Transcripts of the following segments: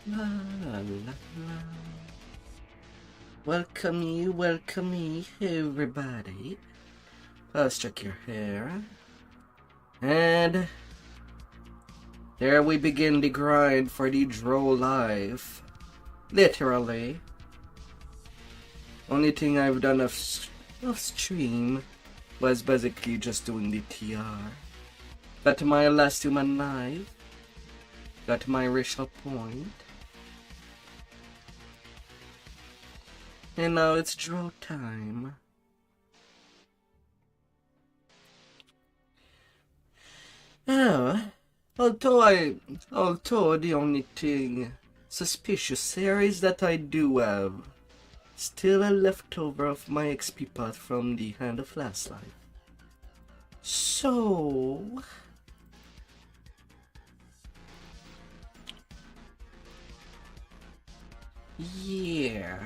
La, la, la. Welcome you, everybody. Let's check your hair. And there we begin the grind for the Drow life. Literally. Only thing I've done off stream was basically just doing the TR. Got my last human life. Got my racial point. And now it's Drow time. Oh, although the only thing suspicious here is that I do have still a leftover of my XP path from the Hand of Last Life. So yeah.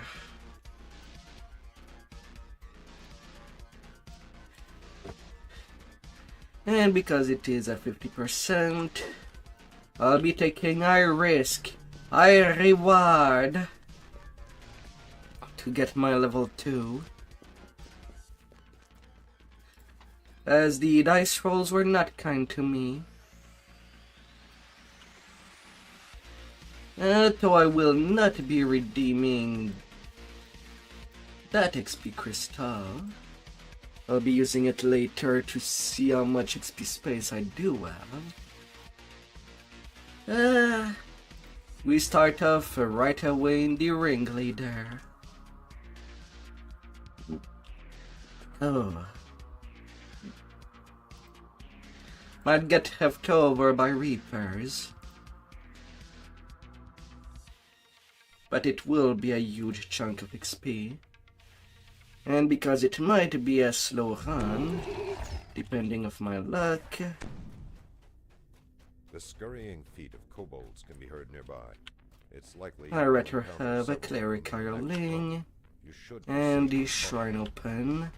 And because it is at 50%, I'll be taking high risk, high reward to get my level 2. As the dice rolls were not kind to me. Though I will not be redeeming that XP crystal. I'll be using it later to see how much XP space I do have. We start off right away in the ringleader. Oh. Might get heft over by reapers. But it will be a huge chunk of XP. And because it might be a slow run, depending on my luck. The scurrying feet of kobolds can be heard nearby. It's likely I'd rather have a cleric caroling and the shrine open.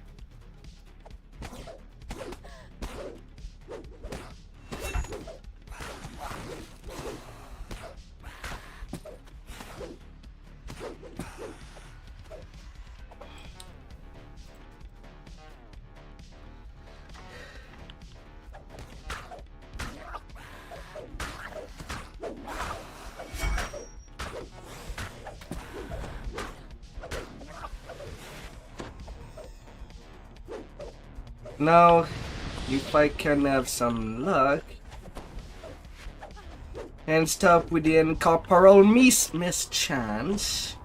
Now, if I can have some luck and stop with the incorporeal mischance.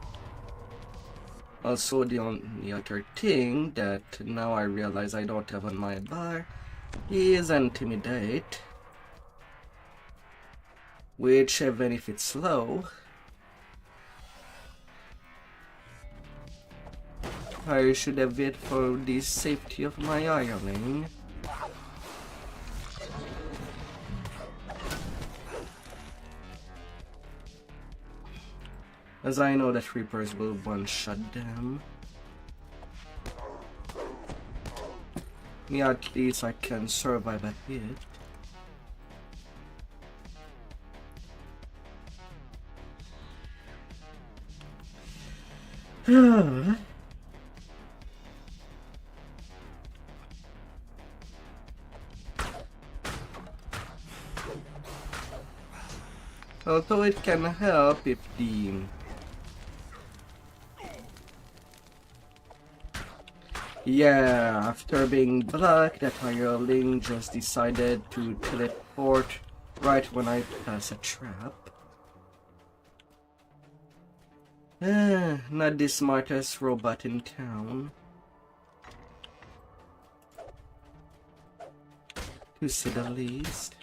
Also, the only other thing that now I realize I don't have on my bar is Intimidate, which, even if it's low, I should have it for the safety of my ironing. As I know that Reapers will one-shot them. Yeah, at least I can survive a hit. Although it can help if the after being blocked, that hireling just decided to teleport right when I pass a trap. Not the smartest robot in town, to say the least.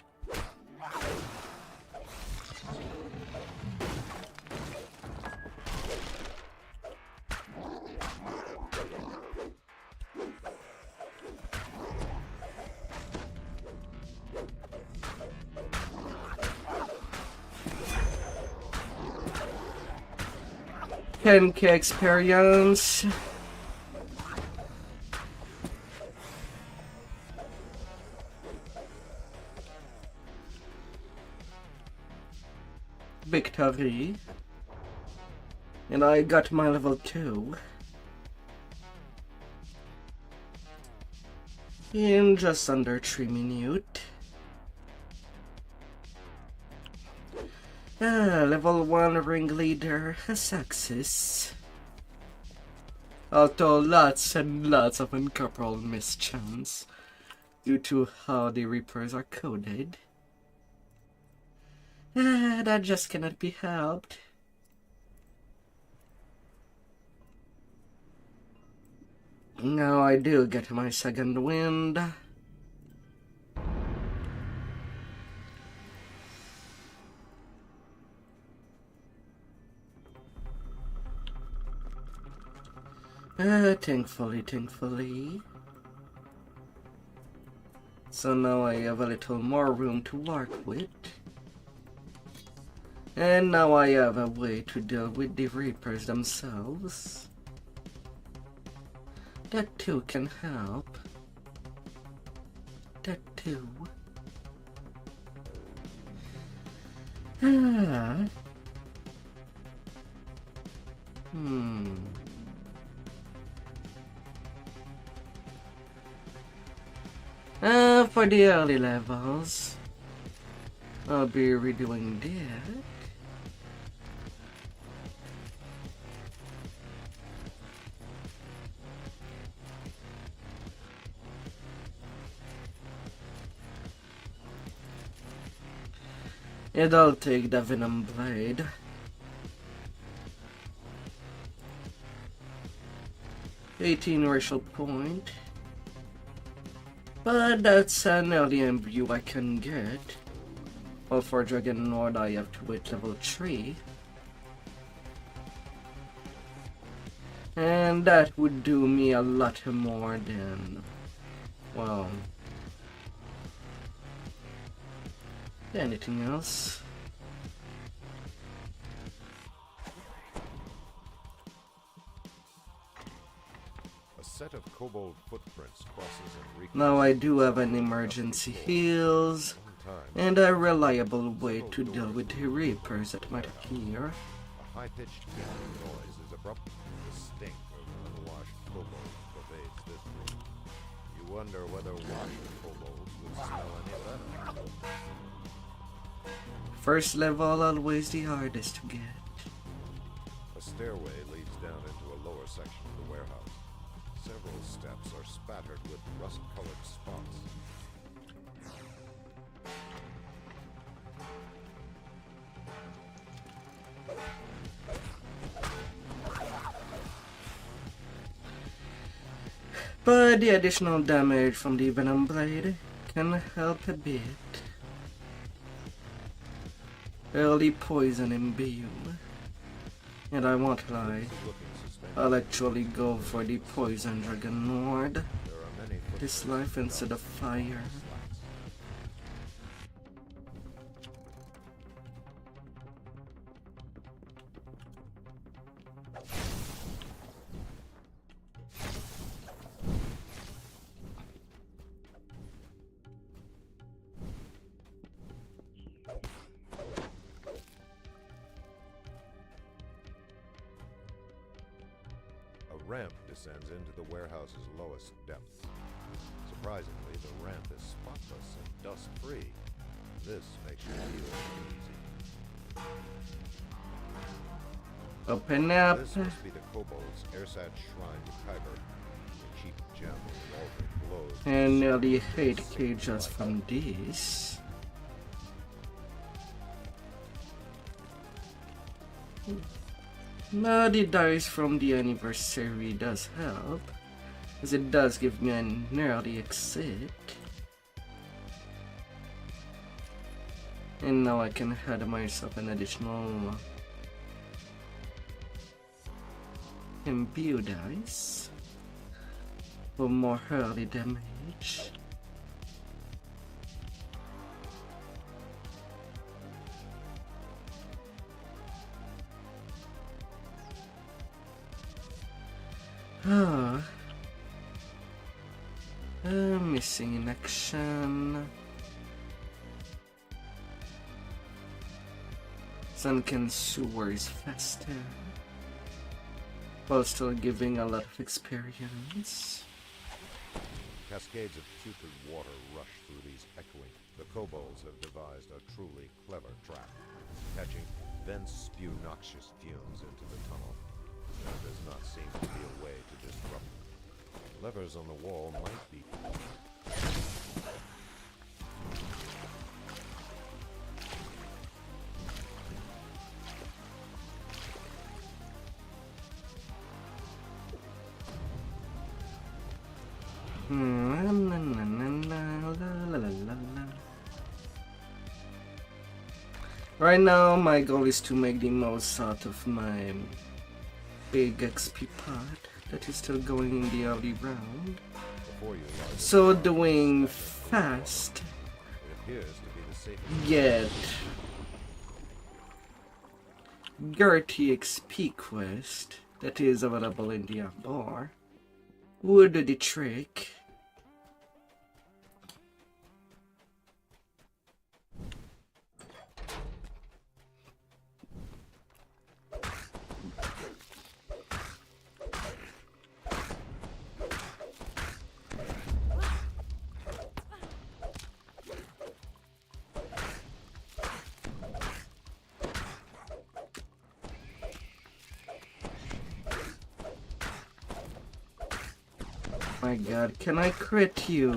$10K experience. Victory. And I got my level 2 in just under 3 minutes. Level 1 ringleader has success. Although lots and lots of incorporeal mischance due to how the Reapers are coded. That just cannot be helped. Now I do get my second wind. Thankfully. So now I have a little more room to work with. And now I have a way to deal with the Reapers themselves. That too can help. That too. For the early levels, I'll be redoing that. And I'll take the Venom Blade. $18 racial point. But that's an early imbue I can get. Well, for Dragon Lord I have to wait level 3. And that would do me a lot more than, well, anything else. Set of kobold footprints crosses and now I do have an emergency heals and a reliable way to deal with the Reapers that might appear. A high-pitched gathering noise is abrupt. The stink of unwashed kobolds pervades this room. You wonder whether washed kobolds would smell any better. First level always the hardest to get. A stairway leads down into a lower section of the warehouse. Several steps are spattered with rust-colored spots. But the additional damage from the Venom Blade can help a bit. Early poison imbue. And I won't lie, I'll actually go for the Poison Dragon Lord this life instead of fire. A ramp descends into the warehouse's lowest depths. Surprisingly, the ramp is spotless and dust-free. This makes your deal easy. Open up. This must be the kobolds' Ersatz Shrine to Kyber. A cheap gem with altered glows. And nearly 8k just from this. Now the dice from the anniversary does help, as it does give me an early exit. And now I can add myself an additional imbue dice for more early damage. Missing in action. Sunken sewer is faster. while still giving a lot of experience. Cascades of putrid water rush through these echoing. The kobolds have devised a truly clever trap. Catching, then spew noxious fumes into the tunnel. There does not seem to be a way to disrupt them. Levers on the wall might be... Right now, my goal is to make the most out of my big XP pot that is still going in the early round. So doing fast, yet Gertie XP quest that is available in the app bar would do the trick. My god, can I crit you?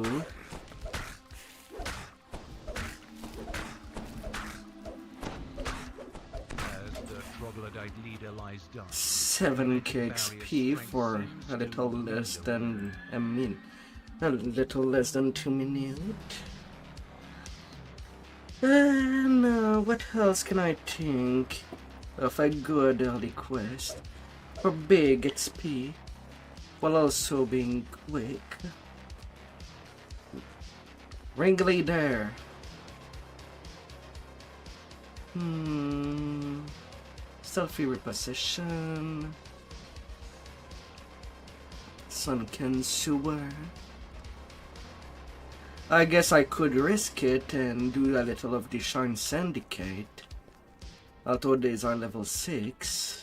As the troglodyte leader lies dying, 7k XP for a little less than a minute. A little less than 2 minutes. And what else can I think of a good early quest for big XP while also being quick? Ringleader. Stealthy reposition. Sunken sewer. I guess I could risk it and do a little of the Shine Syndicate, although these are level 6.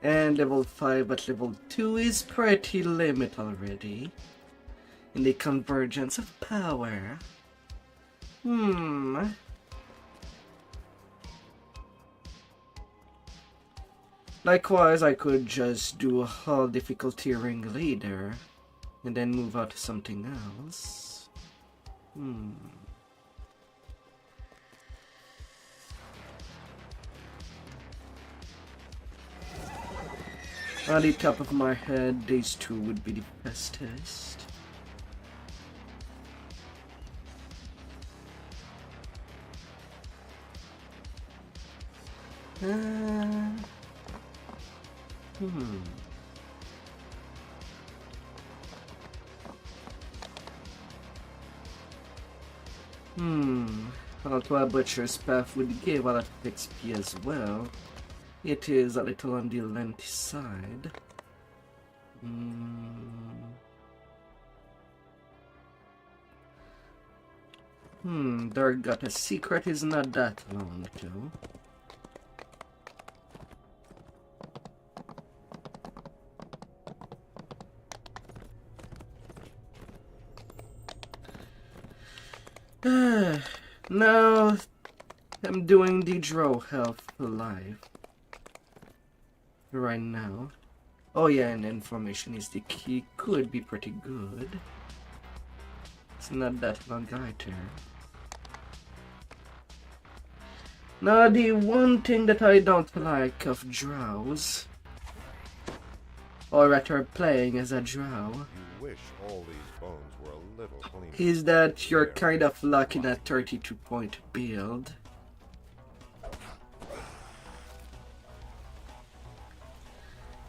And level 5 but level 2 is pretty limit already in the convergence of power. Likewise, I could just do a whole difficulty ringleader and then move out to something else. On the top of my head, these two would be the bestest. Although a butcher's path would give a lot of XP as well, it is a little on the lengthy side. There got a secret is not that long too. Now I'm doing the Drow health alive right now. Oh yeah, and information is the key. Could be pretty good. It's not that long either. Now the one thing that I don't like of Drows, or rather playing as a Drow, You wish all these bones were a little cleaner. is that you're kind of lucky in a 32-point build.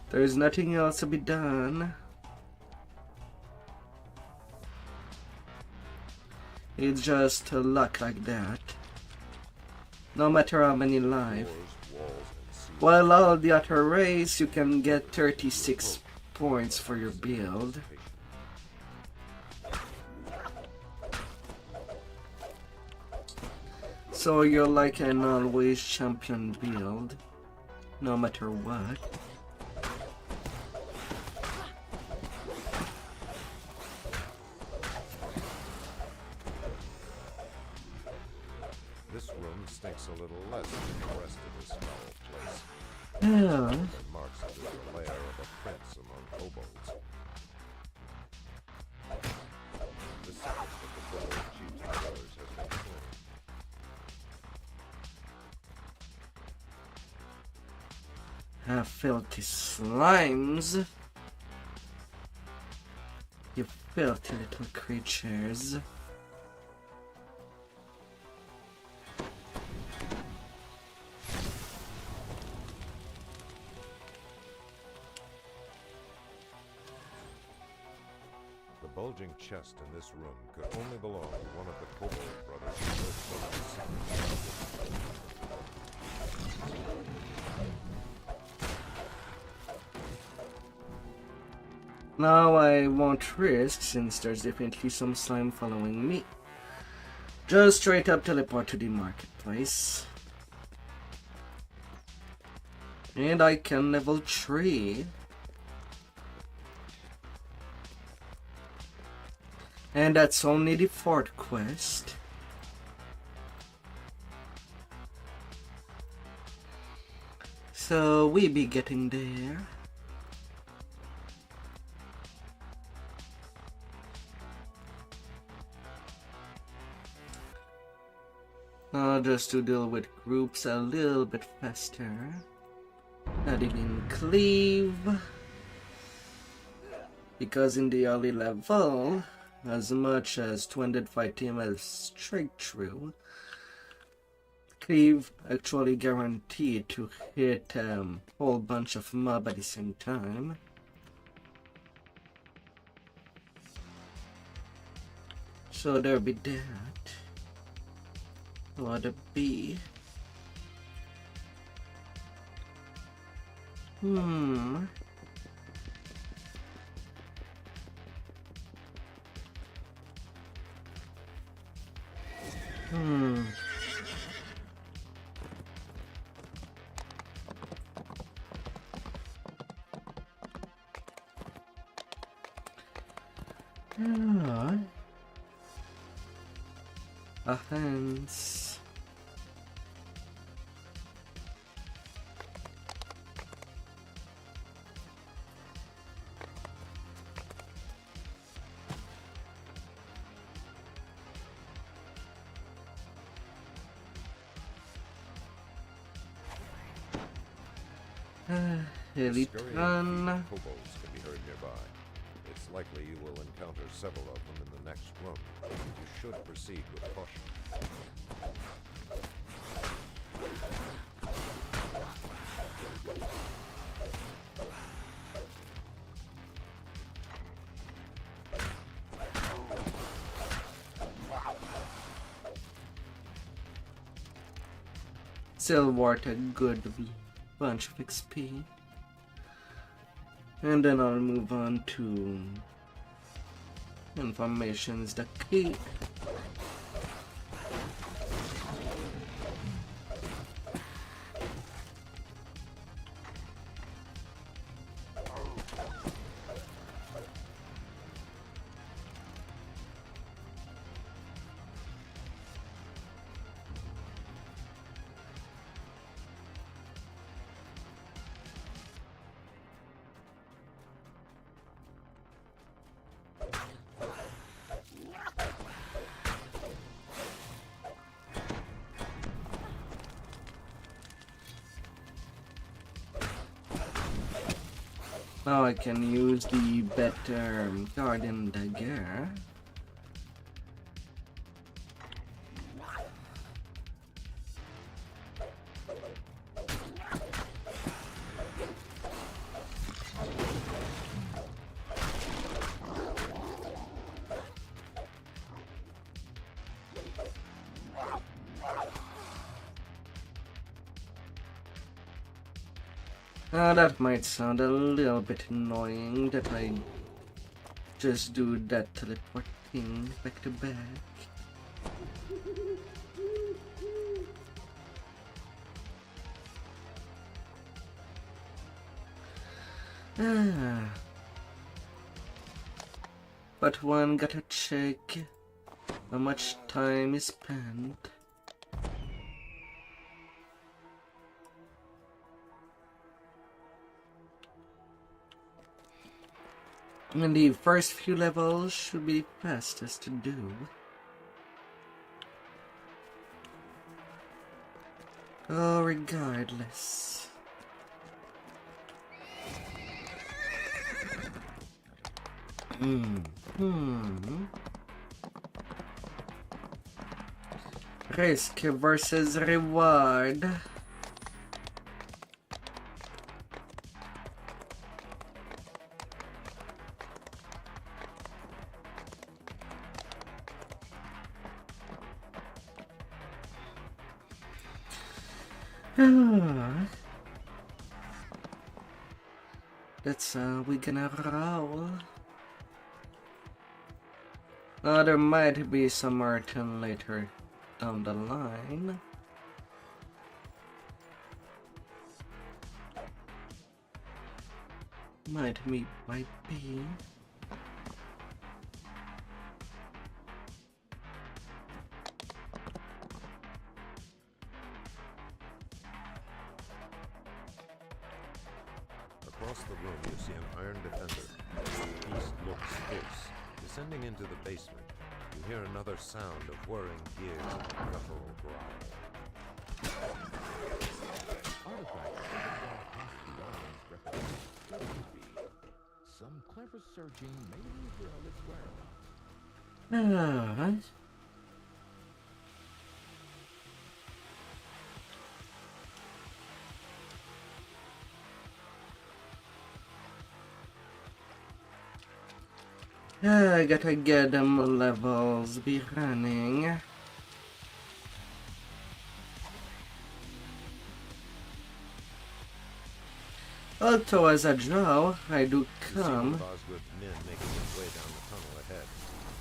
There's nothing else to be done. It's just luck like that. No matter how many life. Doors, walls, and ceilings. While all the other race, you can get 36 points for your build. So you're like an always champion build, no matter what. stinks a little less than the rest of this foul place. Yeah. And marks it as the lair of a prince among kobolds. The second of the kobold chief's dwellers has been slain. Filthy slimes. You filthy little creatures. The bulging chest in this room could only belong to one of the kobold brothers who lived so secretly. Now I won't risk, since there's definitely some slime following me. Just straight up teleport to the marketplace. And I can level 3. And that's only the 4th quest. So we be getting there. Just to deal with groups a little bit faster. Adding in cleave. Because in the early level, as much as 205 team has straight through, cleave actually guaranteed to hit a whole bunch of mob at the same time. So there be that. What a bee. Hmm. Yeah. A hands. Scurrying Elitan. kobolds can be heard nearby. It's likely you will encounter several of them in the next room. You should proceed with caution. Still worth a good bunch of XP. And then I'll move on to information's the key. Now I can use the better garden dagger. That might sound a little bit annoying that I just do that teleport thing back to back. But one gotta check how much time is spent. And the first few levels should be fastest to do. Oh, regardless. Risk versus reward. That's how we gonna roll. There might be some Martin later down the line. Might be. Across the room, you see an iron defender. The beast looks fierce. Descending into the basement, you hear another sound of whirring gears and a guttural growl. Some clever searching may reveal its whereabouts. Alright. I gotta get them levels be running. Although as a Drow, I do come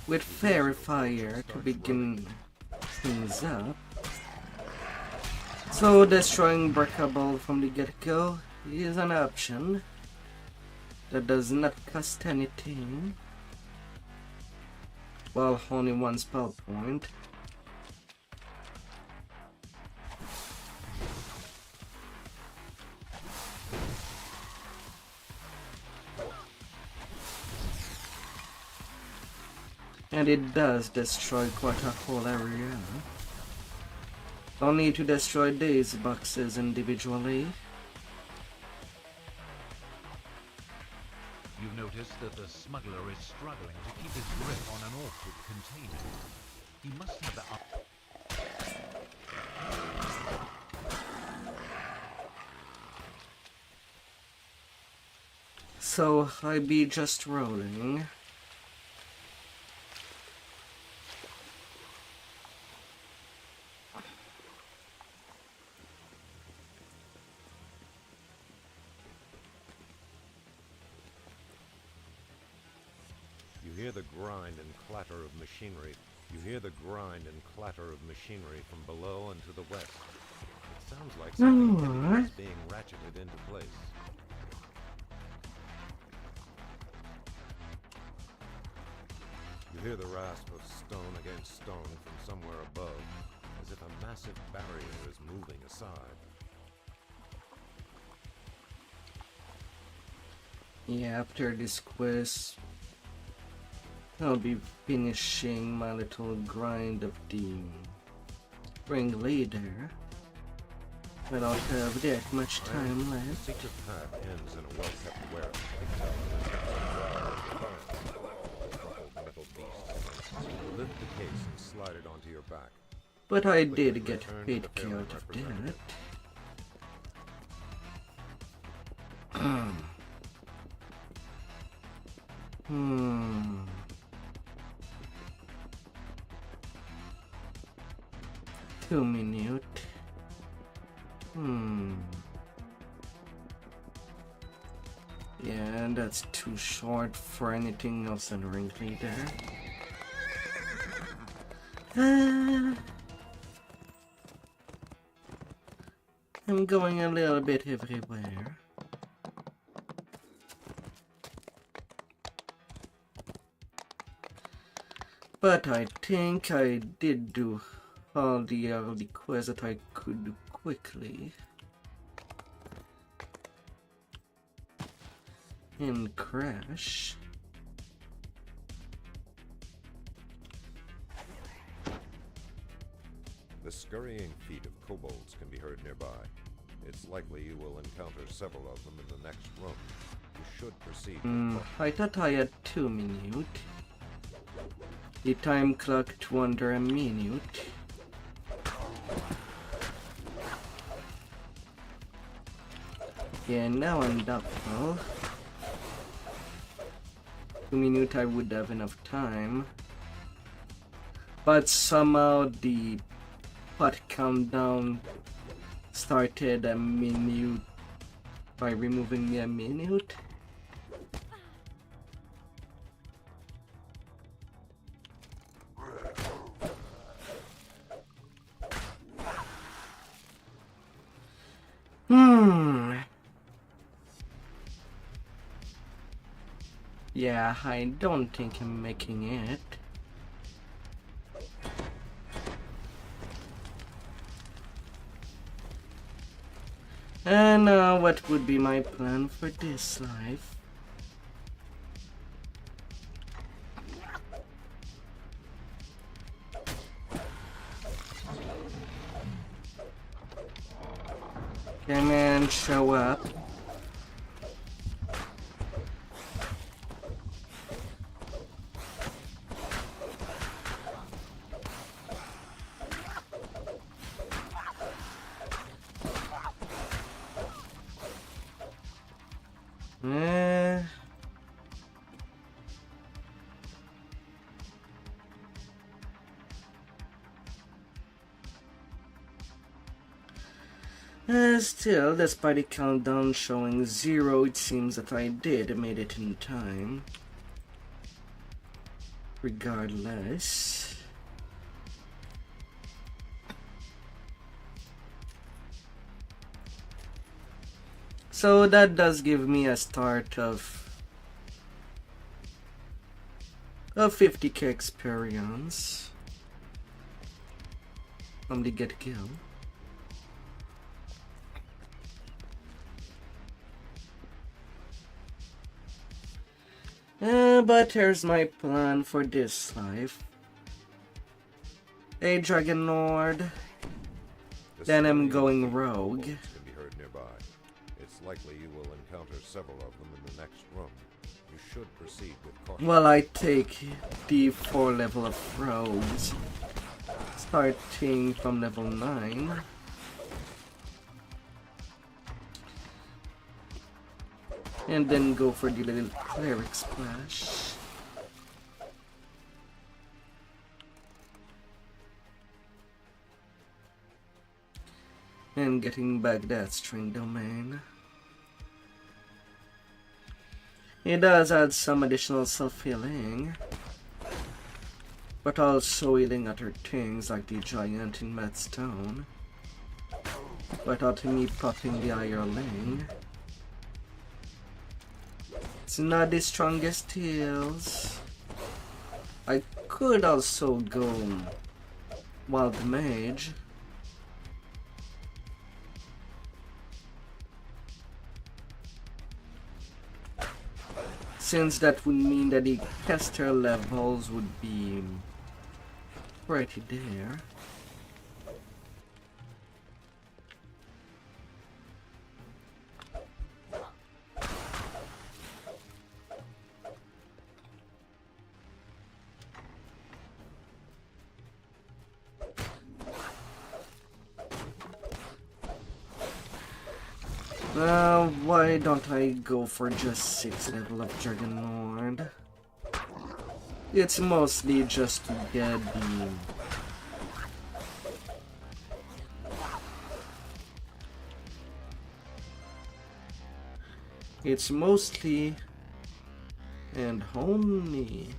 with fairy fire to begin things up. So destroying breakable from the get-go is an option that does not cost anything. Well, only one spell point. And it does destroy quite a whole area. Don't need to destroy these boxes individually. You notice that the smuggler is struggling to keep his grip on an awkward container. He must have the So I be just rolling. You hear the grind and clatter of machinery. You hear the grind and clatter of machinery from below and to the west. It sounds like something heavy is being ratcheted into place. You hear the rasp of stone against stone from somewhere above, as if a massive barrier is moving aside. Yeah, after this quest, I'll be finishing my little grind of the ringleader. I don't have that much time The left. secret path ends in a well-kept warehouse. Metal beast. You lift the case and slide it onto your back. But I did get 8k out of that. Hmm. 2 minutes. Yeah, that's too short for anything else than ringleader. I'm going a little bit everywhere. But I think I did do all the early quests that I could do quickly. And crash. scurrying feet of kobolds can be heard nearby. It's likely you will encounter several of them in the next room. You should proceed with caution. I thought I had 2 minutes. The time clock to under a minute. Yeah, now I'm doubtful. 2 minutes I would have enough time. But somehow the pot countdown started a minute by removing me a minute. Yeah, I don't think I'm making it. And what would be my plan for this life? Come on, show up. Still, despite the countdown showing 0, it seems that I did made it in time. Regardless. So that does give me a start of 50k experience from the get-go. But here's my plan for this life. A Dragon Lord, then I'm going rogue. Can be heard nearby. It's likely you will encounter several of them in the next room. You should proceed with caution. Well, I take the 4 level of rogues, starting from level 9. And then go for the little cleric splash. And getting back that string domain. It does add some additional self-healing, but also healing other things like the giant in Mad Stone, without me popping the hireling. It's not the strongest heals. I could also go Wild Mage. Since that would mean that the caster levels would be pretty there. Why don't I go for just 6 level of Dragon Lord? It's mostly just to get the... It's mostly and only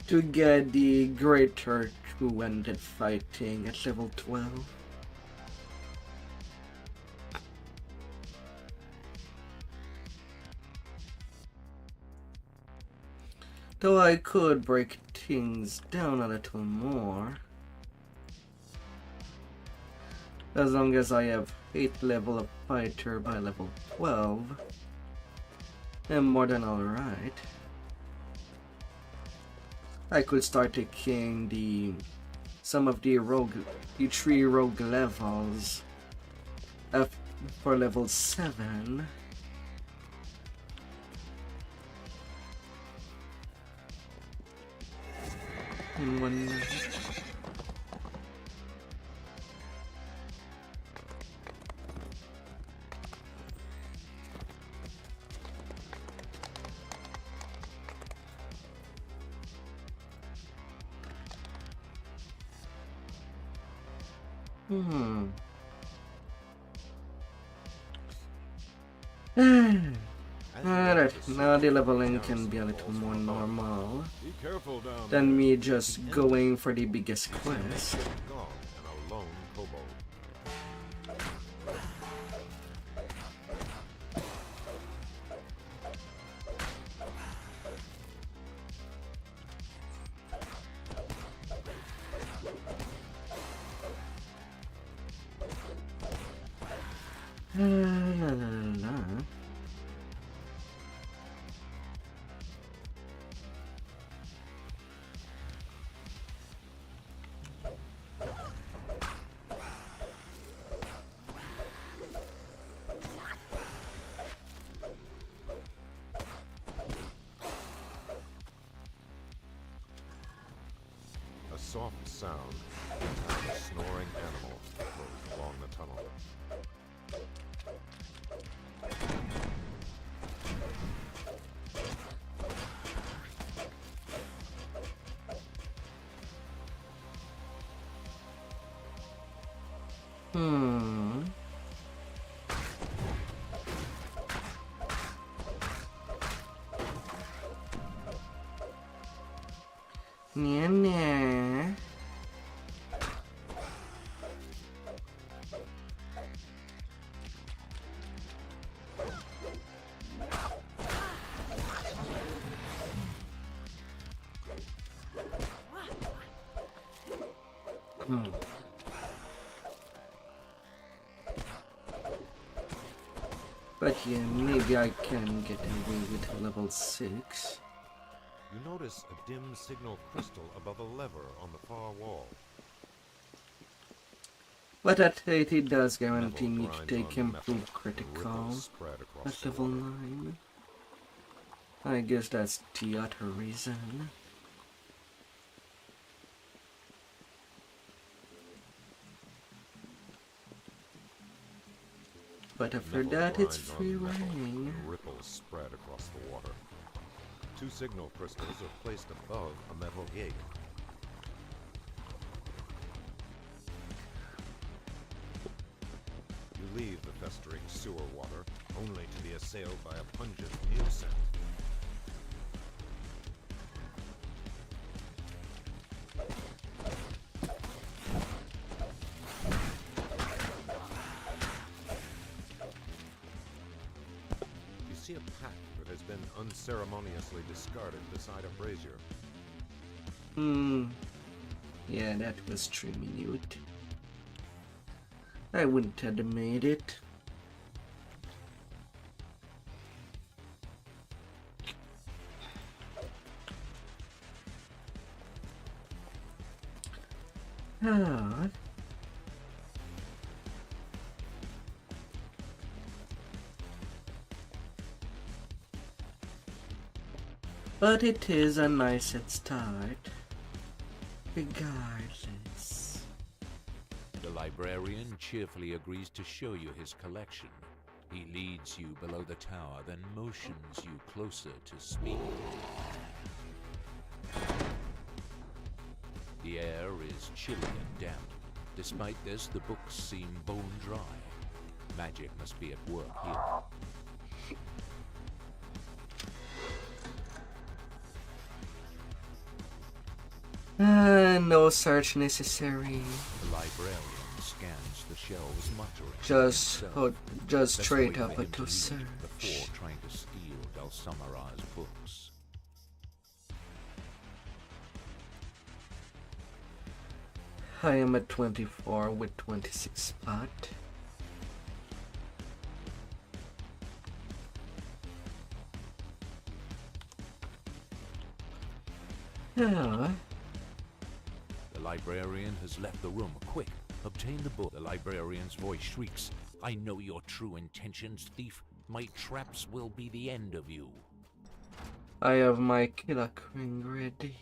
to get the greater two-handed fighting at level 12. Though I could break things down a little more. As long as I have 8th level of fighter by level 12. I'm more than alright. I could start taking some of the 3 rogue levels for level 7. In one minute. Alright, now the leveling can be a little more normal Be careful down than me just going for the biggest quest. Gone and a lone kobold. La, la, la, la. A soft sound, a snoring animal flows along the tunnel. Nah, nah. But yeah, maybe I can get away with level 6. You notice a dim signal crystal above a lever on the far wall. But at 8 it does guarantee me to Grinds take on metal. improved critical Ripples spread across at the level water. 9. I guess that's the other reason. But after Metal that, it's grinds on free metal, running. and ripples spread across the water. 2 signal crystals are placed above a metal gate. You leave the festering sewer water, only to be assailed by a pungent new scent. You see a pack that has been unceremoniously discarded beside a brazier. Yeah, that was 3 minutes. I wouldn't have made it. Ah. But it is a nice head start, regardless. The librarian cheerfully agrees to show you his collection. He leads you below the tower, then motions you closer to speak. The air is chilly and damp. Despite this, the books seem bone dry. Magic must be at work here. No search necessary. The librarian scans the shelves, muttering to Just himself. just Best straight way up for him to leave search. before trying to steal Dulcamara's books. I am at 24 with 26 spot. Yeah. The librarian has left the room. Quick, obtain the book. The librarian's voice shrieks, I know your true intentions, thief. My traps will be the end of you. I have my killer ring ready.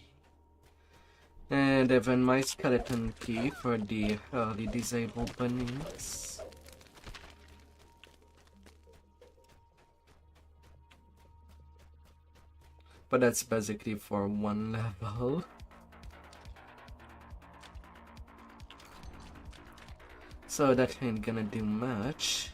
And even my skeleton key for the early disabled bunnies. But that's basically for one level. So that ain't gonna do much.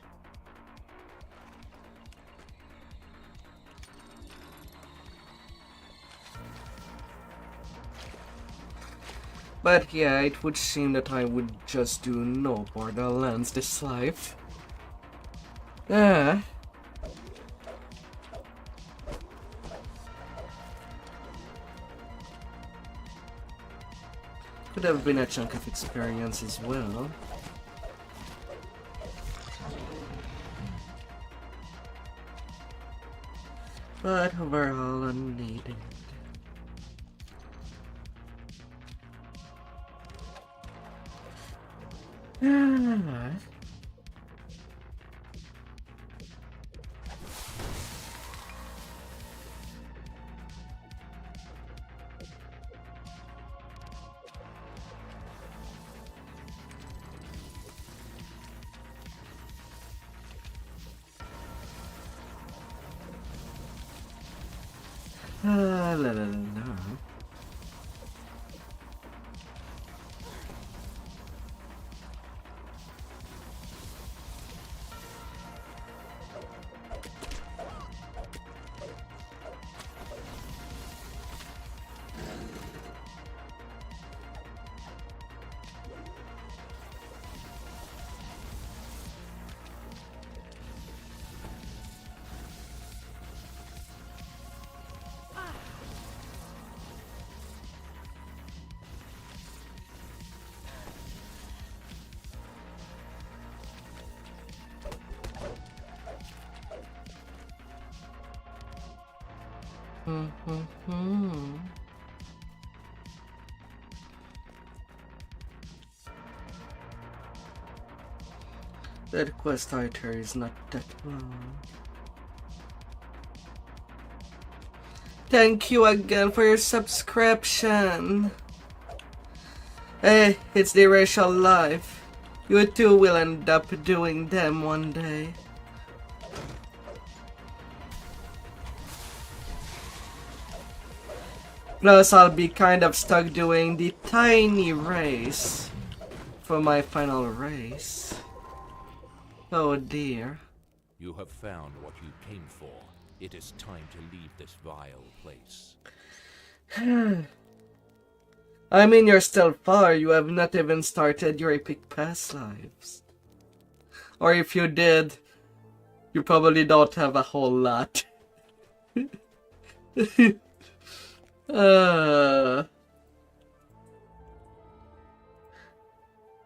But yeah, it would seem that I would just do no Borderlands this life. Could have been a chunk of experience as well. But overall unneeded. La la la la. That quest title is not that long. Thank you again for your subscription. Hey, it's the racial life. You too will end up doing them one day. Plus, I'll be kind of stuck doing the tiny race for my final race. Oh dear. You have found what you came for. It is time to leave this vile place. I mean, you're still far. You have not even started your epic past lives. Or if you did, you probably don't have a whole lot.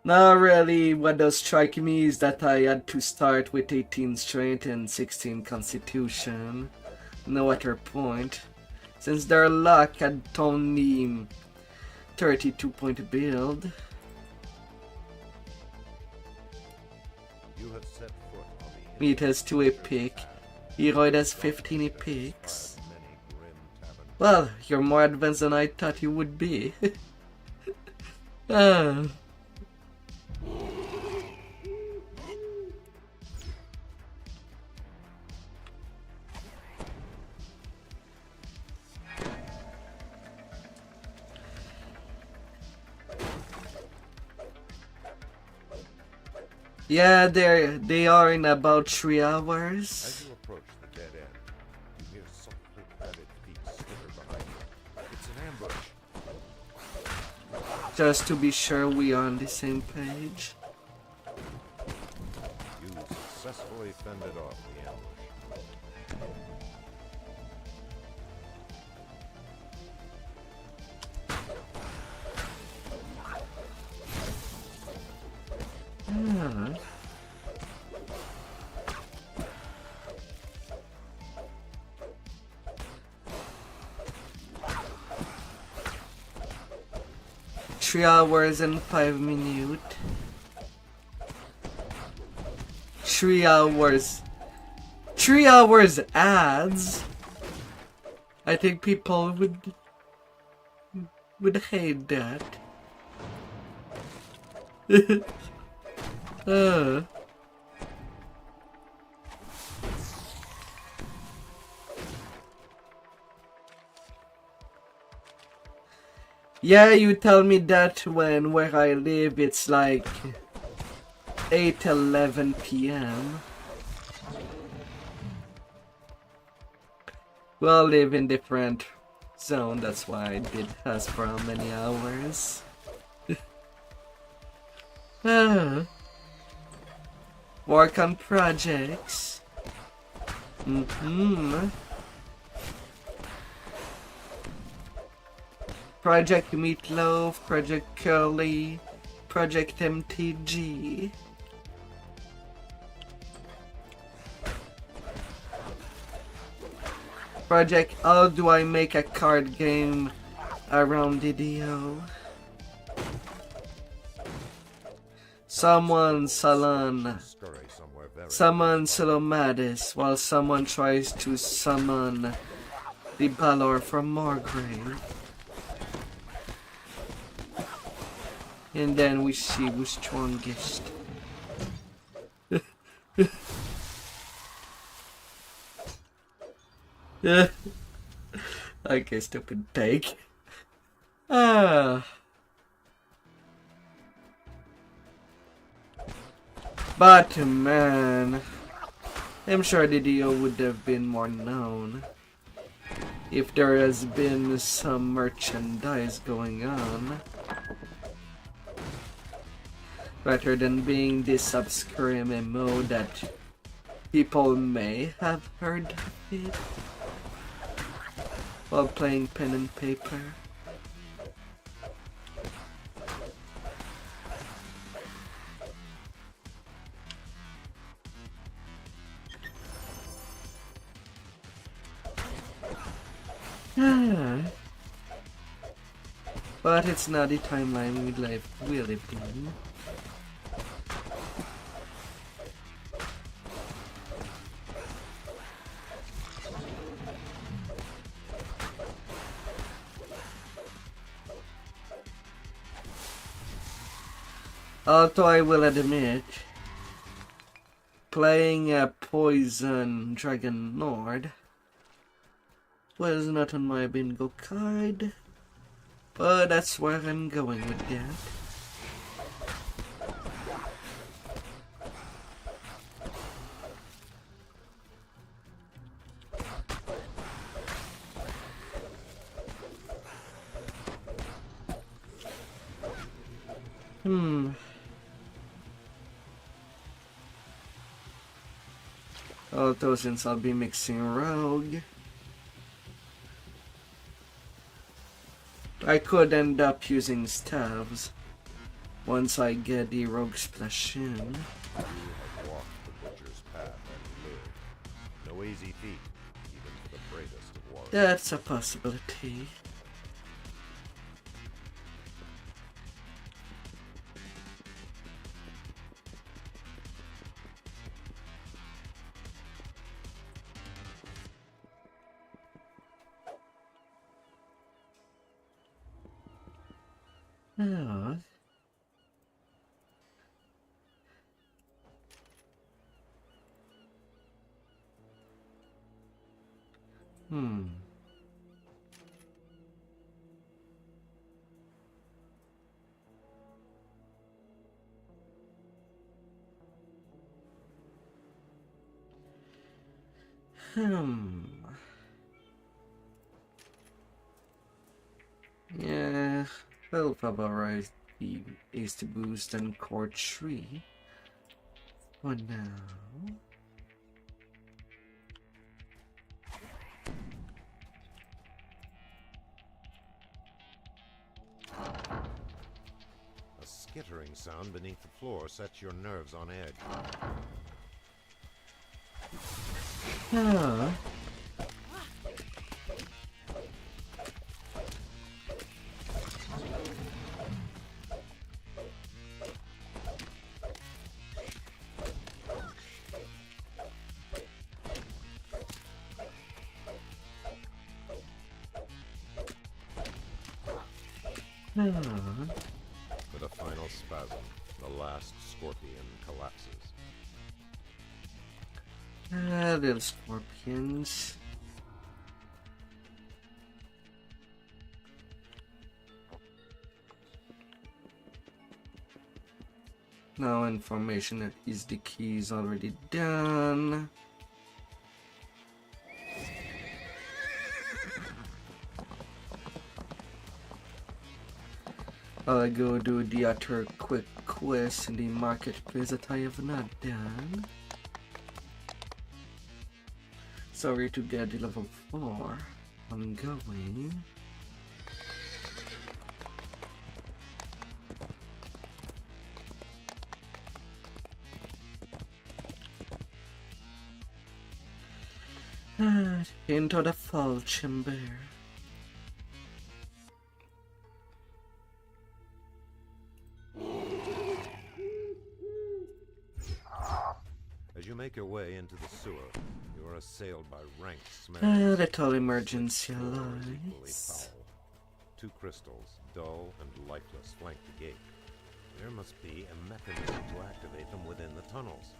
Now really, what does strike me is that I had to start with 18 strength and 16 constitution. No other point. Since their luck had only 32-point build. You have set foot on the Meat has 2 epic. Heroid has 15 epics. many grim tavern. Well, you're more advanced than I thought you would be. Ah. Yeah, they are in about 3 hours. As you approach the dead end, you hear softly padded feet skitter behind you. It's an ambush. Just to be sure we are on the same page. You successfully fended off the ambush. Ah. 3 hours and 5 minutes. 3 hours. 3 hours ads. I think people would hate that. Yeah, you tell me that when where I live it's like 8:11 p.m. We all live in different zone, that's why I did ask for how many hours. Work on projects. Project Meatloaf, Project Curly, Project MTG. Project How Do I Make a Card Game Around DDO? Someone Salon. Scurry somewhere very Summon Solomadis while someone tries to summon the Balor from Morgrave. And then we see who's strongest. Okay, stupid take. But man, I'm sure DDO would have been more known if there has been some merchandise going on, rather than being this obscure MMO that people may have heard of it while playing pen and paper. But it's not the timeline we lived in. Although I will admit, playing a Poison Dragon Lord was not on my bingo card, but that's where I'm going with that. Although since I'll be mixing Rogue, I could end up using staves once I get the Rogue Splash in. You have walked the butcher's path and lived. No easy feat, even for the bravest of warriors. That's a possibility. Oh. Yeah, I'll favorize the Ace to Boost and Core 3 for now. A skittering sound beneath the floor sets your nerves on edge. Ah. With a final spasm, the last scorpion collapses. Little scorpions. Now information is the key is already done. I'll go do the other quick quest in the marketplace that I have not done. Sorry to get the level 4 ongoing. Into the fall chamber. As you make your way into the sewer, you are assailed by rank smells. Little emergency equally lights. foul. 2 crystals, dull and lifeless, flank the gate. There must be a mechanism to activate them within the tunnels.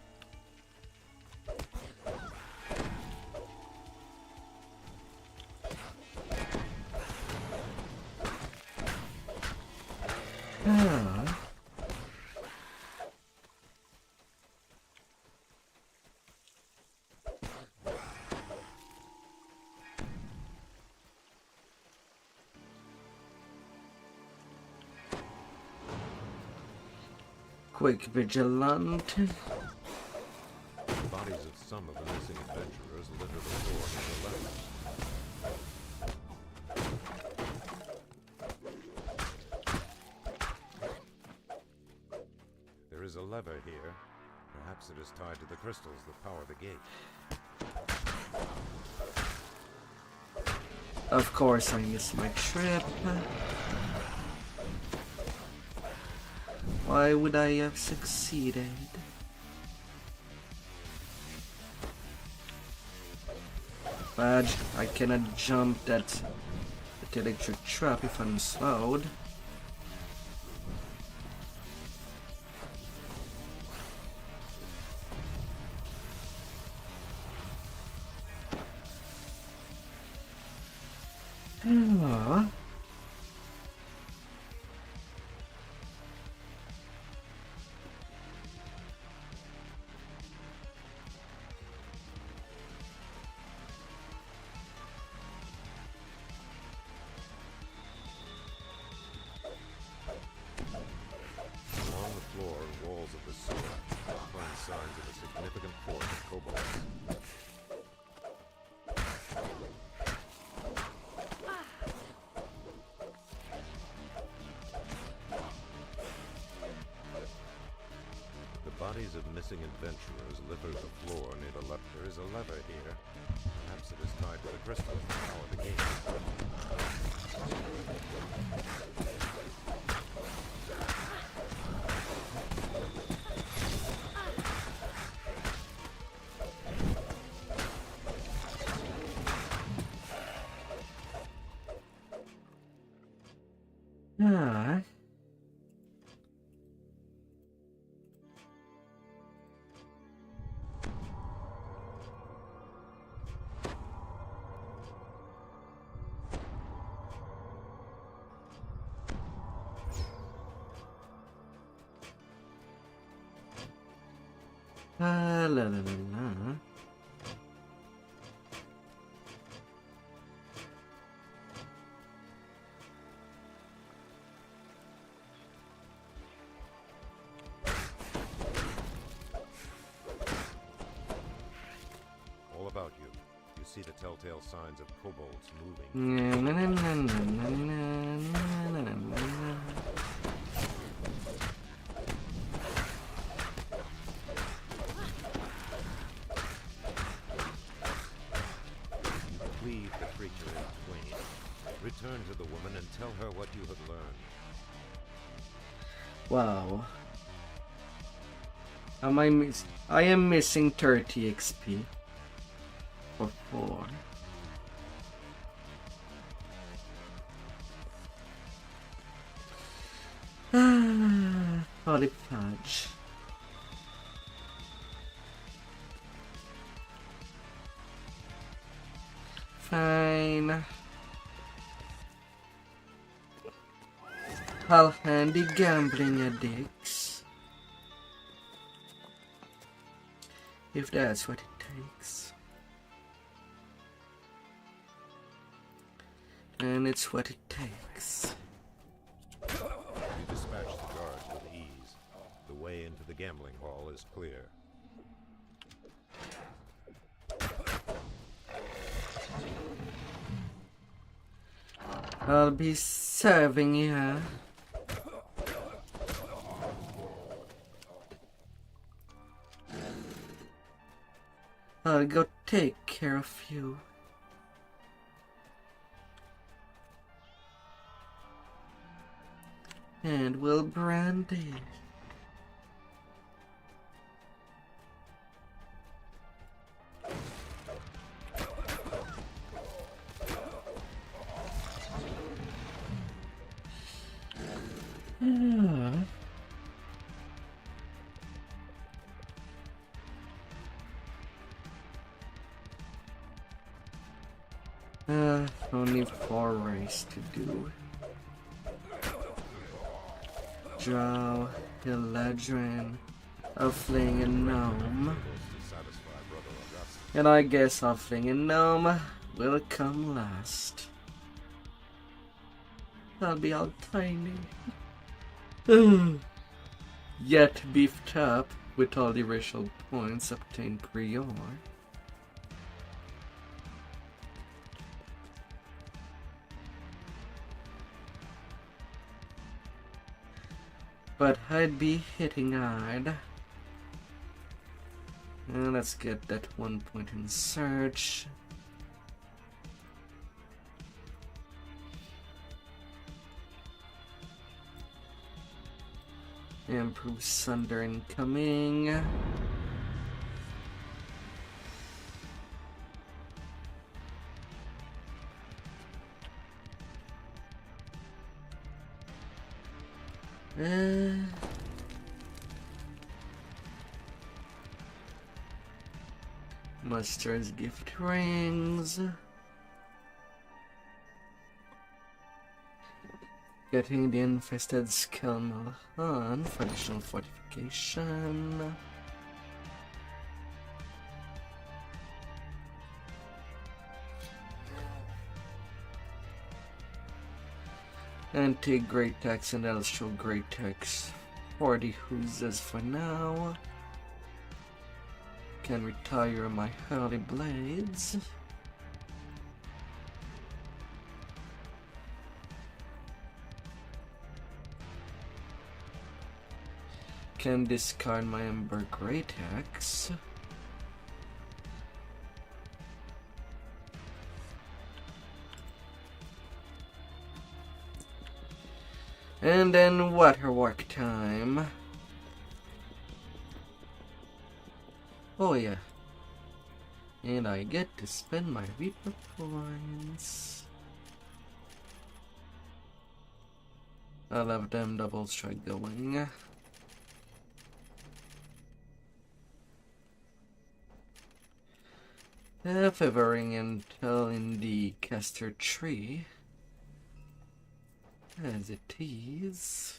Quick vigilante. The bodies of some of the missing adventurers litter the floor near the left. There is a lever here. Perhaps it is tied to the crystals that power the gate. Of course, I missed my trip. Why would I have succeeded? Badge, I cannot jump that electric trap if I'm slowed. Along the floor and walls of the sewer, you find signs of a significant force of kobolds. The bodies of missing adventurers litter the floor near the left. There is a lever here. Perhaps it is tied to the crystals that power the gate. Ah. La la la la. All about you. You see the telltale signs of kobolds moving. Na, na, na, na, na, na, na, na, na. Cleave the creature in twain. Return to the woman and tell her what you have learned. Wow. I am missing 30 XP for 4. Holy fudge. Fine. I'll hand the gambling addicts. If that's what it takes. And it's what it takes. You dispatch the guards with ease. The way into the gambling hall is clear. I'll be serving you. I'll go take care of you. And we'll brand it. Only 4 races to do. Drow, Eladrin, Elfling, and Gnome. And I guess Elfling and Gnome will come last. I'll be all tiny. Yet beefed up with all the racial points obtained prior. But I'd be hitting hard. And let's get that 1 point in search. Improve Sunder incoming. Mustard's gift rings. Getting the infested Skelmalhan for additional fortification. Anti-Great Axe and Elstral Great Axe for the Hoozas for now. Can retire my Hurley Blades. Can discard my Ember Great Axe. And then Waterwork time. Oh yeah. And I get to spend my Reaper points. I'll have them double strike going. Favoring intel in the caster tree. As it is.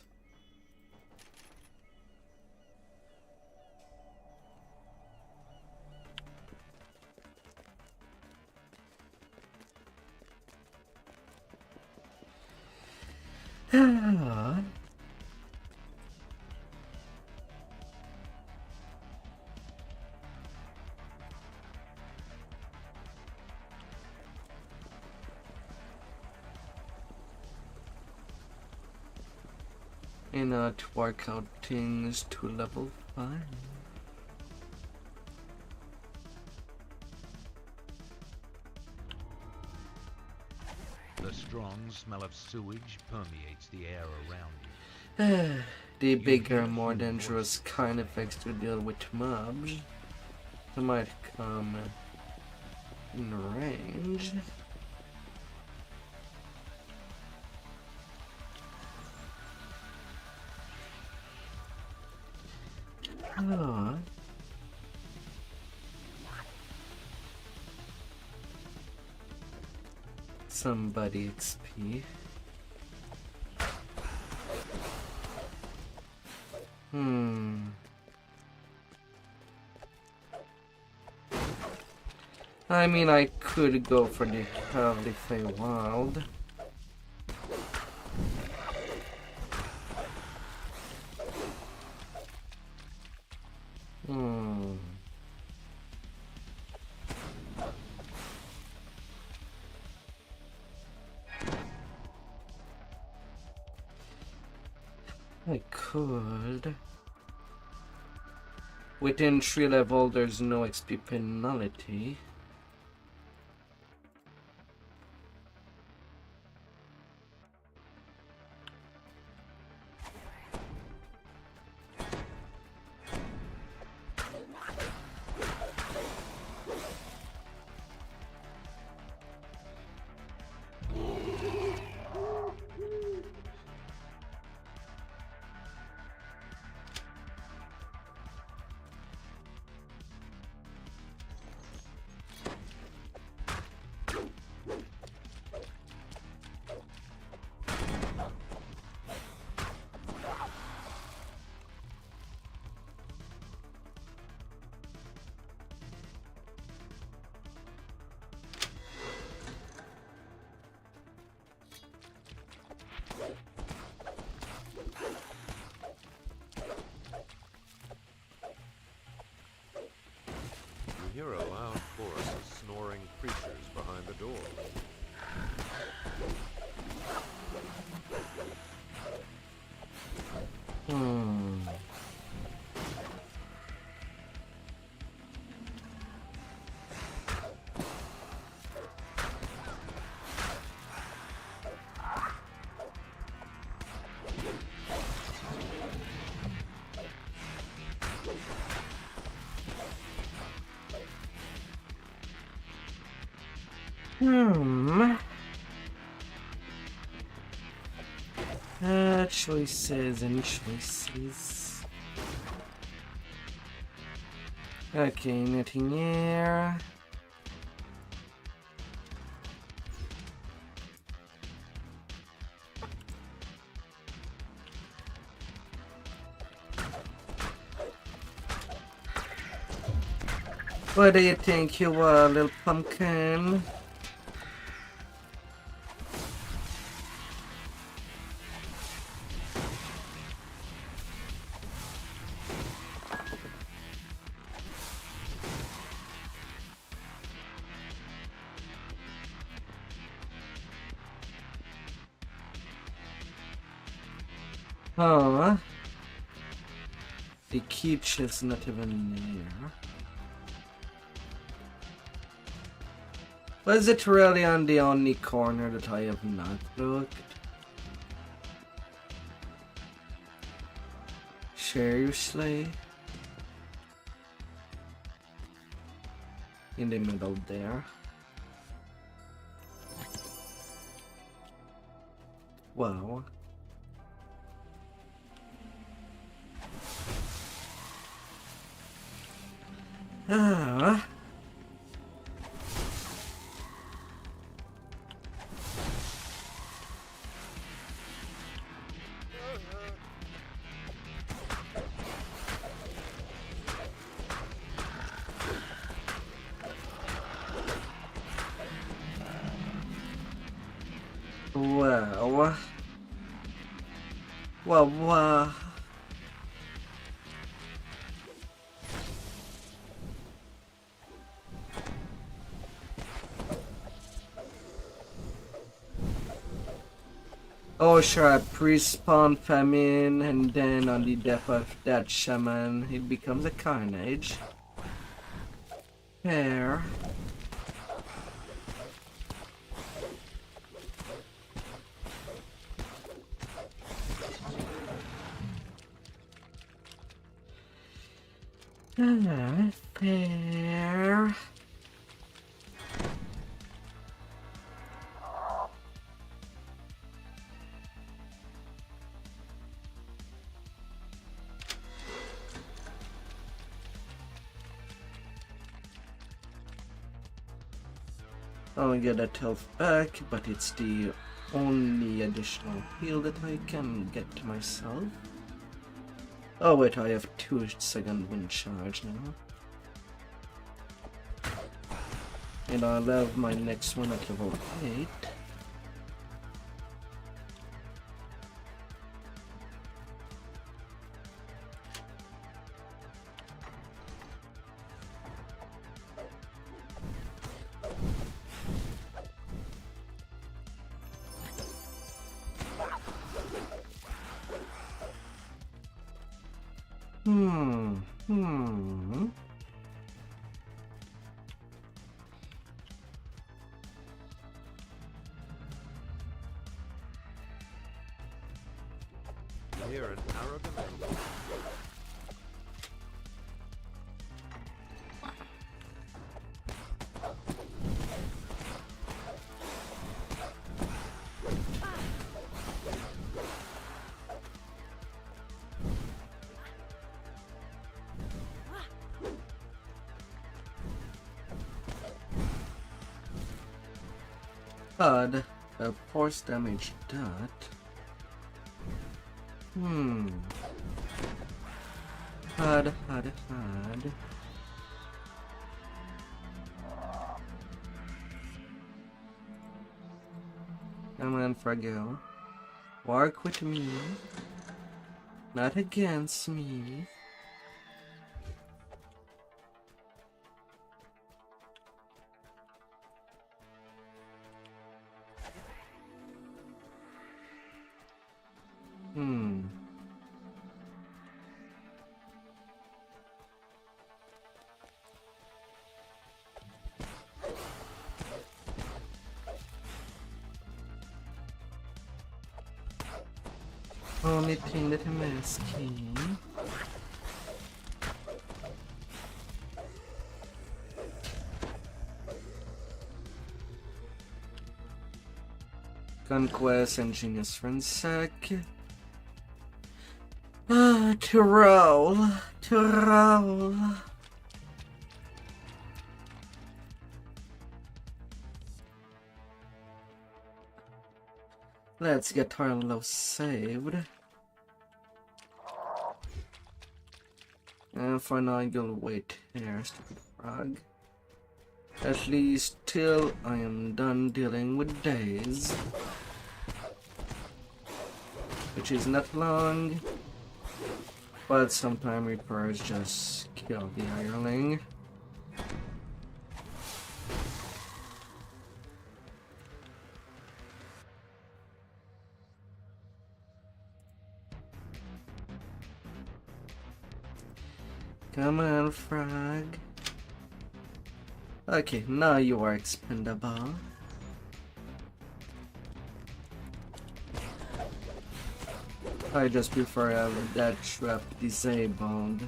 And to work out things to level 5. The strong smell of sewage permeates the air around you. The bigger, more dangerous kind effects to deal with mobs might come in range. Oh. Somebody XP. I mean, I could go for the Curly Feywild. I could. Within 3 level, there's no XP penalty. You hear a loud chorus of snoring creatures behind the door. Choices and choices. Okay, nothing here. What do you think you are, little pumpkin? Oh, the keach is not even there. Was it really on the only corner that I have not looked? Seriously? In the middle there. Wow. Ah. Wow. Oh sure, pre-spawn famine, and then on the death of that shaman, it becomes a carnage. Fair. Fair. I'll get that health back, but it's the only additional heal that I can get to myself. Oh wait, I have 2-second wind charge now. And I'll have my next one at level 8. Here an arrogant. Had a force damage that. Had. Come on, Fragile. Work with me, not against me. Only thing that I'm asking. Conquest and Genius Ransack. To roll. Let's get Tarlo saved. And for now, you'll wait here, stupid frog. At least till I am done dealing with days. Which is not long. But sometime Reapers just kill the hireling. Come on, frog. Okay, now you are expendable. I just prefer having that trap disabled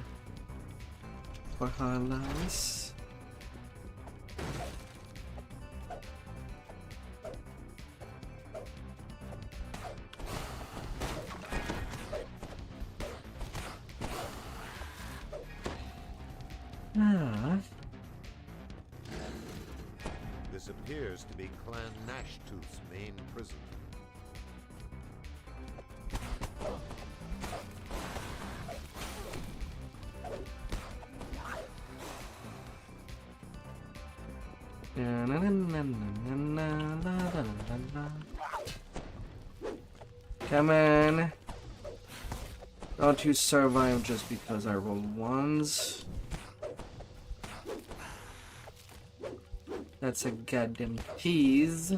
for highlights. This appears to be Clan Gnashtooth's main prison. Come on. Don't you survive just because I roll ones. That's a goddamn tease.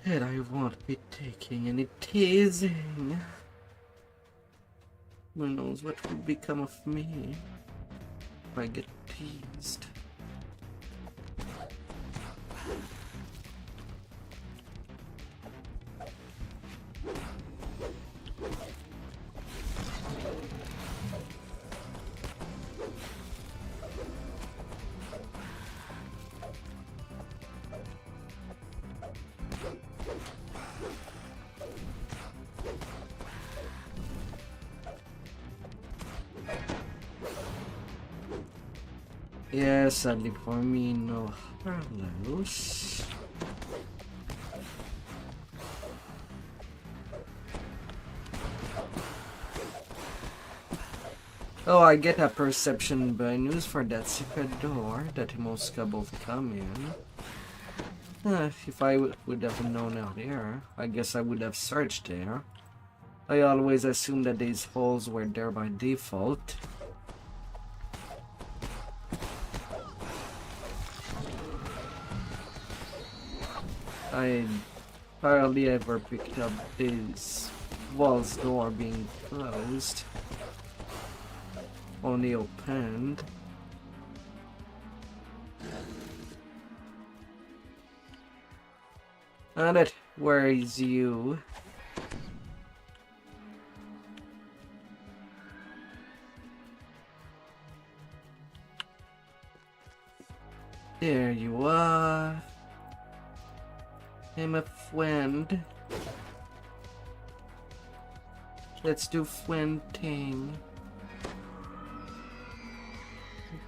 And I won't be taking any teasing. Who knows what will become of me if I get teased. Yes, sadly for me, no Harlows. Oh, I get a perception bonus for that secret door that Moska both come in. If I would have known earlier, I guess I would have searched there. I always assumed that these holes were there by default. I hardly ever picked up this wall's door being closed. Only opened. And it, where is you? There you are. I'm a friend. Let's do friend thing.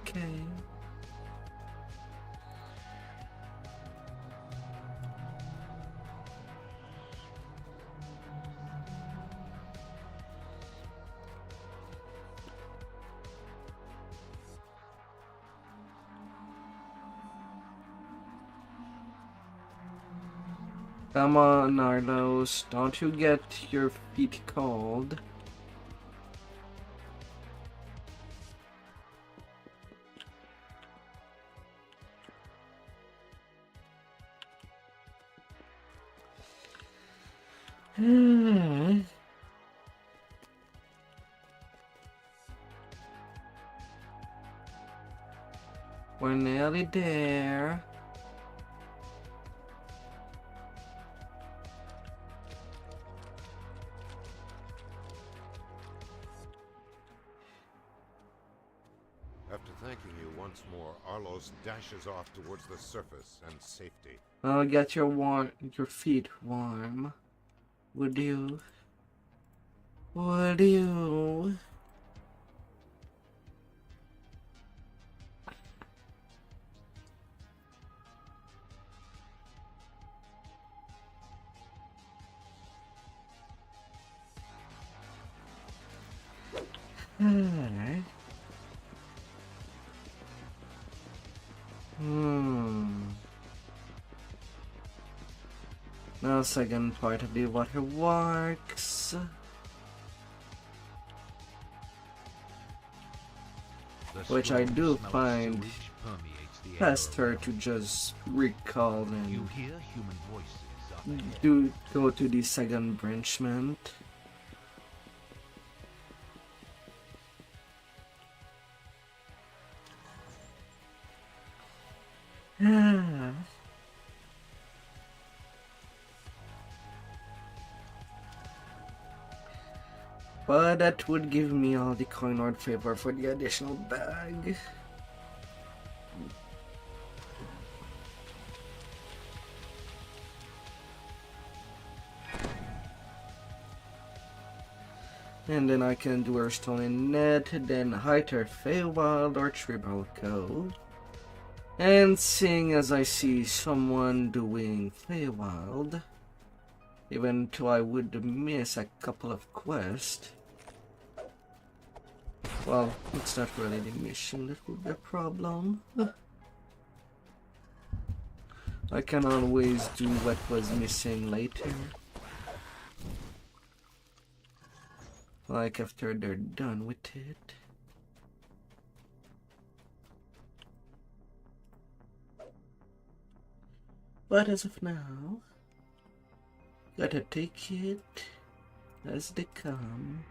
Okay. Come on, Nardos, don't you get your feet cold? We're nearly there. After thanking you once more, Arlos dashes off towards the surface and safety. I'll get your feet warm. Would you? Would you? Alright. Now second part of the waterworks. Which I do find faster to just recall and go to the second branchment. But that would give me all the coin art favor for the additional bag. And then I can do Earthstone in Net, then Heiter Feywild or Tribal Cove. And seeing as I see someone doing Feywild, even though I would miss a couple of quests. Well, it's not really the mission that would be a problem. I can always do what was missing later. Like after they're done with it. But as of now, gotta take it as they come.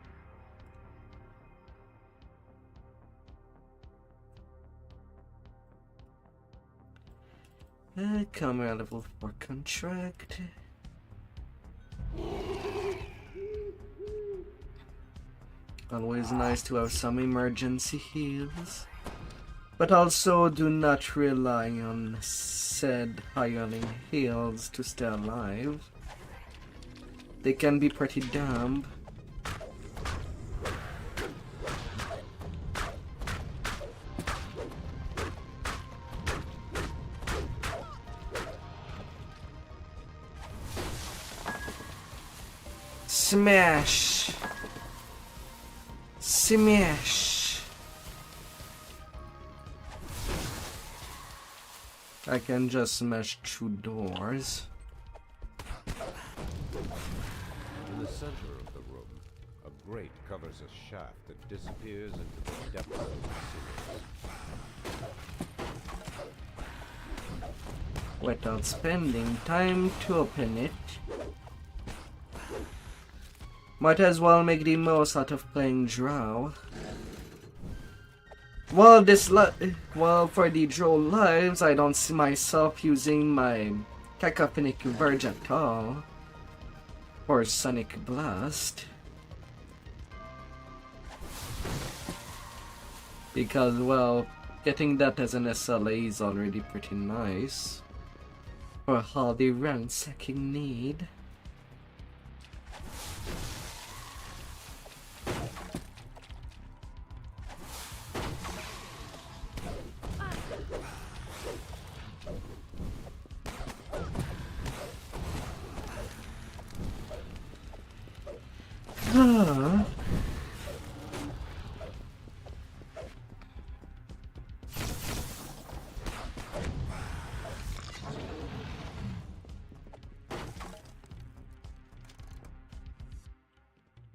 Camera level 4 contract. Always nice to have some emergency heals. But also do not rely on said hireling heals to stay alive. They can be pretty dumb. Smash! Smash! I can just smash through doors. In the center of the room, a grate covers a shaft that disappears into the depths of the sewers. Without spending time to open it. Might as well make the most out of playing Drow. Well, for the Drow lives, I don't see myself using my cacophonic verge at all. Or Sonic Blast. Because, well, getting that as an SLA is already pretty nice. For all the ransacking need.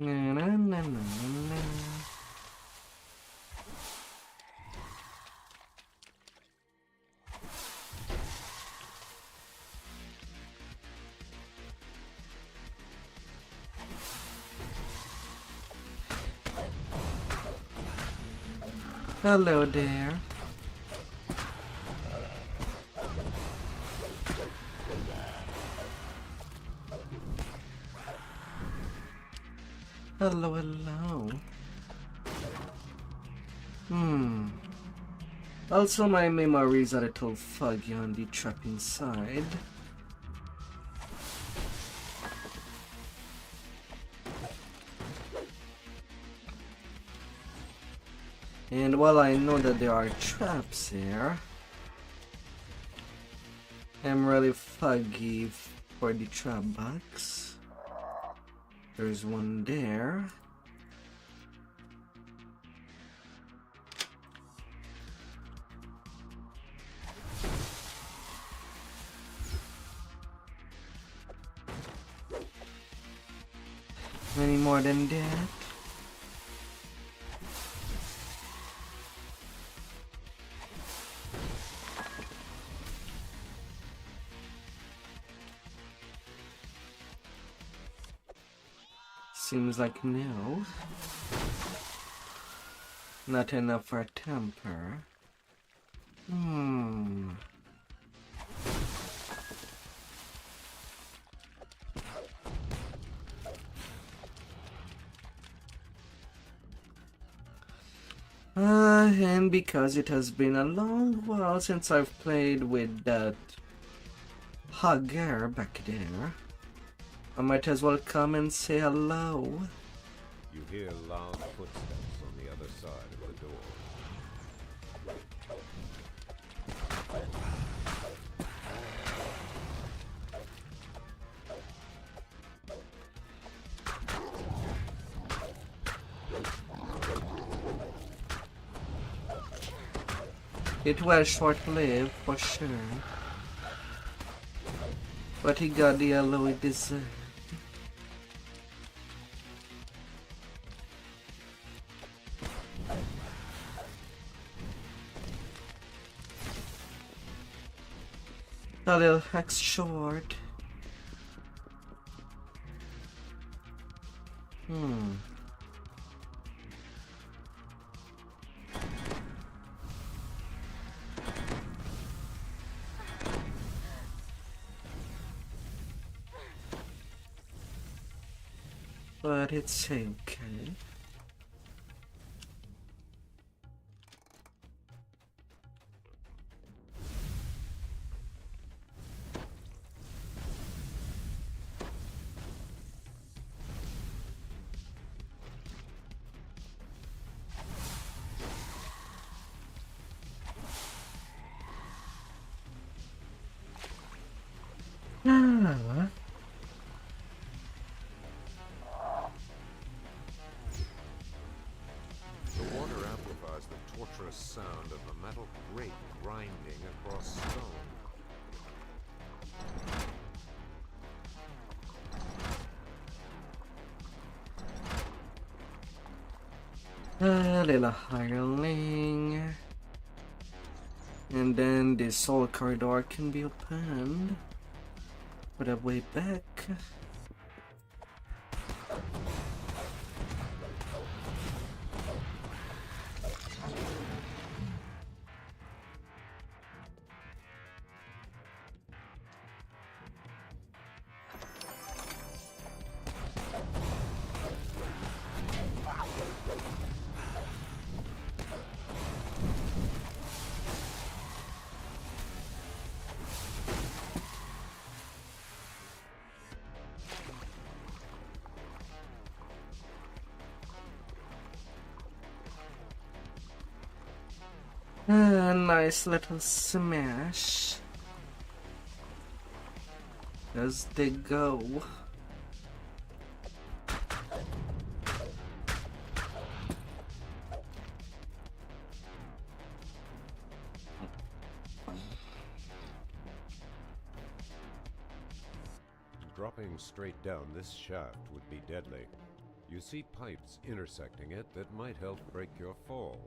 Na, na, na, na, na. Hello there. Hello, hello. Also, my memory is a little foggy on the trapping side. And while I know that there are traps here, I'm really foggy for the trap box. There's one there. Any more than that? Seems like no. Not enough for a temper. And because it has been a long while since I've played with that hugger back there, I might as well come and say hello. You hear loud footsteps on the other side of the door. It was short-lived for sure, but he got the yellow he deserved. A little hex short. But it's okay. A little hireling. And then this soul corridor can be opened. But a way back. A nice little smash. As they go. Dropping straight down this shaft would be deadly. You see pipes intersecting it that might help break your fall.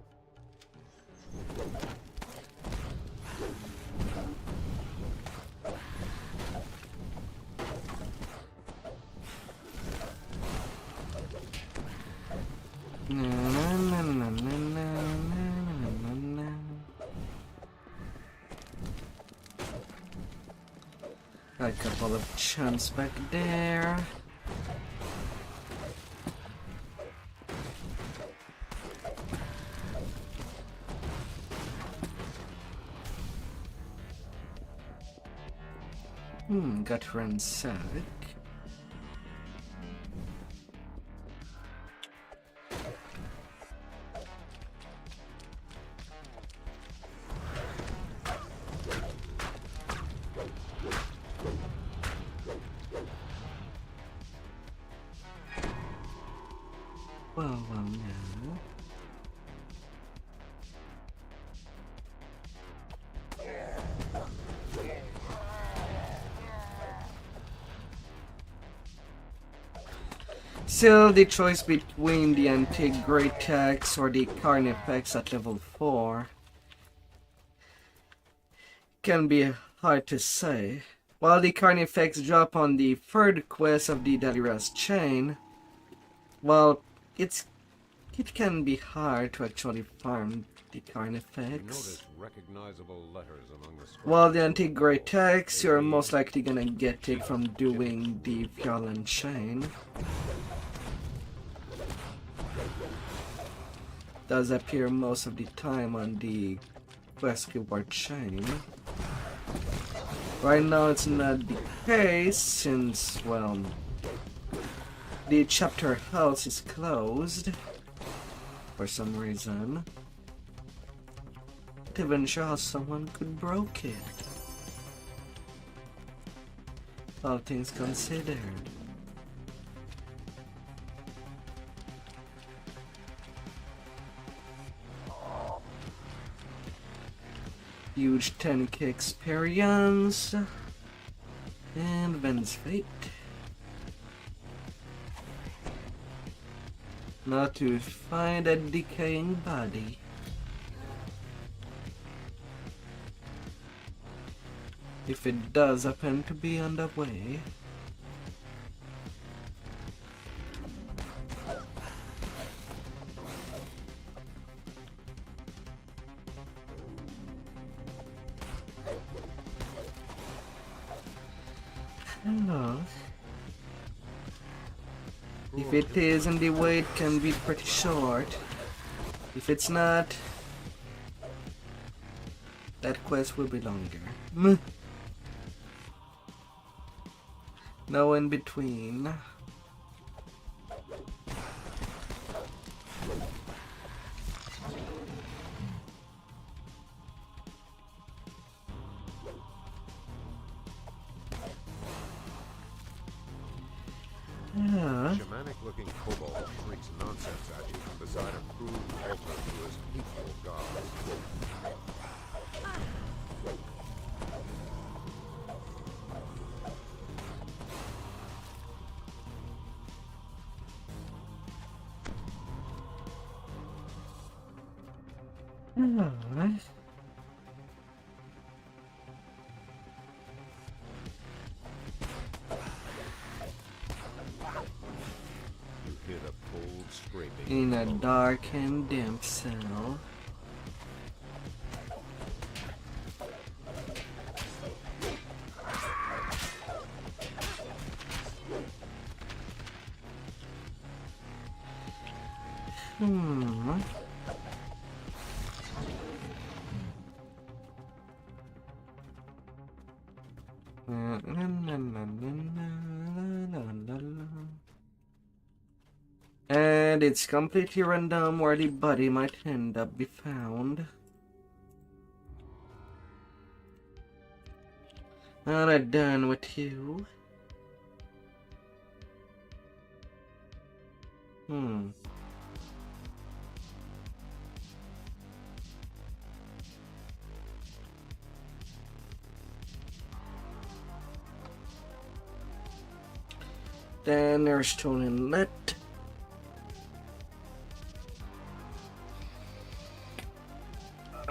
A couple of chumps back there. Got ransack. Well, now. Still, the choice between the antique great tax or the carnifex at level 4 can be hard to say. While the carnifex drop on the third quest of the Delira's chain, well, it can be hard to actually farm the carnifex. Notice recognizable letters among the scrolls. While the antique great tax, you're most likely gonna get it from doing the violent chain. Does appear most of the time on the quest reward chain. Right now it's not the case since, well, the chapter house is closed for some reason. Not even sure how someone could broke it. All things considered. Huge 10k experience. And Ven's Fate. Now to find a decaying body. If it does happen to be on the way. Hello. If it is in the way, it can be pretty short. If it's not, that quest will be longer. No in between. Shamanic-looking kobold shrieks nonsense at you from beside a crude altar to his hateful gods. Alright. You hit a cold scraping In a blow. dark and damp cell. Hmm. And it's completely random where the body might end up be found. And I'm done with you. Hmm. Then there's stone inlet.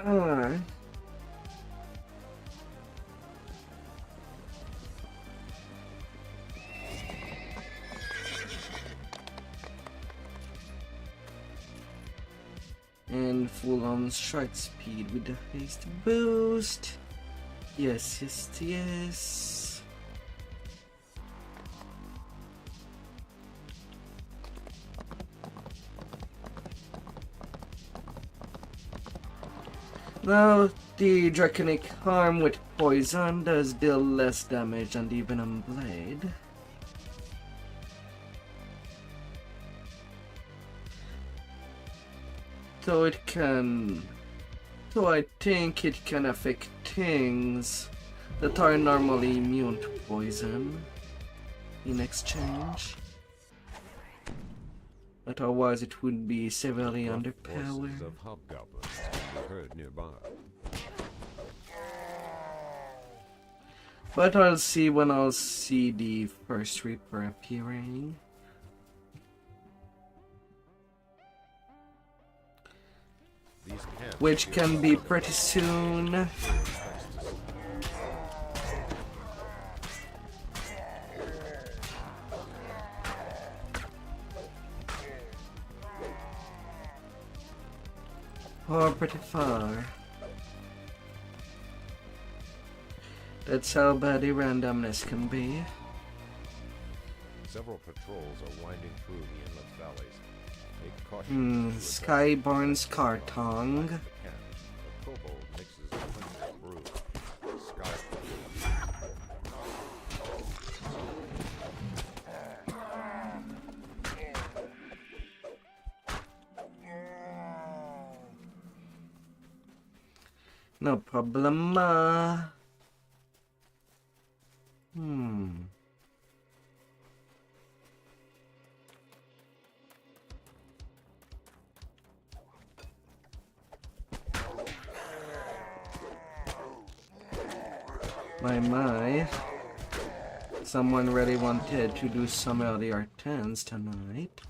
Alright. And full on strike speed with the haste boost. Yes, yes, yes. Now, the Draconic Harm with poison does deal less damage than the Venom Blade. So it can... So I think it can affect things that are normally immune to poison in exchange. Otherwise it would be severely Rough underpowered. voices of hobgoblins can be heard nearby. But I'll see when I'll see the first Reaper appearing. These camps Which feel can be solid. pretty soon. Or pretty far. That's how bad the randomness can be. Several patrols are winding through the inlet valleys. Take caution. to Skyborn's Kartong. the camp. A kobold mixes plenty brew. Sky. No problem. My. Someone really wanted to do some early art 10s tonight.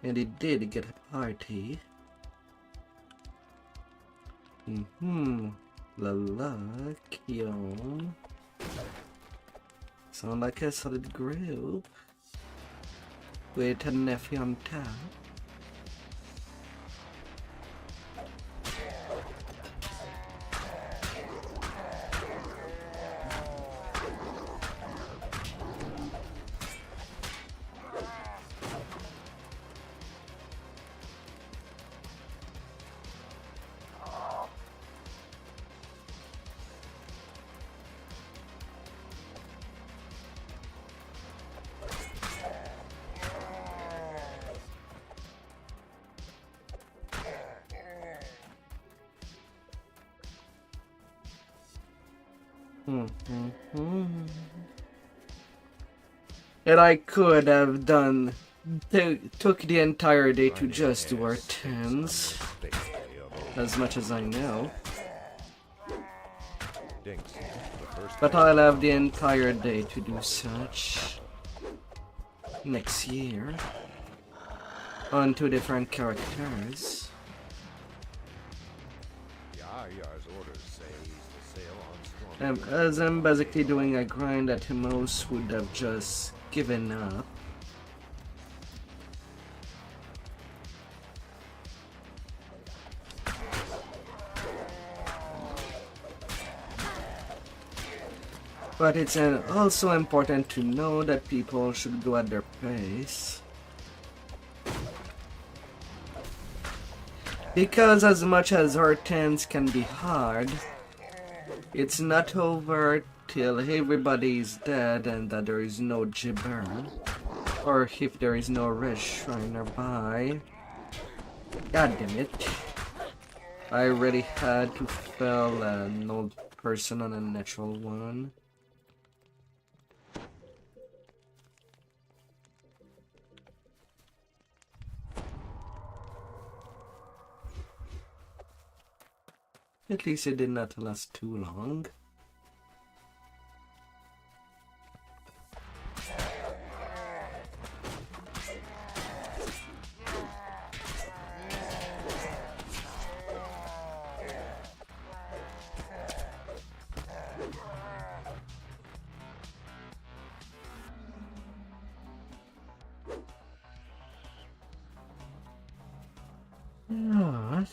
And it did get a party. Kion. Sound like a solid group. With a nephew on top. And I could have done, took the entire day to just do our 10s, as much as I know. But I'll have the entire day to do such next year. on two different characters. Yaryar's orders say he's to sail on storm. As I'm basically doing a grind that most would have just given up. But it's also important to know that people should go at their pace. Because as much as Hortense can be hard, it's not over till everybody is dead and that there is no gibber. Or if there is no red shrine nearby. God damn it. I really had to fell an old person on a natural one. At least it did not last too long. Yes.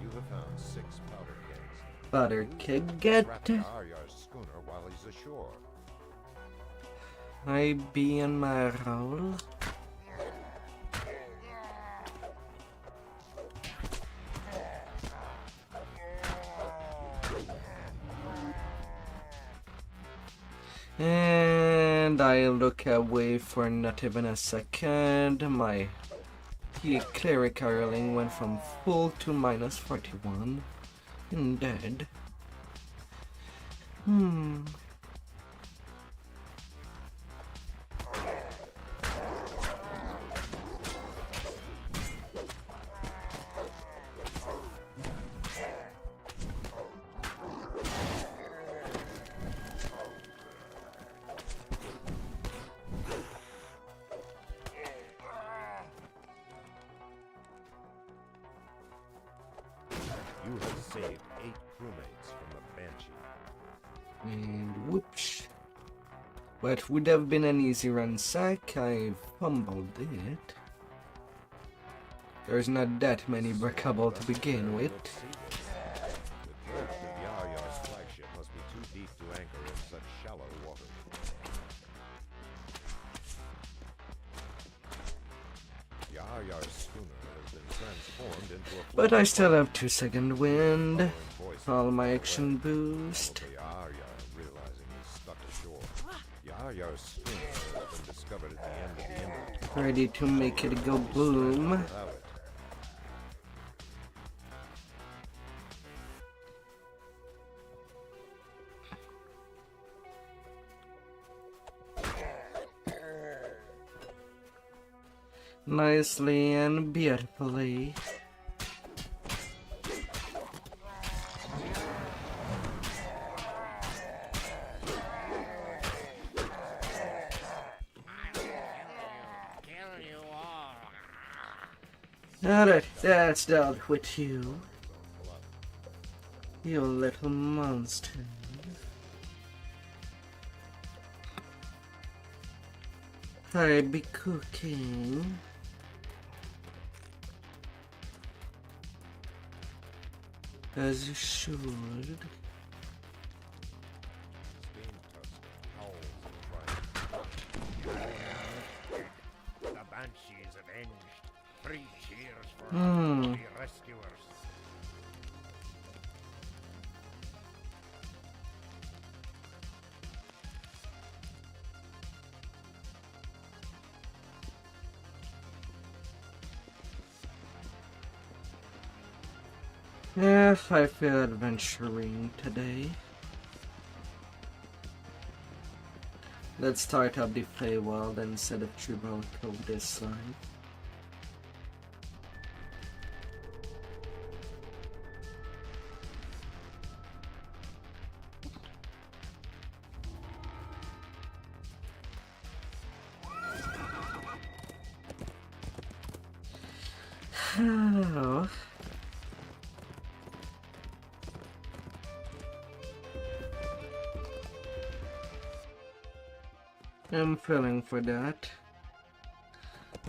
You have found 6 powder kegs. Butter keg get. Trapped Yaryar's schooner while he's ashore. I be on my roll. And I look away for not even a second. My cleric caroling went from full to minus 41. Dead. You have saved 8 crewmates from the Banshee. And whoops. What would have been an easy ransack, I fumbled it. There's not that many breakable to begin with. The draft of Yaryar's flagship must be too deep to anchor in such shallow waters. Yaryar's schooner has been transformed into a But I still have 2-second wind. All my action boost. Yaryar, realizing he's stuck ashore. Yaryar's schooner has been discovered at the end of the inlet. Ready to make it go boom. Without it, Nicely and beautifully. Alright, that's dealt with you. You little monster. I be cooking. As you should. Steam tusk howls in triumph. The Banshee is avenged. 3 cheers for Hmm. the rescuers. Yes, I feel adventuring today. Let's start up the Feywild instead of Tribal Cove this time. Oh. I'm feeling for that.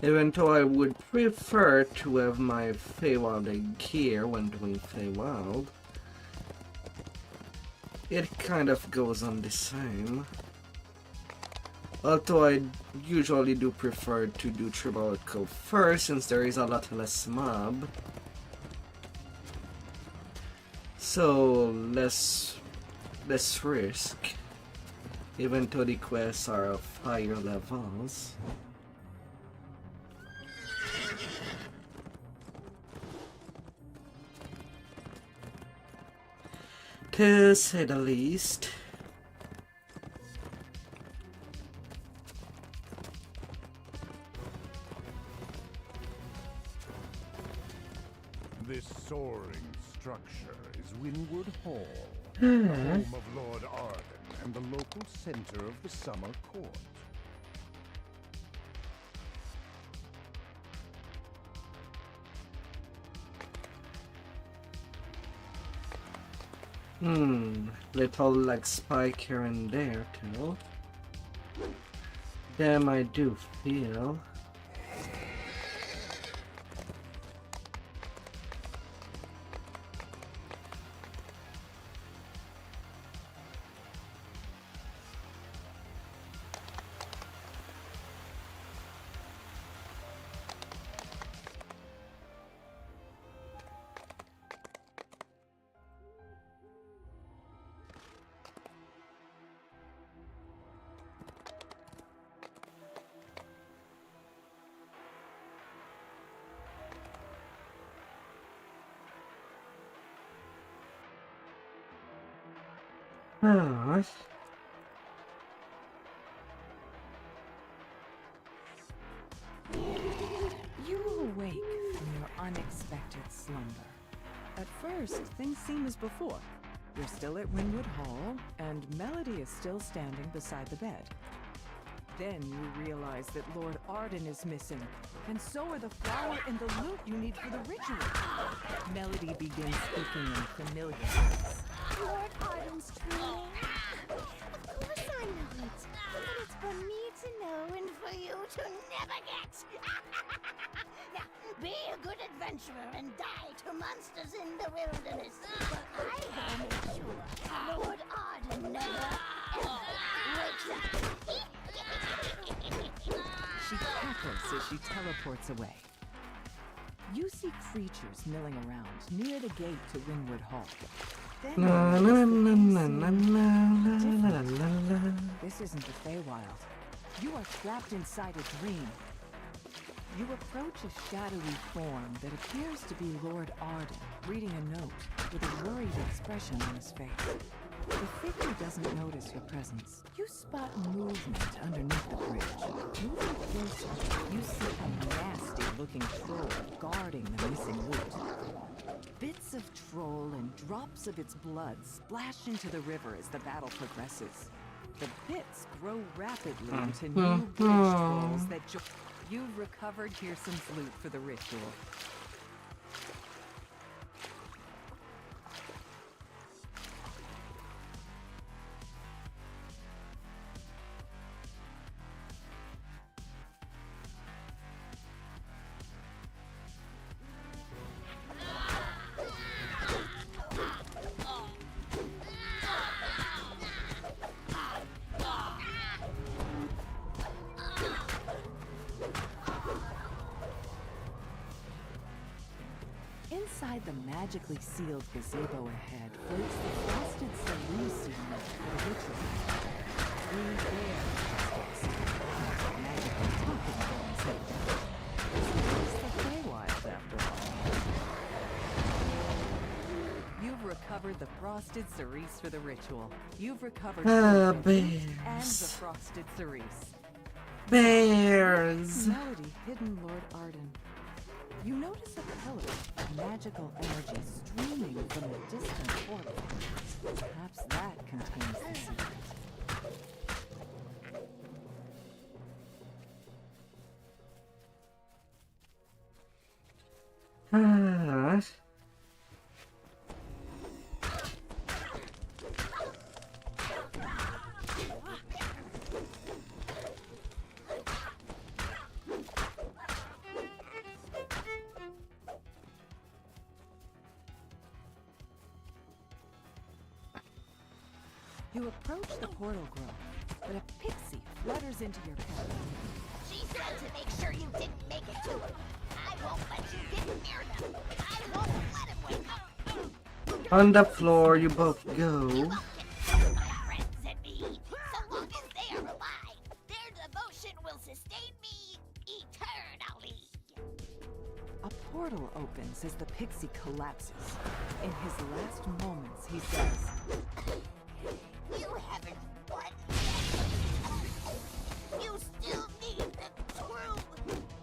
Even though I would prefer to have my Feywild gear when doing Feywild, it kind of goes on the same. Although I usually do prefer to do Tribal Cove first since there is a lot less mob. So less risk. Even though the quests are of higher levels. To say the least. This soaring structure is Wynwood Hall, the home of Lord Arden and the local center of the summer court. Little like spike here and there too. Damn, I do feel. Ah. You awake from your unexpected slumber. At first, things seem as before. You're still at Wynwood Hall, and Melody is still standing beside the bed. Then you realize that Lord Arden is missing, and so are the flower and the loot you need for the ritual. Melody begins speaking in familiar voice. Lord Arden's true. Of course I know it. But it's for me to know and for you to never get. Now, be a good adventurer and die to monsters in the wilderness. But I will make sure Lord Arden never, ever wakes up. She cackles as she teleports away. You see creatures milling around near the gate to Wynwood Hall. Then you La notice la that la things la seem la la different. la la. This isn't the Feywild. You are trapped inside a dream. You approach a shadowy form that appears to be Lord Arden, reading a note with a worried expression on his face. The figure doesn't notice your presence. You spot movement underneath the bridge. Moving closer, you see a nasty-looking troll guarding the missing loot. Bits of troll and drops of its blood splash into the river as the battle progresses. The bits grow rapidly into new bridge trolls that You've recovered Pearson's loot for the ritual. Inside the magically sealed gazebo ahead floats the frosted solution for the ritual. Three bears magical talking points. It's the Feywild after all. frosted cerise for the ritual. You've recovered Ah, both the loot and the bears. frosted cerise. Bears! Melody hidden Lord Arden. You notice a pillar of magical energy streaming from a distant portal. Perhaps that contains the secret. Ah. You approach the portal grove, but a pixie flutters into your path. She said to make sure you didn't make it to her. I won't let you get near them. I won't let him wake up. On the floor you both go. My friends and me. So long as they are alive, their devotion will sustain me eternally. A portal opens as the pixie collapses. In his last moments, he says, You haven't won yet. You still need the true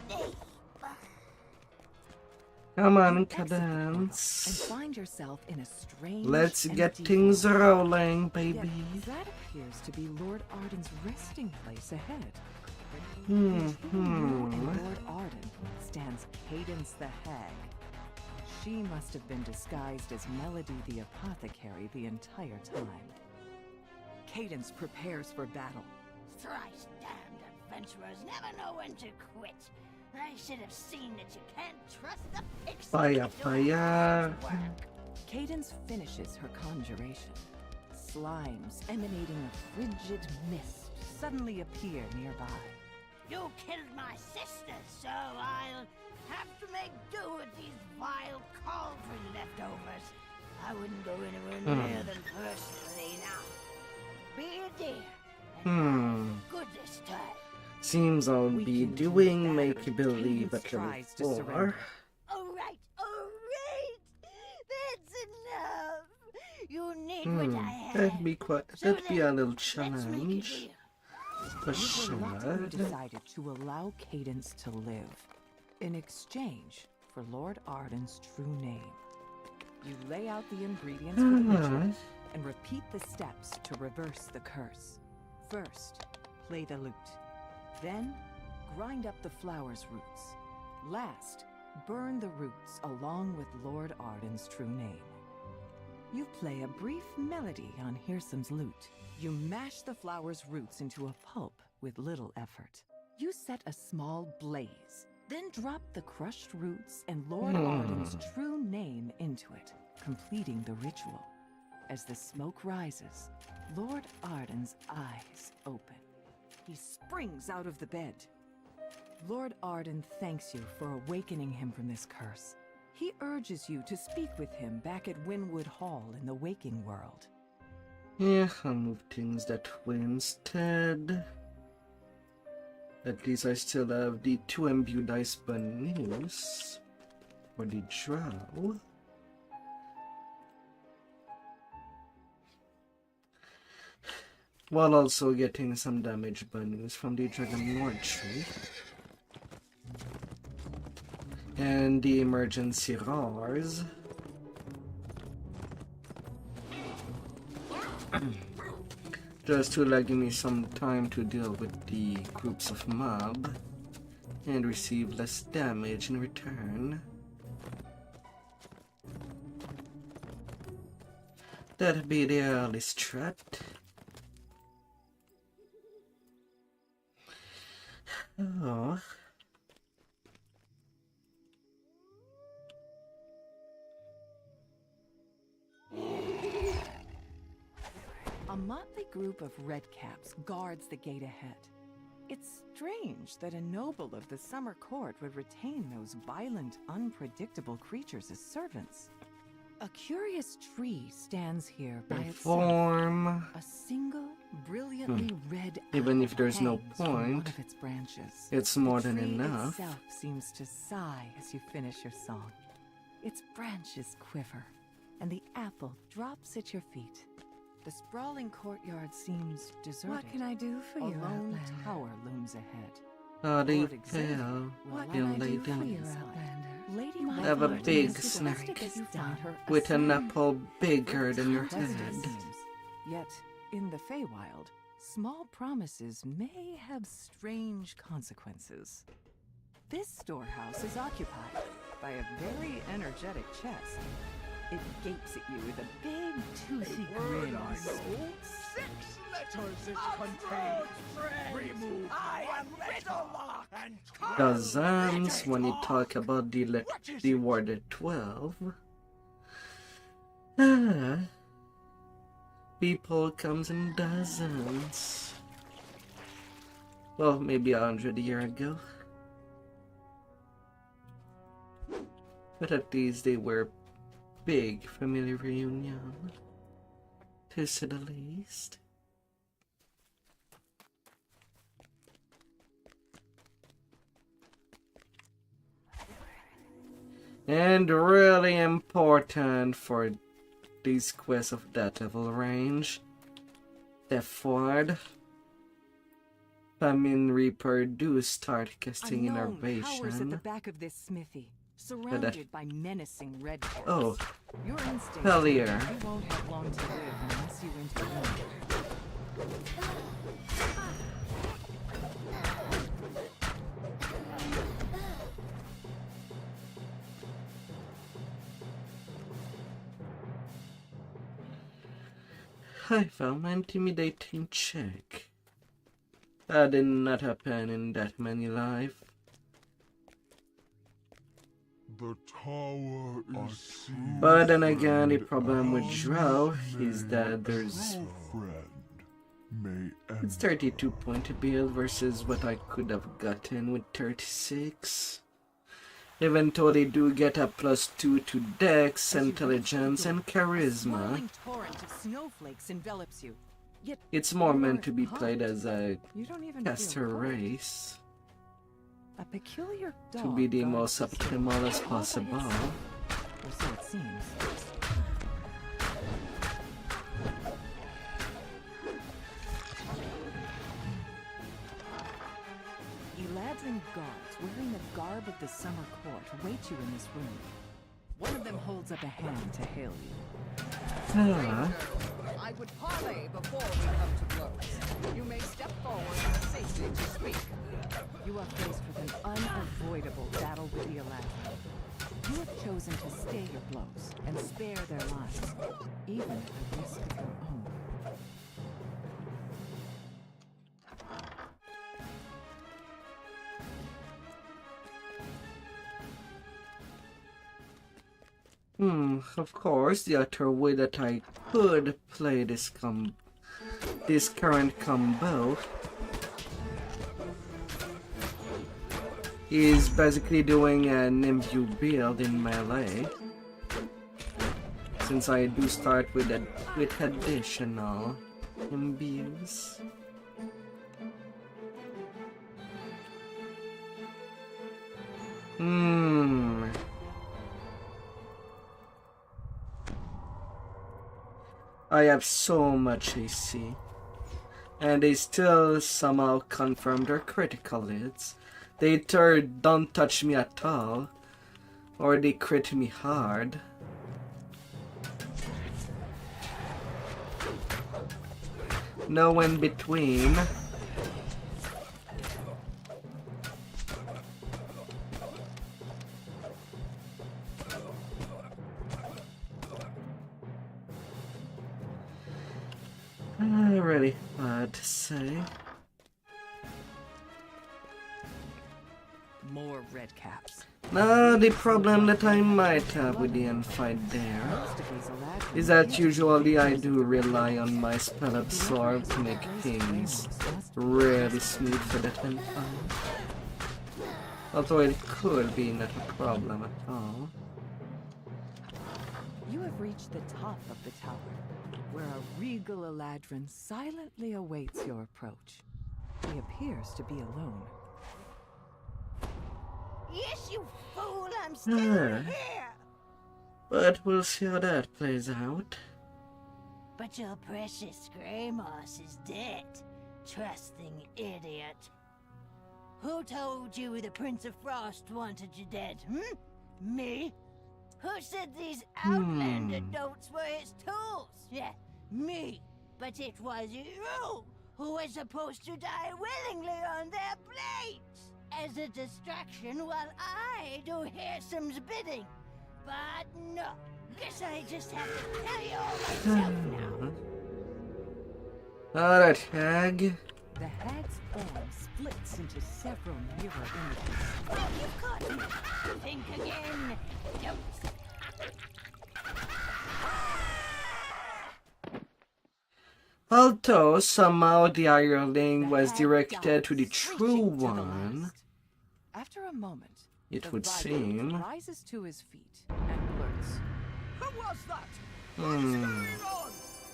name. Come on, exit the portal and Cadence. find yourself in a strange Let's get empty things vault. rolling, Yet baby. that appears to be Lord Arden's resting place ahead. Hmm, Between you and hmm. Lord Arden stands Cadence the Hag. She must have been disguised as Melody the Apothecary the entire time. Cadence prepares for battle. Thrice damned adventurers never know when to quit. I should have seen that you can't trust the pixie. Fire, to do fire. hard work. Cadence finishes her conjuration. Slimes emanating a frigid mist suddenly appear nearby. You killed my sister, so I'll have to make do with these vile cauldron leftovers. I wouldn't go anywhere near them personally now. Be a dear. And good this time. Seems I'll We be can do doing better. make-believe Cadence at level tries to 4. surrender. All right. That's enough. You need what I have. That'd be a little Let's make a challenge. deal. For You reluctantly sure. decided to allow Cadence to live in exchange for Lord Arden's true name. You lay out the ingredients for the ritual and repeat the steps to reverse the curse. First, play the lute. Then, grind up the flower's roots. Last, burn the roots along with Lord Arden's true name. You play a brief melody on Hearsom's lute. You mash the flower's roots into a pulp with little effort. You set a small blaze, then drop the crushed roots and Lord Arden's true name into it, completing the ritual. As the smoke rises, Lord Arden's eyes open. He springs out of the bed. Lord Arden thanks you for awakening him from this curse. He urges you to speak with him back at Winwood Hall in the waking world. Yeah, I'll move things that way instead. At least I still have the 2 imbued dice bonus for the Drow. While also getting some damage bonus from the Dragon Lord tree. And the emergency roars. Just to give me some time to deal with the groups of mob and receive less damage in return. That'd be the early strat. Oh. A motley group of redcaps guards the gate ahead. It's strange that a noble of the summer court would retain those violent, unpredictable creatures as servants. A curious tree stands here by itself. Form. A single, brilliantly red Even apple if there's no hangs from one point, of its branches. it's more The than tree enough. itself seems to sigh as you finish your song. Its branches quiver. and the apple drops at your feet. The sprawling courtyard seems deserted. What can I do for you, Outlander? A lone tower looms ahead. Oh, they Lord Exhibit fell. What You can I do lay for down. you, Outlander? Lady I have a Margaret big is snack suggested you find her a with an son. apple bigger than your Doesn't it head. seems? Yet, in the Feywild, small promises may have strange consequences. This storehouse is occupied by a very energetic chest. It gapes at you with a big, toothy grin. 6 letters it contains. Remove one letter and Dozens when you talk about the word 12. Ah. People comes in dozens. Well, maybe 100 years ago. But at least they were big family reunion, to say the least. And really important for these quests of that level range. Death Ward. Famine Reaper do start casting Unknown powers at the innervation. back of this smithy, surrounded by menacing red coats. Oh, Your instincts failure. tell you won't have long to live unless you intervene. I found my intimidating check. That did not happen in that many lives. the tower is sealed. But then again, the problem with Drow is that there's it's 32 point build versus what I could have gotten with 36. Even though they do get a +2 to Dex, Intelligence, and Charisma, Swirling torrent of snowflakes envelops you. Yet it's more you're meant to be played hot. as a You don't even caster feel cold. race A peculiar to dog be the guards most the city optimal as all by possible. itself. Or so it seems. Eladrin guards wearing the garb of the summer court await you in this room. One of them holds up a hand to hail you. Ah, I would parley before we come to blows. You may step forward safely to speak. You are faced with an unavoidable battle with the Eladrin. You have chosen to stay your blows and spare their lives, even at the risk of your own. Of course, the other way that I could play this current combo is basically doing an imbue build in melee, since I do start with additional imbues. I have so much AC, and they still somehow confirm their critical hits. They either don't touch me at all, or they crit me hard. No in between. Really hard to say. More red caps. Now, the problem that I might have with the infight there Most of these Eladrin is that usually I do rely on my spell absorb to make things really smooth for the infight. Although it could be not a problem at all. You have reached the top of the tower, where a regal Eladrin silently awaits your approach. He appears to be alone. Yes, you fool, I'm still Ah. here. But we'll see how that plays out. But your precious Grey Moss is dead, trusting idiot. Who told you the Prince of Frost wanted you dead, Me? Who said these outlander notes were his tools? Yeah, me. But it was you who was supposed to die willingly on their blades, as a distraction while I do Hearsome's bidding. But no, guess I just have to tell you all myself now. Alright, hag. The hag's form splits into several mirror images. Think you've caught me. Think again. Don't. Although somehow the hireling The was hag directed to the dives, true shrieking to the one, last. After a moment, it the would vibrator seem. rises to his feet and blurts. Who was that? What's going on?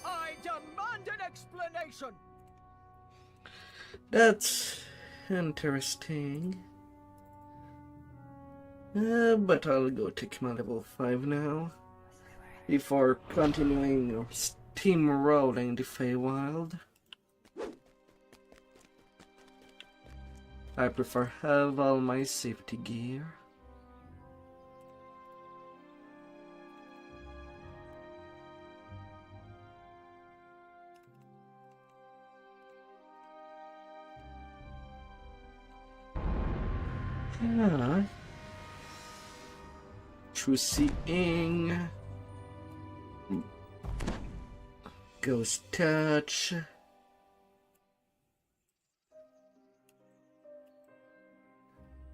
I demand an explanation. That's interesting. But I'll go take my level 5 now. Before continuing or steamrolling the Feywild. I prefer have all my safety gear. Yeah. True seeing. Ghost touch.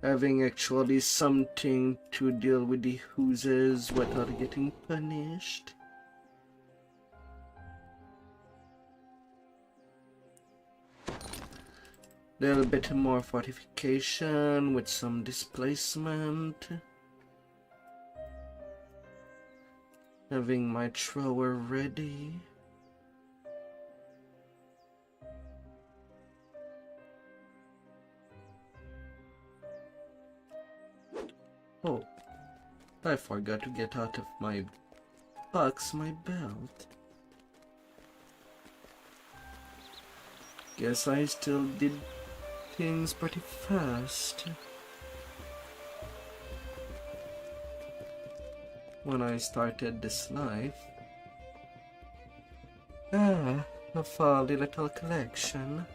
Having actually something to deal with the hooses without getting punished. Little bit more fortification with some displacement. Having my thrower ready. Oh, I forgot to get out of my box my belt. Guess I still did things pretty fast when I started this life. A folly little collection.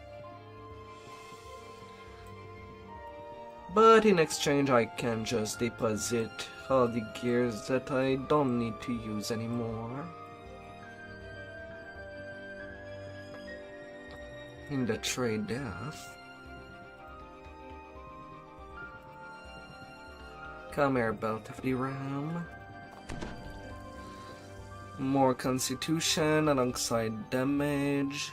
But in exchange I can just deposit all the gears that I don't need to use anymore in the trade-off. Come here, Belt of the Ram. More constitution alongside damage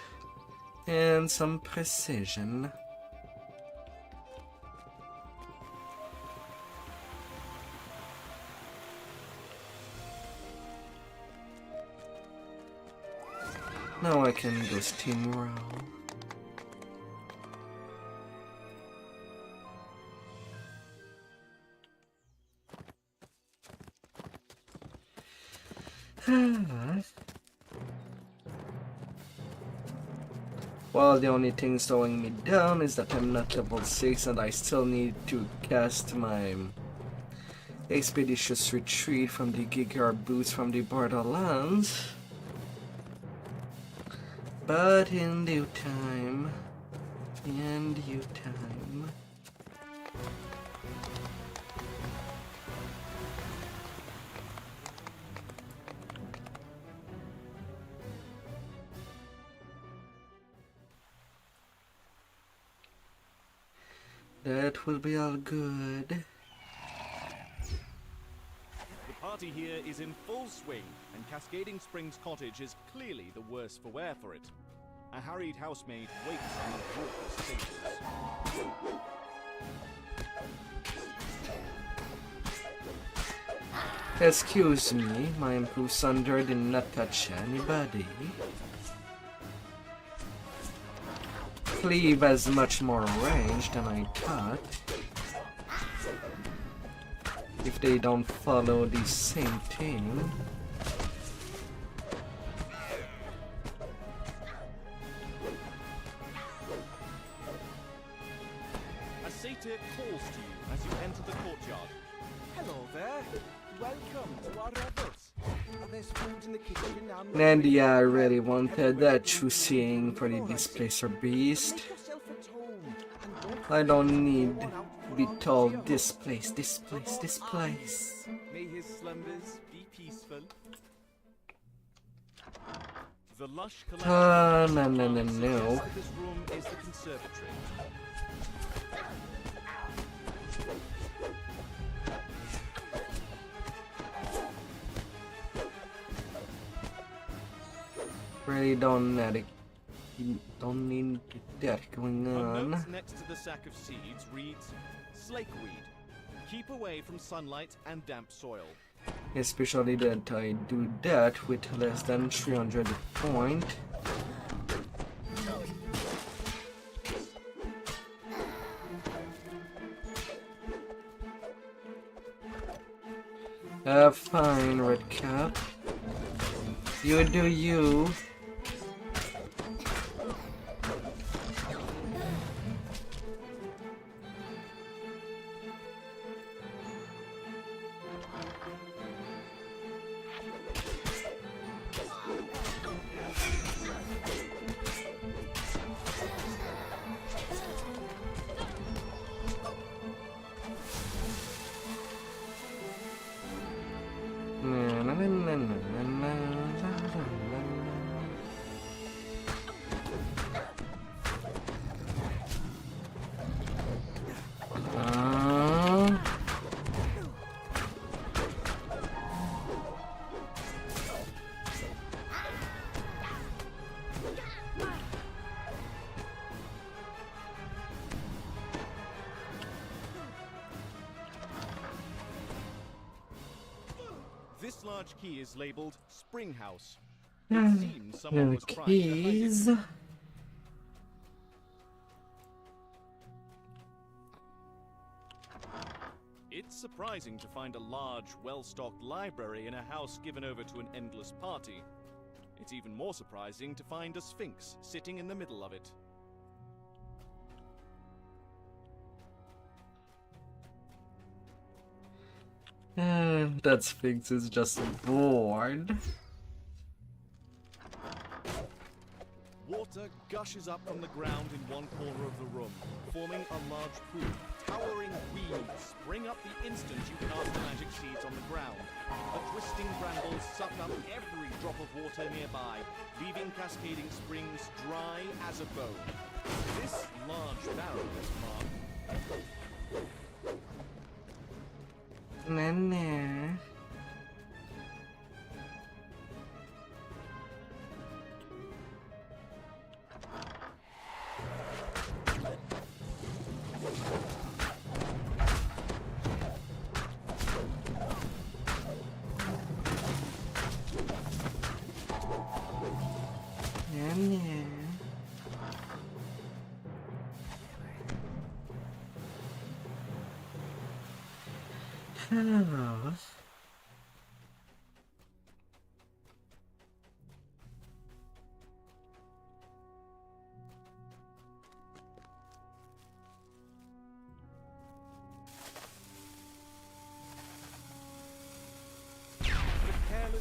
and some precision. Now I can go steamroll. Well, the only thing slowing me down is that I'm not level 6 and I still need to cast my Expeditious Retreat from the Gigar Boots from the Borderlands. But in due time. In due time. That will be all good. The party here is in full swing, and Cascading Springs Cottage is clearly the worse for wear for it. A harried housemaid waits on the raucous stages. Excuse me, my improved Sunder did not touch anybody. Cleave has much more range than I thought. if they don't follow the same thing. A satyr calls to you as you enter the courtyard. Hello there. Welcome to our revels. There's food in the kitchen and And yeah, I really wanted that choosing for the displacer beast. make yourself at home and don't I don't need go to out be for told your this place, this place, this place. May his slumbers be peaceful. The lush collection No. suggests that this room is the conservatory. Really don't need that going A on. note next to the sack of seeds reads, Slakeweed. Keep away from sunlight and damp soil. Especially that I do that with less than 300 point. Fine, Red Cap. You do you. This large key is labeled Spring House. No It seems someone was trying to hide it. keys. It's surprising to find a large, well-stocked library in a house given over to an endless party. It's even more surprising to find a sphinx sitting in the middle of it. That Sphinx is just bored. Water gushes up from the ground in one corner of the room, forming a large pool. Towering weeds spring up the instant you cast the magic seeds on the ground. The twisting brambles suck up every drop of water nearby, leaving Cascading Springs dry as a bone. This large barrel is marked Nah. Oh.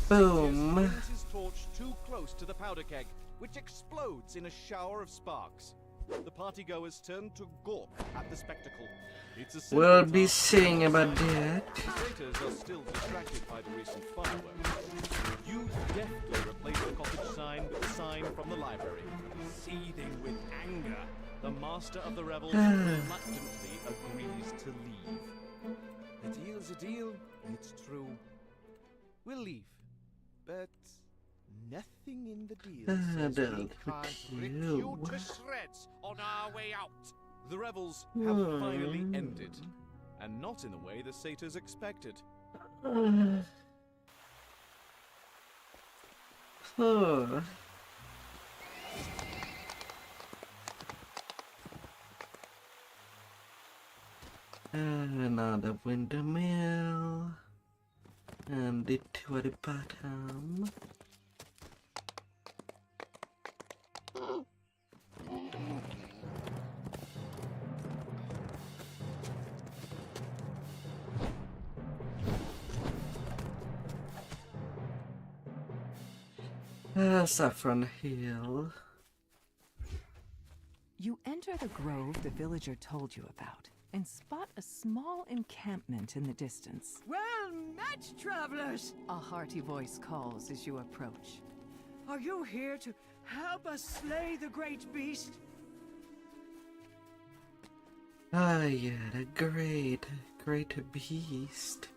Boom. brings his torch too close to the powder keg, which explodes in a shower of sparks. The partygoers turn to gawk at the spectacle. It's a simple We'll be task. seeing about that. The traitors are still distracted by the recent fireworks. You deftly replace the cottage sign with the sign from the library. Seething with anger, the master of the revels reluctantly agrees to leave. A deal's a deal, it's true. We'll leave, but nothing in the deal says we Don't can't rip you. you to shreds on our way out. The revels have finally ended, and not in the way the satyrs expected. Oh. Another windmill. And the two at the bottom. Saffron Hill. You enter the grove the villager told you about and spot a small encampment in the distance. Well met, travelers! A hearty voice calls as you approach. Are you here to help us slay the great beast? Ah, yeah, the great beast.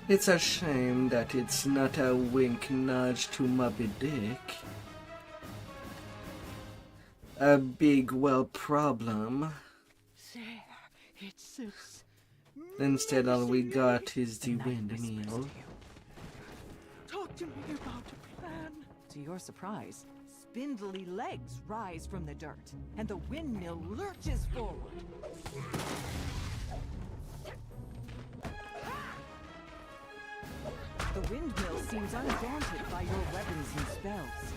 It's a shame that it's not a wink nudge to Moby Dick. A big, well, problem. There, it sits. Instead, all we got is the The knight whispers to windmill. you. Talk to me about a plan. To your surprise, spindly legs rise from the dirt, and the windmill lurches forward. The windmill seems undaunted by your weapons and spells.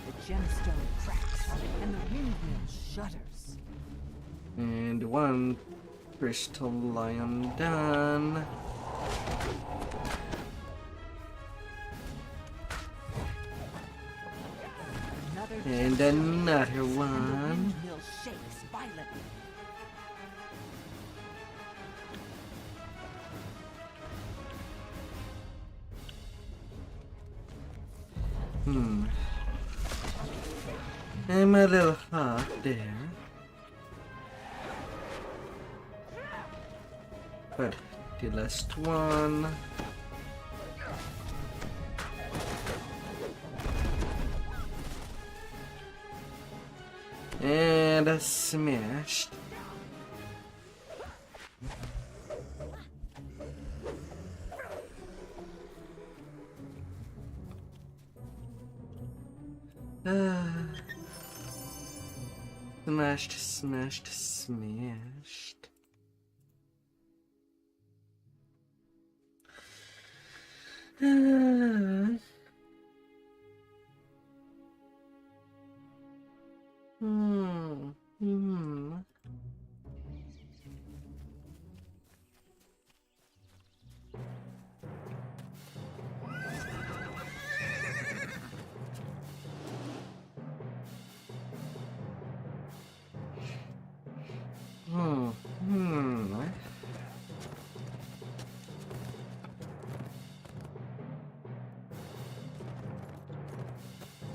The gemstone cracks, and the windmill shudders. And one crystal lion done. And another And the one. windmill shakes violently. I'm a little hot there. But the last one. And a smashed. Smashed.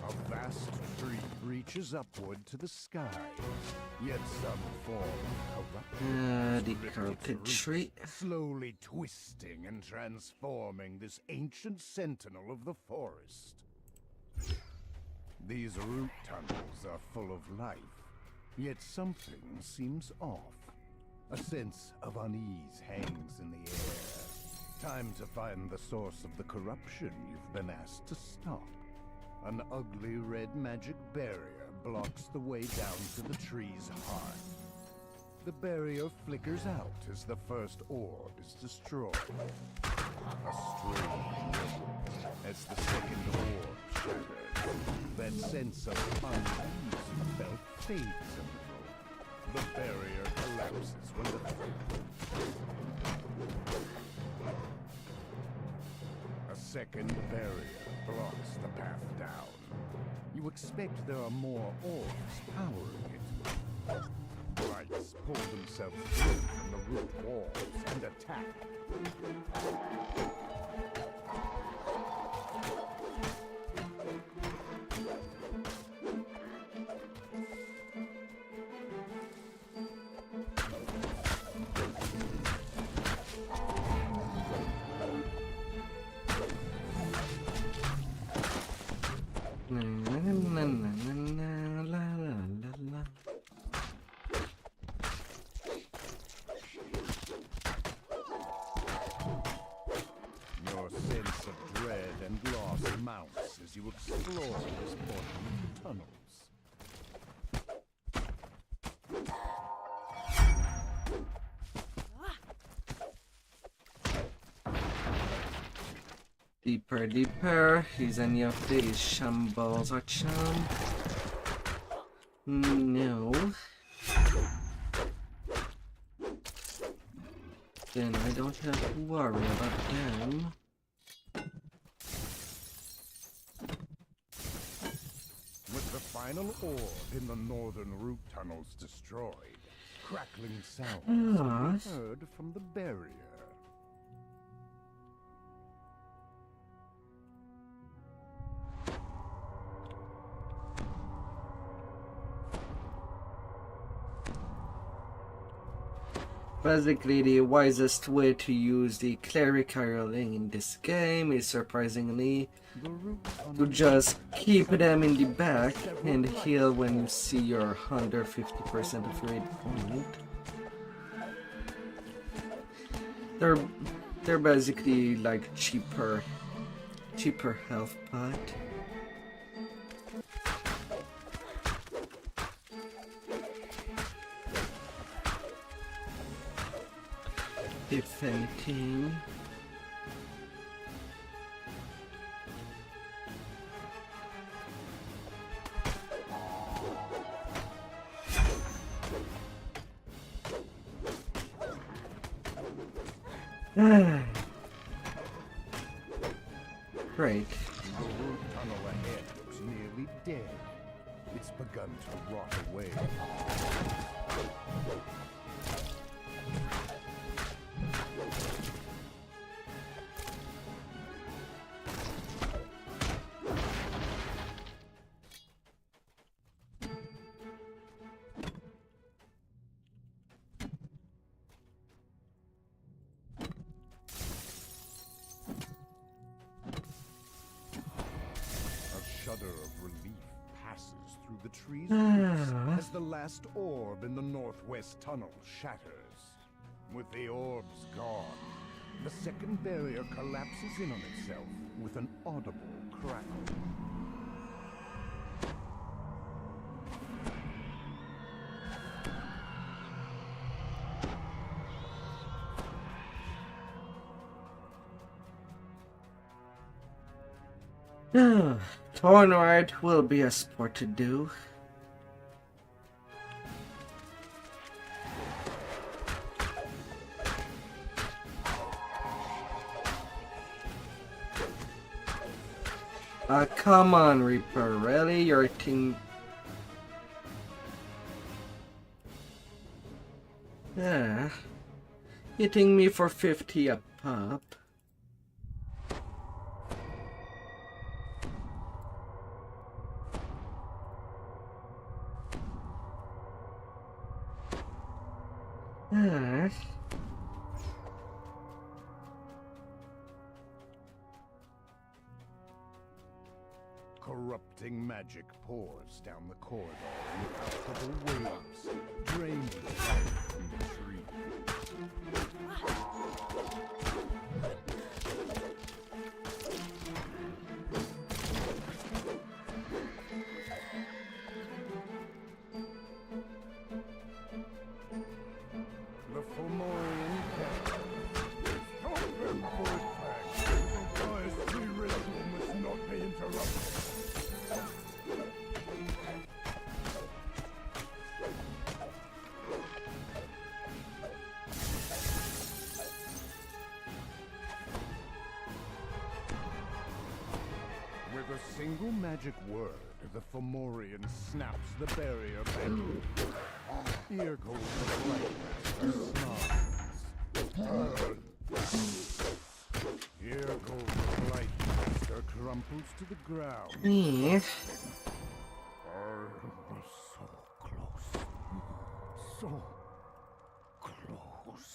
A vast tree reaches upward to the sky, yet some form of corruption The gripped carpet its tree. roots, slowly twisting and transforming this ancient sentinel of the forest. These root tunnels are full of life, yet something seems off. A sense of unease hangs in the air. Time to find the source of the corruption you've been asked to stop. An ugly red magic barrier blocks the way down to the tree's heart. The barrier flickers out as the first orb is destroyed. A strange ripple as the second orb shatters. That sense of unease you felt fades a little. The barrier collapses when a second barrier blocks the path down. You expect there are more orbs powering it. Lights pull themselves through from the root walls and attack. Your sense of dread and loss mounts as you explore this portion of the tunnels. Deeper, deeper. Is any of these shambles or chum? No. Then I don't have to worry about them. With the final orb in the northern root tunnels destroyed, crackling sounds can be heard from the barrier. Basically, the wisest way to use the cleric early in this game is surprisingly to just keep them in the back and heal when you see you're under 50% of your hit point. They're basically like cheaper health pot. If anything. Great. The root tunnel ahead looks nearly dead. It's begun to rot away. Shudder of relief passes through the tree's roots as the last orb in the northwest tunnel shatters. With the orbs gone, the second barrier collapses in on itself with an audible crackle. Tornride will be a sport to do. Come on, Reaper, really? Your team... hitting me for 50 a pop. Corrupting magic pours down the corridor in palpable waves, draining life from the tree. The Fomorian cat. Stop them, Bullfang! The pious ritual must not be interrupted. With a single magic word, the Fomorian snaps the barrier back. Here goes the Blightmaster snarls. Here goes the Blightmaster crumples to the ground. Yes. So close. So close.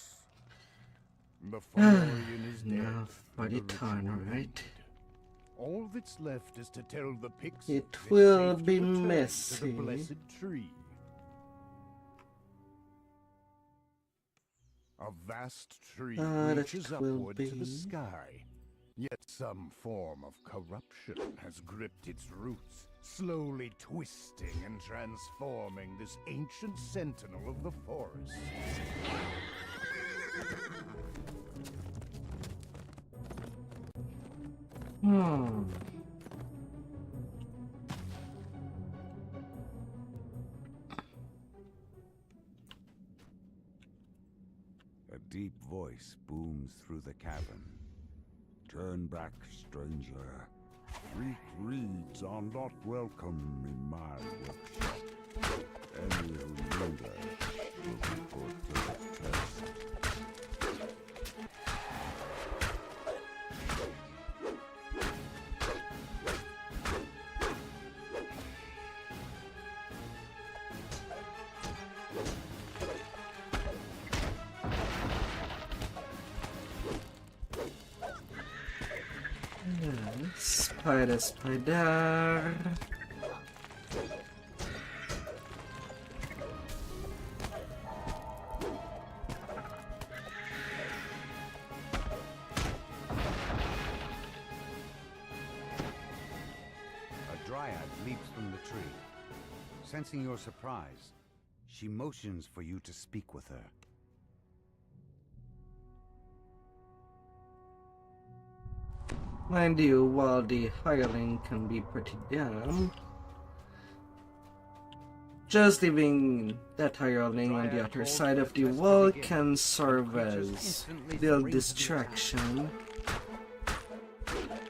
The Fomorian is dead. Enough for the Tornride. All that's left is to tell the Pixie It it's will safe to be return messy. to the blessed tree. A vast tree That reaches will upward to the be. sky, Yet some form of corruption has gripped its roots, slowly twisting and transforming this ancient sentinel of the forest. A deep voice booms through the cavern. Turn back, stranger. Weak reeds are not welcome in my workshop. Any who linger will be put to the test. Spider, spider. A dryad leaps from the tree. Sensing your surprise, she motions for you to speak with her. Mind you, while the hireling can be pretty dumb, just leaving that hireling on the other side of the wall can serve as the distraction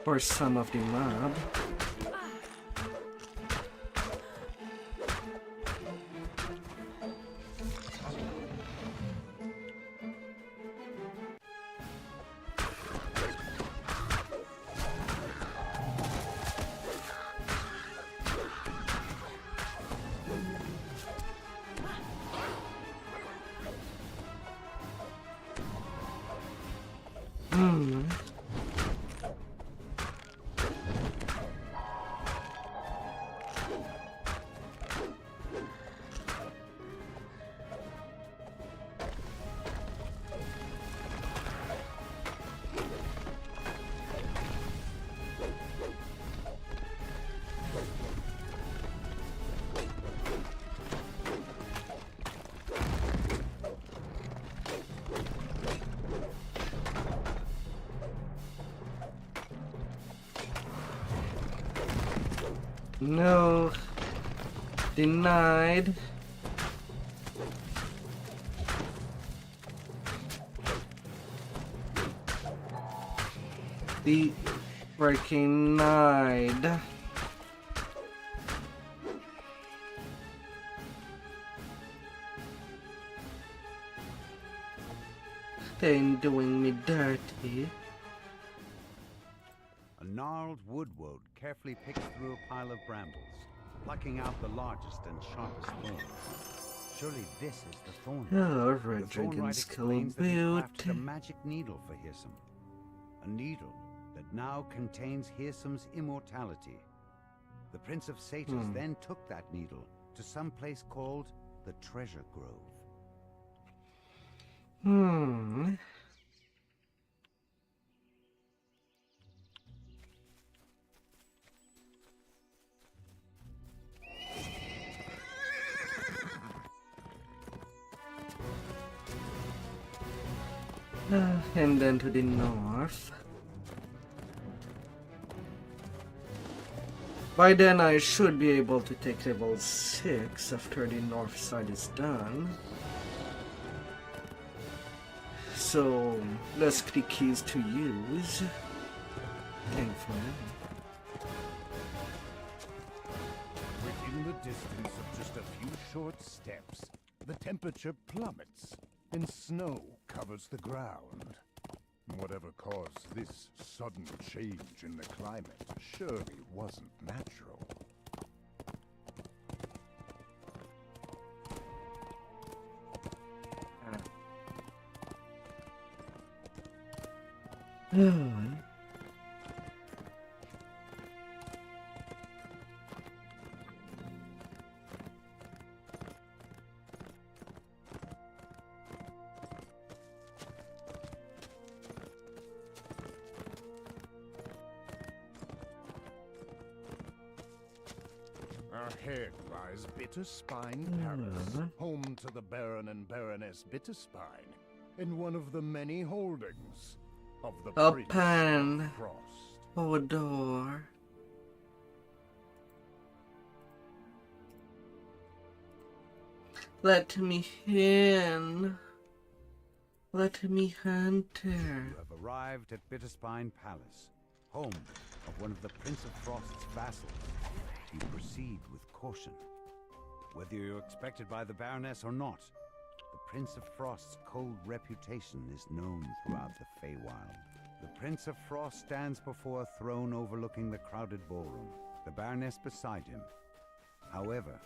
for some of the mob. No. Denied. The freaking denied. They ain't doing me dirty. A gnarled woodwode carefully picks through a pile of brambles, plucking out the largest and sharpest thorns. Surely this is the thorn. Oh, The Red thorn Dragon rite Skull explains that he Boot. crafted a magic needle for Hirsum. A needle that now contains Hirsum's immortality. The Prince of Satyrs then took that needle to some place called the Treasure Grove. And then to the north. By then I should be able to take level 6 after the north side is done. So, less click keys to use. Thankfully. Within the distance of just a few short steps, the temperature plummets and snow covers the ground. Whatever caused this sudden change in the climate surely wasn't natural. Ahead lies Bitterspine Palace, home to the Baron and Baroness Bitterspine, and one of the many holdings of the Prince Open. of Frost. Oh, door. Let me in. Let me enter. You have arrived at Bitterspine Palace, home of one of the Prince of Frost's vassals. You proceed with caution. Whether you're expected by the Baroness or not, the Prince of Frost's cold reputation is known throughout the Feywild. The Prince of Frost stands before a throne overlooking the crowded ballroom, the Baroness beside him. However,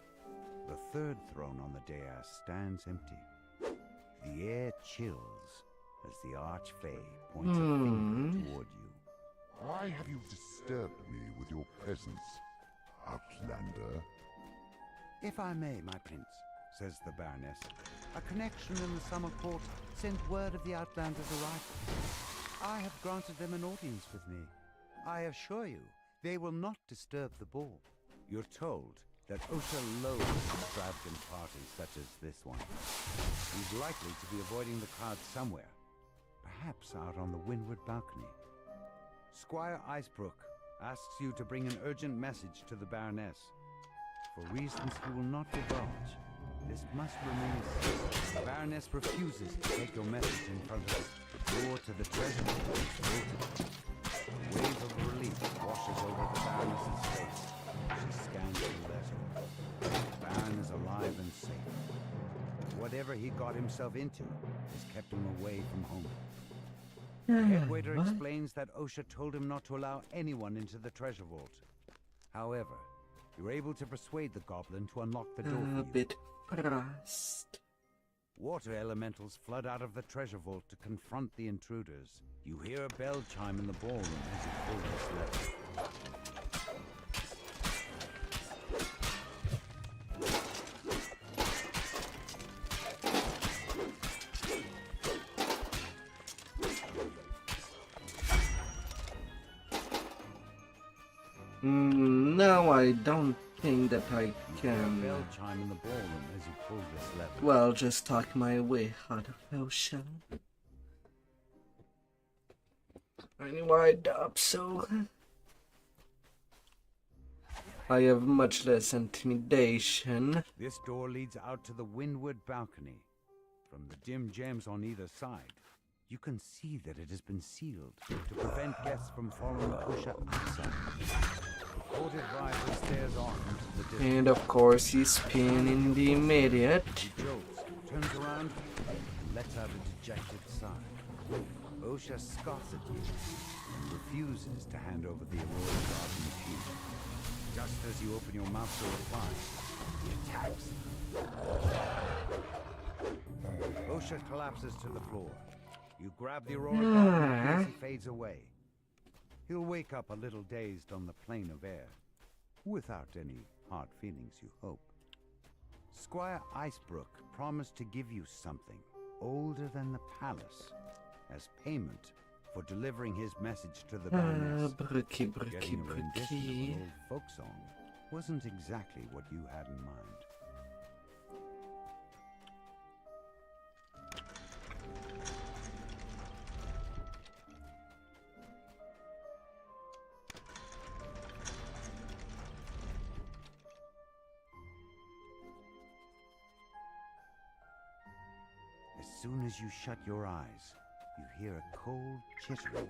the third throne on the dais stands empty. The air chills as the Archfey points a finger toward you. Why have you disturbed me with your presence, Outlander? If I may, my prince, says the Baroness, a connection in the summer court sent word of the Outlander's arrival. I have granted them an audience with me. I assure you, they will not disturb the ball. You're told that Osha loathes extravagant parties such as this one. He's likely to be avoiding the crowd somewhere, perhaps out on the windward balcony. Squire Icebrook asks you to bring an urgent message to the Baroness. For reasons he will not divulge, this must remain a secret. The Baroness refuses to take your message in front of the door to the treasure vault. A wave of relief washes over the Baroness's face. She scans the letter. The Baron is alive and safe. Whatever he got himself into has kept him away from home. The head waiter explains that Osha told him not to allow anyone into the treasure vault. However, you're able to persuade the goblin to unlock the door for you. Bit pressed. Water elementals flood out of the treasure vault to confront the intruders. You hear a bell chime in the ballroom as you pull this lever. No, I don't think that I can. Bell chime in the ballroom as you pull this lever. Well, just talk my way out of ocean. Anyway, I doubt so. I have much less intimidation. This door leads out to the windward balcony. From the dim gems on either side, you can see that it has been sealed to prevent guests from following Osha outside. The courted rider stares off into the distance. And of course, he's pinning the immediate. He jolts, turns around, and lets out a dejected sigh. Osha scoffs at you and refuses to hand over the Aurora Garden key. Just as you open your mouth to reply, he attacks. Osha collapses to the floor. You grab the Aurora Garden as he fades away. He'll wake up a little dazed on the plane of air, without any hard feelings, you hope. Squire Icebrook promised to give you something older than the palace as payment for delivering his message to the Baroness. Brookie, Getting a rendition of an old folk song wasn't exactly what you had in mind. As soon as you shut your eyes, you hear a cold chittering.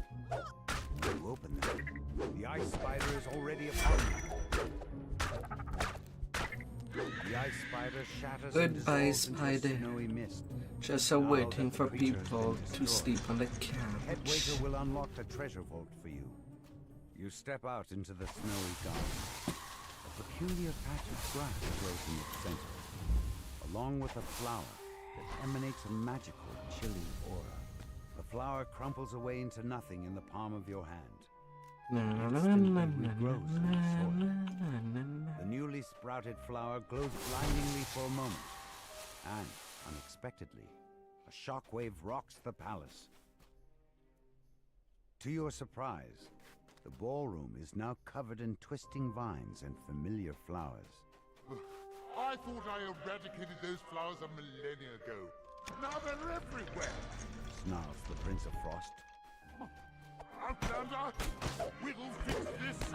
You open them. The ice spider is already upon you. The ice spider shatters and Goodbye, dissolves into a spider. snowy mist. Just Now waiting that the for creature has people been to destroyed, sleep on the the head couch. waiter will unlock the treasure vault for you. You step out into the snowy garden. A peculiar patch of grass grows in its center, along with a flower that emanates a magical, chilling aura. The flower crumples away into nothing in the palm of your hand. Instantly regrows in the soil. The newly sprouted flower glows blindingly for a moment, and, unexpectedly, a shockwave rocks the palace. To your surprise, the ballroom is now covered in twisting vines and familiar flowers. I thought I eradicated those flowers a millennia ago. Now they're everywhere. Snarls the Prince of Frost. Outlander, we'll fix this.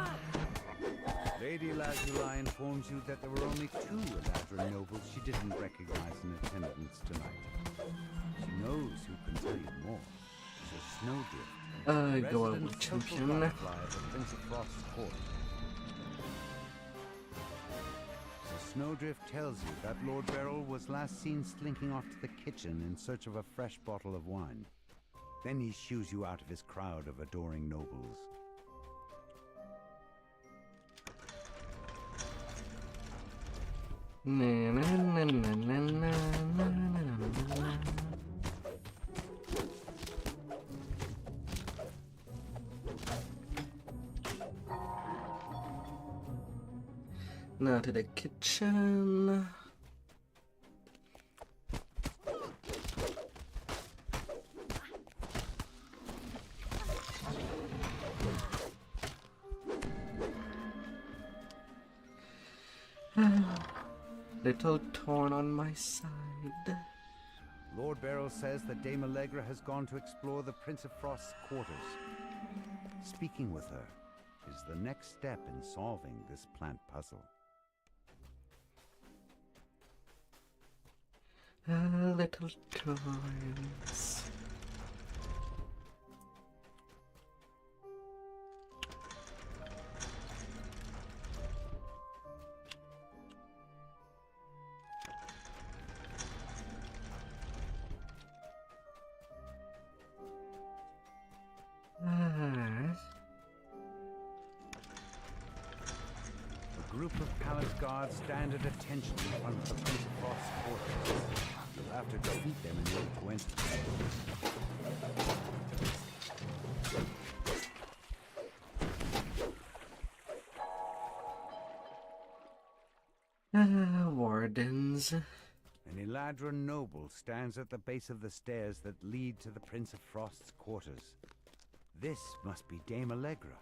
Lady Lazuli informs you that there were only 2 Eladrin nobles she didn't recognize in attendance tonight. She knows who can tell you more. Sir Snowdrift, Go on, resident social champion. butterfly of the Prince of Frost's court. Sir Snowdrift tells you that Lord Beryl was last seen slinking off to the kitchen in search of a fresh bottle of wine. Then he shoos you out of his crowd of adoring nobles. Na, na, na, na, na, na, na, na, na. Now to the kitchen. Little torn on my side. Lord Beryl says that Dame Allegra has gone to explore the Prince of Frost's quarters. Speaking with her is the next step in solving this plant puzzle. Little toys. A group of palace guards stand at attention in front of the Prince of Frost's quarters. You'll have to defeat them in order to enter. Wardens. An Eladrin noble stands at the base of the stairs that lead to the Prince of Frost's quarters. This must be Dame Allegra,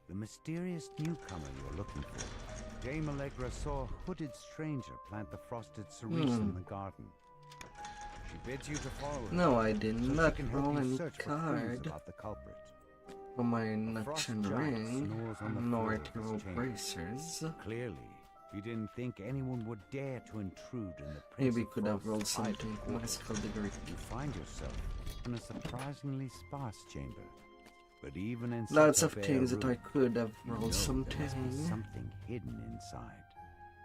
the mysterious newcomer you're looking for. Dame Allegra saw a hooded stranger plant the frosted cerise in the garden. She bids you to follow her. No, I did so not she can help roll you any search for clues card about the culprit. for my A nut frost and giant ring, snores on the nor floor of to his chamber. bracers. Clearly, you didn't think anyone would dare to intrude in the Prince Maybe of could have Frost's rolled private something quarters. magical degree. You find yourself in a surprisingly sparse chamber. But even in Lots such of a bare things that I room, could have you rolled know there something. must be something hidden inside.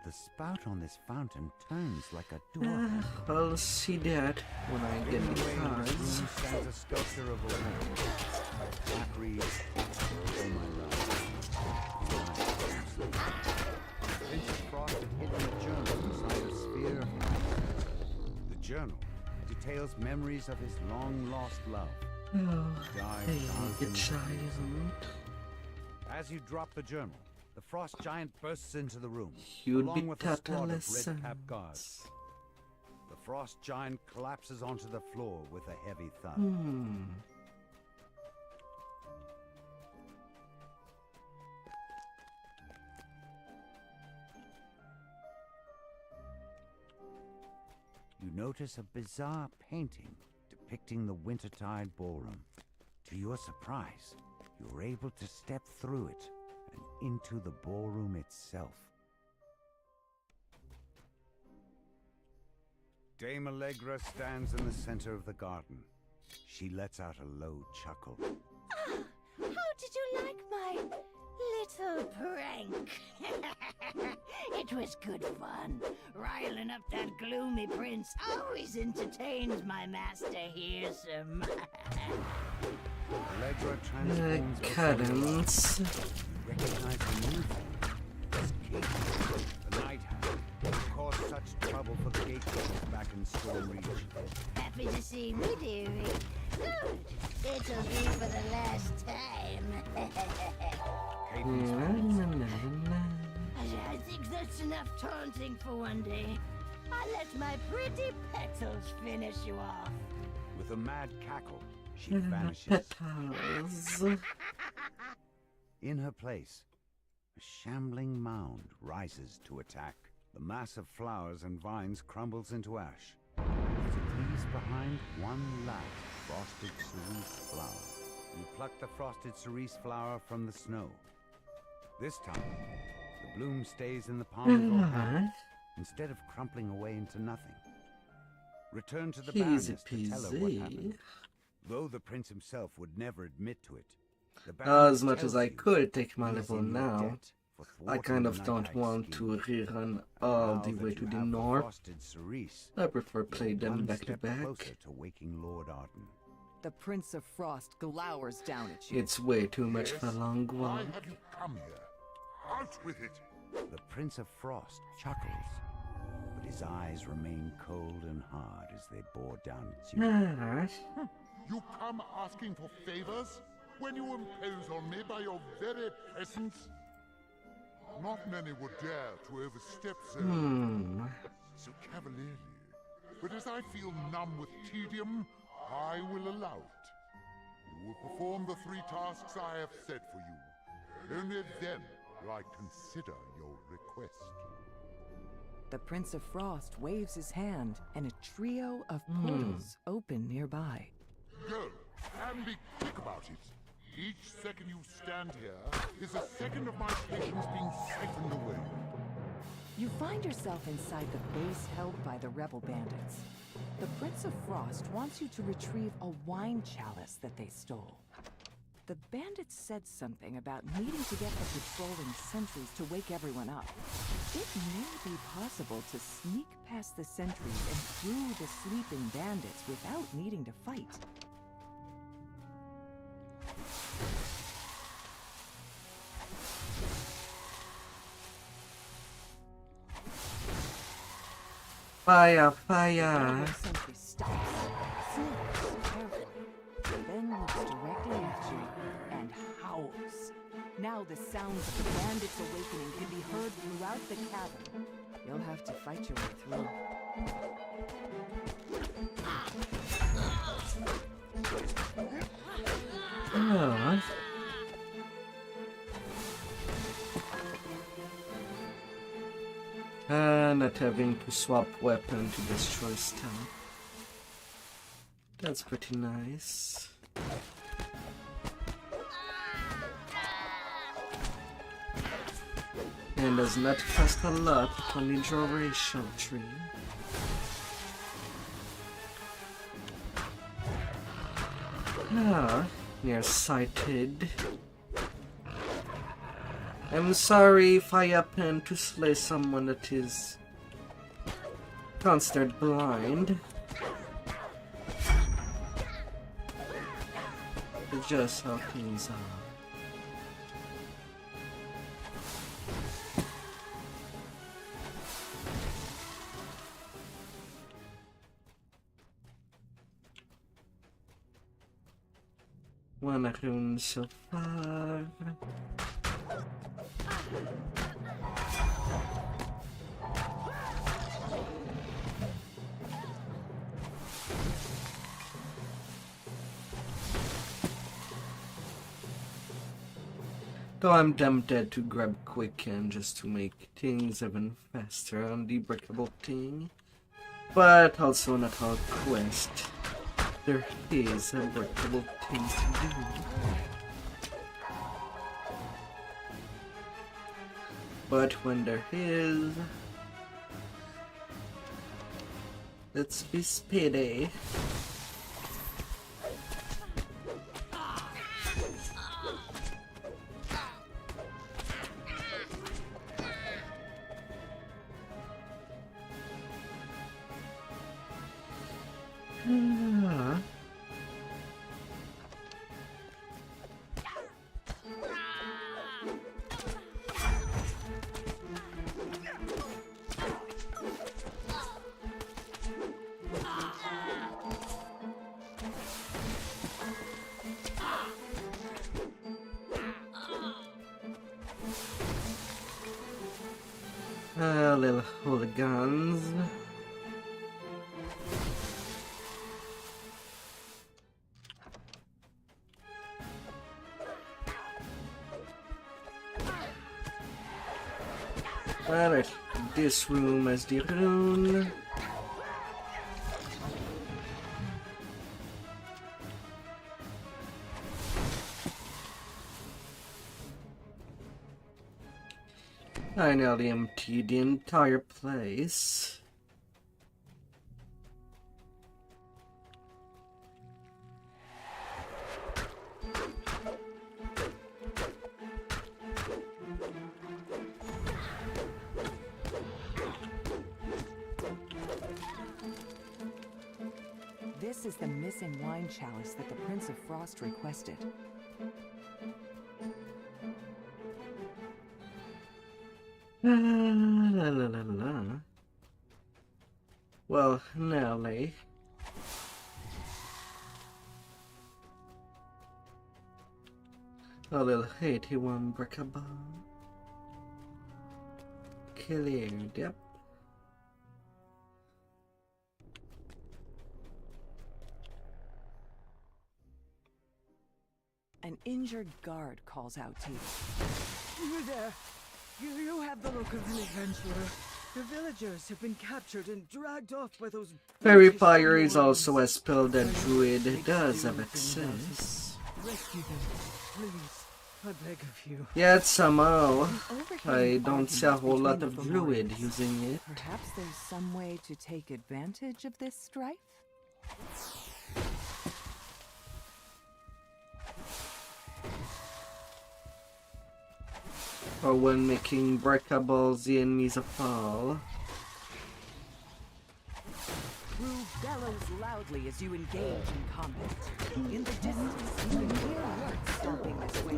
The spout on this fountain turns like a door. I'll see that when I get the cards. room stands a sculpture of a woman. That reads, "Oh my love." Prince of Frost had hidden a journal inside a sphere. The journal details memories of his long-lost love. Oh, Died hey, thousands good of years child. As you drop the journal, the frost giant bursts into the room, You'd along be with a squad of tatalescent. red-capped guards. The frost giant collapses onto the floor with a heavy thud. You notice a bizarre painting depicting the Wintertide Ballroom. To your surprise, you're able to step through it and into the ballroom itself. Dame Allegra stands in the center of the garden. She lets out a low chuckle. Ah, how did you like my little prank? It was good fun. Riling up that gloomy prince always entertains my master Hearsome. Allegra transforms Cadence. You recognize the new thing. It's Kate, the Night Hound, who caused such trouble for the gatekeepers back in Storm Reach. Happy to see me, dearie. Good. It'll be for the last time. Kate I think that's enough taunting for one day. I'll let my pretty petals finish you off. With a mad cackle, she vanishes. Petals. In her place, a shambling mound rises to attack. The mass of flowers and vines crumbles into ash. As it leaves behind one last frosted cerise flower. You pluck the frosted cerise flower from the snow. This time, the bloom stays in the palm of your hand instead of crumpling away into nothing. Return to the Baroness to tell her what happened. Though the prince himself would never admit to it, the Baroness As much as I tells you could take my he is level in your now, debt for I thwarting kind the of Night don't Hag want scheme. to rerun Now all the that way you to the have the north. frosted cerise, I prefer play you're them one back to step back. closer to waking Lord Arden. The Prince of Frost glowers down at you. It's way too much for a long Why walk. have you come here? Out with it! The Prince of Frost chuckles, but his eyes remain cold and hard as they bore down at you. You come asking for favors when you impose on me by your very presence? Not many would dare to overstep so cavalierly. But as I feel numb with tedium, I will allow it. You will perform the 3 tasks I have set for you. Only then will I consider your request. The Prince of Frost waves his hand, and a trio of portals open nearby. Go, and be quick about it. Each second you stand here is a second of my patience being siphoned away. You find yourself inside the base held by the rebel bandits. The Prince of Frost wants you to retrieve a wine chalice that they stole. The bandits said something about needing to get the patrolling sentries to wake everyone up. It may be possible to sneak past the sentries and through the sleeping bandits without needing to fight. Fire, The fire! sentry stops, sniffs carefully, then looks directly at you and howls. Now the sounds of the bandits' awakening can be heard throughout the cavern. You'll have to fight your way through. Oh. Not having to swap weapon to destroy stuff. That's pretty nice. And does not cost a lot on the duration tree. Nearsighted. I'm sorry if I happen to slay someone that is considered blind. It's just how things are. One rune so far. Though I'm tempted to grab Quicken just to make things even faster on the breakable thing. But also not all quest. There is unbreakable things to do. But when there is, let's be speedy. Little hooligans. Alright, this room has the rune. I nearly emptied the entire place. This is the missing wine chalice that the Prince of Frost requested. La la la la. Well, Nelly. A little 81 breakable. Cleared, yep. An injured guard calls out to you. You there? You have the look of an adventurer. The villagers have been captured and dragged off by those... Fairy Fire is also a spell that Druid does have access. Rescue them, please. I beg of you. Yet somehow, I don't see a whole lot of Druid using it. Perhaps there's some way to take advantage of this strife? Or when making breakables, the enemies fall. Rue bellows loudly as you engage in combat. In the distance, you can hear words stomping this way.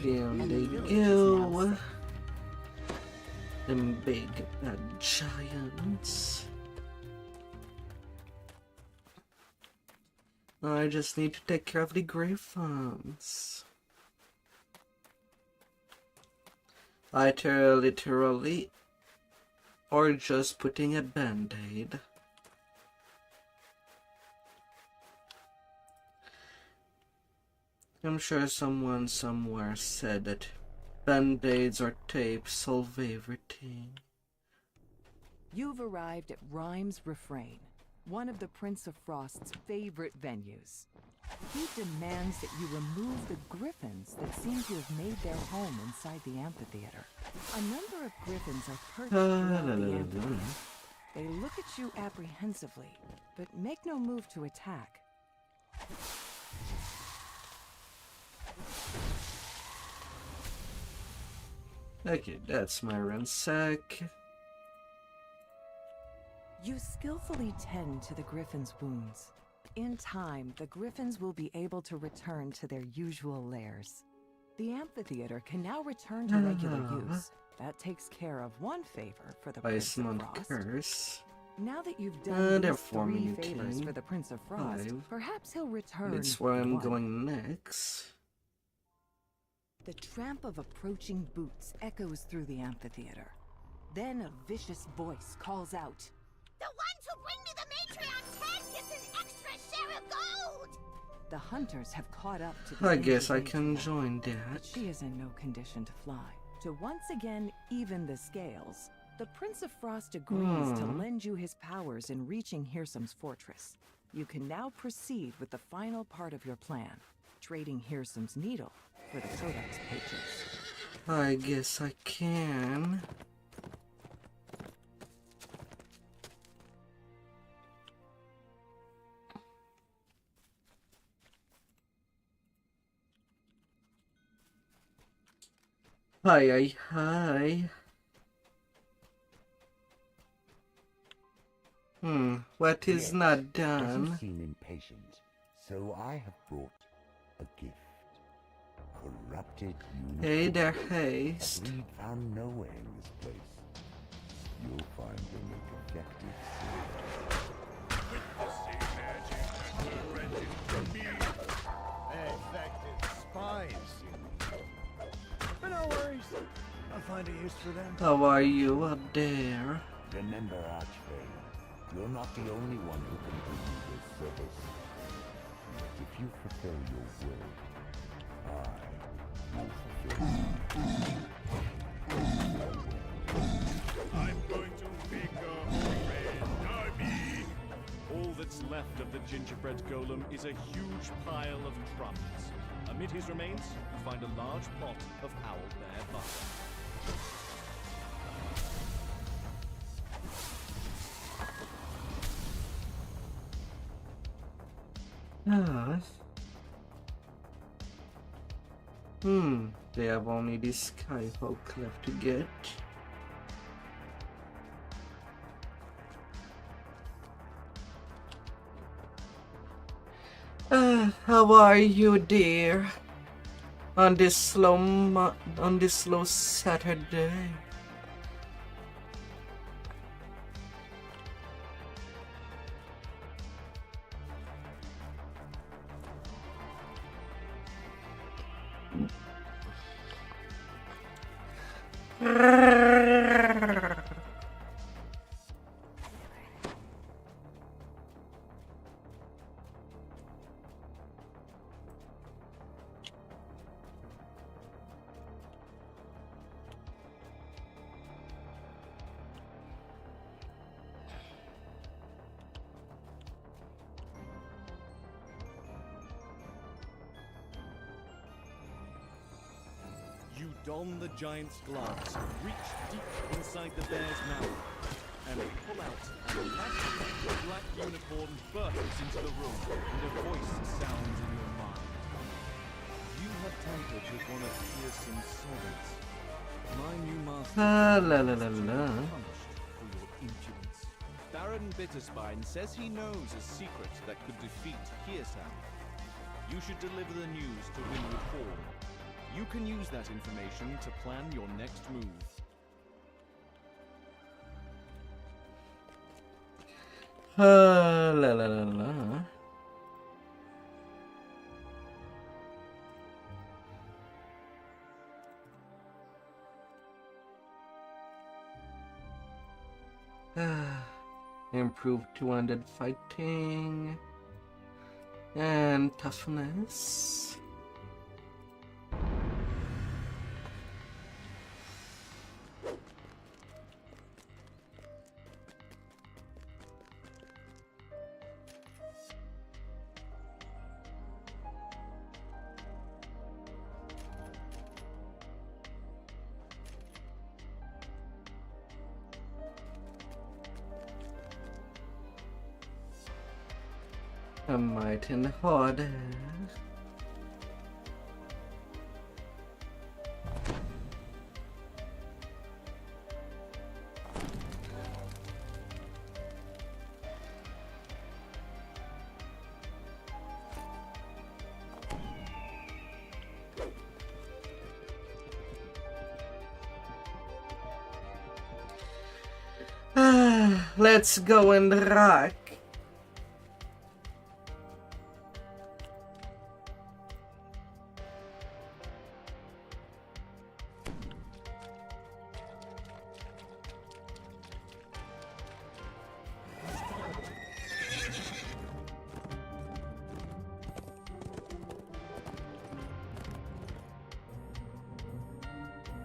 Down they go. Them big bad giants. I just need to take care of the griffins. Either literally or just putting a band-aid. I'm sure someone somewhere said that band-aids or tape solve everything. You've arrived at Rhyme's Refrain, one of the Prince of Frost's favorite venues. He demands that you remove the griffins that seem to have made their home inside the amphitheater. A number of griffins are perched throughout the amphitheater. They look at you apprehensively, but make no move to attack. Okay, that's my ransack. You skillfully tend to the griffins' wounds. In time, the griffins will be able to return to their usual lairs. The amphitheater can now return to regular use. That takes care of one favor for the Prince of Frost. Curse. Now that you've done these therefore 3 favors for the Prince of Frost, perhaps he'll return. That's where I'm one. going next. The tramp of approaching boots echoes through the amphitheater. Then a vicious voice calls out. The ones who bring me the Matreon's head gets an extra share of gold! The hunters have caught up to the I guess I can join but that. she is in no condition to fly. To once again even the scales, the Prince of Frost agrees to lend you his powers in reaching Hirsam's fortress. You can now proceed with the final part of your plan, trading Hirsam's needle for the codex pages. I guess I can. Hi. What is not done? You seem impatient, so I have brought a gift. Corrupted unicorn. Hey there, Haste. Breed found nowhere in this place. You'll find them effective Effective spies, you mean? But no worries. I'll find a use for them. How are you up there? Remember, Archfey, you're not the only one who can do me this service. If you fulfill your will, I will fulfill I'm going to make a red army. All that's left of the gingerbread golem is a huge pile of crumbs. Amid his remains, you find a large pot of owlbear butter. Ah. They have only this skyhawk left to get. How are you, dear? On this slow Saturday. You don the giant's gloves, reach deep inside the bear's mouth, and pull out a massive black unicorn bursts into the room, and a voice sounds in your mind. You have tampered with one of Pearson's servants. My new master punished for your impudence. Baron Bitterspine says he knows a secret that could defeat Pearson. You should deliver the news to win reform. You can use that information to plan your next move. Improve 200 fighting and toughness. A might in order. Let's go and rock.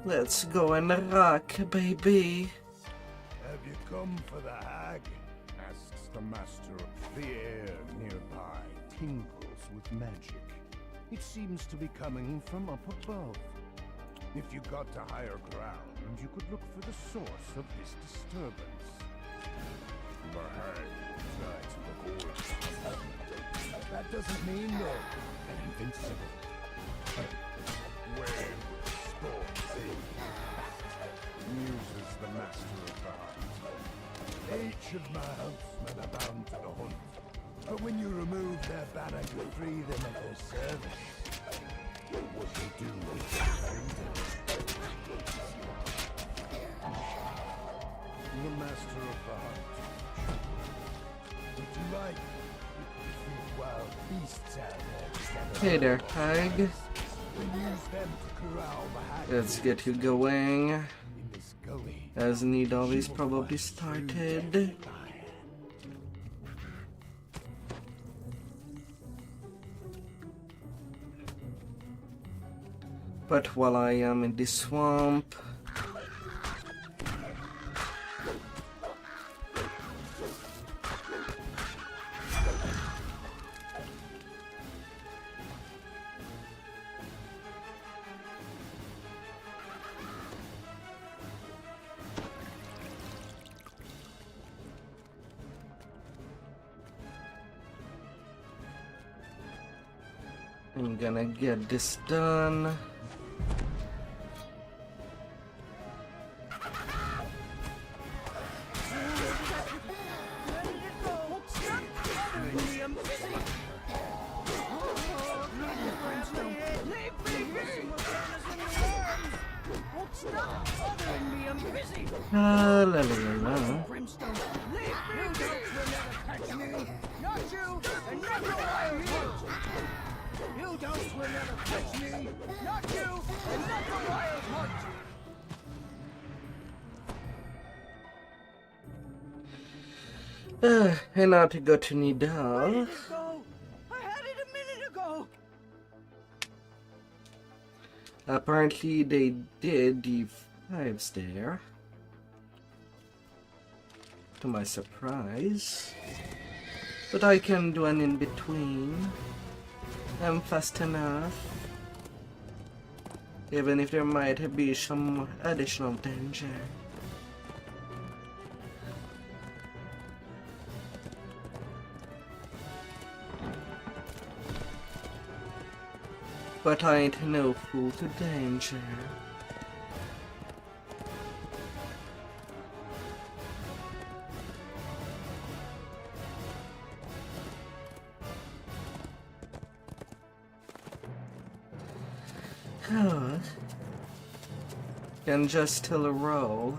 Let's go and rock, baby. Have you come for the hag? Asks the master. The air nearby tingles with magic. It seems to be coming from up above. If you got to higher ground, you could look for the source of this disturbance. The hag tries to look old. That doesn't mean they're invincible. Where storms in, muses the master of the hunt. Each of my huntsmen are bound to the hunt, but when you remove their banner to free them of their service, what you do with the freedom? The master of the hunt. Would you like? You could defeat wild beasts out there. Hey there, hag. Let's get you going. In this gully, As need always probably started. But while I am in the swamp, I'm gonna get this done. La la la la. Brimstone, leave me! You don't never catch me! Not you, and not the wild hunt! You don't will never catch me! Not you, and not the wild hunt! And now to go to Where Nidal. did it go? I had it a minute ago! Apparently they did the 5s there. To my surprise. But I can do an in-between. I'm fast enough. Even if there might be some additional danger. But I ain't no fool to danger. Good. Can just still roll.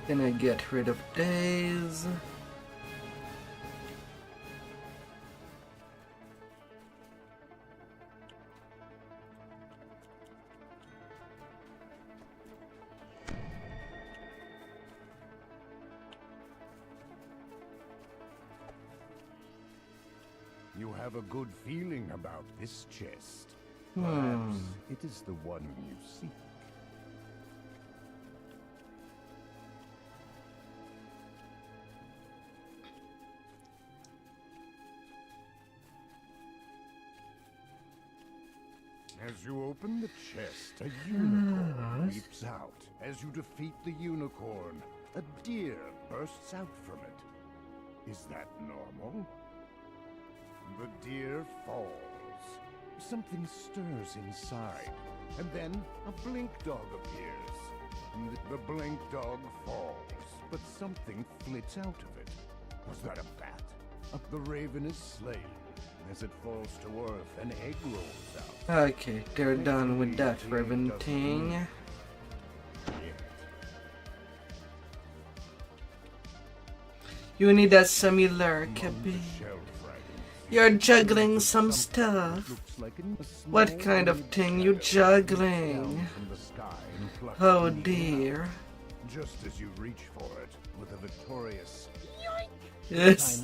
Gonna get rid of days. You have a good feeling about this chest. Perhaps it is the one you seek. As you open the chest, a unicorn leaps out. As you defeat the unicorn, a deer bursts out from it. Is that normal? The deer falls. Something stirs inside, and then a blink dog appears. And the blink dog falls, but something flits out of it. Was that a bat? The raven is slain. As it falls to earth, an egg rolls out. Okay, they're done with that raven thing. You need that semi-lurk, Cappy. You're juggling some stuff. What kind of thing you juggling? Oh dear. Just as you reach for it, with a victorious Yes.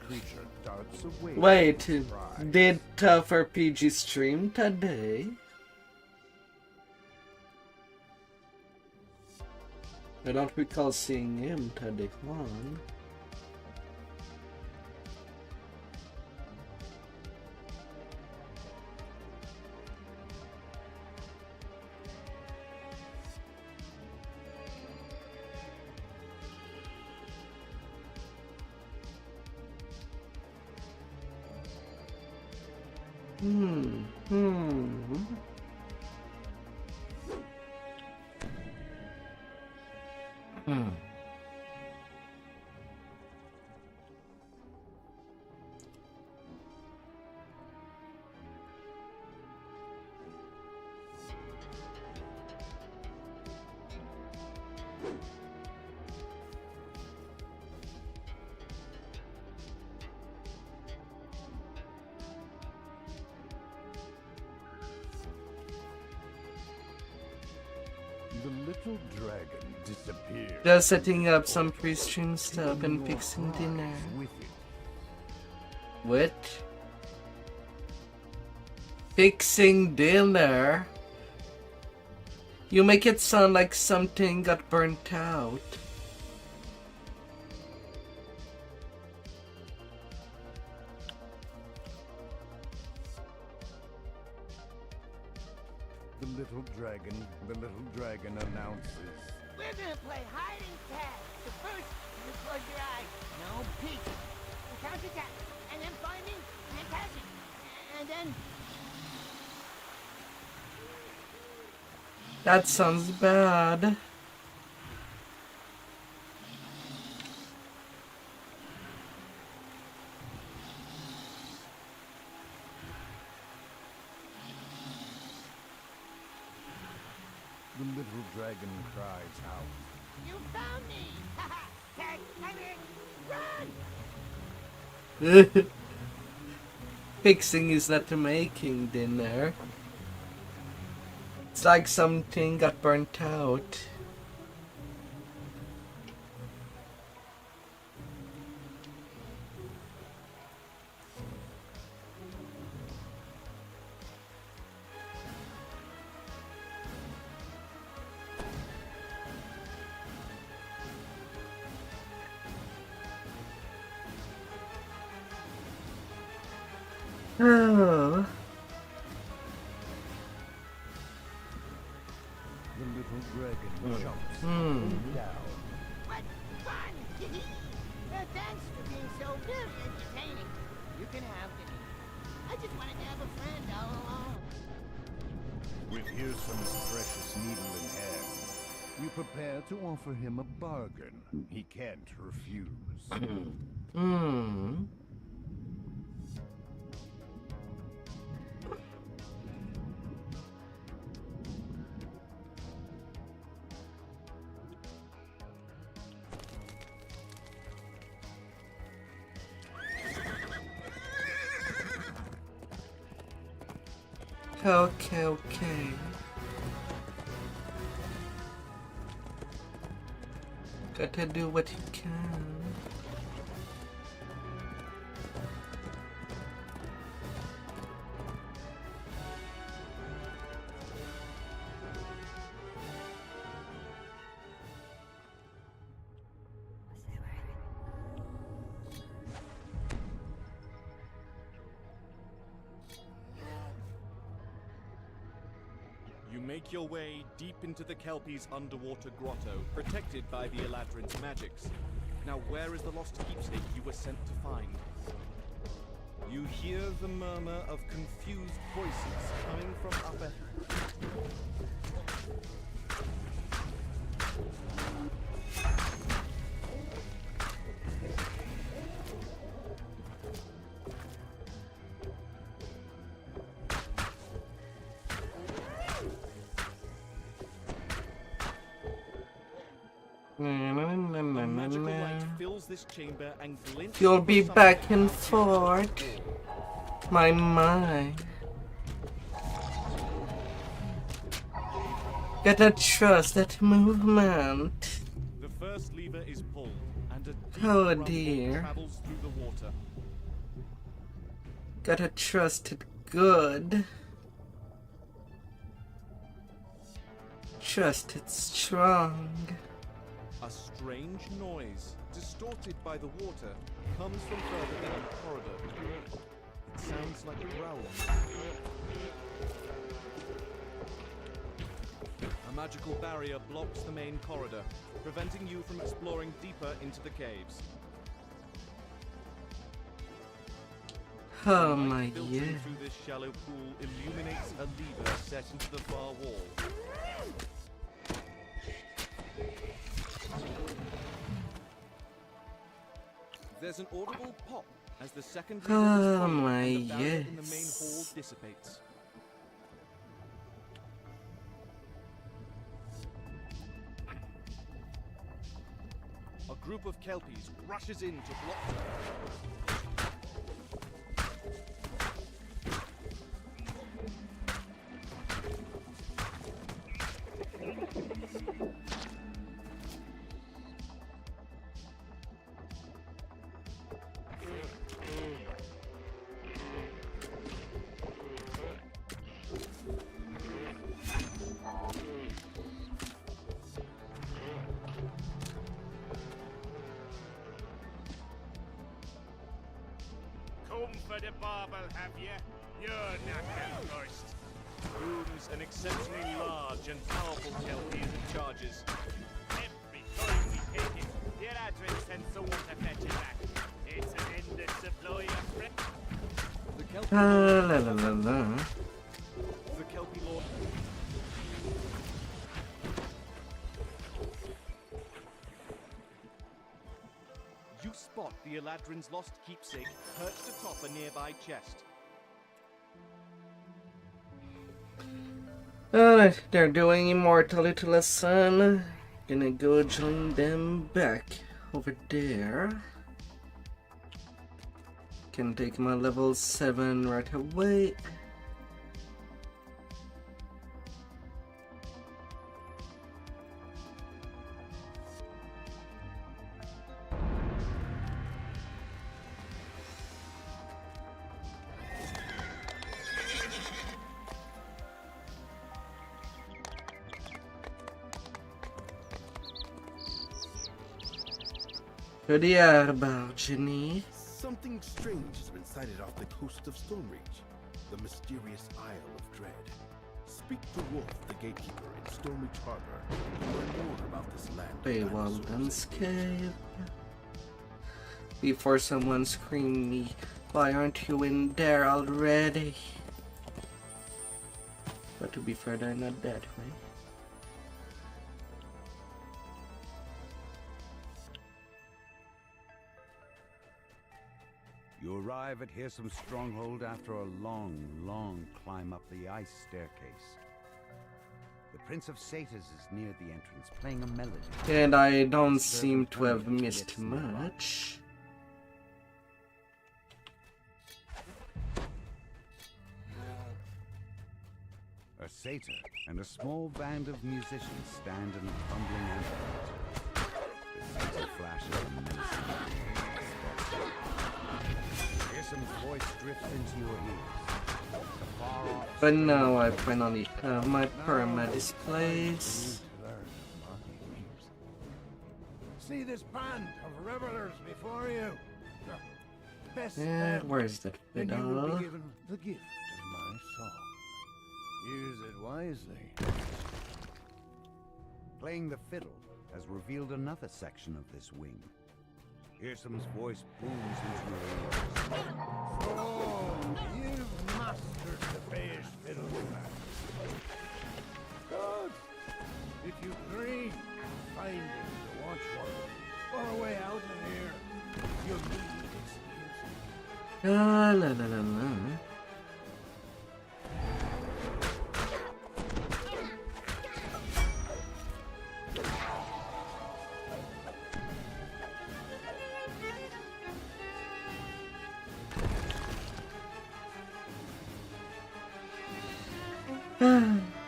creature darts away. Wait, did Tough RPG stream today? I don't recall seeing him today on. The little dragon disappeared. Just setting up some pre-stream stuff and fixing dinner. With it. What? Fixing dinner? You make it sound like something got burnt out. The little dragon announces. We're gonna play hide and tag. So first, you close your eyes. No peeking. Counterattack. And then finding and catching. And then... That sounds bad. The little dragon cries out. You found me! Tag, come here! Run! Fixing is not making dinner. It's like something got burnt out. Oh. The little dragon jumps Hmm. down. What fun! Thanks for being so very entertaining. You can have me. I just wanted to have a friend all along. With Hirsum's precious needle in hand, you prepare to offer him a bargain he can't refuse. Hmm. Okay. Gotta do what you can. You make your way deep into the Kelpie's underwater grotto, protected by the Eladrin's magics. Now where is the lost keepsake you were sent to find? You hear the murmur of confused voices coming from up ahead. Magical light fills this chamber and glints. You'll be back and forth. My mind. Gotta trust that movement. The first lever is pulled, and a deep Oh rumble dear. travels through the water. Gotta trust it good. Trust it strong. A strange noise, distorted by the water, comes from further down the corridor. It sounds like growling. A magical barrier blocks the main corridor, preventing you from exploring deeper into the caves. Oh my Filtering yeah. through this shallow pool illuminates a lever set into the far wall. There's an audible pop as the second lever is Oh pulled my and the barrier in the main yes. hall dissipates. A group of Kelpies rushes in to block. Come for the bauble, have you? You're not the first. Looms an exceptionally large and powerful Kelpie as it charges. Every time we take it, the Eladrin sends someone to fetch it back. It's an endless supply of friends. The Kelpie La la la la. The Kelpie Lord. You spot the Eladrin's lost keepsake perched atop a nearby chest. Alright, they're doing Immortality lesson. Gonna go join them back over there. Can take my level 7 right away. To the arbor, Jenny. Something strange has been sighted off the coast of Stonereach, the mysterious Isle of Dread. Speak to Wolf, the gatekeeper in Stonereach Harbor, to learn more about this land. Paywall landscape. Before someone screamed me, why aren't you in there already? But to be fair, they're not dead, right? You arrive at Hearsome Stronghold after a long, long climb up the ice staircase. The Prince of Satyrs is near the entrance, playing a melody. And I don't seem to have missed much. A satyr and a small band of musicians stand in a crumbling amphitheater. The satyr flashes a menacing Fearsome's voice drifts into your ears. The far off But now I finally have my perma displays. See this band of revelers before you. Best And ever. where's that Then you will fiddle? be given the gift of my song. Use it wisely. Playing the fiddle has revealed another section of this wing. Fearsome's voice booms into your ears. Oh, you've mastered the bass fiddle. Good. If you dream of finding the watchword or a way out of here, you'll need this music. La la la la la.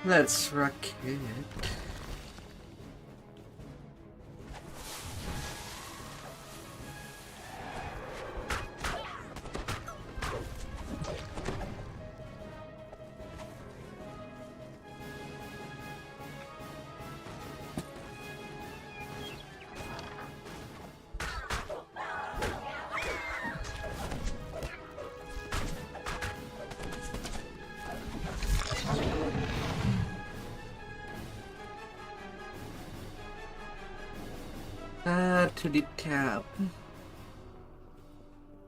Let's rock it. To the top.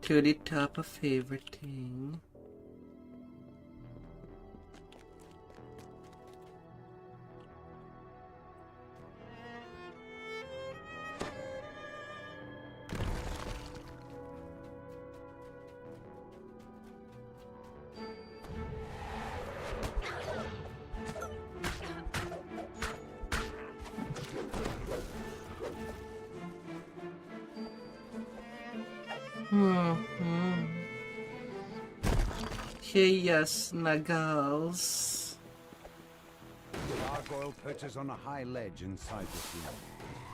to the top of everything. Yes, Nagals. The gargoyle perches on a high ledge inside this room.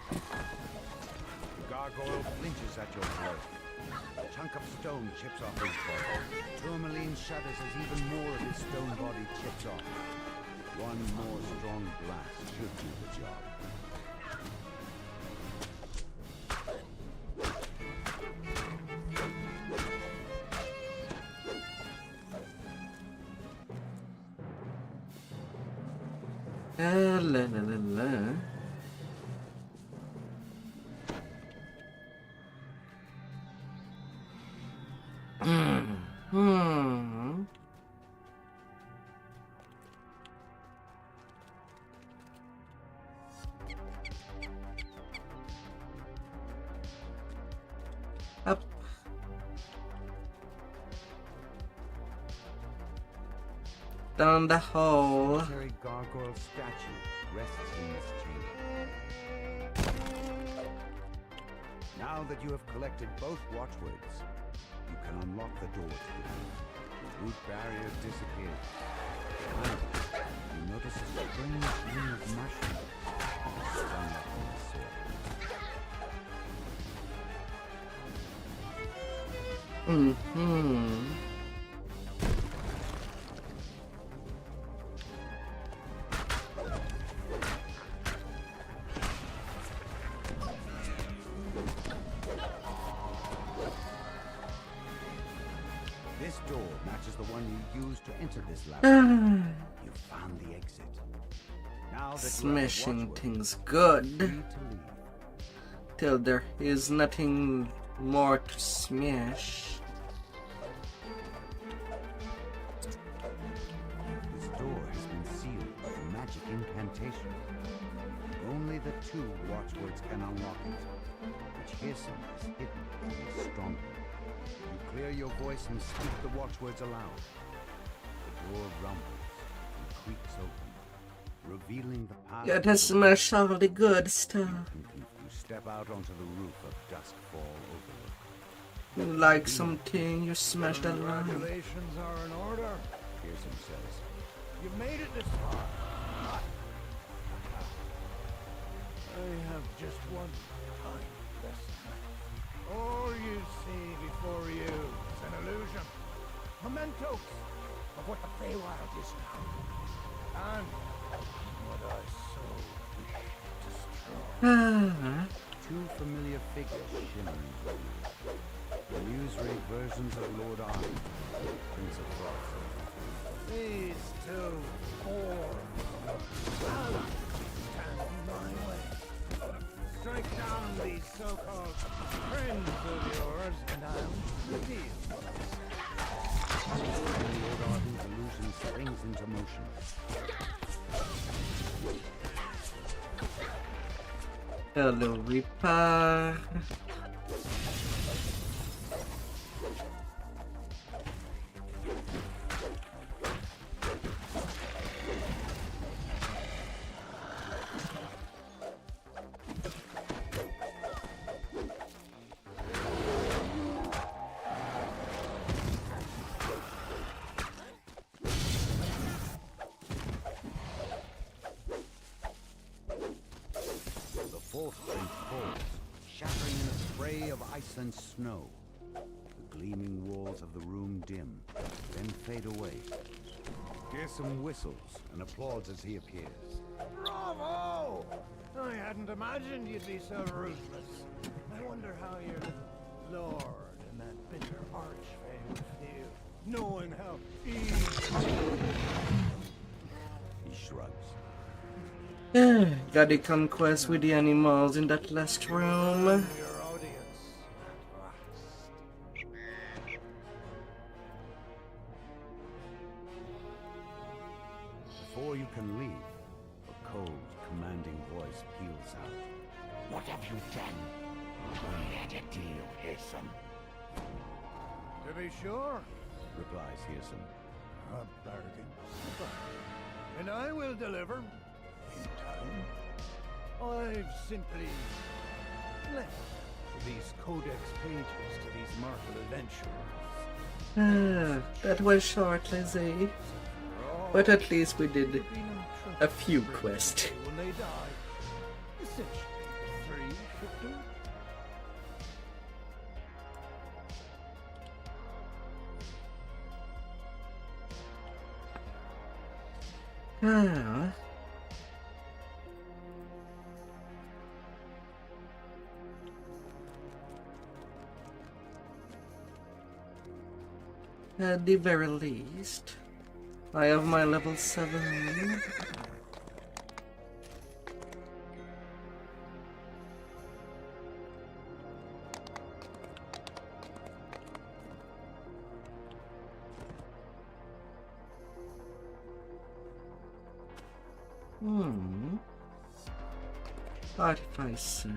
The gargoyle flinches at your blow. A chunk of stone chips off his body. Tourmaline shudders as even more of his stone body chips off. One more strong blast should do the job. La la la la. Up. Down the hole. Solitary gargoyle statue rests in this chamber. Now that you have collected both watchwords, you can unlock the door to the roof. The root barrier disappears. Behind it, you notice a strange ring of mushrooms sprung up in the soil. This door matches the one you used to enter this labyrinth. You found the exit. Now that Smashing things good. Till there is nothing more to smash. This door has been sealed by a magic incantation. Only the two watchwords can unlock it, which Hirson has hidden in his stronghold. You clear your voice and speak the watchwords aloud. The door rumbles and creaks open, revealing the path. Yeah, to smash all the good stuff. You step out onto the roof of Duskfall Overlook. You like something, you smash that line. Congratulations are in order. Hirson says. You made it this far. I have just one tiny lesson. All you see before you is an illusion. Mementos of what the Feywild is now. And what I so wish to destroy. Two familiar figures shimmering through you. Illusory versions of Lord Arden, Prince of Frost. These two forms stand in my way. Strike down these so-called friends of yours, and I'll reveal. Lord Arden's illusion springs into motion. Hello, Reaper. Shattering in a spray of ice and snow. The gleaming walls of the room dim, then fade away. Fearsome whistles and applauds as he appears. Bravo! I hadn't imagined you'd be so ruthless. I wonder how your little lord and that bitter archfey would feel, knowing how easy... He shrugs. Got the conquest with the animals in that last room. Your audience at last. buzz peals out. What have you done? We had a deal, Hasten. To be sure, Replies Hasten. a bargain. And I will deliver in time. I've simply left these codex pages to these mortal adventurers. That was short, Lizzie. But at least we did a few quests. When they die, essentially 3 should do. Ah. At the very least, I have my level 7. Artificer.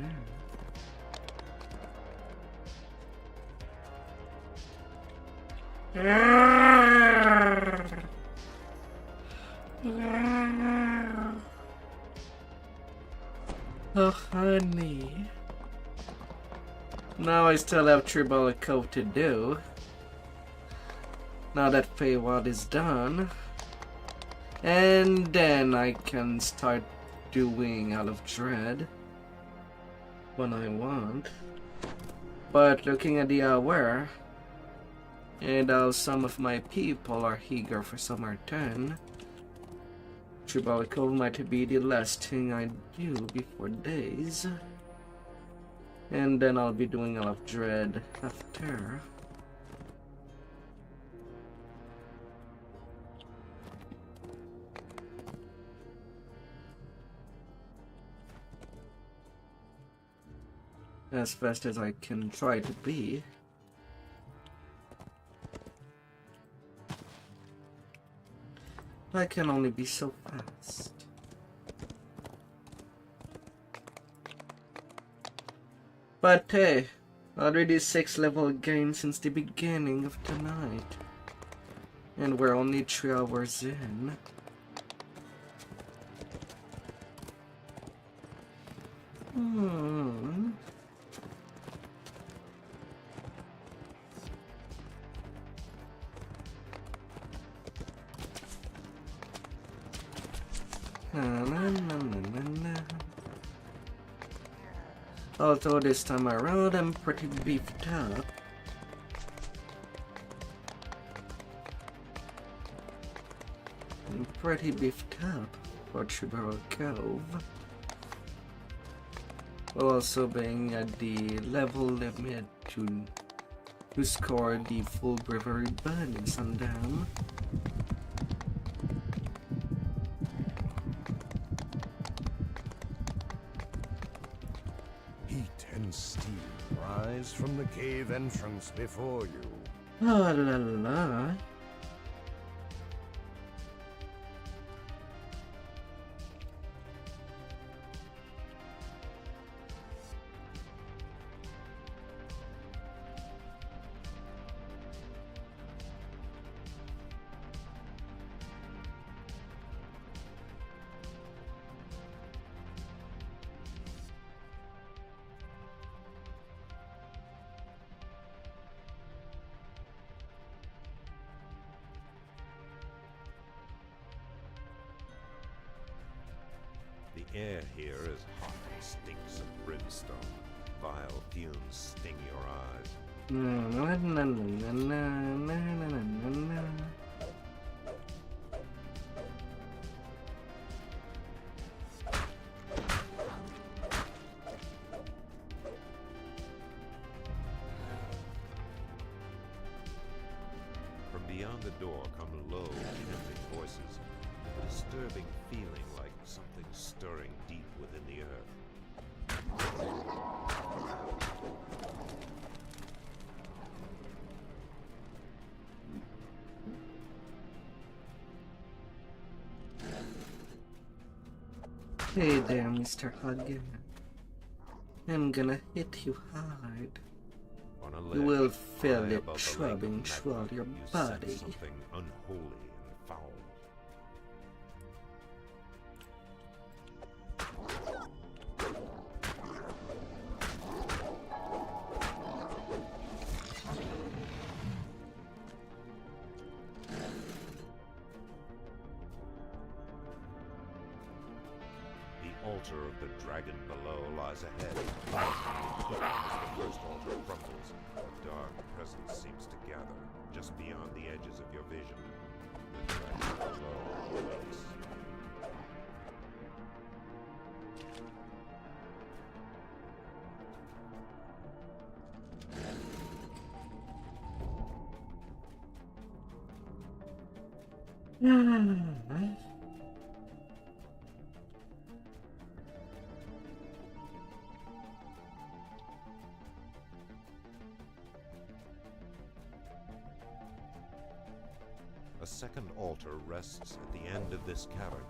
Oh, honey. Now I still have Tribal Cove to do. Now that Feywild is done. And then I can start doing Out of Dread when I want. But looking at the hour, and how some of my people are eager for Summer 10, Tribal Cove might be the last thing I do before days. And then I'll be doing Out of Dread after. As fast as I can try to be. I can only be so fast. But hey, already 6 level gain since the beginning of tonight. And we're only 3 hours in. Although this time around I'm pretty beefed up. I'm pretty beefed up for Tribal Cove. Also being at the level limit to score the full bravery burning sundown. Steel rise from the cave entrance before you. Oh la la. The air here is hot and stinks of brimstone. Vile fumes sting your eyes. From beyond the door come low, chanting voices, a disturbing feeling like something stirring deep within the earth. Hey there, Mr. Hagen. I'm gonna hit you hard. On a You ledge, will high feel it above the lake throbbing of throughout magma, your you body. sense something unholy and foul. The altar of the dragon below lies ahead. As the first altar crumbles, a dark presence seems to gather just beyond the edges of your vision. The dragon below awaits. A second altar rests at the end of this cavern.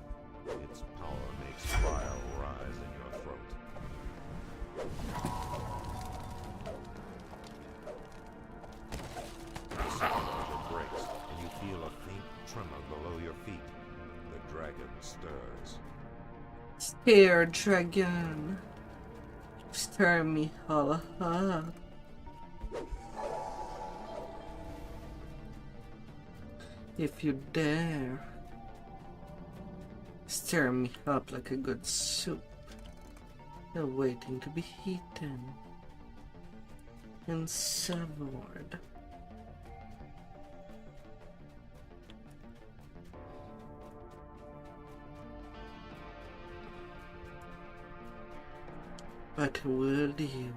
Its power makes fire rise in your throat. The second altar breaks, and you feel a faint tremor below your feet. The dragon stirs. Stir, dragon. Stir me, holla. If you dare, stir me up like a good soup, awaiting to be eaten and savored. But will you?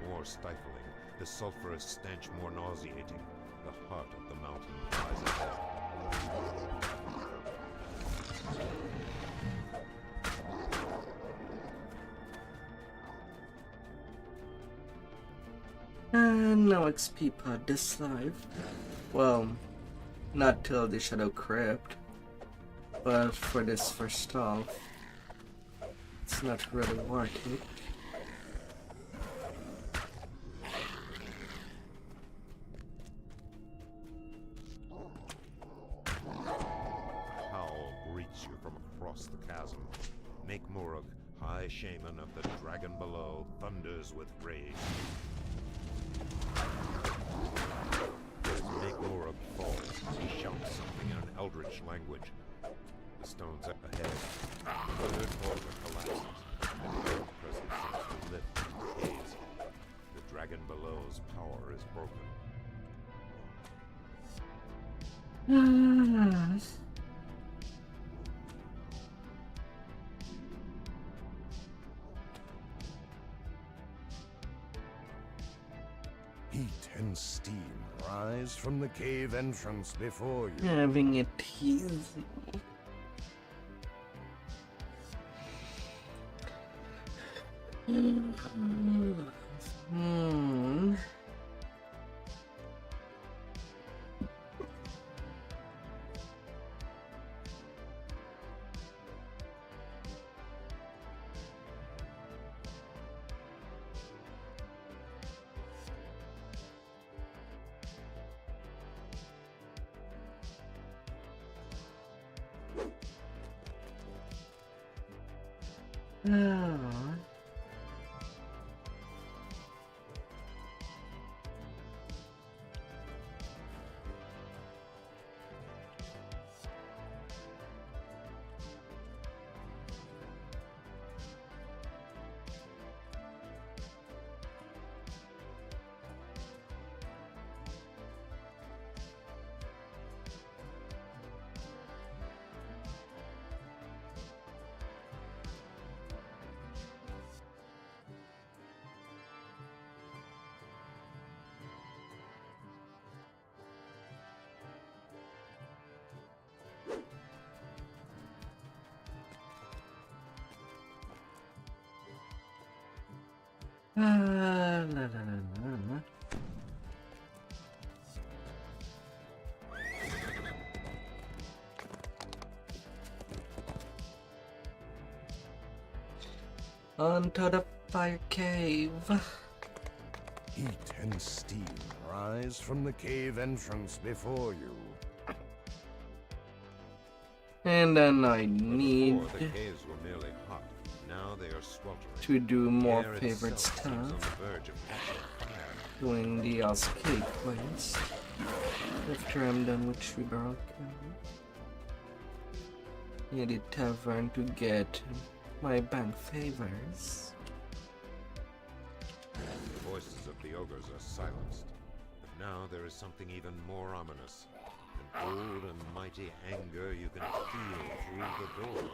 More stifling, the sulphurous stench more nauseating. The heart of the mountain lies ahead. And no XP pod this live. Well, not till the Shadow Crypt, but for this first off, it's not really worth it. Make Murug, High Shaman of the Dragon Below, thunders with rage. Make Murug fall. He shouts something in an eldritch language. The stones up ahead. The third altar collapses. The third presence seems to lift and decays. The Dragon Below's power is broken. Heat and steam rise from the cave entrance before you. Having it easy. La, la, la, la. Onto the fire cave. Heat and steam rise from the cave entrance before you. And then I need Before, the caves were merely hot. Now they are sweltering. to do more The air favorite itself stuff. seems on the verge of catching fire. Doing the escape quest. After I'm done with Shribaral near the tavern to get my bank favors. The voices of the ogres are silenced. But now there is something even more ominous. An old and mighty anger you can feel through the door.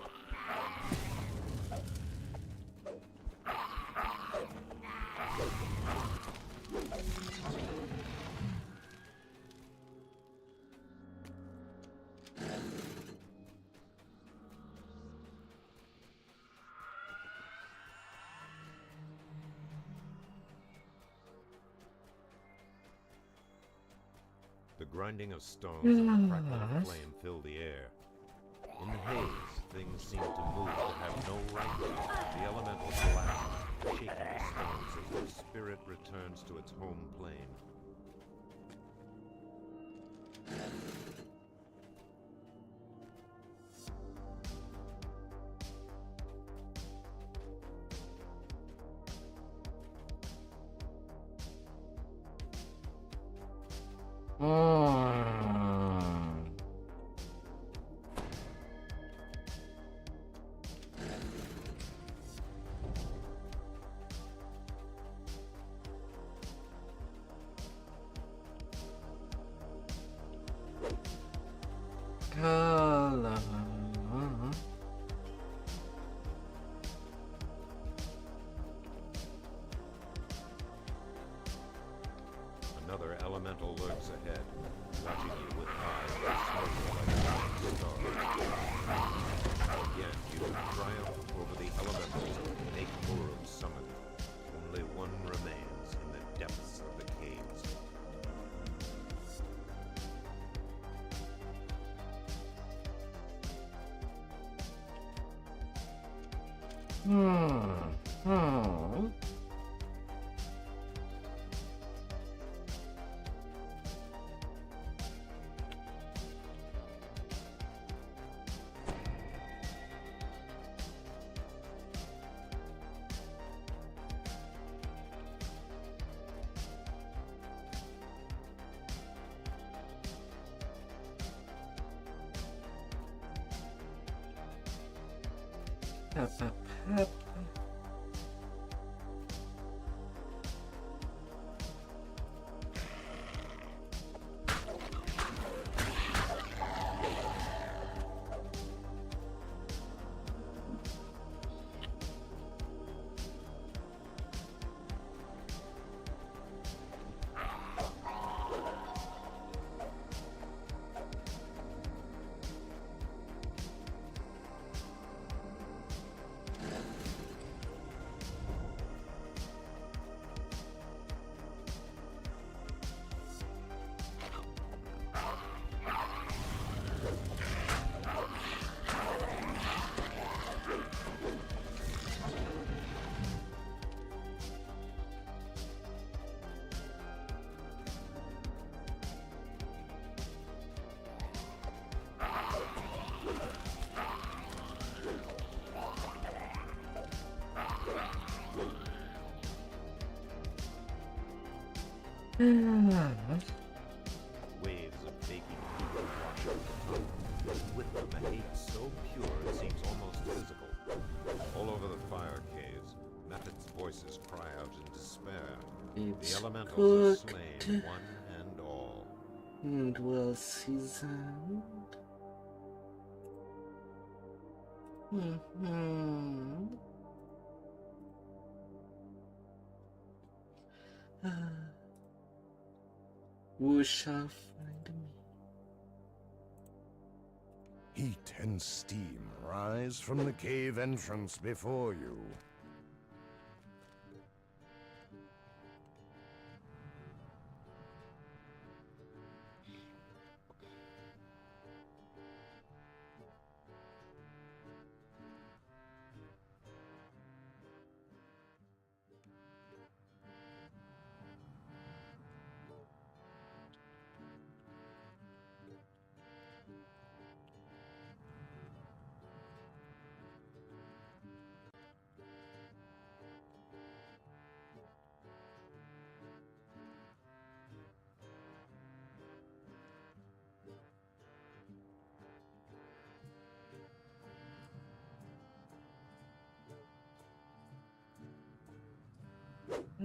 The grinding of stones and the crackle of flame fill the air. In the haze, things seem to move that have no right to. The elemental collapse, shaking the stones as the spirit returns to its home plane. Another elemental lurks ahead, watching you with eyes that smoke like a star. Again, you triumph over the elementals and make Murum summon. Only one remains in the depths of the caves. Up. Waves of baking heat wash over the tongue. With them, a hate so pure it seems almost physical. All over the fire caves, Method's voices cry out in despair. It's the elementals cooked. are slain, one and all. And well seasoned. Who shall find me? Heat and steam rise from the cave entrance before you.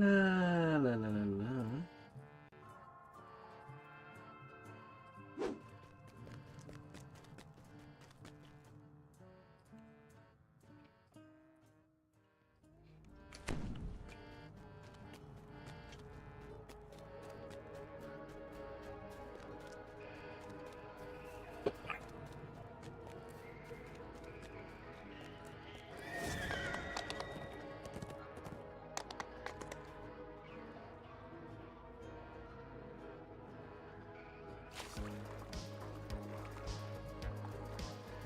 La la la la la.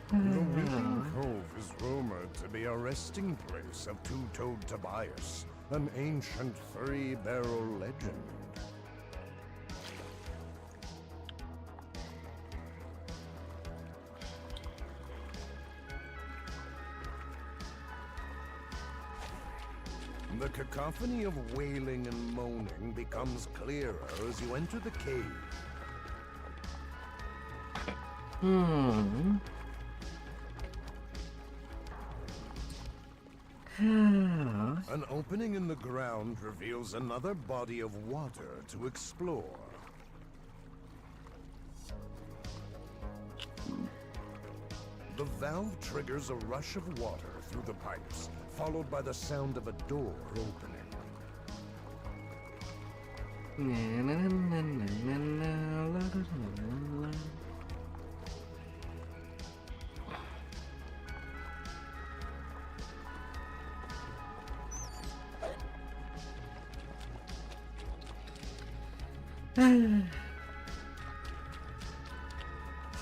The Weeping Cove is rumored to be a resting place of two-toed Tobias, an ancient three-barrel legend. The cacophony of wailing and moaning becomes clearer as you enter the cave. An opening in the ground reveals another body of water to explore. The valve triggers a rush of water through the pipes, followed by the sound of a door opening.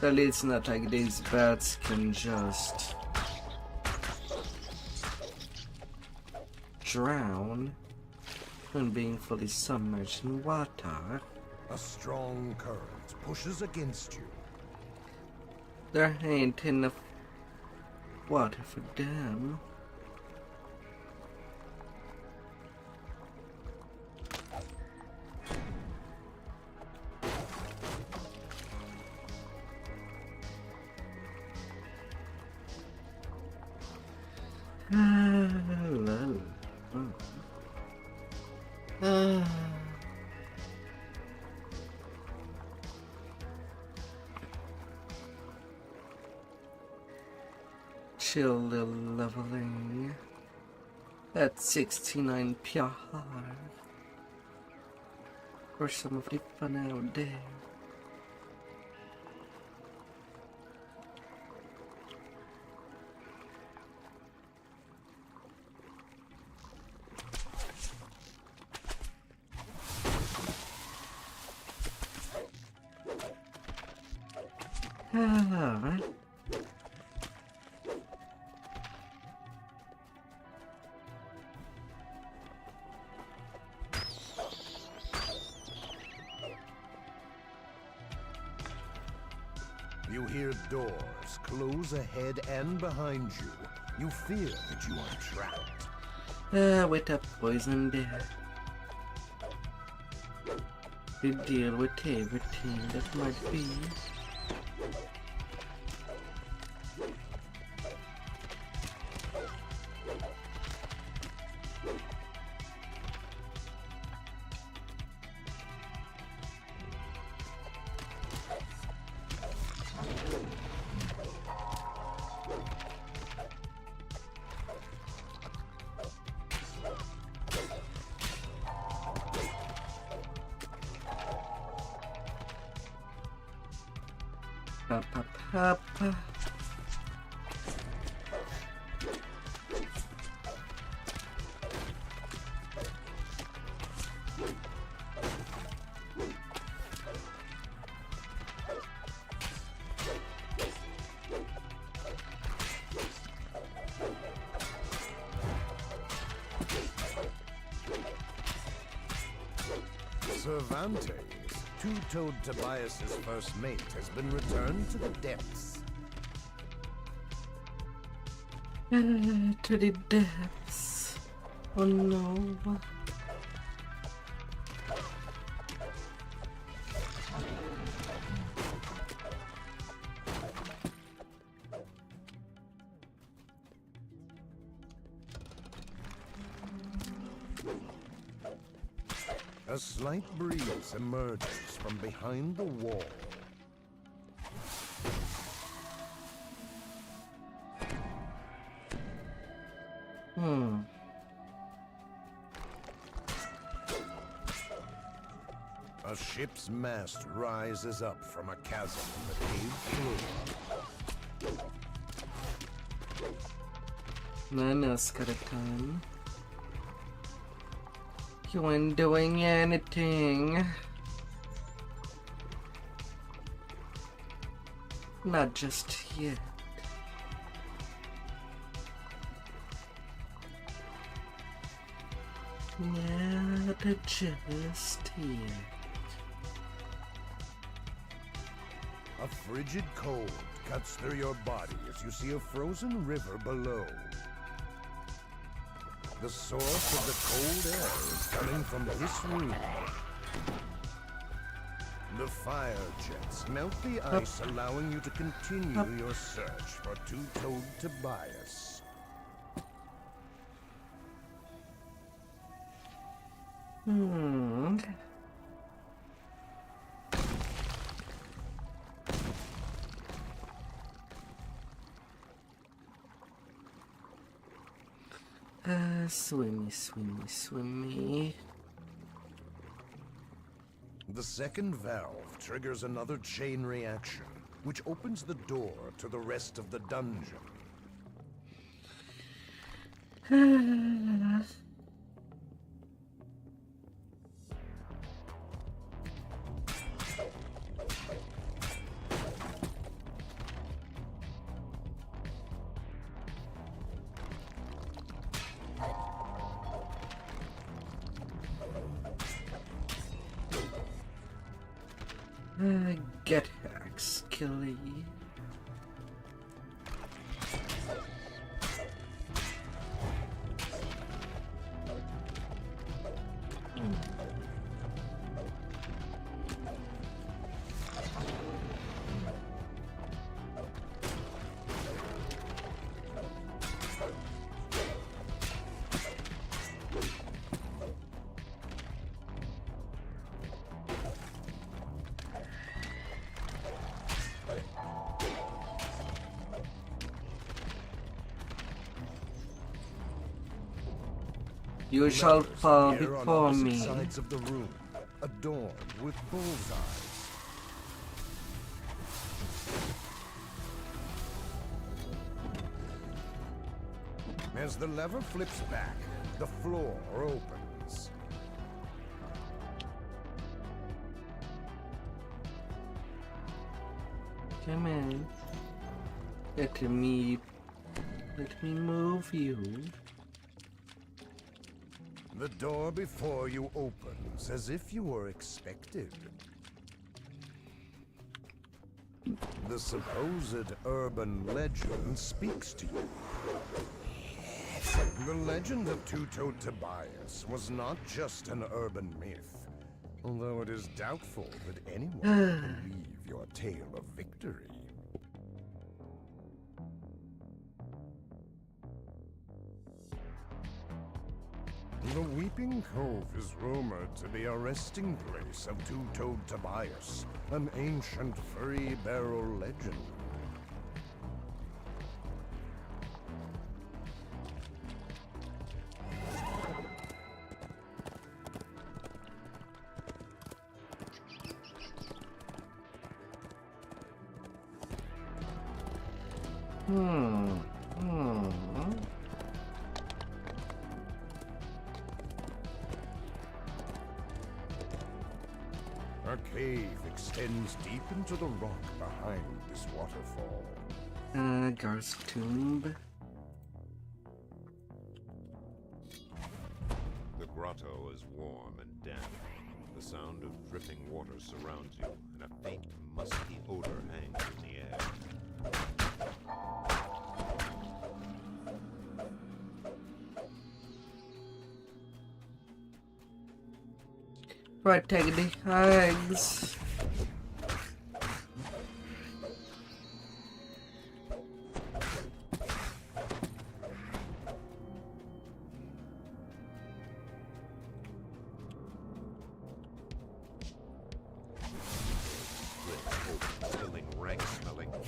So it's not like these bats can just drown when being fully submerged in water. A strong current pushes against you. There ain't enough water for them. Chill little leveling at 69 PR for some of the fun out there. Alright. You hear doors close ahead and behind you. You fear that you are trapped. With a poison there. You deal with everything that might be. Papa. Cervantes, two-toed Tobias's first mate, has been returned to the depths. To the depths. Oh no. A slight breeze emerges from behind the wall. A ship's mast rises up from a chasm in the cave floor. Nana's got a time. You ain't doing anything. Not just yet. Not just yet. A frigid cold cuts through your body as you see a frozen river below. The source of the cold air is coming from this room. The fire jets melt the ice, allowing you to continue your search for two-toed Tobias. Swimmy, swimmy, swimmy. The second valve triggers another chain reaction, which opens the door to the rest of the dungeon. Get hacks, Killy. You shall fall before me. Sides of the room, adorned with bullseyes. As the lever flips back, the floor opens. Come on. Let me move you. The door before you opens as if you were expected. The supposed urban legend speaks to you. The legend of two-toed Tobias was not just an urban myth, although it is doubtful that anyone would believe your tale of victory. The Weeping Cove is rumored to be a resting place of two-toed Tobias, an ancient furry barrel legend. A cave extends deep into the rock behind this waterfall. Gar's tomb. The grotto is warm and damp. The sound of dripping water surrounds you, and a faint, musky odor hangs in the air. Right, taking the eggs.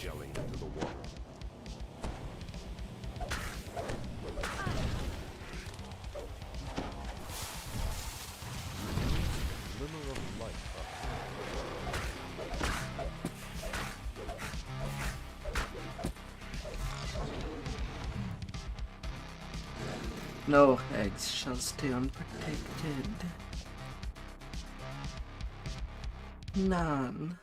jelly into the water. Glimmer of light No eggs shall stay unprotected. None.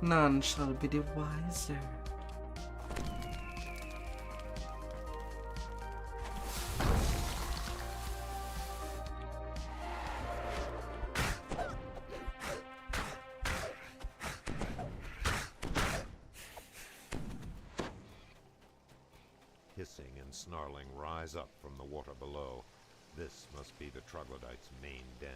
None shall be the wiser. hissing and snarling rise up from the water below. This must be the troglodyte's main den.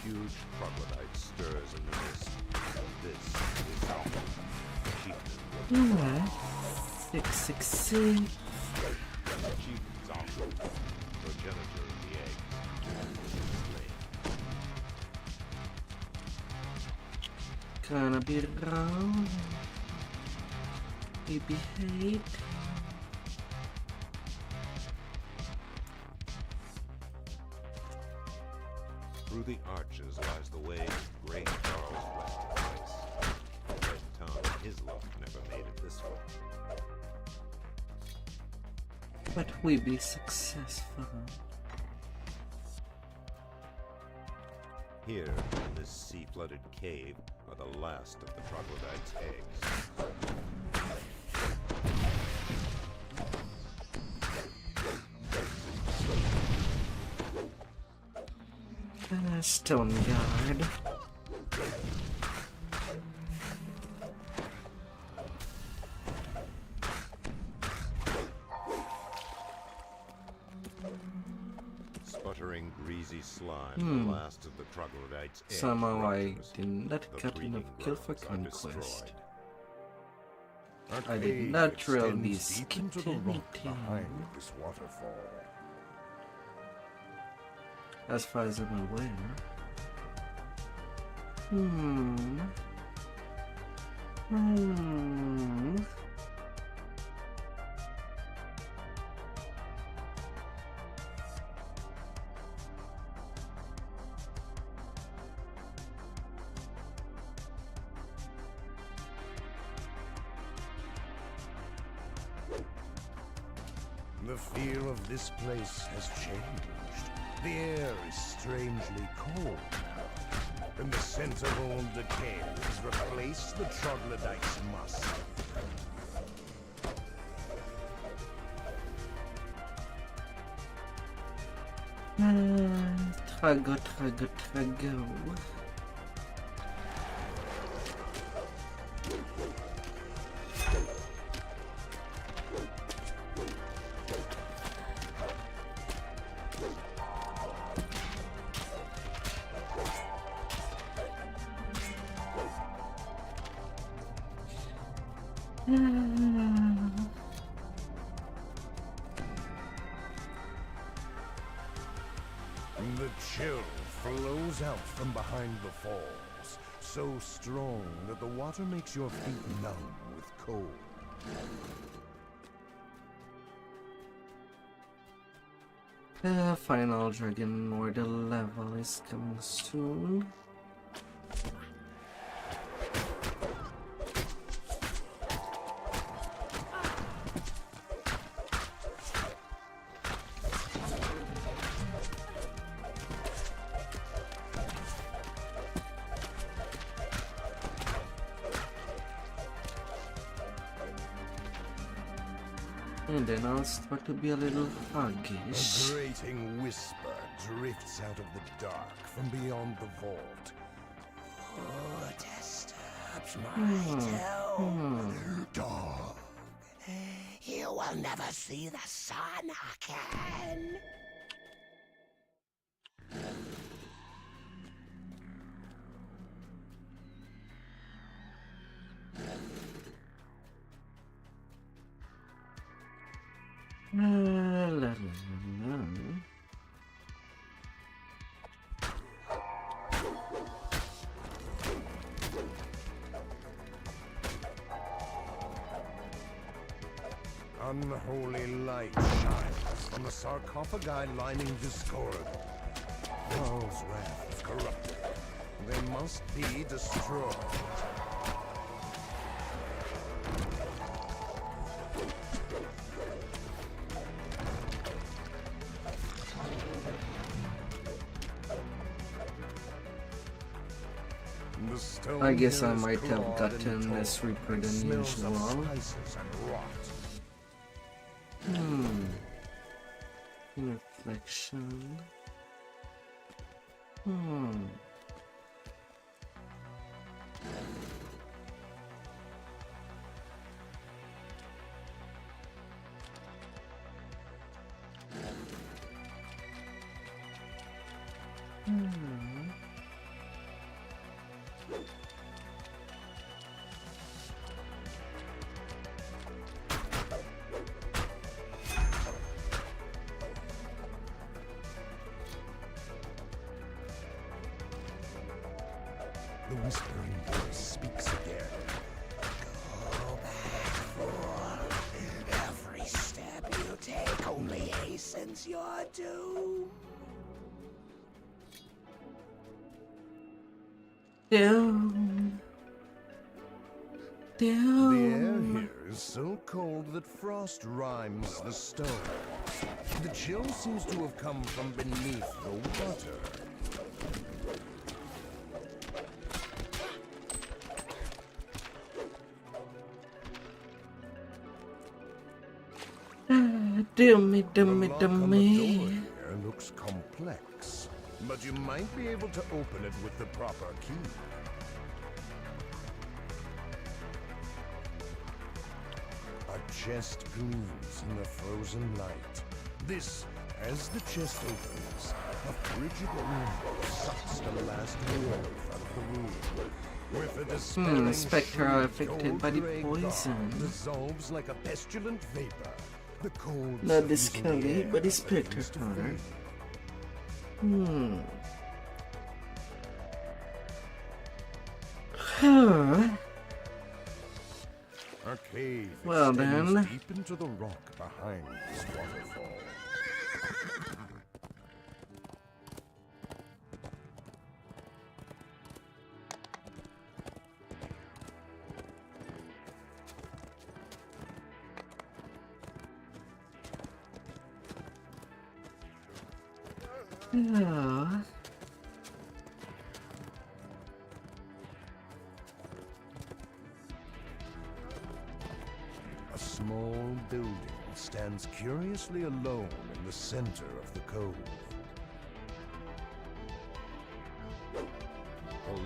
Huge troglodyte stirs in the mist. This is Alpha. Alright. 666. Chieftain's Alpha. Progenitor of the eggs. Gonna be wrong. Baby hate. Through the arches lies the way to Great Charles' resting place. Red Tongue and his luck never made it this far. But we be successful. Here, in this sea-flooded cave, are the last of the troglodyte's eggs. Stone Guard. Sputtering, greasy slime, the last of the troglodyte's eggs. Somehow I rises. did not The cut breeding enough kill for grounds are conquest. A I did cave not really extends deep skip into the rock anything. behind this waterfall. As far as I'm aware. Hmm. The feel of this place has changed. The air is strangely cold now, and the scent of old decay has replaced the troglodyte's musk. Trago. The chill flows out from behind the falls, so strong that the water makes your feet numb with cold. The final dragon order level is coming soon. And then I'll start to be a little huggish. A grating whisper drifts out of the dark from beyond the vault. Oh, disturbs my tone. Dog. You will never see the sun again. La, la, la. Unholy light shines from the sarcophagi lining Discord. Thrall's wrath is corrupted. They must be destroyed. I guess I might have gotten less Reaper than usual. Reflection. The whispering voice speaks again. Go back, fool. Every step you take only hastens your doom. Down. The air here is so cold that frost rhymes the stone. The chill seems to have come from beneath the water. Dummy. The lock on the door here looks complex, but you might be able to open it with the proper key. A chest gleams in the frozen light. This, as the chest opens, a frigid wind sucks the last warmth out of the room. With a despairing Spectre are affected by the gray poison. cloud dissolves like a pestilent vapor. The cold Not the suffusing Scully, air but the Spectre begins to are. fade. A cave Well extends then. deep into the rock behind this waterfall. A small building stands curiously alone in the center of the cove.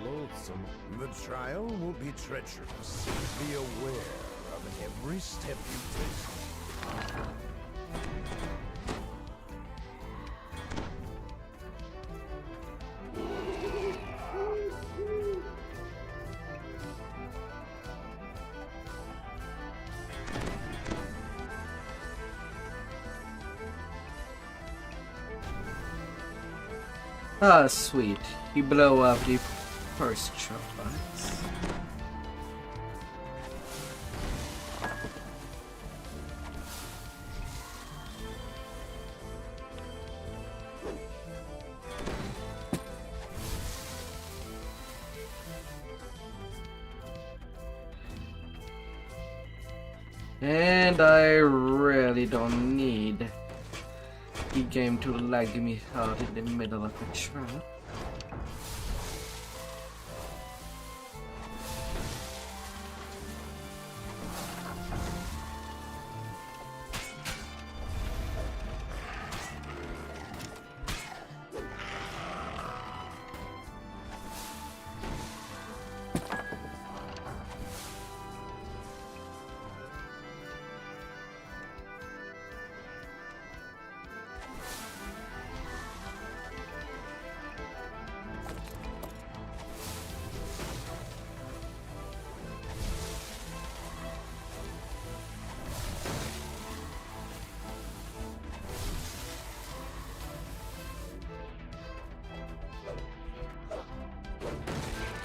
Loathsome. The trial will be treacherous. Be aware of every step you take. Ah, sweet. You blow up the first shots. And I really don't need the game to lag me out in the middle of a trap.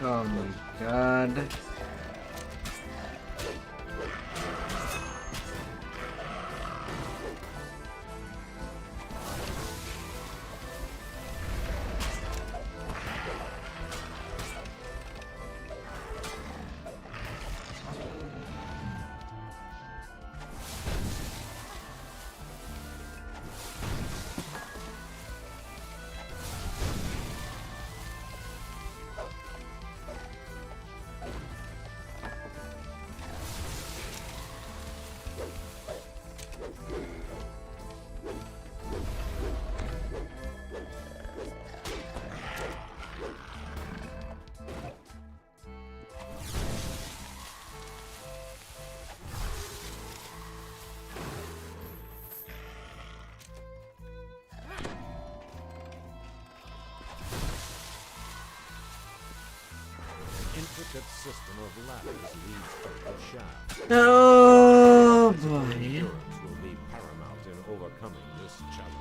Oh my god. Intricate system of ladders leads up the shaft. Oh boy. Endurance will be paramount in overcoming this challenge.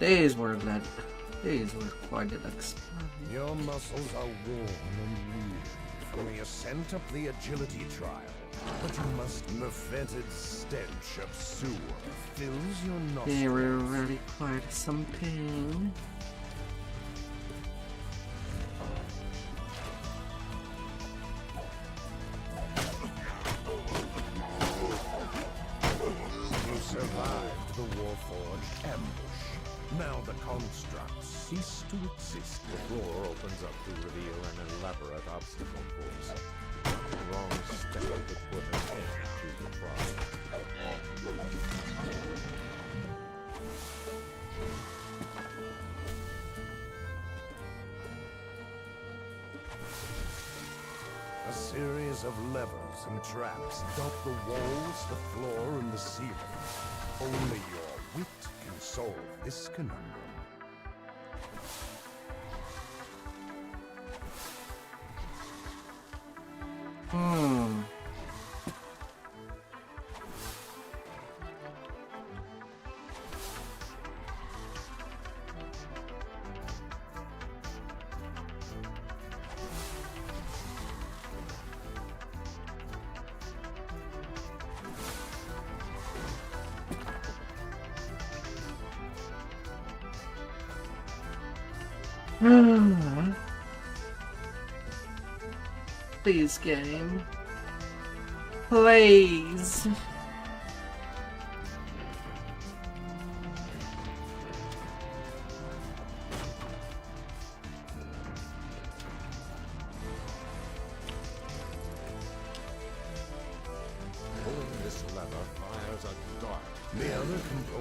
These were quite deluxe. Your muscles are warm and weak from the ascent up the agility trial. But you must the fetid stench of sewer fills your nostrils. They were really quite something. You survived the Warforged ambush. Now the constructs cease to exist. The floor opens up to reveal an elaborate obstacle course. The wrong step could put an end to the trial. A series of levers and traps dot the walls, the floor, and the ceiling. Only your wit can solve this conundrum. Please, game. Please.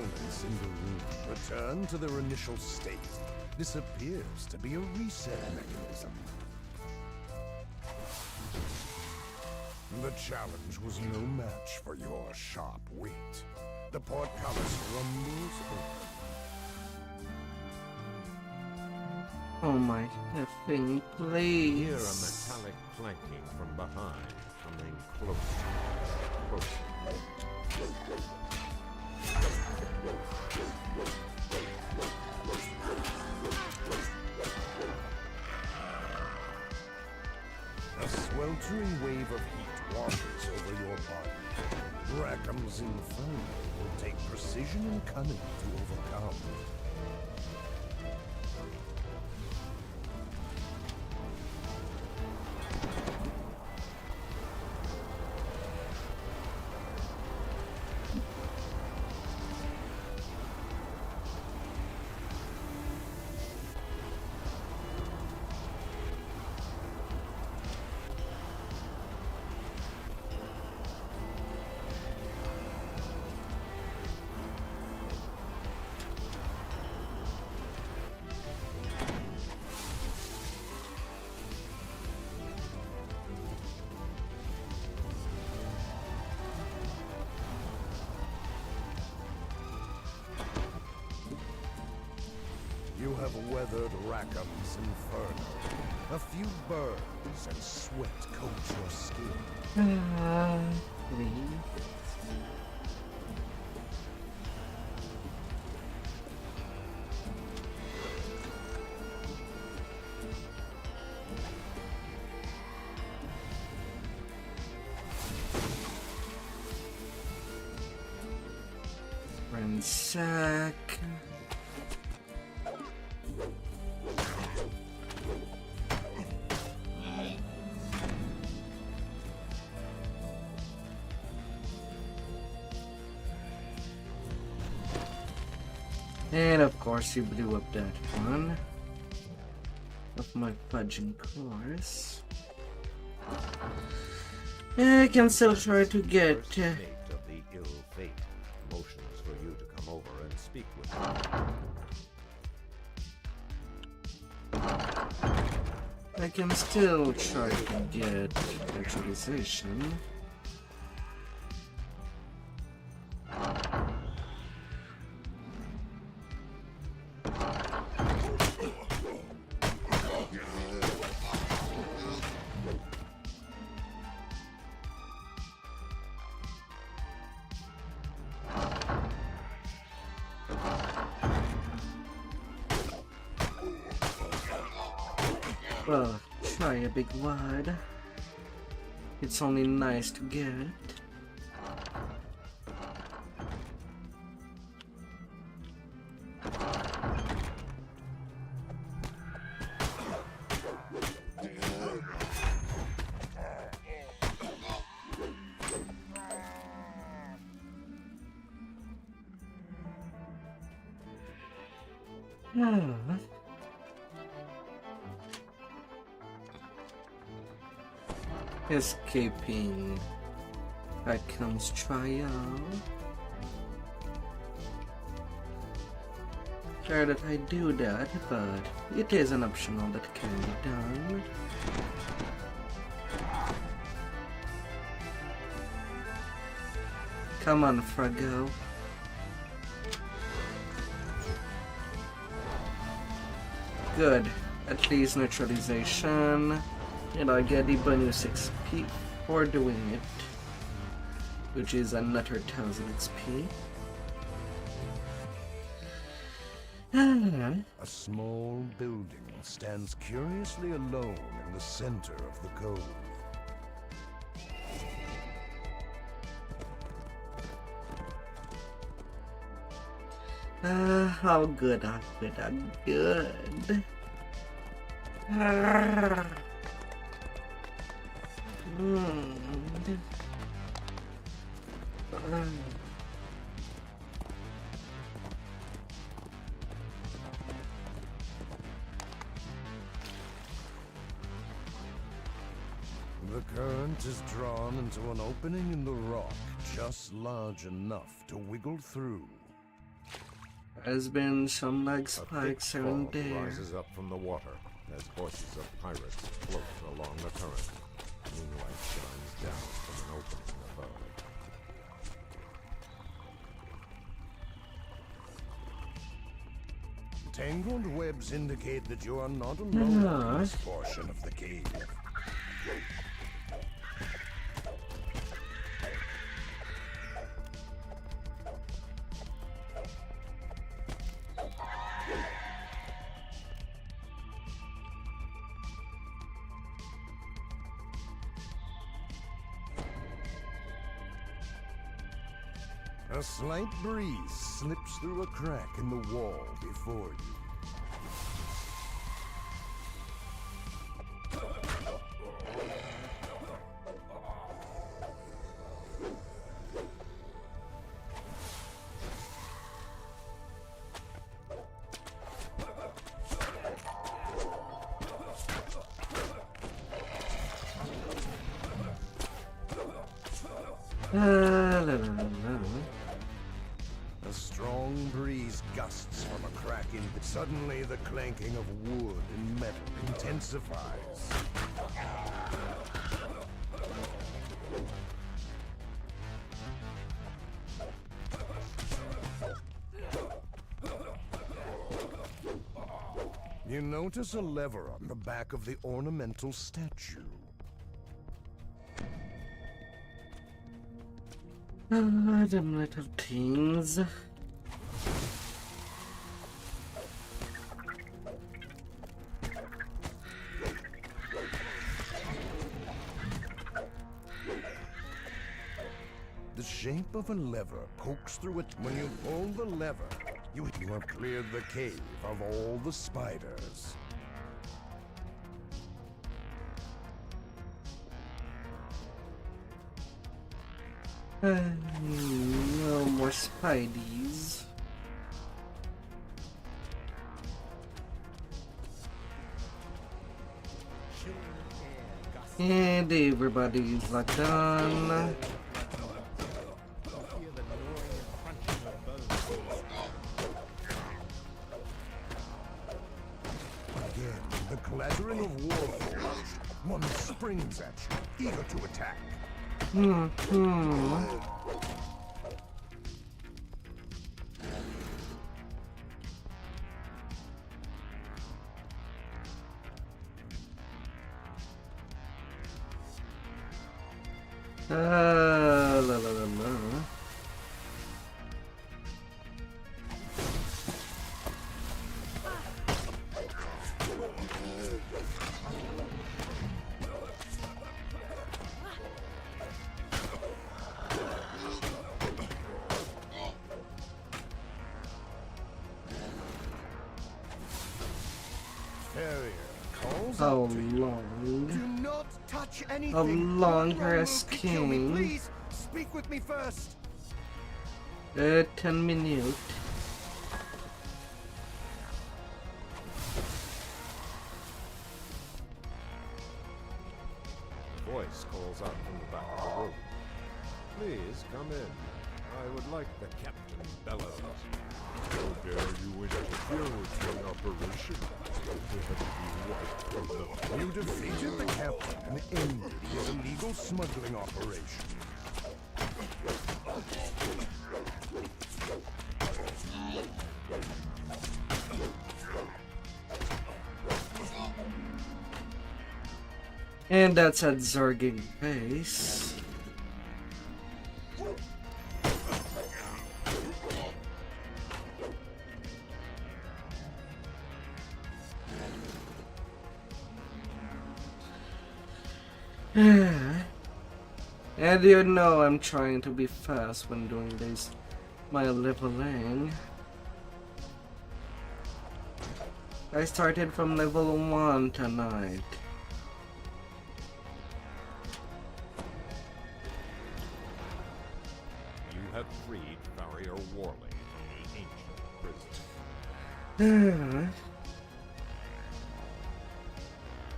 elements in the room return to their initial state. This appears to be a reset mechanism. The challenge was no match for your sharp wit. The portcullis rumbles open. Oh my effing please. Hear a metallic clanking from behind, coming closer, closer. A sweltering wave of heat washes over your body. Rackham's Inferno will take precision and cunning to overcome. You have weathered Rackham's Inferno. A few burns and sweat coat your skin. Please. Ransack. And of course you blew up that one of my fudging course. I can still try to get First mate of the ill fate motions for you to come over and speak with him. I can still try to get actualization. Well, try a big wad. It's only nice to get. Escaping Rackham's trial. Sure that I do that, but it is an optional that can be done. Come on, Fraggo. Good. At least neutralization. And I get the bonus XP for doing it, which is another 1000 XP. A small building stands curiously alone in the center of the cove. How good, how good, how good. The current is drawn into an opening in the rock just large enough to wiggle through. has been some lag A thick spikes here and fog there. rises up from the water as voices of pirates float along the current. Moonlight shines down from an opening above. Tangled webs indicate that you are not alone in this Yes. portion of the cave. A slight breeze slips through a crack in the wall before you. La, la, la. A strong breeze gusts from a crack in the... Suddenly, the clanking of wood and metal intensifies. You notice a lever on the back of the ornamental statue. Them little things. The shape of a lever pokes through it. When you pull the lever, you have cleared the cave of all the spiders. No more spideys. And everybody's locked on. Again, the clattering of warforged. One springs at you, eager to attack. La la la la. How long? Do not touch anything. How long One her wrong move could kill me. king? Please speak with me first. 10 minutes. A voice calls out from the back of the room. Please come in. I would like the captain bellows. How dare you interfere with my operation? You defeated the captain and ended his illegal smuggling operation. And that's at Zorging face. And you know I'm trying to be fast when doing this, my leveling. I started from level 1 tonight. You have freed Farrier Warley from the ancient prison.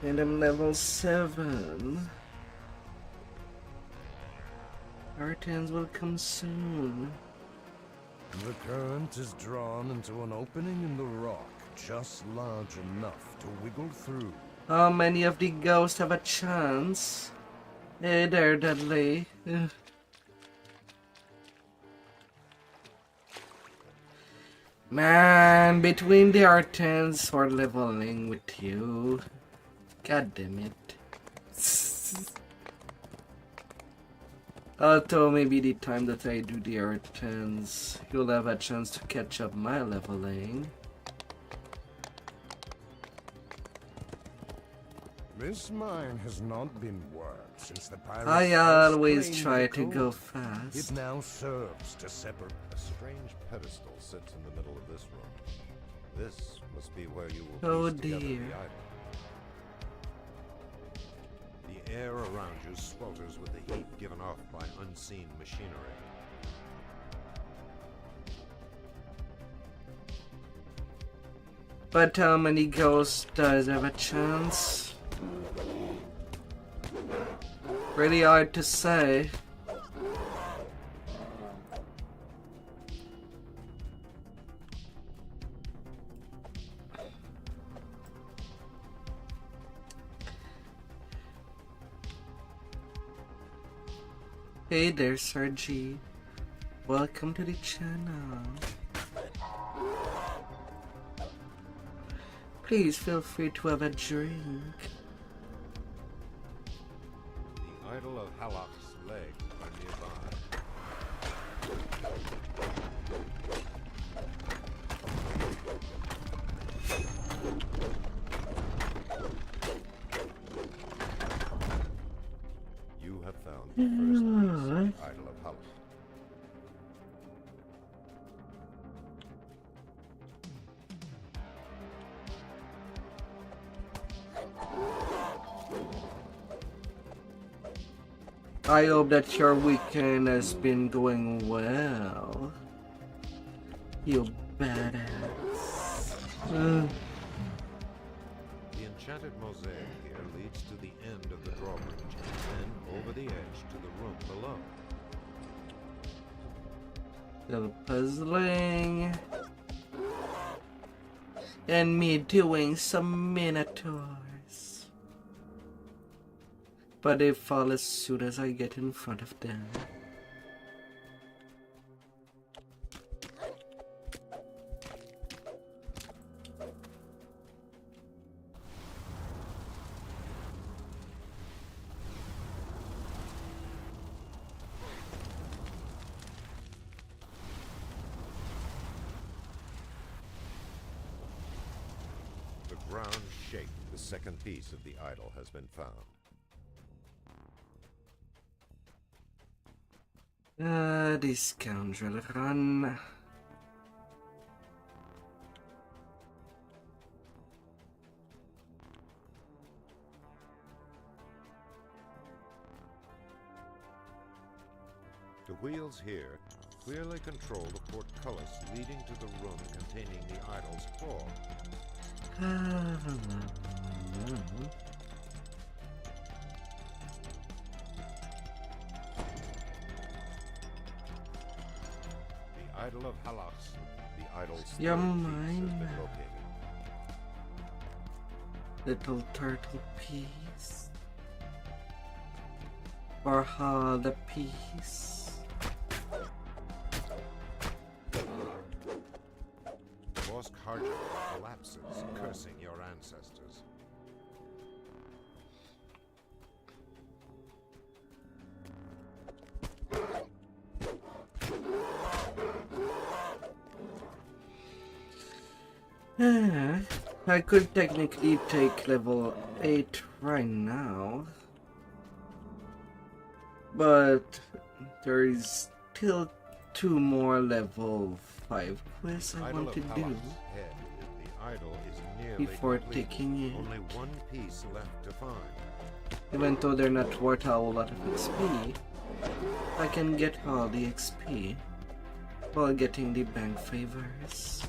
And I'm level 7. Our turns will come soon. The current is drawn into an opening in the rock, just large enough to wiggle through. How many of the ghosts have a chance? Hey there, Dudley. Ugh. Man, between the R10s or leveling with you. God damn it. Although maybe the time that I do the R10s, you'll have a chance to catch up my leveling. This mine has not been worked since the pirates I first always claimed try the to cove. go fast. It now serves to separate. A strange pedestal sits in the middle of this room. This must be where you will Oh piece together dear. the idol. The air around you swelters with the heat given off by unseen machinery. But how many ghosts does have a chance? Really hard to say. Hey there, Sergi. Welcome to the channel. Please feel free to have a drink. The idol of Halak's legs are nearby. You have found the first piece of the idol of Halak. I hope that your weekend has been going well. You badass. The enchanted mosaic here leads to the end of the drawbridge, and then over the edge to the room below. Little puzzling. And me doing some minotaurs. But they fall as soon as I get in front of them. The ground shakes. The second piece of the idol has been found. This scoundrel run. The wheels here clearly control the portcullis leading to the room containing the idol's core. The idol of Halas, the idol's You're third piece, mine has been now. located. Little turtle piece. Or the piece. Bosk Harja collapses, cursing your ancestors. I could technically take level 8 right now. But there is still 2 more level 5 quests I Idol want to of do Halas' head. The idol is nearly before complete. taking it. Only one piece left to find. Even though they're not worth a whole lot of XP, I can get all the XP while getting the bank favors.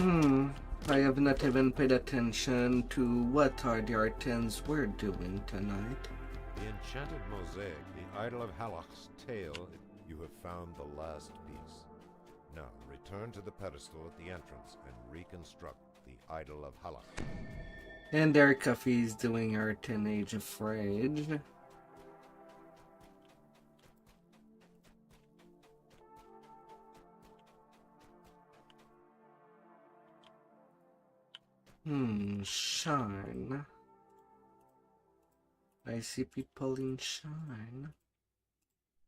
I have not even paid attention to what are the artisans were doing tonight. The enchanted mosaic, the idol of Halach's tale, you have found the last piece. Now, return to the pedestal at the entrance and reconstruct the idol of Halach. And their coffee is doing her 10 Age of Rage. Shine. I see people in shine.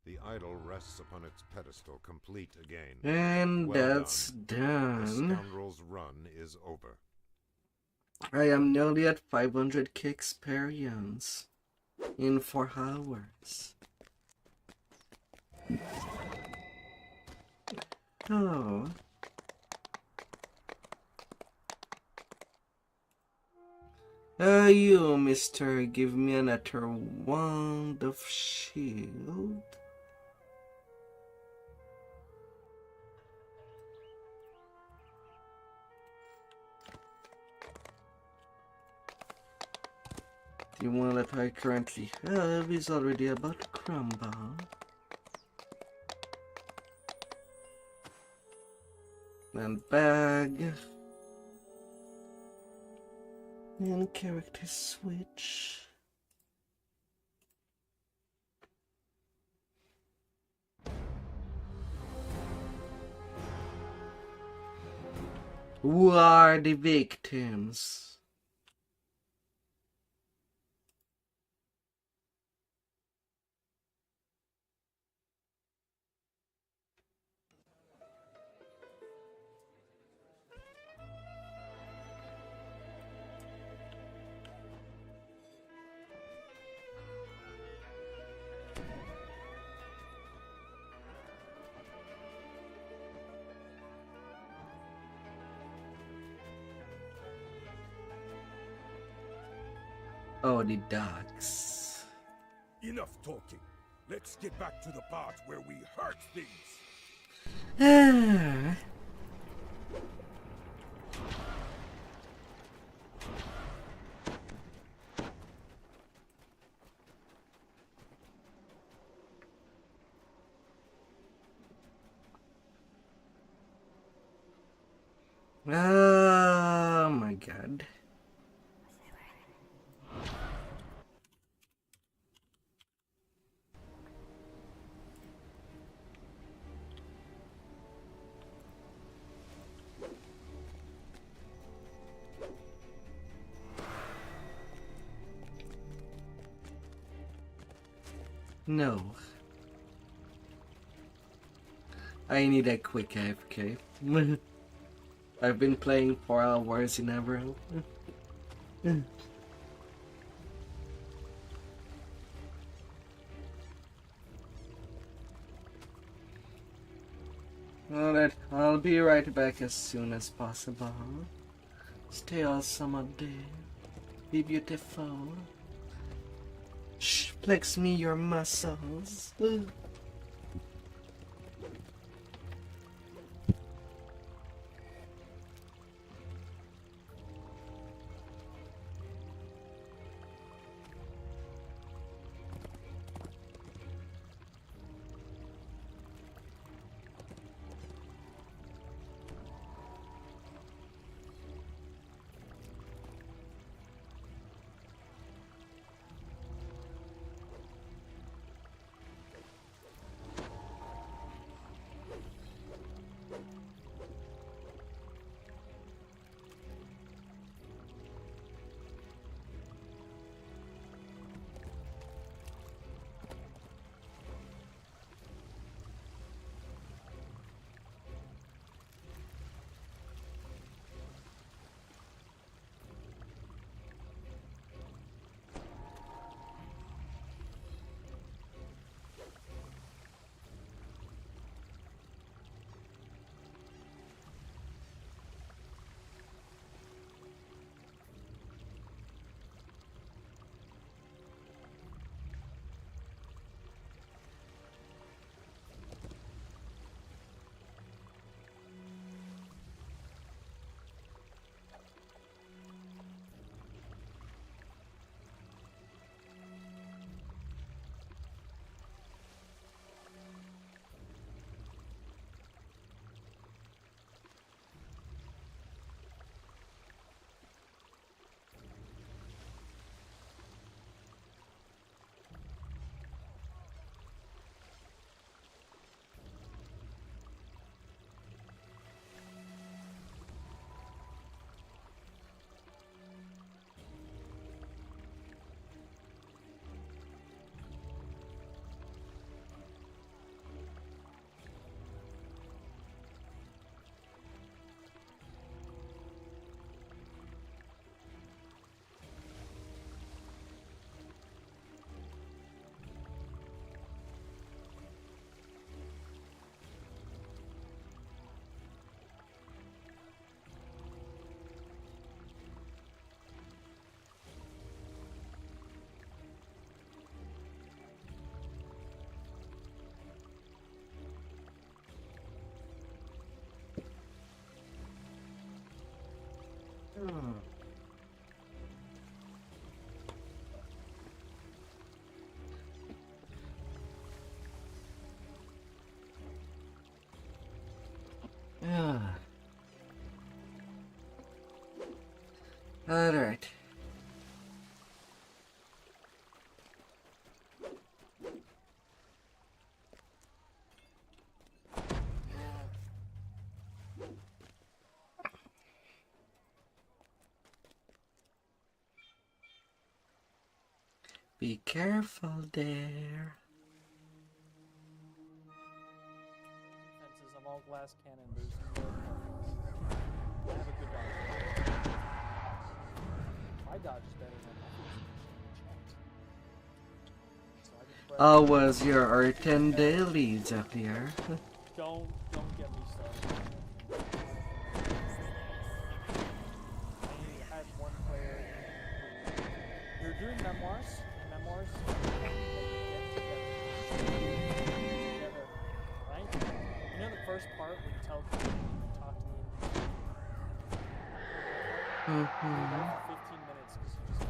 The idol rests upon its pedestal, complete again. And well that's done. done. The scoundrel's run is over. I am nearly at 500k experience in 4 hours. Oh. You, mister, give me another wand of shield. The one that I currently have is already about to crumble. And bag. And character switch. Who are the victims? Oh, the dogs. Enough talking. Let's get back to the part where we hurt things. Oh my god. No. I need a quick AFK. I've been playing 4 hours in a row. Alright, I'll be right back as soon as possible. Stay awesome up there. Be beautiful. Shh, flex me your muscles. Alright. Be careful there. Defenses of all glass cannon boost. I have a good dodge. My dodge is better than my. How was your R10 dailies up here? Don't get me started. I had one player who we were doing memoirs. Memoirs. Together, right? You know the first part where you tell people you talk to me. We were there for 15 minutes because you just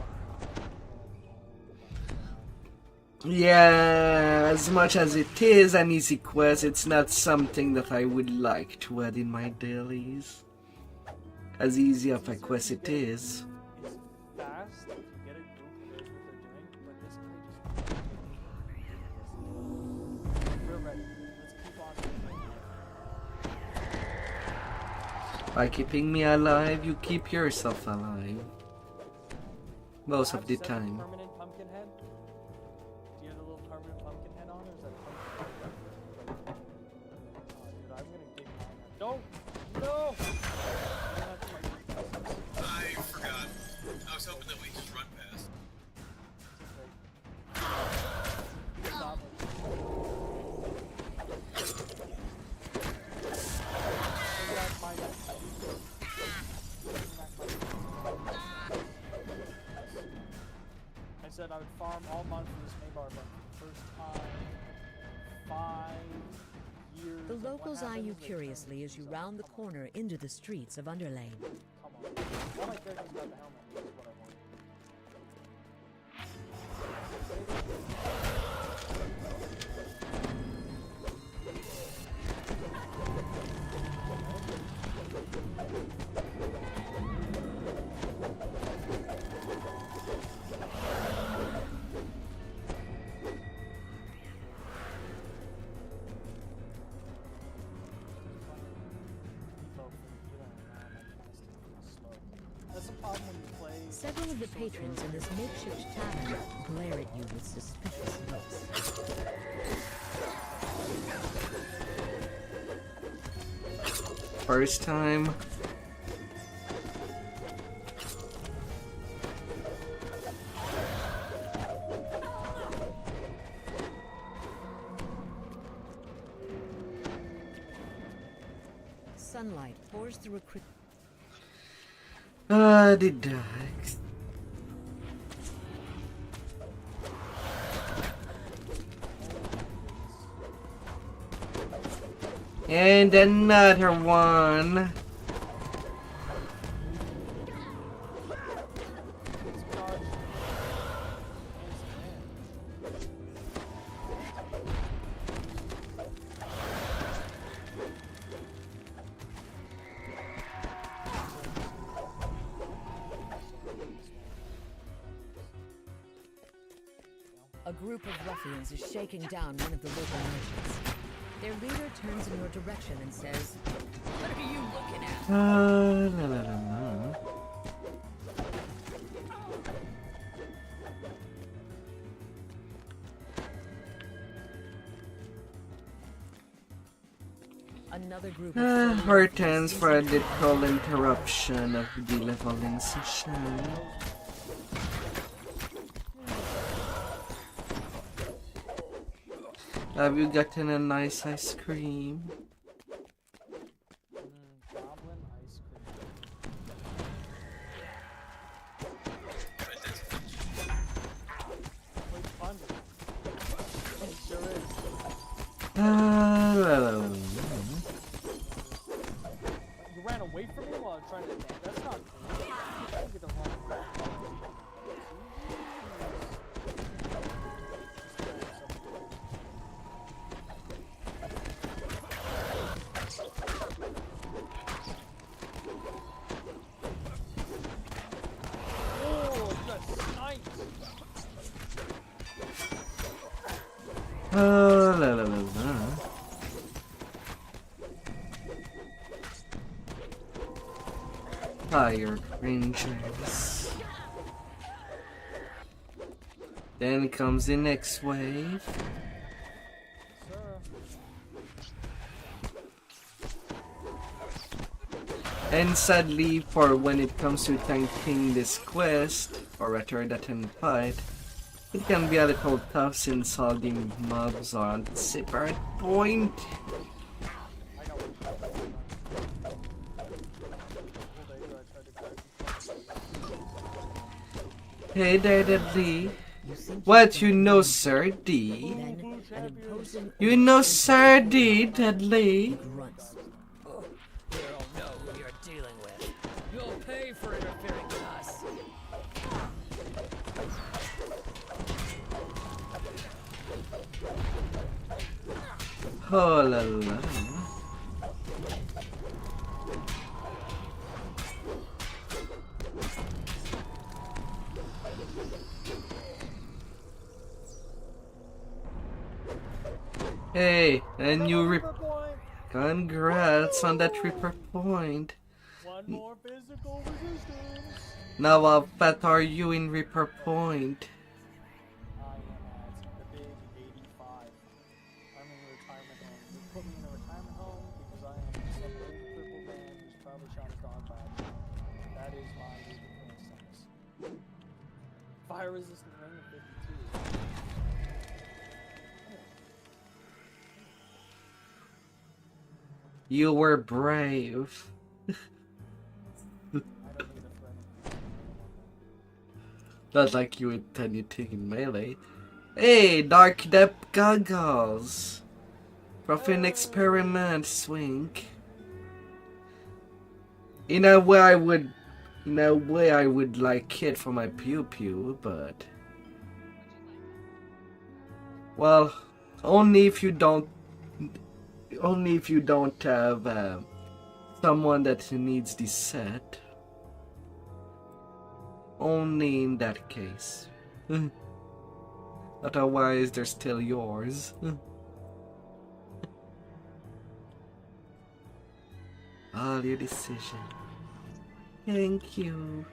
fucking. Yeah, as much as it is an easy quest, it's not something that I would like to add in my dailies. As easy of a quest it is. It's fast if you get a group who knows what they're doing, but this guy just. We're ready. Let's keep on. By keeping me alive, you keep yourself alive. Most of the time. Permanent pumpkin head? Do you have the little permanent pumpkin head on, or is that pumpkin? Oh, dude, I'm gonna dig mine out. Don't! No! I forgot. I was hoping that we just run past. Stop it. Take back my net. I said I would farm all month for this Maybar, but for the first time in 5 years. The locals eye you curiously as you round the corner into the streets of Underlane. Come on. All my characters got the helmet, which is what I want. Several of the patrons in this makeshift tavern glare at you with suspicious looks. First time. Sunlight pours through a critic. The dogs. And another one. A group of ruffians is shaking down one of the local merchants. Their leader turns in your direction and says, "What are you looking at?" La la la la. Another group of Hortense for a literal interruption of the leveling session. Have you gotten a nice ice cream? Goblin ice cream. It sure is. You ran away from me while I was trying to attack. That's not cool. You get the wrong. Fire Rangers. Then comes the next wave. And sadly, for when it comes to tanking this quest, or rather that end fight, it can be a little tough since all the mobs are on separate point. Hey there, Deadly. What you know, Sir D? You know, Sir D, Deadly? You don't know who you're dealing with. You'll pay for interfering with us. Oh la la. Hey, and you congrats on that Reaper point. One more physical resistance. Now how fat are you in Reaper point? I am at the big 85. I'm in a retirement home. They put me in a retirement home because I am some old crippled man who's probably shot his dog by a gun. That is my legal status. Fire resistant ring of 52. You were brave. Not like you would turn anything in melee. Hey, Dark Depth Goggles! Profit Experiment Swing. In a way I would like it for my pew pew, but well, only if you don't have someone that needs the set. Only in that case. Otherwise, they're still yours. All your decision. Thank you.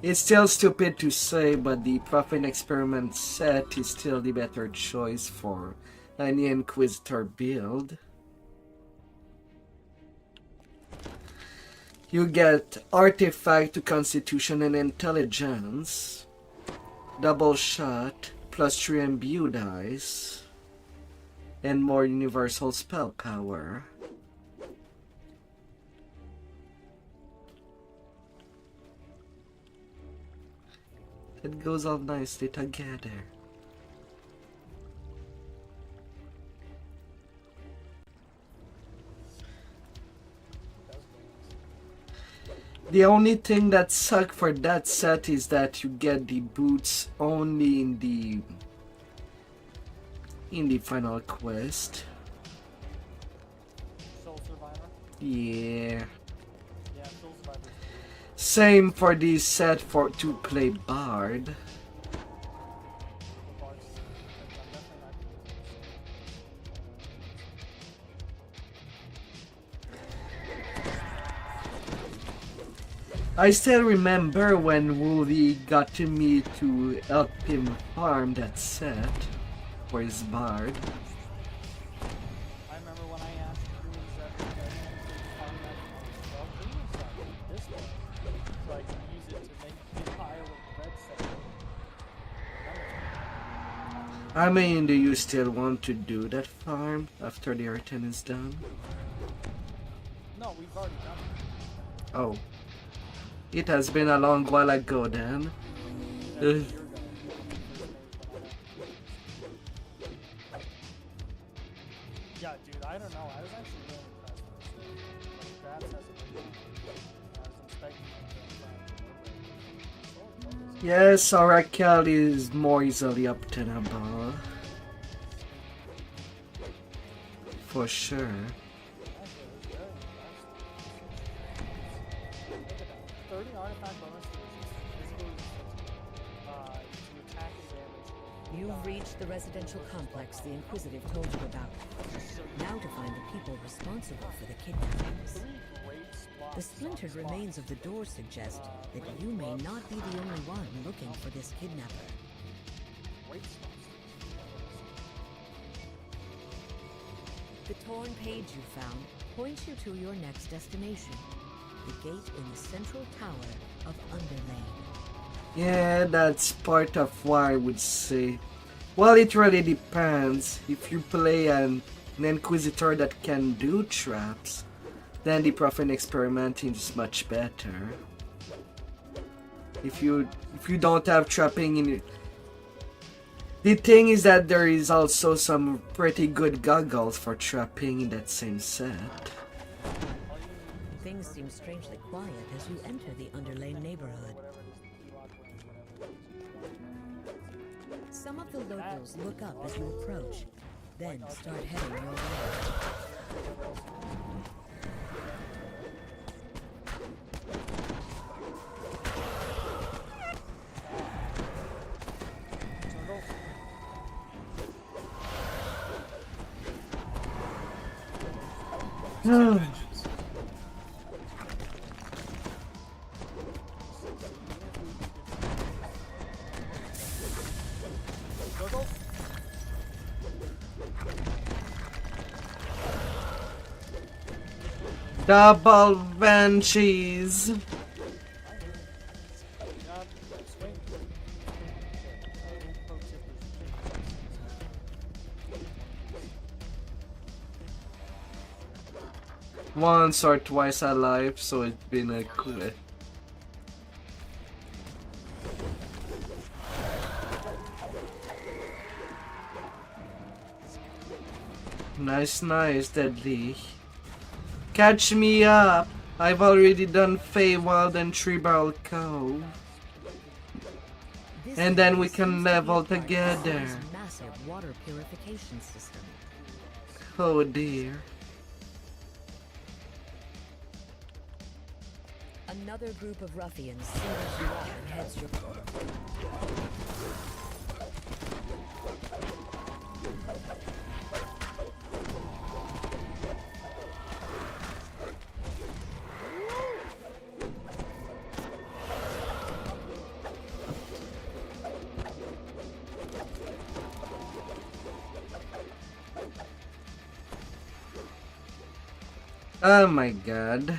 It's still stupid to say, but the Profit Experiment set is still the better choice for any Inquisitor build. You get Artifact to Constitution and Intelligence, double shot, +3 imbue dice, and more universal spell power. It goes all nicely together. The only thing that sucks for that set is that you get the boots only in the final quest. Soul Survivor? Yeah. Yeah, Soul Survivor. Same for the set to play Bard. I still remember when Woody got to me to help him farm that set for his Bard. I remember when I asked Dreams that farm that this one, so I can use it to make the pile of red set. I mean, do you still want to do that farm after the R10 is done? No, we've already done it. Oh. It has been a long while ago then. Yeah, dude, I don't know. I was actually really impressed with this thing. Like, Grabs has a big I was expecting it. Yes, Oracle is more easily obtainable. For sure. 30 artifact bonus to physical resistance to attack and damage You've reached the residential complex the Inquisitive told you about. Now to find the people responsible for the kidnappings. The splintered remains of the door suggest that you may not be the only one looking for this kidnapper. The torn page you found points you to your next destination, the gate in the central tower of Underlane. Yeah, that's part of why I would say. Well, it really depends. If you play an Inquisitor that can do traps, then the Profane Experimenting is much better. If you don't have trapping in it. The thing is that there is also some pretty good goggles for trapping in that same set. Things seem strangely quiet as you enter the Underlane neighborhood. Some of the locals look up as you approach, then start heading your way. Double Banshees. Once or twice alive, so it's been a quit. Nice, nice, Deadly. Catch me up! I've already done Feywild and Tribal Cove. And then we can level together. Massive water purification system. Oh dear. Another group of ruffians singles you up and heads your Oh my god.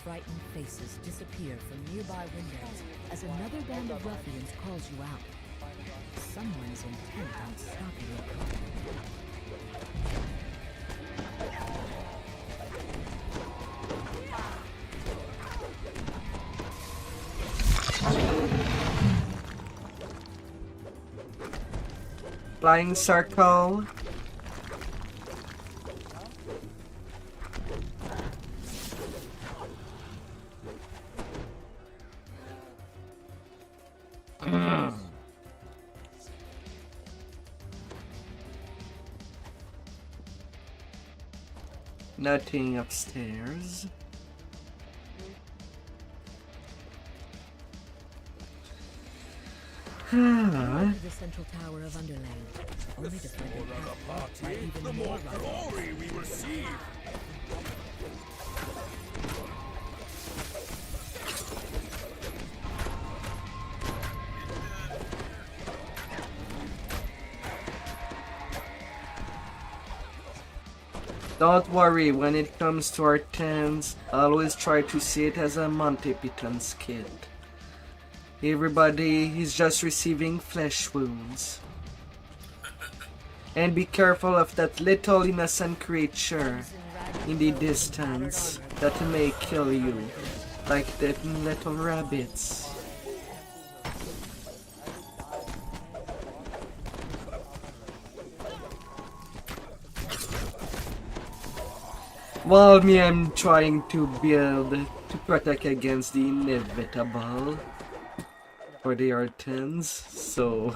frightened faces disappear from nearby windows as another band of ruffians calls you out. Someone's intent on stopping you. Flying circle. Nothing upstairs. the central tower of Underlane, only to find it blocked by even more glory we receive. Don't worry, when it comes to our tens, I always try to see it as a Monty Python's kid. Everybody is just receiving flesh wounds. And be careful of that little innocent creature in the distance that may kill you, like that little rabbits. While me, I'm trying to build to protect against the inevitable. For they are tens, so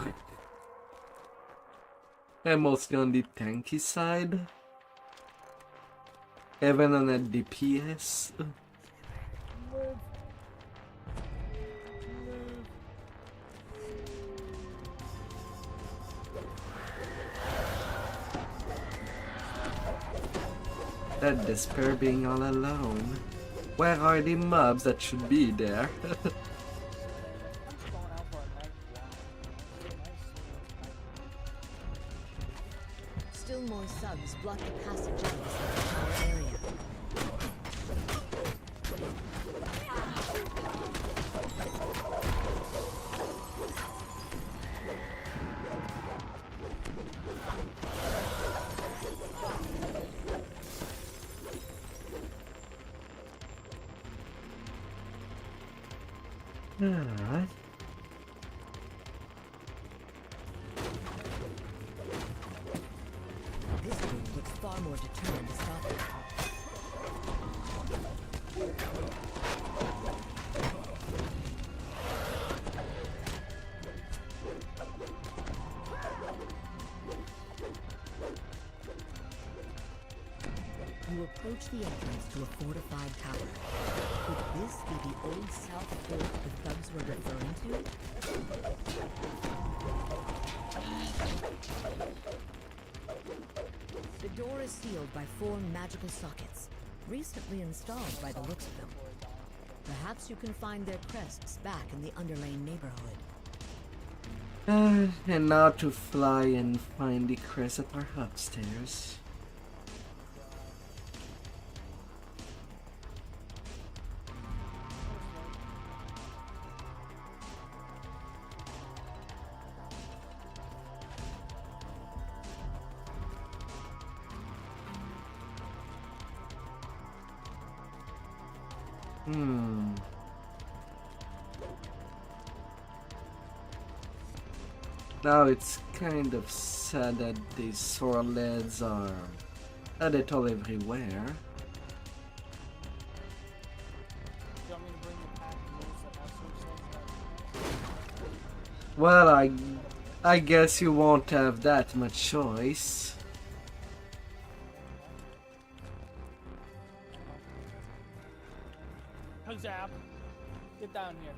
I'm mostly on the tanky side. Even on a DPS. That despair being all alone. Where are the mobs that should be there? Still more subs block the passage out of the tower area. Alright. This group looks far more determined to stop it. You approach the entrance to a fortified tower. Could this be the old South Fort the thugs were referring to? The door is sealed by 4 magical sockets, recently installed by the looks of them. Perhaps you can find their crests back in the Underlane neighborhood. And now to fly and find the crest that are upstairs. Now it's kind of sad that these sword leads are a little everywhere. Well, I guess you won't have that much choice. Zap, get down here.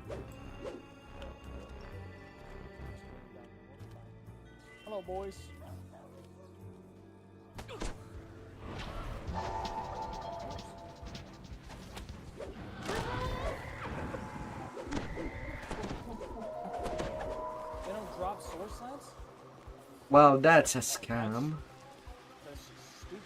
Hello, boys. They don't drop source sets? Wow, that's a scam. That's stupid.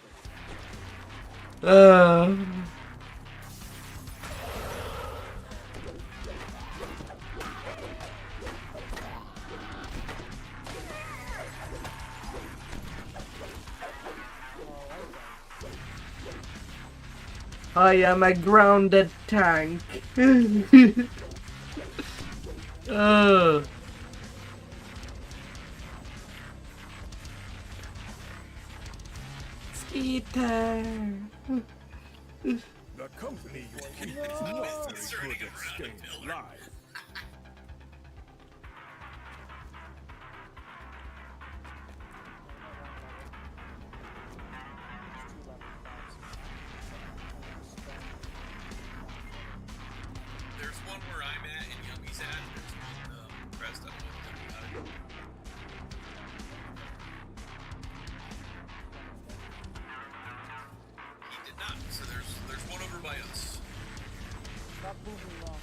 I am a grounded tank. Skeeter. The company you keep is not very good at staying alive. There's one where I'm at and Yummy's at. There's one crest. I don't know if Yummy got it. He did not. So there's one over by us. Stop moving along.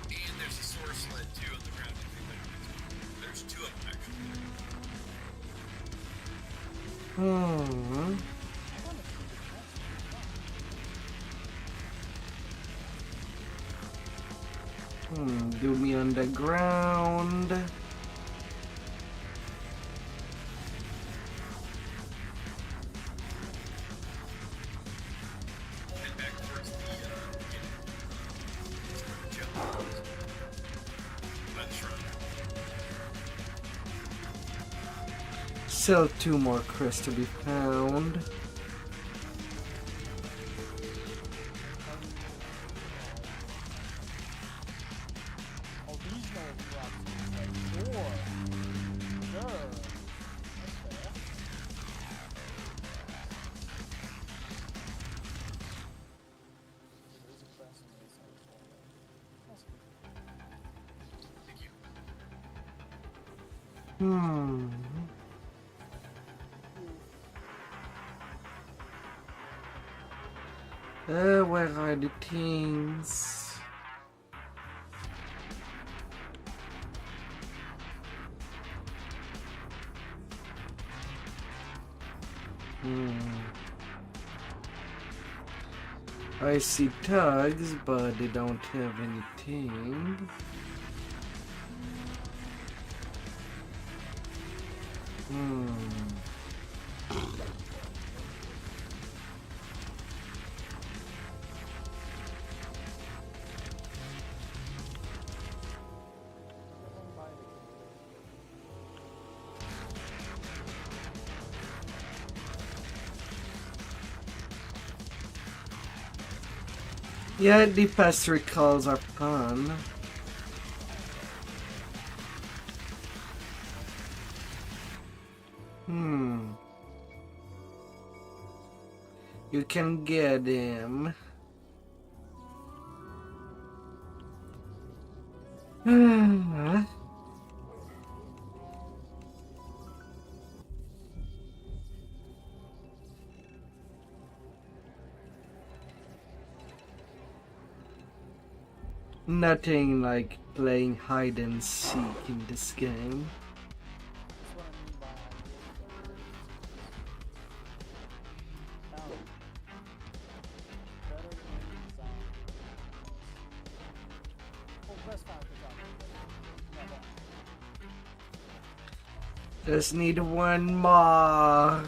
And there's a source sled too on the ground. There's 2 of them actually. Do me underground. Head back towards the by the shrine. Still 2 more crests to be found. Where are the things? I see tags, but they don't have anything. Yeah, the past recalls are fun. You can get him. Nothing like playing hide and seek in this game. Just need one more.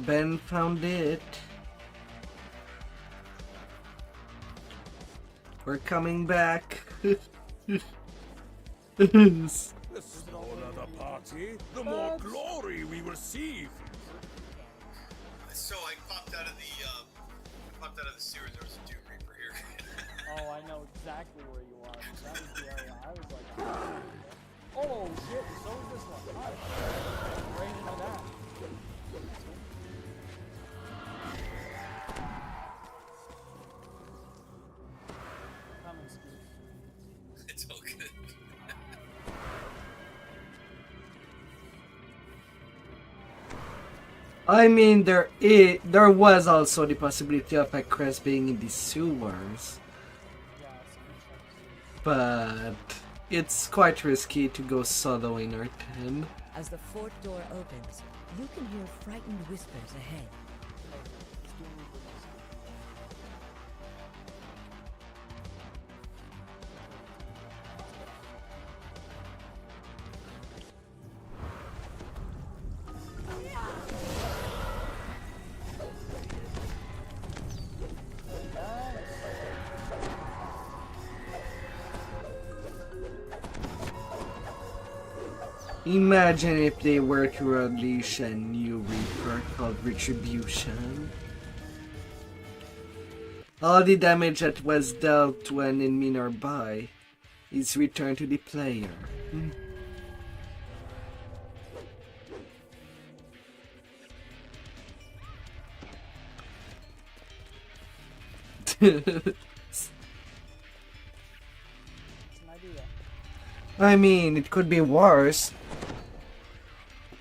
Ben found it. We're coming back. The smaller the party, the more glory we receive. So I popped out of the sewers. There was a Doom Reaper here. Oh, I know exactly where you are. That was the area I was like, oh shit, so is this one. Right into that. It's all good. I mean, there was also the possibility of a crest being in the sewers, but it's quite risky to go solo in our 10. As the fort door opens, you can hear frightened whispers ahead. Imagine if they were to unleash a new Reaper called Retribution. All the damage that was dealt to an enemy nearby is returned to the player. I mean, it could be worse.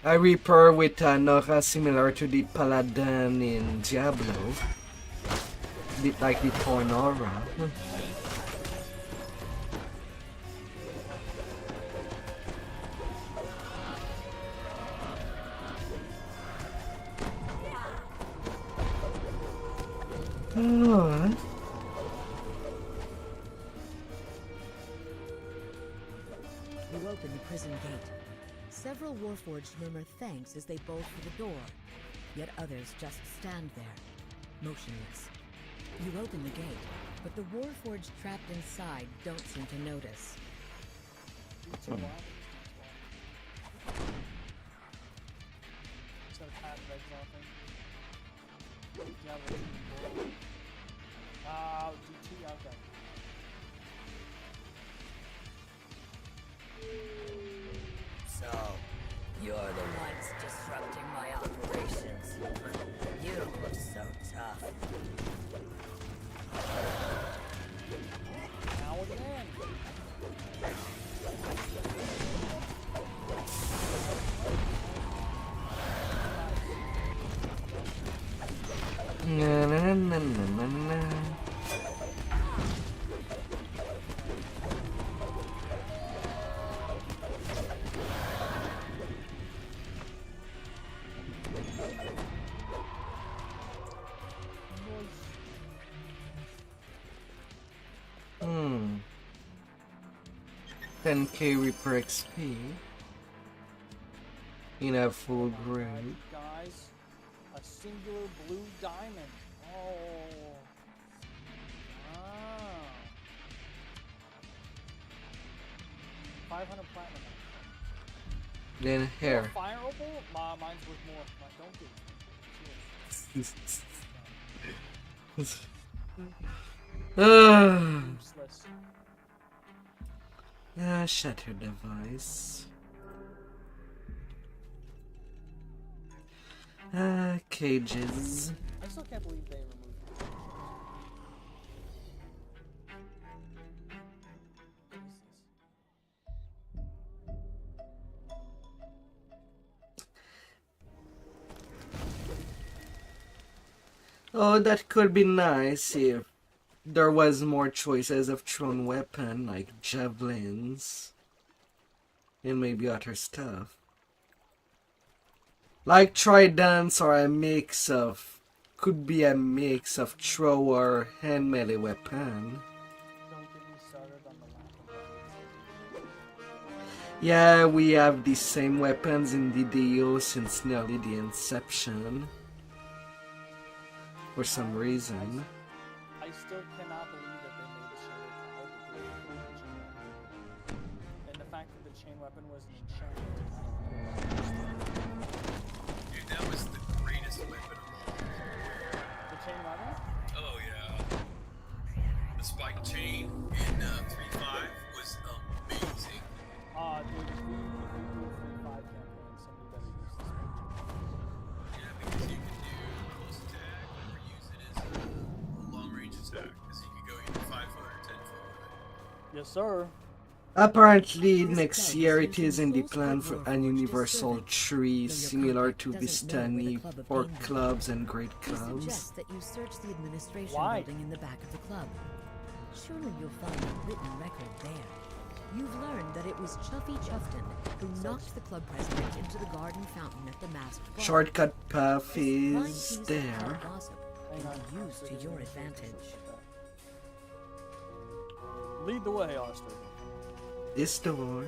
A Reaper with an aura similar to the Paladin in Diablo. A bit like the Torn aura. You open the prison gate. Several Warforged murmur thanks as they bolt for the door, yet others just stand there, motionless. You open the gate, but the Warforged trapped inside don't seem to notice. So, you're the ones disrupting my operations. You look so tough. Now again. Na na na na na na. Hmm. 10k Reaper XP in a full grade. Guys, a singular blue diamond. Oh. Ah. 500 platinum. Then here. Fireable? Mine's worth more. Don't do it. Useless. Shatter device. Cages. I still can't believe they removed it. Oh, that could be nice if there was more choices of thrown weapon like javelins and maybe other stuff. Like tridents or a mix of, could be a mix of thrower and melee weapon. Yeah, we have the same weapons in DDO since nearly the inception. For some reason. I still cannot believe that they made the chain weapon. And the fact that the chain weapon was an enchantment. Dude, that was the greatest weapon of all. The chain weapon? Oh yeah. The spike chain in 3.5 was amazing. Dude, if we do a 3.5 campaign, somebody better use this one. Yeah, because you can do close attack or use it as a long range attack. Because you can go either 5 foot or 10 foot with it. Yes, sir. Apparently next year it is in the plan for an universal tree similar to Vistani for clubs and great He clubs. suggests that you search the administration Why? building in the back of the club. Surely you'll find a written record there. You've learned that it was Chuffy Chuffton who knocked the club president into the garden fountain at the masked bar. Shortcut path This fine is piece of there. gossip can be used to your advantage. Lead the way, Oster. This door.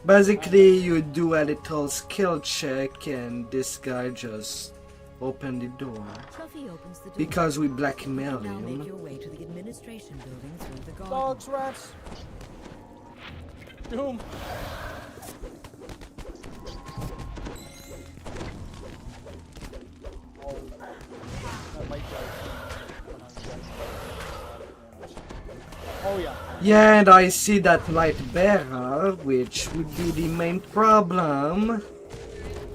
Basically you do a little skill check and this guy just opened the door. Chuffy opens the door. Because we You blackmail can now make him. your way to the administration building through the garden. Dogs, rats. Doom. Oh, that might go. Oh yeah. Yeah, and I see that light bearer, which would be the main problem.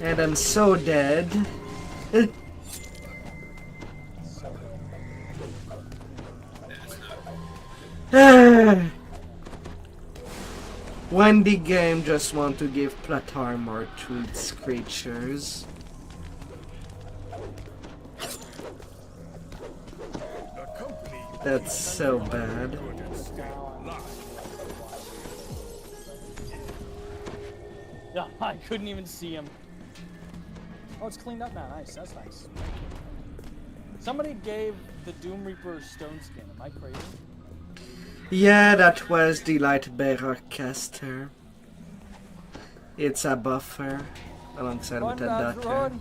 And I'm so dead. When the game just want to give plot armor to its creatures. That's so bad. Yeah, I couldn't even see him. Oh, it's cleaned up now. Nice. That's nice. Somebody gave the Doom Reaper stone skin. Am I crazy? Yeah, that was the light bearer caster. It's a buffer alongside with a doctor. Run.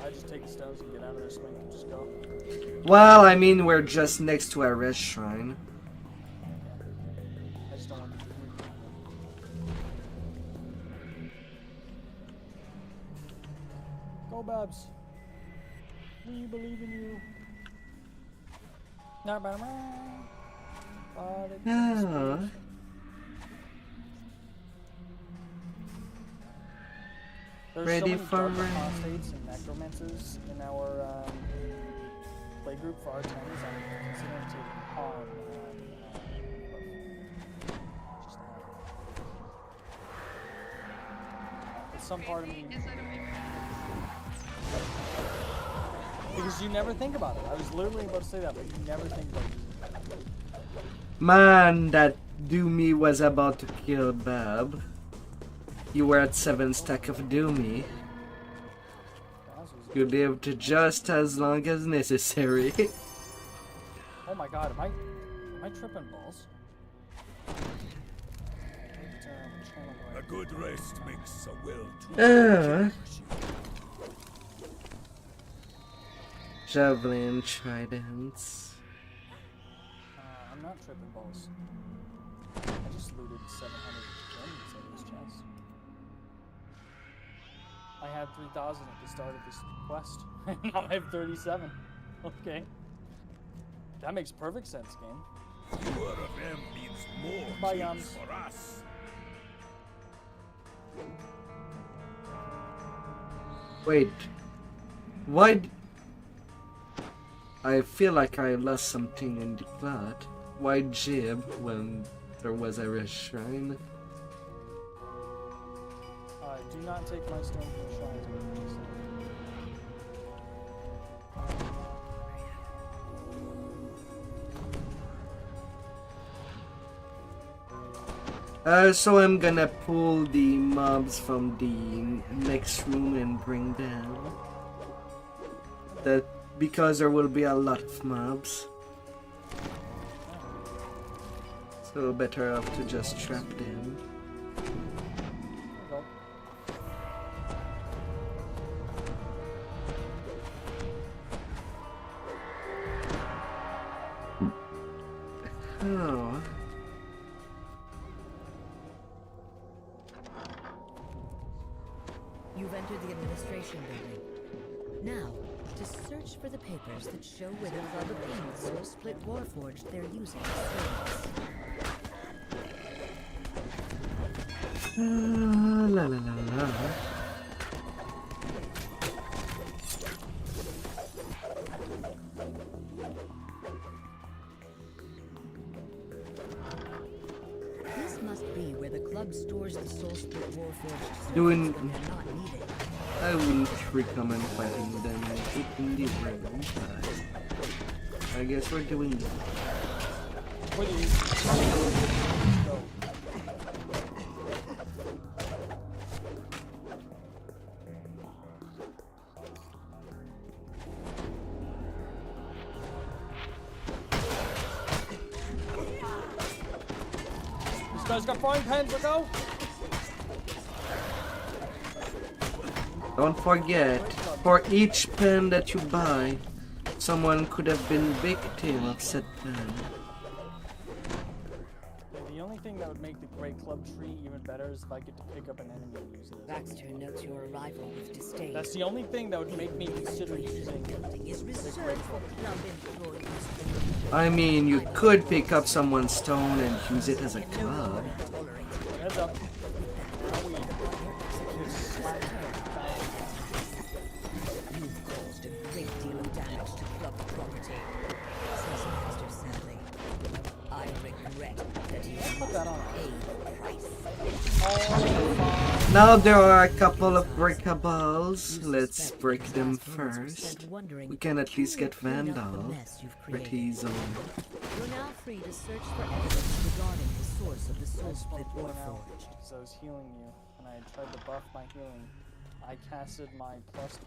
I just take the stones and get out of their swing and just go. Well, I mean, we're just next to a red shrine. I just don't want to do it. Go, Babs. We believe in you. Ah. There's Ready so for many apostates and necromancers in our playgroup for our 10s. I'm considering taking harm. But some part of me. Because you never think about it. I was literally about to say that, but you never think about it. Man, that Doomy was about to kill Bab. You were at 7 stack of Doomy. You lived just as long as necessary. Oh my god, am I tripping balls? A good rest makes a will Javelin tridents. I'm not tripping balls. I just looted 700 gems out of his chest. I had 3,000 at the start of this quest. Now I have 37. Okay. That makes perfect sense, game. Fewer of them means more Bye, kills for us. Wait. Why? I feel like I lost something in the plot. Why jib when there was a red shrine? Do not take my stone from the shrine. So I'm gonna pull the mobs from the next room and bring them. That because there will be a lot of mobs. So better off to just trap them. Oh. You've entered the administration building. Now, to search for the papers that show whether Club of Kings or Split Warforged they're using La la la la. This must be where the club stores the Soul Split Warforged Doing. when they're not needed. I wouldn't recommend fighting them in the room, but I guess we're doing it. This guy's got frying pans, look out! Don't forget, for each pen that you buy, someone could have been victim of said pen. The only thing that would make the Great Club tree even better is if I get to pick up an enemy and use it. Baxter notes your arrival with disdain. That's the only thing that would make me consider using the Great Club. I mean, you could pick up someone's stone and use it as a club. Heads up. You've caused a great deal of damage to club property, says Master sadly. I regret that you must pay the price. Now there are a couple of breakables. Let's break them first. We can at least get Vandal pretty easily. You're now free to search for evidence regarding the source of the Soul Split Warforged. Because I was healing you, and I tried to buff my healing. I casted my plus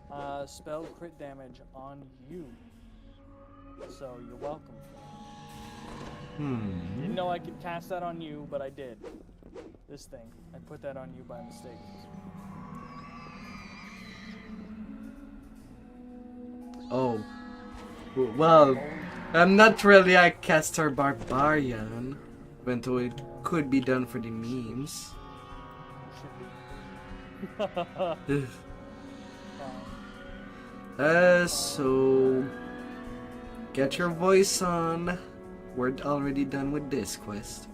25% spell crit damage on you. So you're welcome. Didn't know I could cast that on you, but I did. This thing. I put that on you by mistake. Oh. Well, I'm not really a caster barbarian, even though it could be done for the memes. So get your voice on. We're already done with this quest.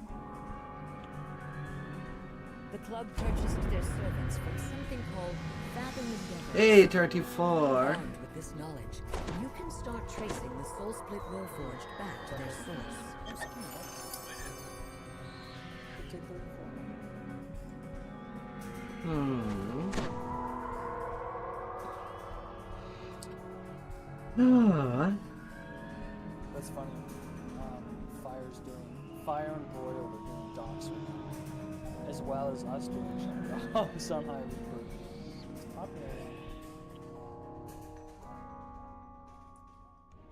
The club purchased their servants from something called Fathom Endeavor. Hey, 34. Armed with this knowledge, you can start tracing the Soul Split Warforged back to their source. That's funny. Fire and Broil are doing docs right now, as well as us doing docs on Highly Purchased. It's popular.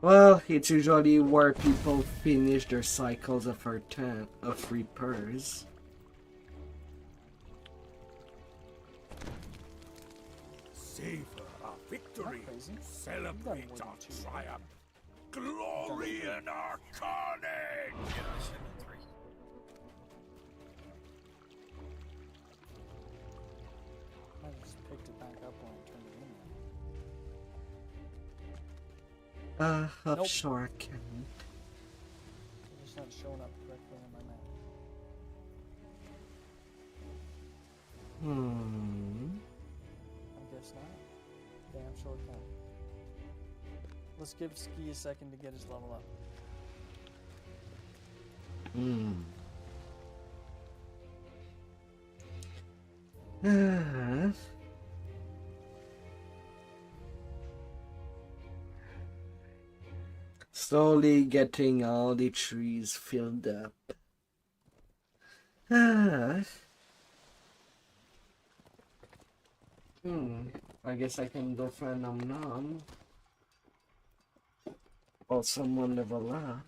Well, it's usually where people finish their cycles of repairs. Savor our victory. Celebrate our triumph. Glory in our carnage! I just picked it back up when I turned it in. Offshore account. It's just not showing up correctly on my map. I guess not. Damn short count. Let's give Ski a second to get his level up. Slowly getting all the trees filled up. I guess I can go for a nom. Or someone level up.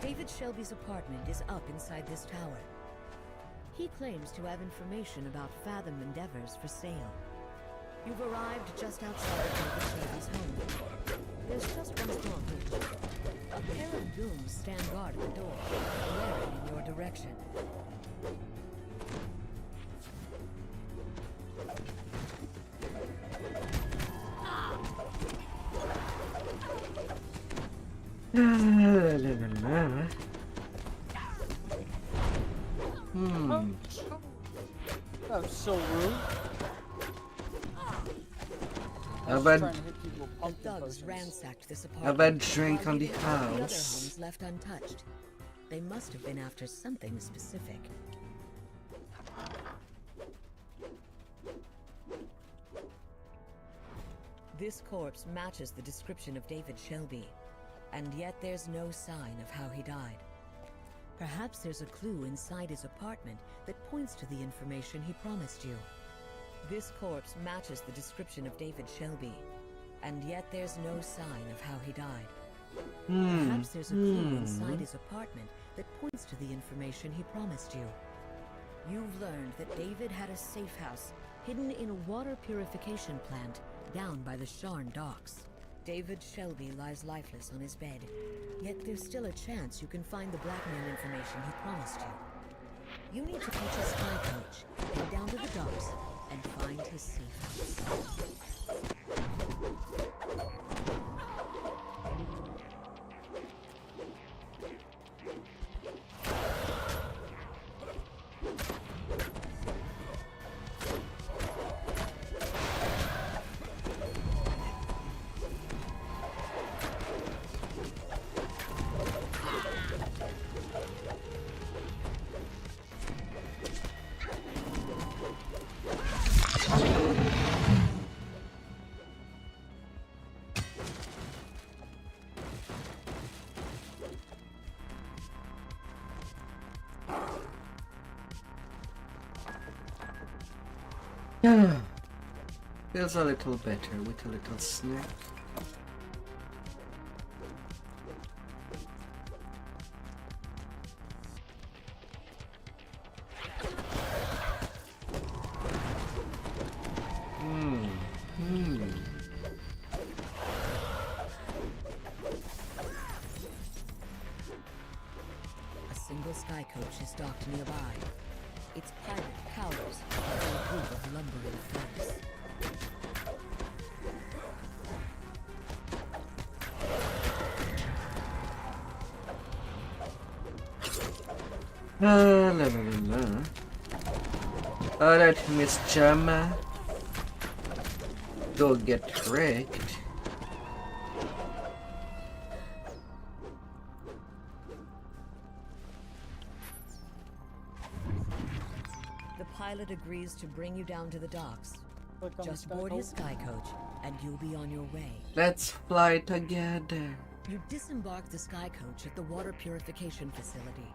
David Shelby's apartment is up inside this tower. He claims to have information about Fathom Endeavors for sale. You've arrived just outside of David Shelby's home. There's just one small hitch. A pair of goons stand guard at the door, glaring in your direction. That was so rude. The thugs ransacked this apartment. I've had drink on the All other house. homes left untouched. They must have been after something specific. This corpse matches the description of David Shelby. and yet there's no sign of how he died. Perhaps there's a clue inside his apartment that points to the information he promised you. This corpse matches the description of David Shelby, and yet there's no sign of how he died. Perhaps there's a clue inside his apartment that points to the information he promised you. You've learned that David had a safe house hidden in a water purification plant down by the Sharn docks. David Shelby lies lifeless on his bed, yet there's still a chance you can find the blackmail information he promised you. You need to catch a sky coach, head down to the docks, and find his safe house. Feels a little better with a little snack. A single sky coach is docked nearby. Its pilot cowers over a group of lumbering thugs. La la la la. Alright, Miss Jamma. Go get wrecked. The pilot agrees to bring you down to the docks. Click on Just the board sky his sky coach, and you'll be on your way. Let's fly together. You disembark the sky coach at the water purification facility.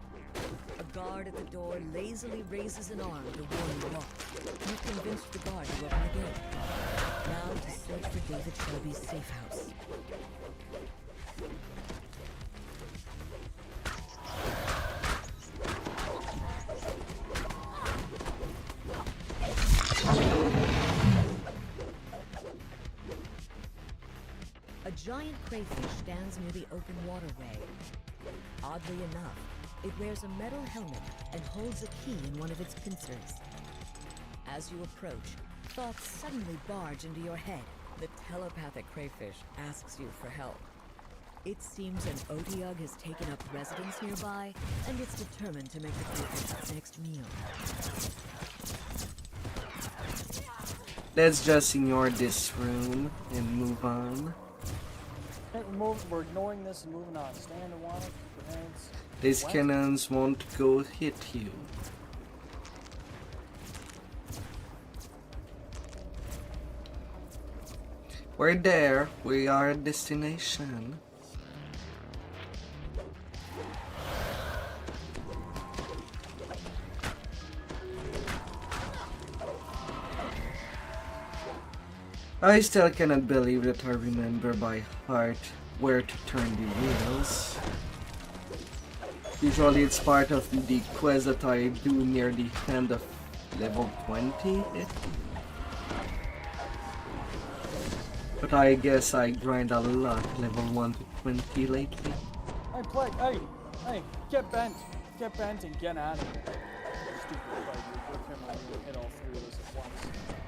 A guard at the door lazily raises an arm to warn you off. You convince the guard to open the gate. Now to search for David Shelby's safe house. A giant crayfish stands near the open waterway. Oddly enough, it wears a metal helmet and holds a key in one of its pincers. As you approach, thoughts suddenly barge into your head. The telepathic crayfish asks you for help. It seems an Otyugh has taken up residence nearby, and it's determined to make the crayfish its next meal. Let's just ignore this room and move on. We're ignoring this and moving on. Stay underwater, grenades. These What? cannons won't go hit you. We're there. We are at destination. I still cannot believe that I remember by heart where to turn the wheels. Usually it's part of the quest that I do near the end of level 20. But I guess I grind a lot level 1 to 20 lately. Hey, Plague, hey, get bent and get out of here. Stupid Plague, you're criminal, you hit all three of us at once.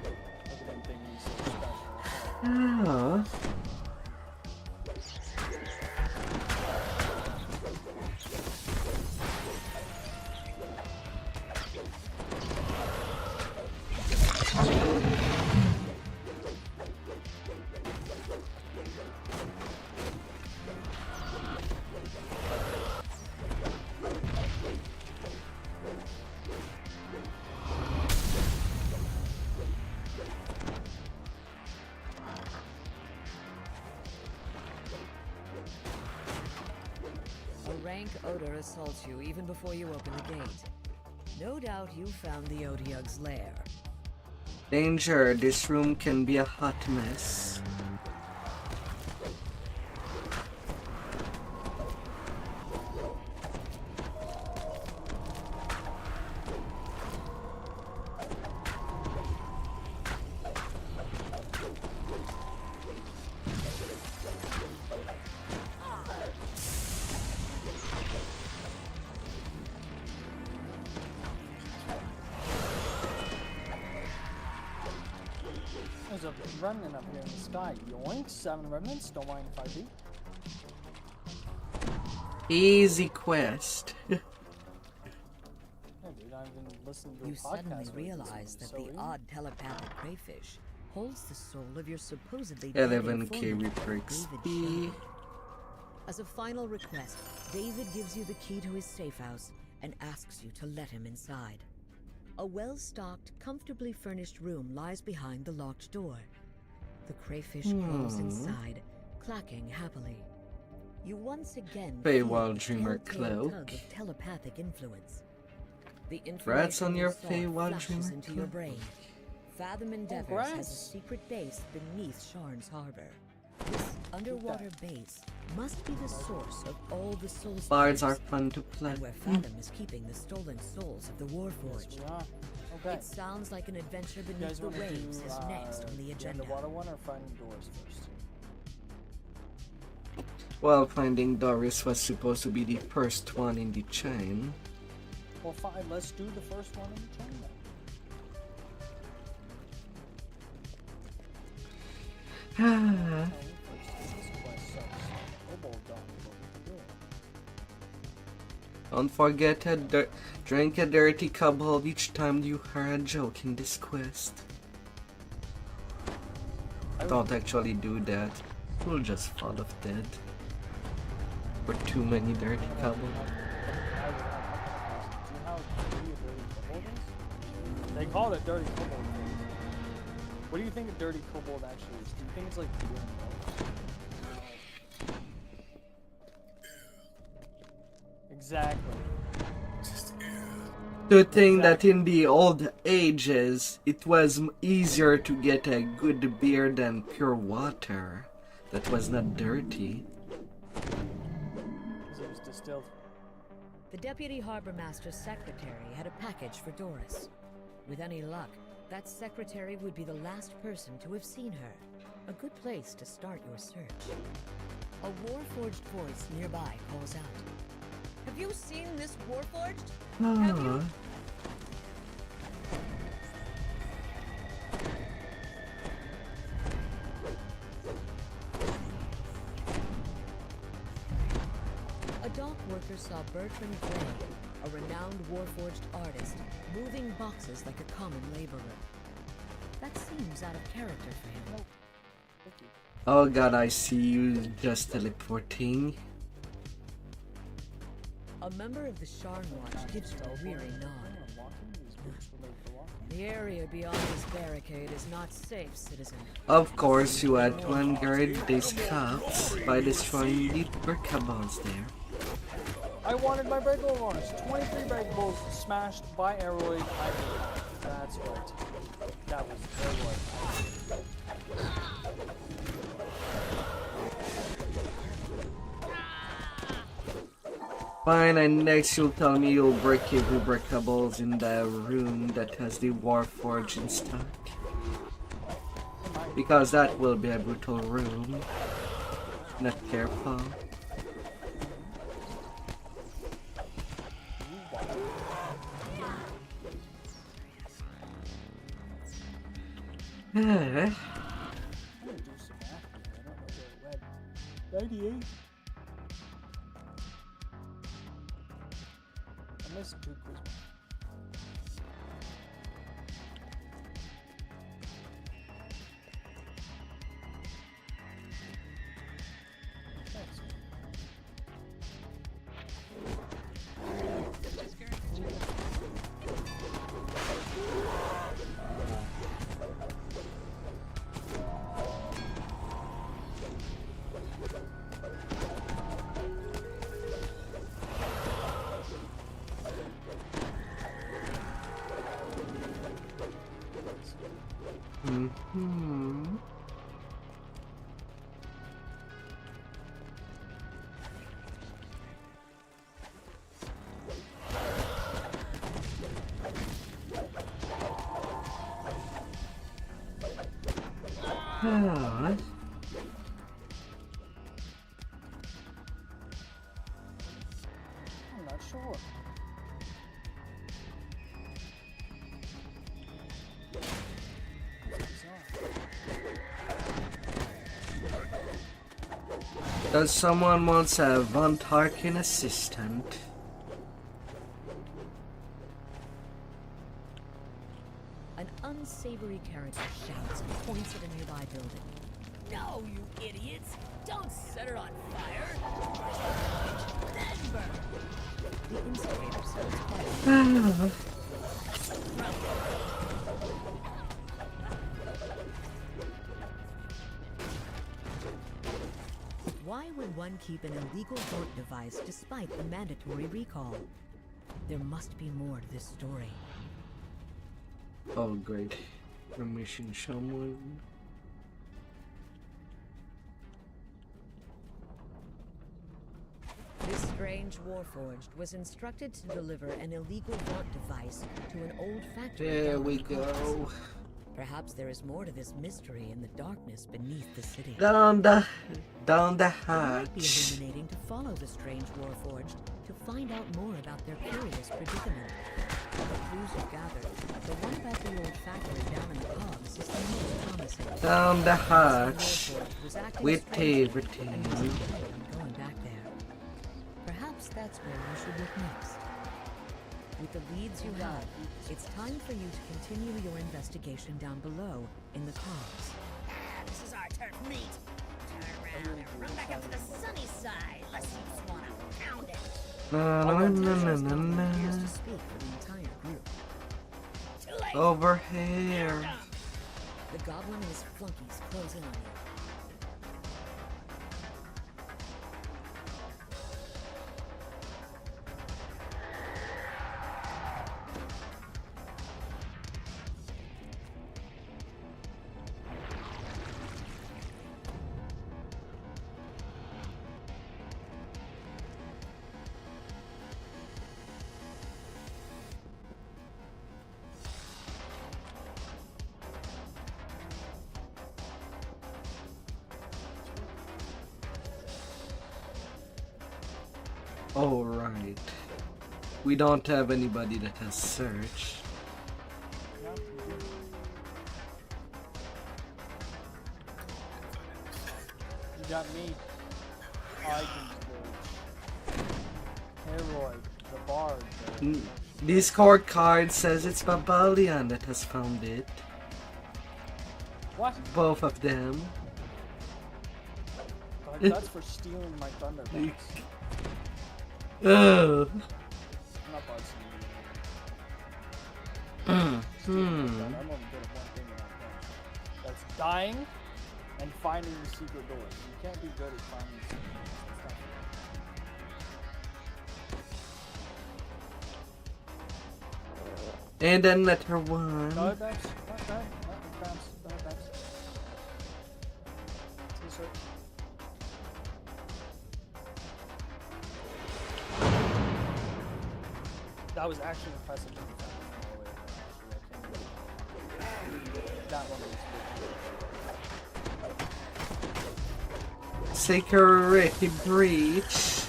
Look at them thinking he's so special. Ah. A rank odor assaults you even before you open the gate. No doubt you found the Odiug's lair. Danger, this room can be a hot mess. There's a remnant up here in the sky. Yoink, 7 remnants. Don't mind if I do. Easy quest. Hey, dude, I've been listening to a You podcast suddenly lately. realize that So the easy. odd telepathic crayfish holds the soul of your supposedly 11k reaper XP. As a final request, David gives you the key to his safe house and asks you to let him inside. A well-stocked, comfortably furnished room lies behind the locked door. The crayfish crawls inside, clacking happily. You once again feel Feywild the Dreamer telltale cloak. tug of telepathic influence. The Congrats on information your you saw Feywild flashes Dreamer into your cloak. brain. Fathom Endeavors has a Congrats. secret base beneath Sharn's harbor. This underwater base must be the source of all the soul Bards are speakers, fun to play. and where Fathom is keeping the stolen souls of the Warforged. Yeah. Okay. It sounds like an adventure You beneath guys the want to waves do is next on the agenda. underwater one or finding doors first? Well, Finding Doris was supposed to be the first one in the chain. Well, fine. Let's do the first one in the chain then. Don't forget to drink a dirty kobold each time you hear a joke in this quest. Don't actually do that. You'll just fall off dead. For too many dirty kobolds. They call it a dirty kobold. What do you think a dirty kobold actually is? Do you think it's like beer and milk? Exactly. To think that in the old ages, it was easier to get a good beer than pure water that was not dirty. Because it was distilled. The Deputy Harbor Master's secretary had a package for Doris. With any luck, that secretary would be the last person to have seen her. A good place to start your search. A Warforged voice nearby calls out. Have you seen this Warforged? Have you? A dock worker saw Bertrand Gray, a renowned Warforged artist, moving boxes like a common laborer. That seems out of character for him. Oh god, I see you just teleporting. A member of the Sharn Watch gives her a weary nod. The area beyond this barricade is not safe, citizen. Of course, you had to unguard these cops by destroying the kobolds there. I wanted my breakable bonus. 23 breakables smashed by Aeroid Hybrid. That's right. That was Aeroid. Fine, and next you'll tell me you'll break every breakables in the room that has the Warforged in stock. Because that will be a brutal room. Not careful. I'm gonna do some math here. I don't know what I read. 98. I missed 2 quiz marks. Thanks. Ah. I'm not sure. Does someone wants a Von Tarkin assistant? An unsavory character shouts and points at a nearby building. No, you idiots! Don't set her on fire! Then burn! The instigator sounds quiet. Why would one keep an illegal hort device despite the mandatory recall? There must be more to this story. Oh, great. Permission someone. This strange warforged was instructed to deliver an illegal hort device to an old factory. There down we in the Coast. go. Perhaps there is more to this mystery in the darkness beneath the city. Down the It might be hatch. illuminating to follow the strange warforged to find out more about their curious predicament. Of the clues you gathered, the one about the old factory down in the cogs is the most promising. Down the hatch. Warforged was acting With strangely everything. and was intent on going back there. Perhaps that's where you should look next. With the leads you have, it's time for you to continue your investigation down below in the cogs. This is our turn to meet. Turn around and run back up to the sunny side, unless you just want to pound it. Na, na, na, na, na, na. Appears to speak for the entire group. Too late. Over here. The goblin and his flunkies close in on you. Oh, right. We don't have anybody that has search. You got me. I can search. Harold, the bard. Discord card says it's Babalian that has found it. What? Both of them. That's for stealing my thunderbolts. Ugh. I'm not buzzing you. I'm only good at one thing at one point. That's dying and finding the secret doors. You can't be good at finding the secret doors. And then letter one. No, Babs. Not bad. Not Babs. Not Babs. See, sir. That was actually impressive. That one was Security breach.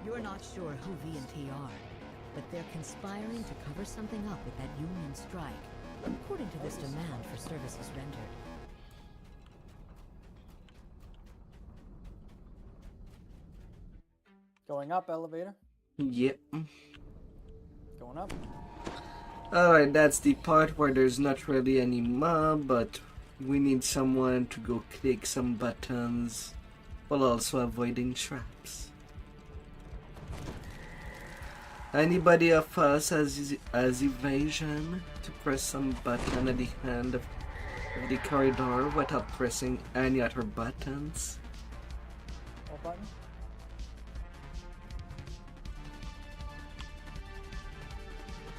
You're not sure who V&T are, but they're conspiring to cover something up with that union strike, according to this demand for services rendered. going up, elevator. Yep. Going up. Alright, that's the part where there's not really any mob, but we need someone to go click some buttons while also avoiding traps. Anybody of us has evasion to press some button at the end of the corridor without pressing any other buttons? What button?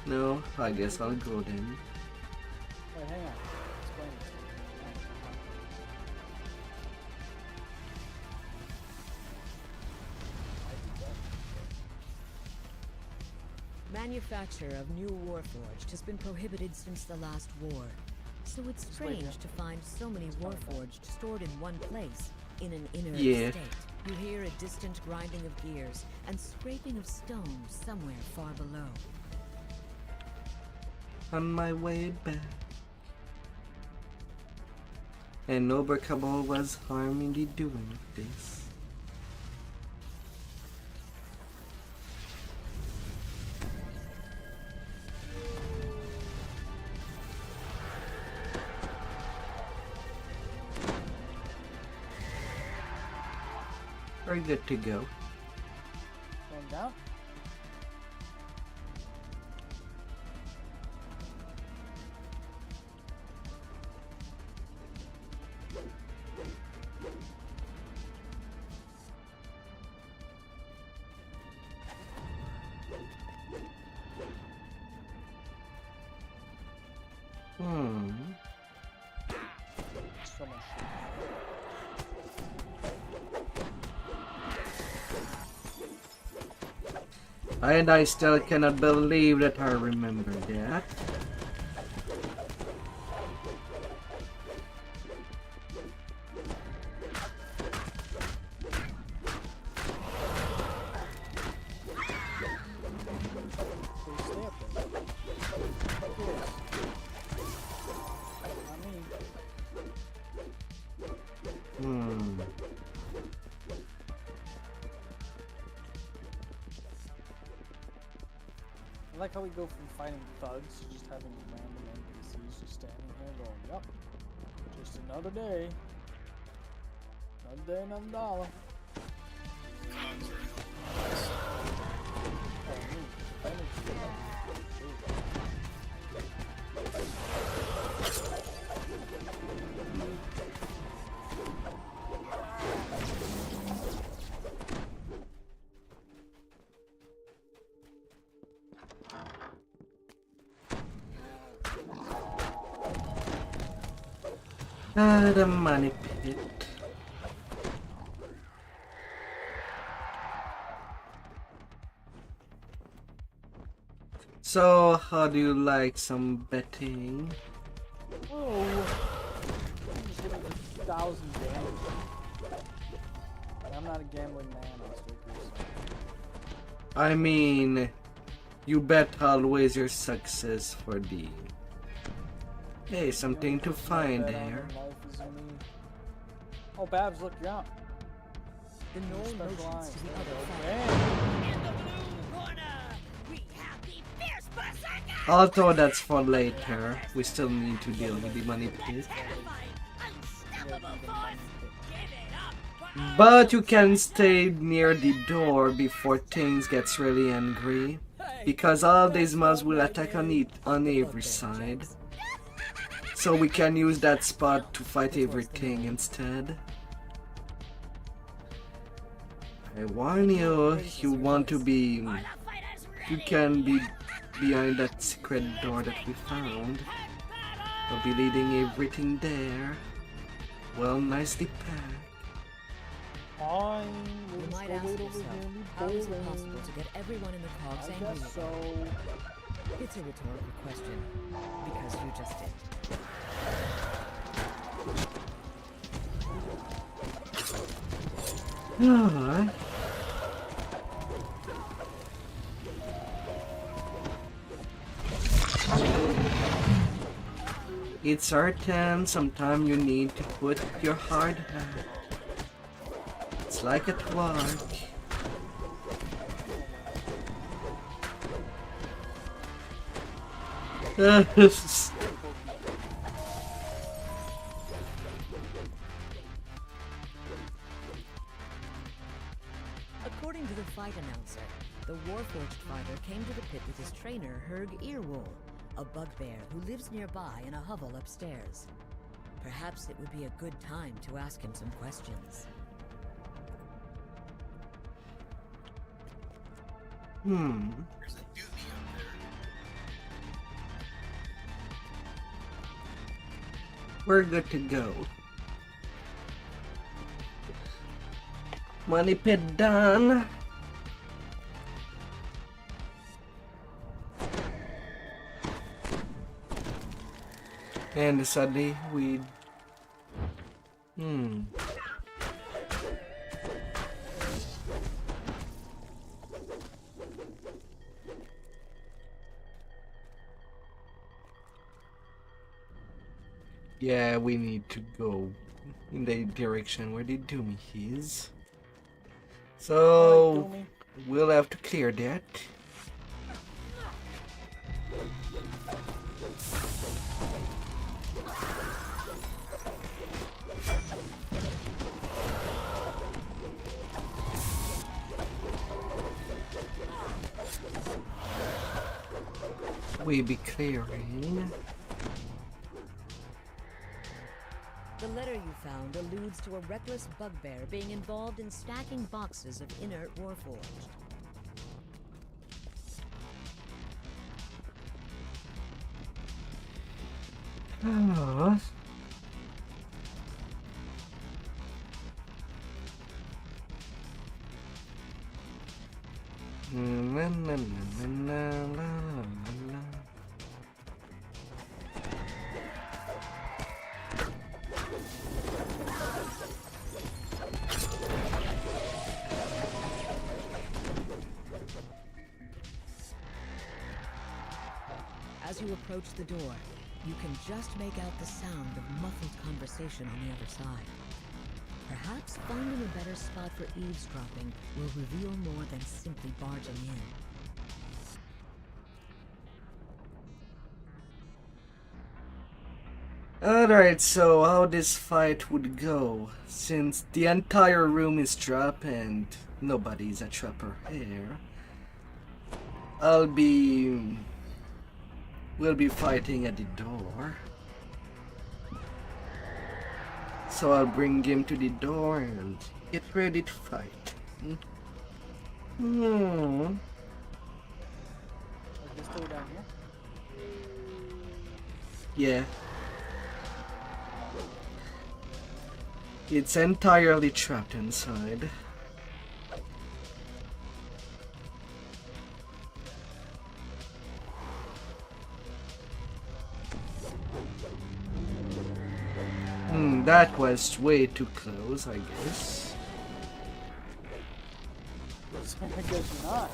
Hmm. No, I guess I'll go then. Wait, hang on. Explain it. Manufacture of new Warforged has been prohibited since the last war. So it's strange to find so many Warforged stored in one place, in an inert state. You hear a distant grinding of gears and scraping of stone somewhere far below. On my way back. And Noble Cabal was harmingly doing this. We're good to go. Going down? So much shit. And I still cannot believe that I remember that. I like how we go from fighting thugs to just having random NPCs just standing here going, yup, just another day. Another day, another dollar. The money pit. So, how do you like some betting? Oh, I'm just hitting 1,000 damage. I'm not a gambling man, I'll stick. I mean, you bet always your success for the... Hey, something to find there. Oh, Babs, look, you're out. The Knoll motions to the other Although that's for later, we still need to deal with the money pit. But you can stay near the door before things gets really angry, because all these mobs will attack on every side. So we can use that spot to fight everything instead. I warn you, you want to be... You can be behind that secret door that we found. I'll be leading everything there. Well, nicely packed. You might ask yourself, how is it possible to get everyone in the cogs angry with you? It's a rhetorical question, because you just did. Alright. It's certain sometimes you need to put your hard hat. It's like at work. According to the fight announcer, the Warforged fighter came to the pit with his trainer, Herg Earwool, a bugbear who lives nearby in a hovel upstairs. Perhaps it would be a good time to ask him some questions. We're good to go. Money pit done. And suddenly we... Yeah, we need to go in the direction where the Doomy is. So, we'll have to clear that. We be clearing. The letter you found alludes to a reckless bugbear being involved in stacking boxes of inert warforged. Oh. As you approach the door, you can just make out the sound of muffled conversation on the other side. Perhaps finding a better spot for eavesdropping will reveal more than simply barging in. Alright, so how this fight would go, since the entire room is trapped and nobody's a trapper here. We'll be fighting at the door. So I'll bring him to the door and get ready to fight. Yeah. It's entirely trapped inside. That was way too close, I guess. I guess not.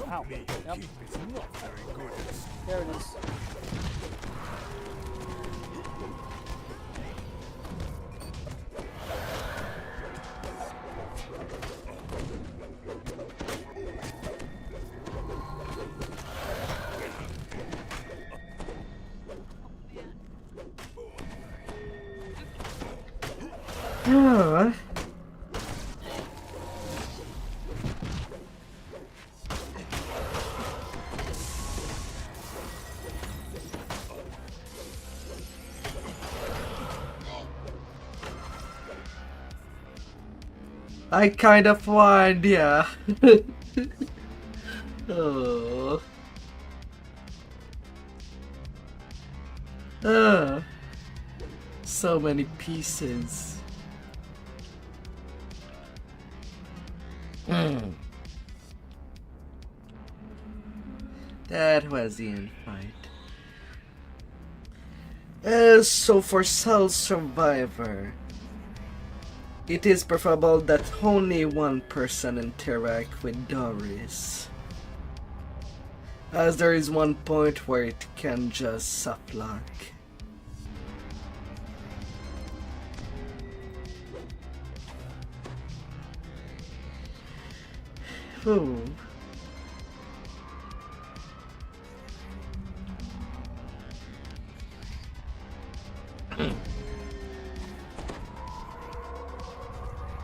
Ow. Yep. There it is. I kind of whined, yeah. Oh. So many pieces. That was the end fight. So for Soul Survivor, it is preferable that only one person interact with Doris, as there is one point where it can just soft lock. Ooh.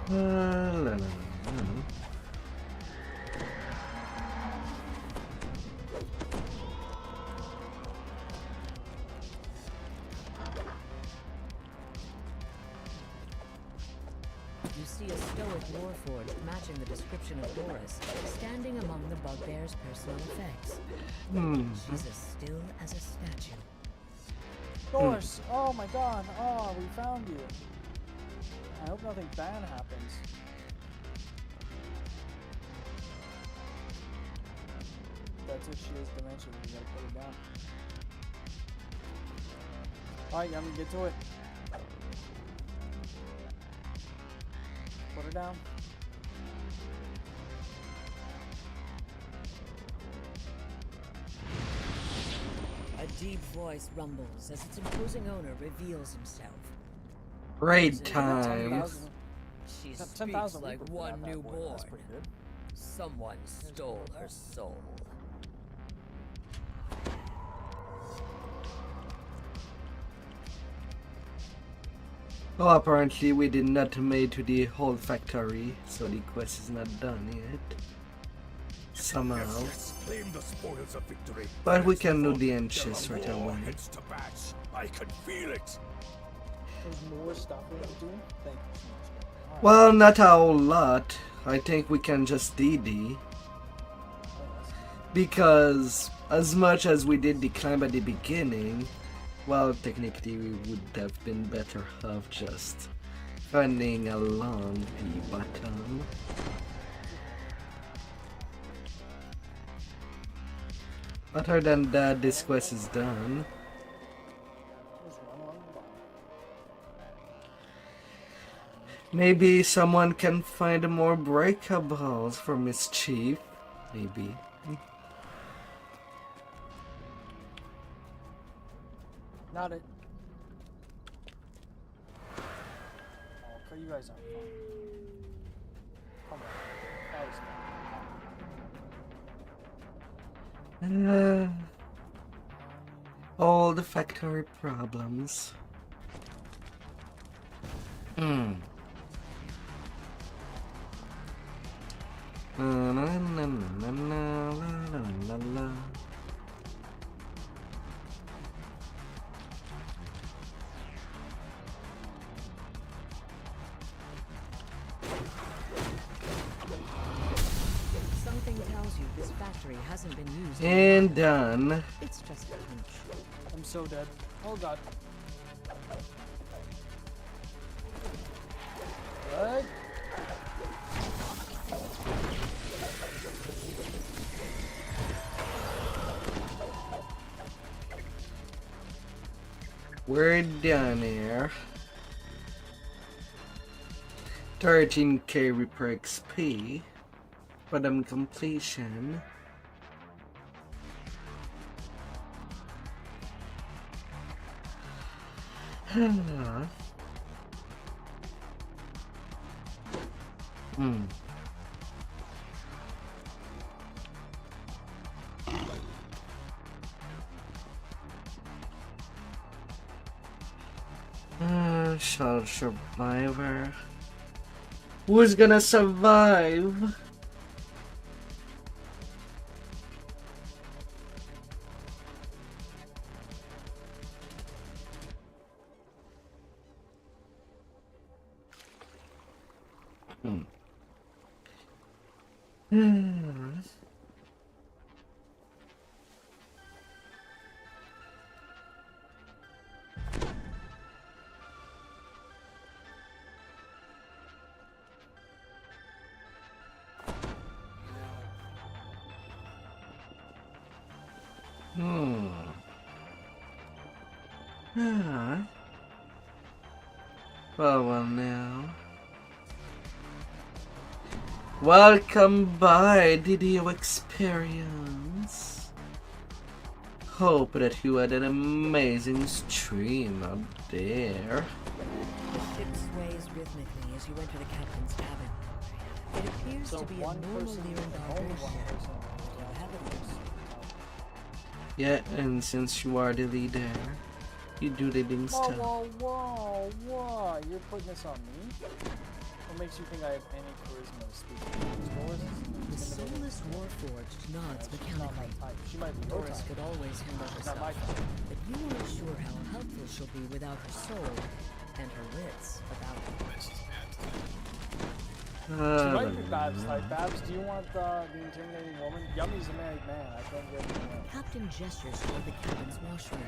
La, la, la. You see see a stoic warforged matching the description of Doris, standing among the bugbear's personal effects. She's as still as a statue. Doris! Oh my god! Oh, we found you. I hope nothing bad happens. That's if she has dementia, we gotta put her down. Alright, Yummy, get to it. Put her down. A deep voice rumbles as its imposing owner reveals himself. Great time. She 10,000 speaks like one newborn. That's pretty good. Someone stole her soul. Oh, apparently we did not make to the whole factory, so the quest is not done yet. Somehow. Yes, claim the spoils of victory. But we can do the anxious right away. I can feel it. There's more stuff we have to do? Thank you so much. Right. Well, not a whole lot. I think we can just DD. Because as much as we did the climb at the beginning, well, technically we would have been better off just running along the bottom. Other than that, this quest is done. Maybe someone can find more breakables for Mischief. Maybe. Not it. Oh, okay, you guys aren't fun. Come on. That was All the factory problems. La, la, la, la, la, la, la, la. Something tells you this factory hasn't been used. And done. It's just a hunch. I'm so dead. Oh god. Good. We're done here. 13k repair XP for them completion. Shall survivor. Who's gonna survive? Well now. Welcome by DDO Experience. Hope that you had an amazing stream up there. The ship sways rhythmically as you enter the captain's cabin. It appears to be a normal Lyran ship. Yeah, and since you are the leader, you do leading stuff. Whoa. You're putting this on me? What makes you think I have any charisma speaking of these doors? The soulless warforged nods mechanically. She might be Doris could always handle herself, but you weren't sure how helpful she'll be without her soul and her wits about her. She might be Babs type. Babs, do you want the intimidating woman? Yummy's a married man. I can't get him away. Captain gestures toward the cabin's washroom.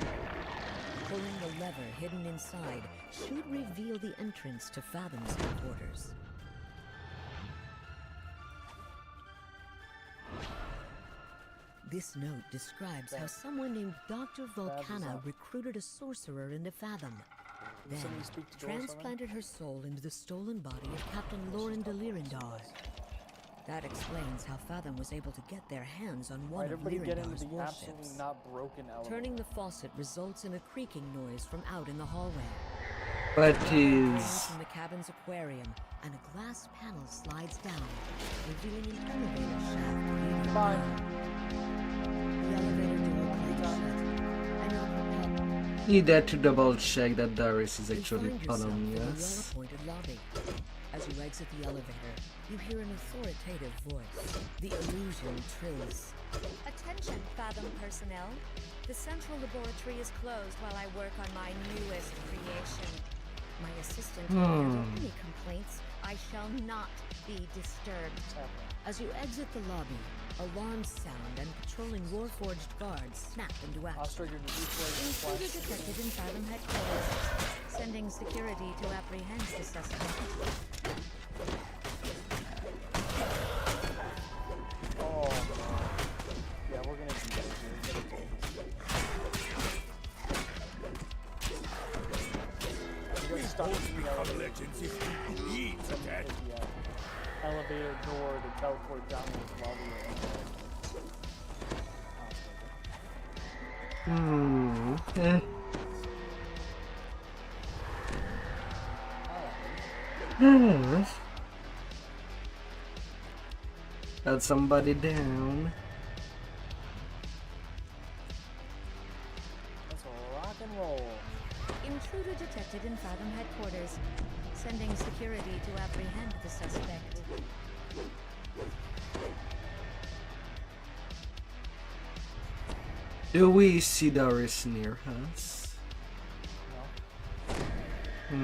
Pulling the lever hidden inside should reveal the entrance to Fathom's headquarters. This note describes how someone named Dr. Volcana recruited a sorcerer into Fathom. Then transplanted her soul into the stolen body of Captain Lauren de Lirindar. That explains how Fathom was able to get their hands on one of Lirindar's warships. Absolutely not broken elevator. Turning the faucet results in a creaking noise from out in the hallway. But is from the cabin's aquarium, and a glass panel slides down, revealing an elevator shaft leading down. The elevator door clicks shut, and you're propelled. Need that to double check that Darius is actually following us. In a well-appointed lobby. As you exit the elevator, you hear an authoritative voice. The illusion trills. Attention, Fathom personnel. The central laboratory is closed while I work on my newest creation. My assistant will handle any complaints. I shall not be disturbed. As you exit the lobby, alarms sound and patrolling Warforged guards snap into action. Intruder detected in Fathom headquarters. Sending security to apprehend the suspect. Oh. Yeah, we're gonna do that here. You got stuck in the elevator door to teleport down to this lobby. Got somebody down. Let's rock and roll. Intruder detected in Fathom headquarters. Sending security to apprehend the suspect. Do we see Darius near us? No.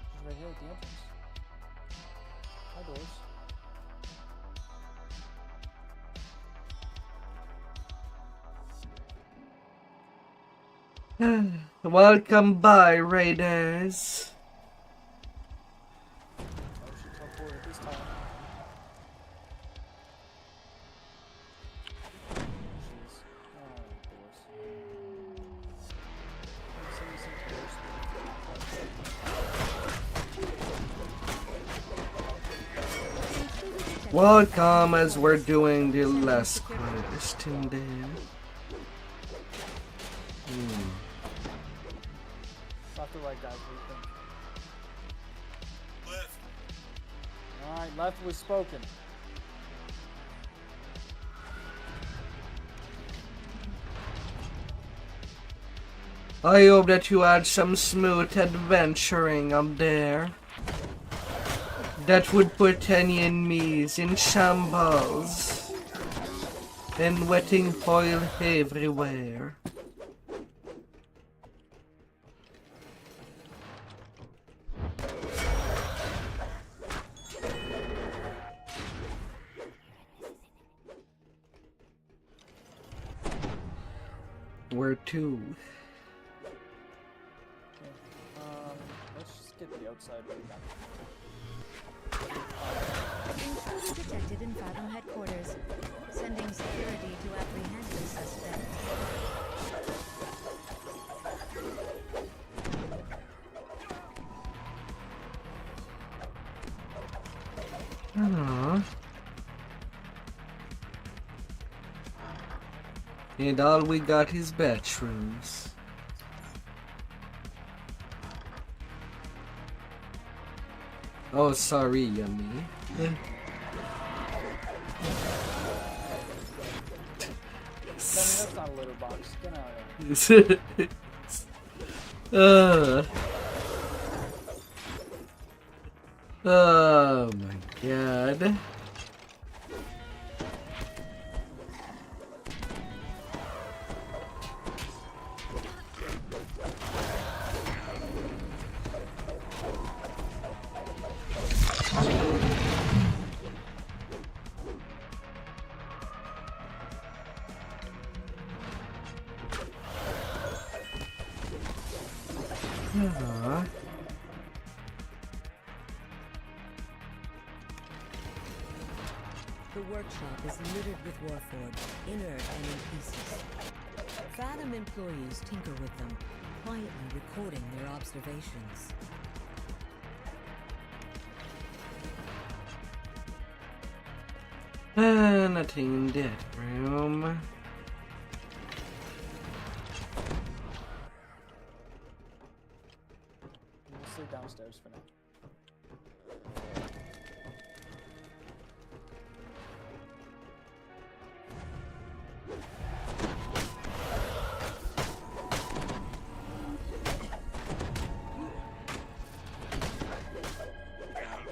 She's right here at the entrance. Hi, doors. Welcome by, Raiders. Welcome as we're doing the last quest in there. Left or right, guys? What do you think? Left. Alright, left was spoken. I hope that you had some smooth adventuring up there. That would put any enemies in shambles and wetting foil everywhere. Where to? Let's just get the outside right now. Intruder detected in Fathom headquarters. Sending security to apprehend the suspect. And all we got is bathrooms. Oh, sorry, Yummy. That's not a litter box. Get out of there. Oh my god. The workshop is littered with warforged, inert and in pieces. Fathom employees tinker with them, quietly recording their observations. Nothing in that room. We'll stay downstairs for now.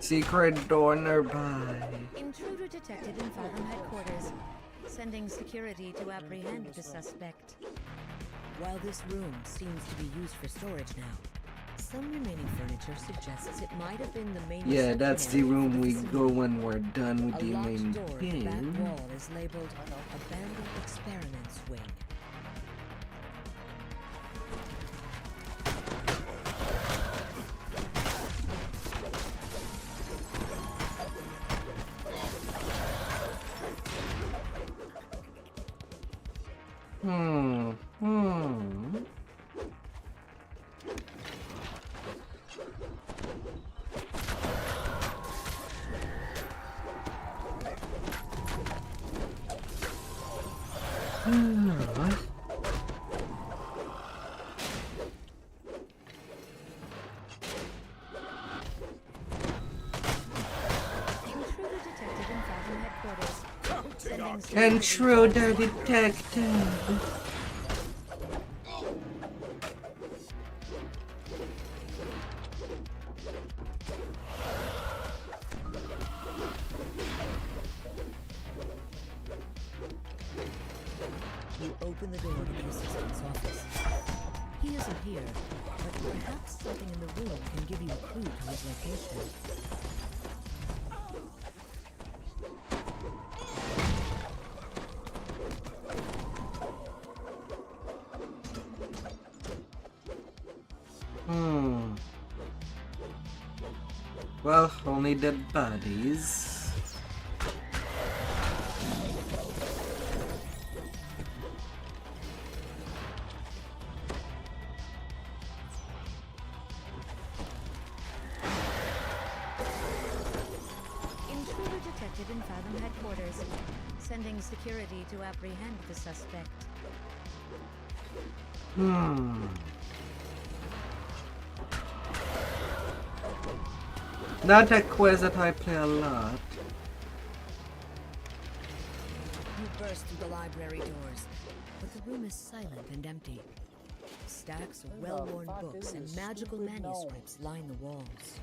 Secret door nearby. Intruder detected in Fathom headquarters. Sending security to apprehend the suspect. While this room seems to be used for storage now, some remaining furniture suggests it might have been the main. Yeah, that's the room we go when we're done with A the locked main door at the back game. wall is labeled Abandoned Experiments Wing. Intruder detected. You open the door to the assistant's office. He isn't here, but perhaps something in the room can give you a clue to his location. Well, only dead bodies. Intruder detected in Fathom headquarters. Sending security to apprehend the suspect. Not a quiz that I play a lot. You burst through the library doors, but the room is silent and empty. Stacks of well-worn books and magical manuscripts line the walls.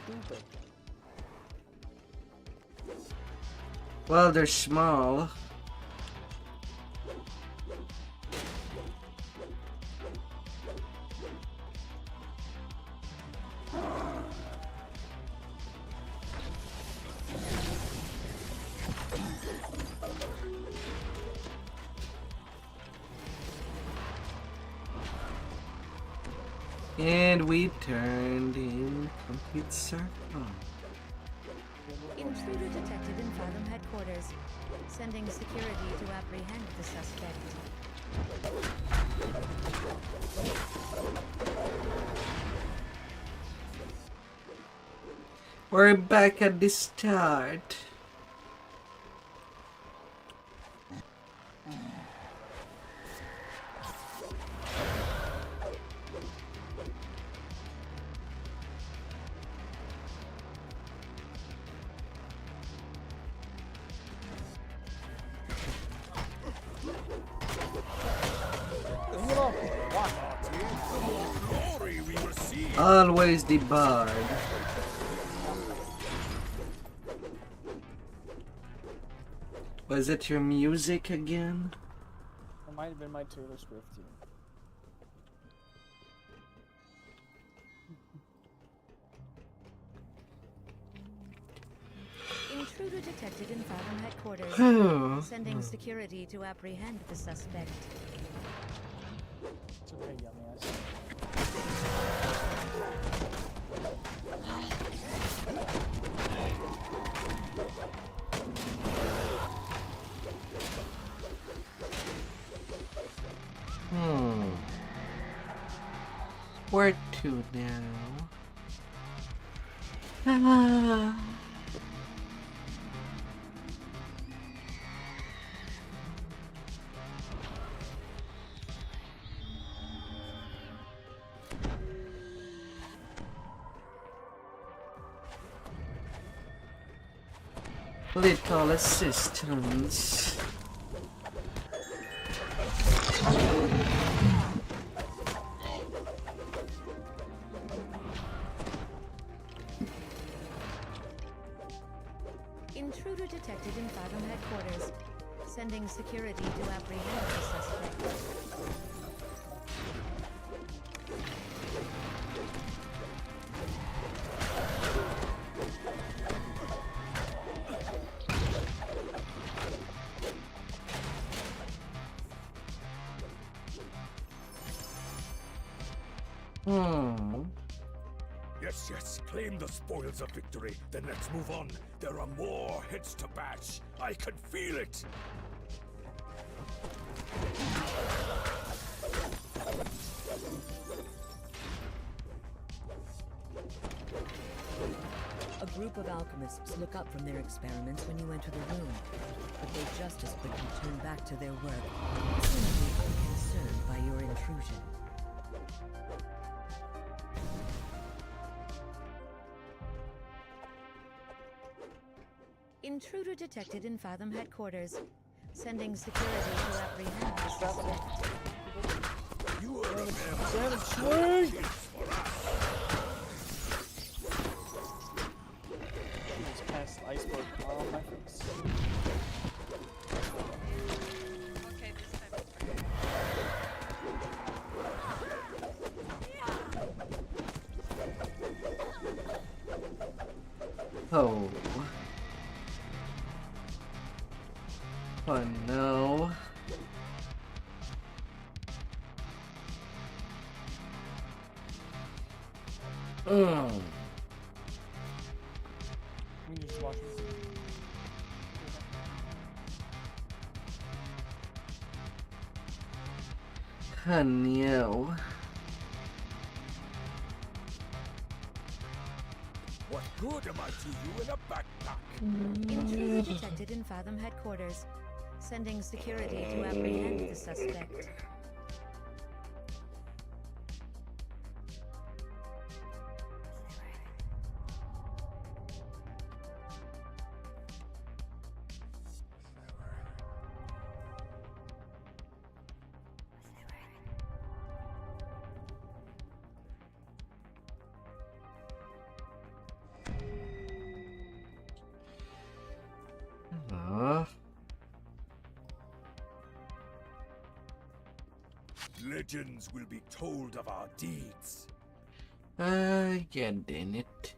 Stupid. Well, they're small. And we turned in complete circle. Intruder detected in Fathom headquarters. Sending security to apprehend the suspect. We're back at the start. Always the bard. Was it your music again? It might have been my Taylor Swift tune. Intruder detected in Fathom headquarters. Sending security to apprehend the suspect. It's okay, yummy ass. Where to now? Ah. Little assistance. Intruder detected in Fathom headquarters. Sending security to apprehend the suspect. Yes, yes, claim the spoils of victory. Then let's move on. There are more heads to bash. I can feel it. A group of alchemists look up from their experiments when you enter the room, but they just as quickly turn back to their work, seemingly unconcerned by your intrusion. Intruder detected in Fathom headquarters. Sending security to apprehend the suspect. You are a Just cast iceberg on my face. Okay, this time it's right. Oh. Oh no. We just watch this. No. What good am I to you in a backpack? Intruder detected in Fathom headquarters. Sending security to apprehend the suspect. Legends will be told of our deeds. Yeah, damn it.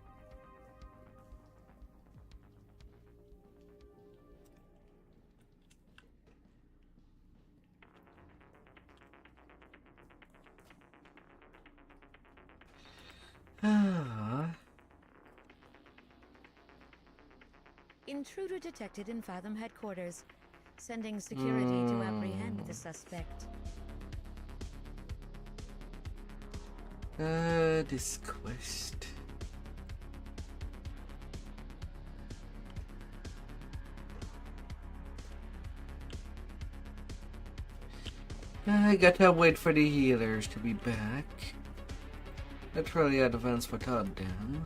Intruder detected in Fathom headquarters. Sending security to apprehend the suspect. This quest. I gotta wait for the healers to be back. That's really advanced for them.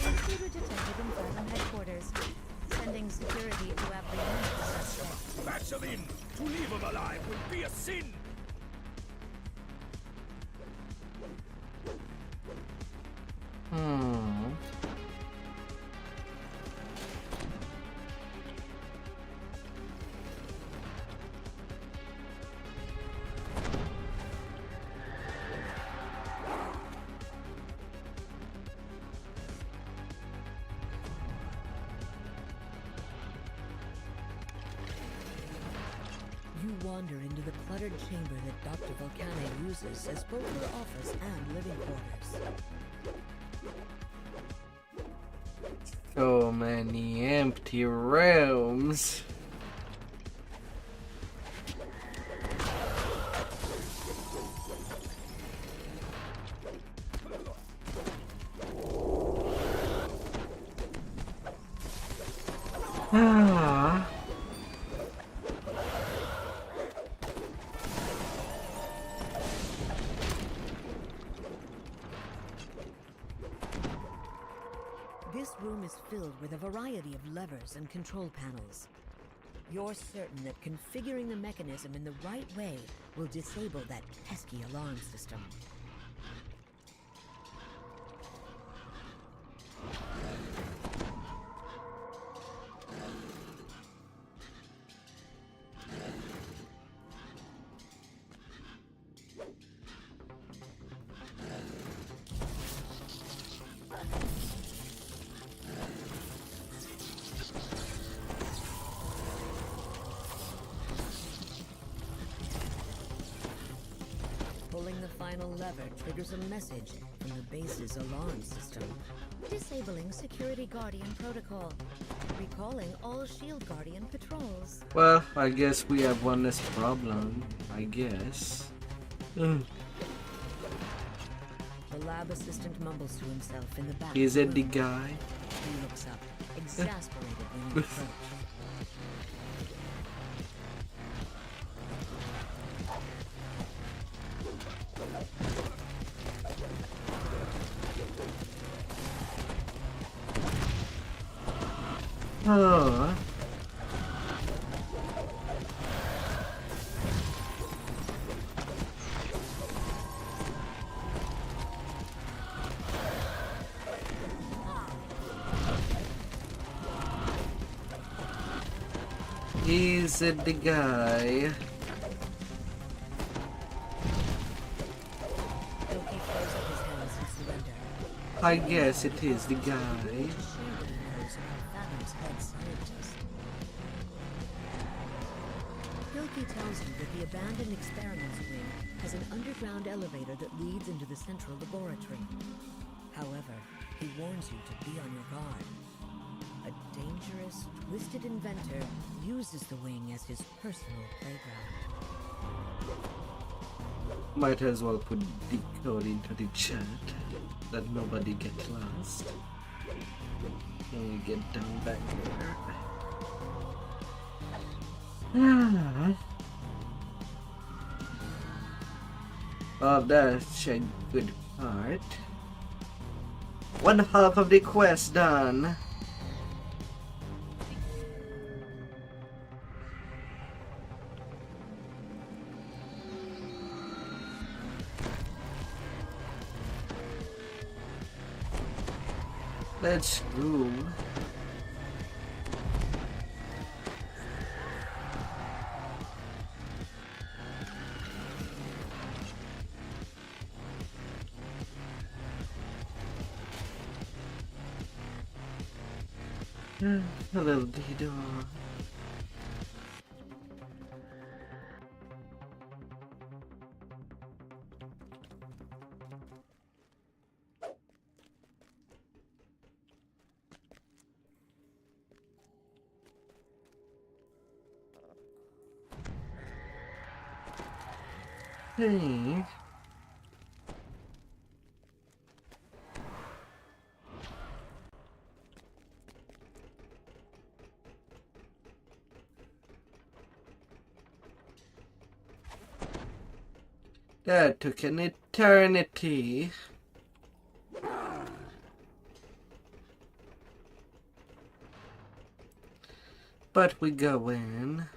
Intruder detected in Fathom headquarters. Sending security to apprehend the suspect. Batch them in! To leave them alive will be a sin! into the cluttered chamber that Dr. Volcano uses as both her office and living quarters. So many empty rooms. Ah. This room is filled with a variety of levers and control panels. You're certain that configuring the mechanism in the right way will disable that pesky alarm system. Pulling the final lever triggers a message from the base's alarm system. Disabling Security Guardian Protocol. Recalling all Shield Guardian patrols. Well, I guess we have one less problem. I guess. The lab assistant mumbles to himself in the back. Is it the guy? He looks up, exasperated when you approach. Oh. Is it the guy? I guess it is the guy. Hilke tells you that the abandoned experiments wing has an underground elevator that leads into the central laboratory. However, he warns you to be on your guard. A dangerous, twisted inventor uses the wing as his personal playground. Might as well put the code into the chat that nobody gets lost. Can we get down back there? Well, that's a good part. One half of the quest done. Let's go. A little detour. Hey. That took an eternity. But we go in.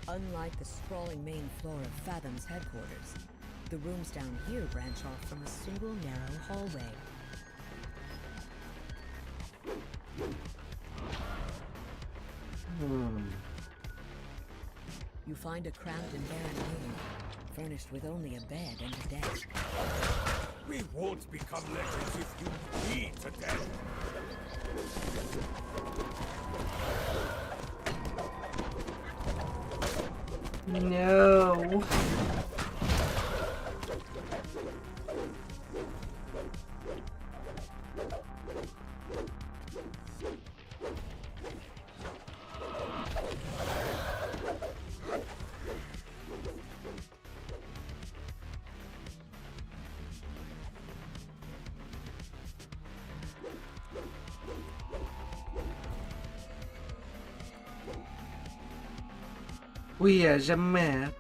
Unlike the sprawling main floor of Fathom's headquarters, the rooms down here branch off from a single narrow hallway. You find a cramped and barren room, furnished with only a bed and a desk. We won't become legends if you bleed to death. No. Oui, jamais.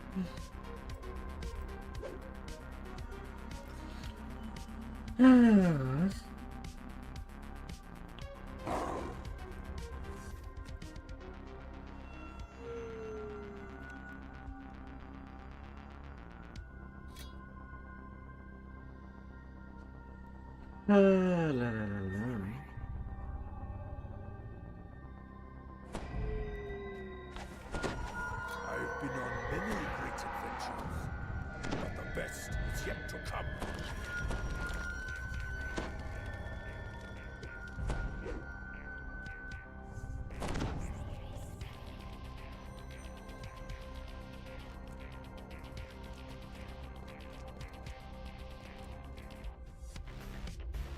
La la la la. I've been on many great adventures, but the best is yet to come.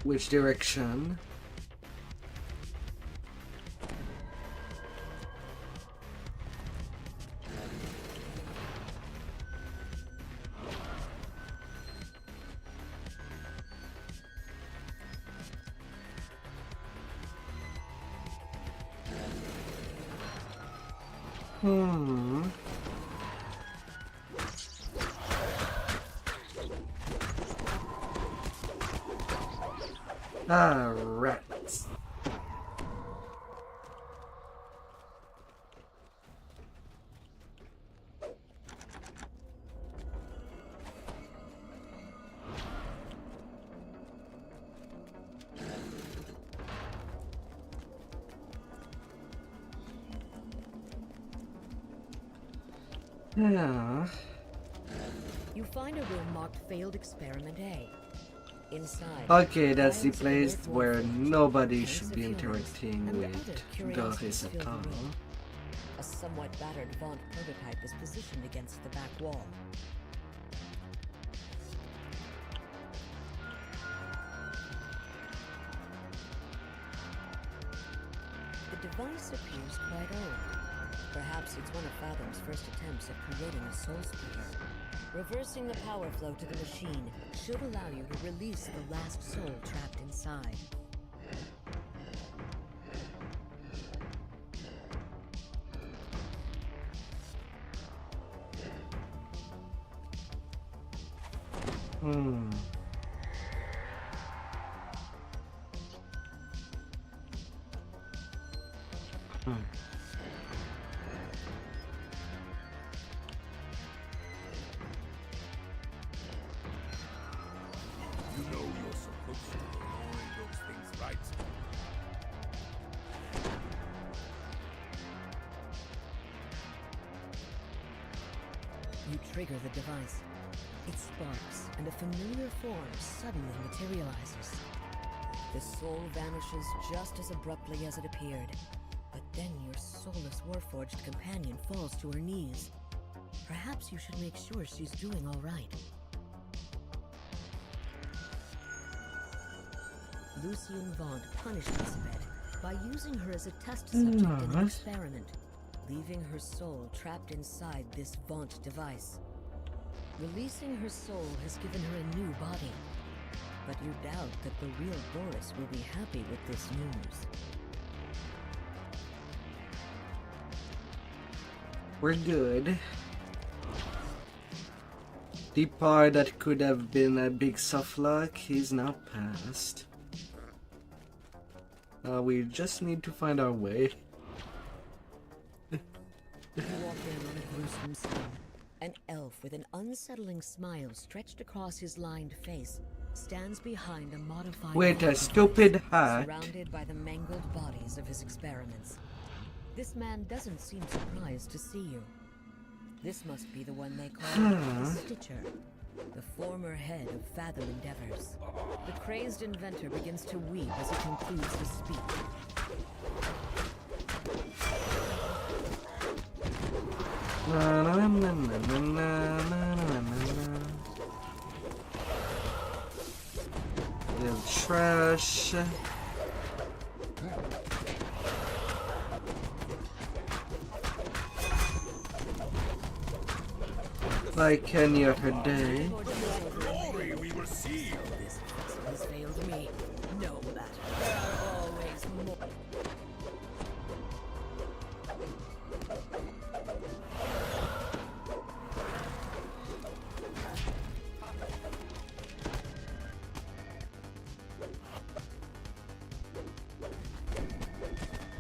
Which direction? Ah, rats. Yeah. You find a room marked Failed Experiment A. Inside, Okay, that's the place where nobody should be interacting with Doris at all. A somewhat battered Vaunt prototype is positioned against the back wall. The device appears quite old. Perhaps it's one of Fathom's first attempts at creating a soul splitter. Reversing the power flow to the machine should allow you to release the last soul trapped inside. You know you're supposed to avoid those things, right? You trigger the device. It sparks, and a familiar form suddenly materializes. The soul vanishes just as abruptly as it appeared. But then your soulless warforged companion falls to her knees. Perhaps you should make sure she's doing all right. Lucy and Vaunt punish Elizabeth by using her as a test subject in an experiment, leaving her soul trapped inside this Vaunt device. Releasing her soul has given her a new body, but you doubt that the real Doris will be happy with this news. We're good. The part that could have been a big soft lock is now past. We just need to find our way. You walk in on a gruesome scene. An elf with an unsettling smile stretched across his lined face stands behind a modified with a device, stupid hat. surrounded by the mangled bodies of his experiments. This man doesn't seem surprised to see you. This must be the one they call the Stitcher, the former head of Fathom Endeavors. The crazed inventor begins to weep as he concludes his speech. Na, na, na, na, na, na, na, na, na. Little trash. Like any other day. Glory we will see. This vessel has failed me. No matter. There are always more.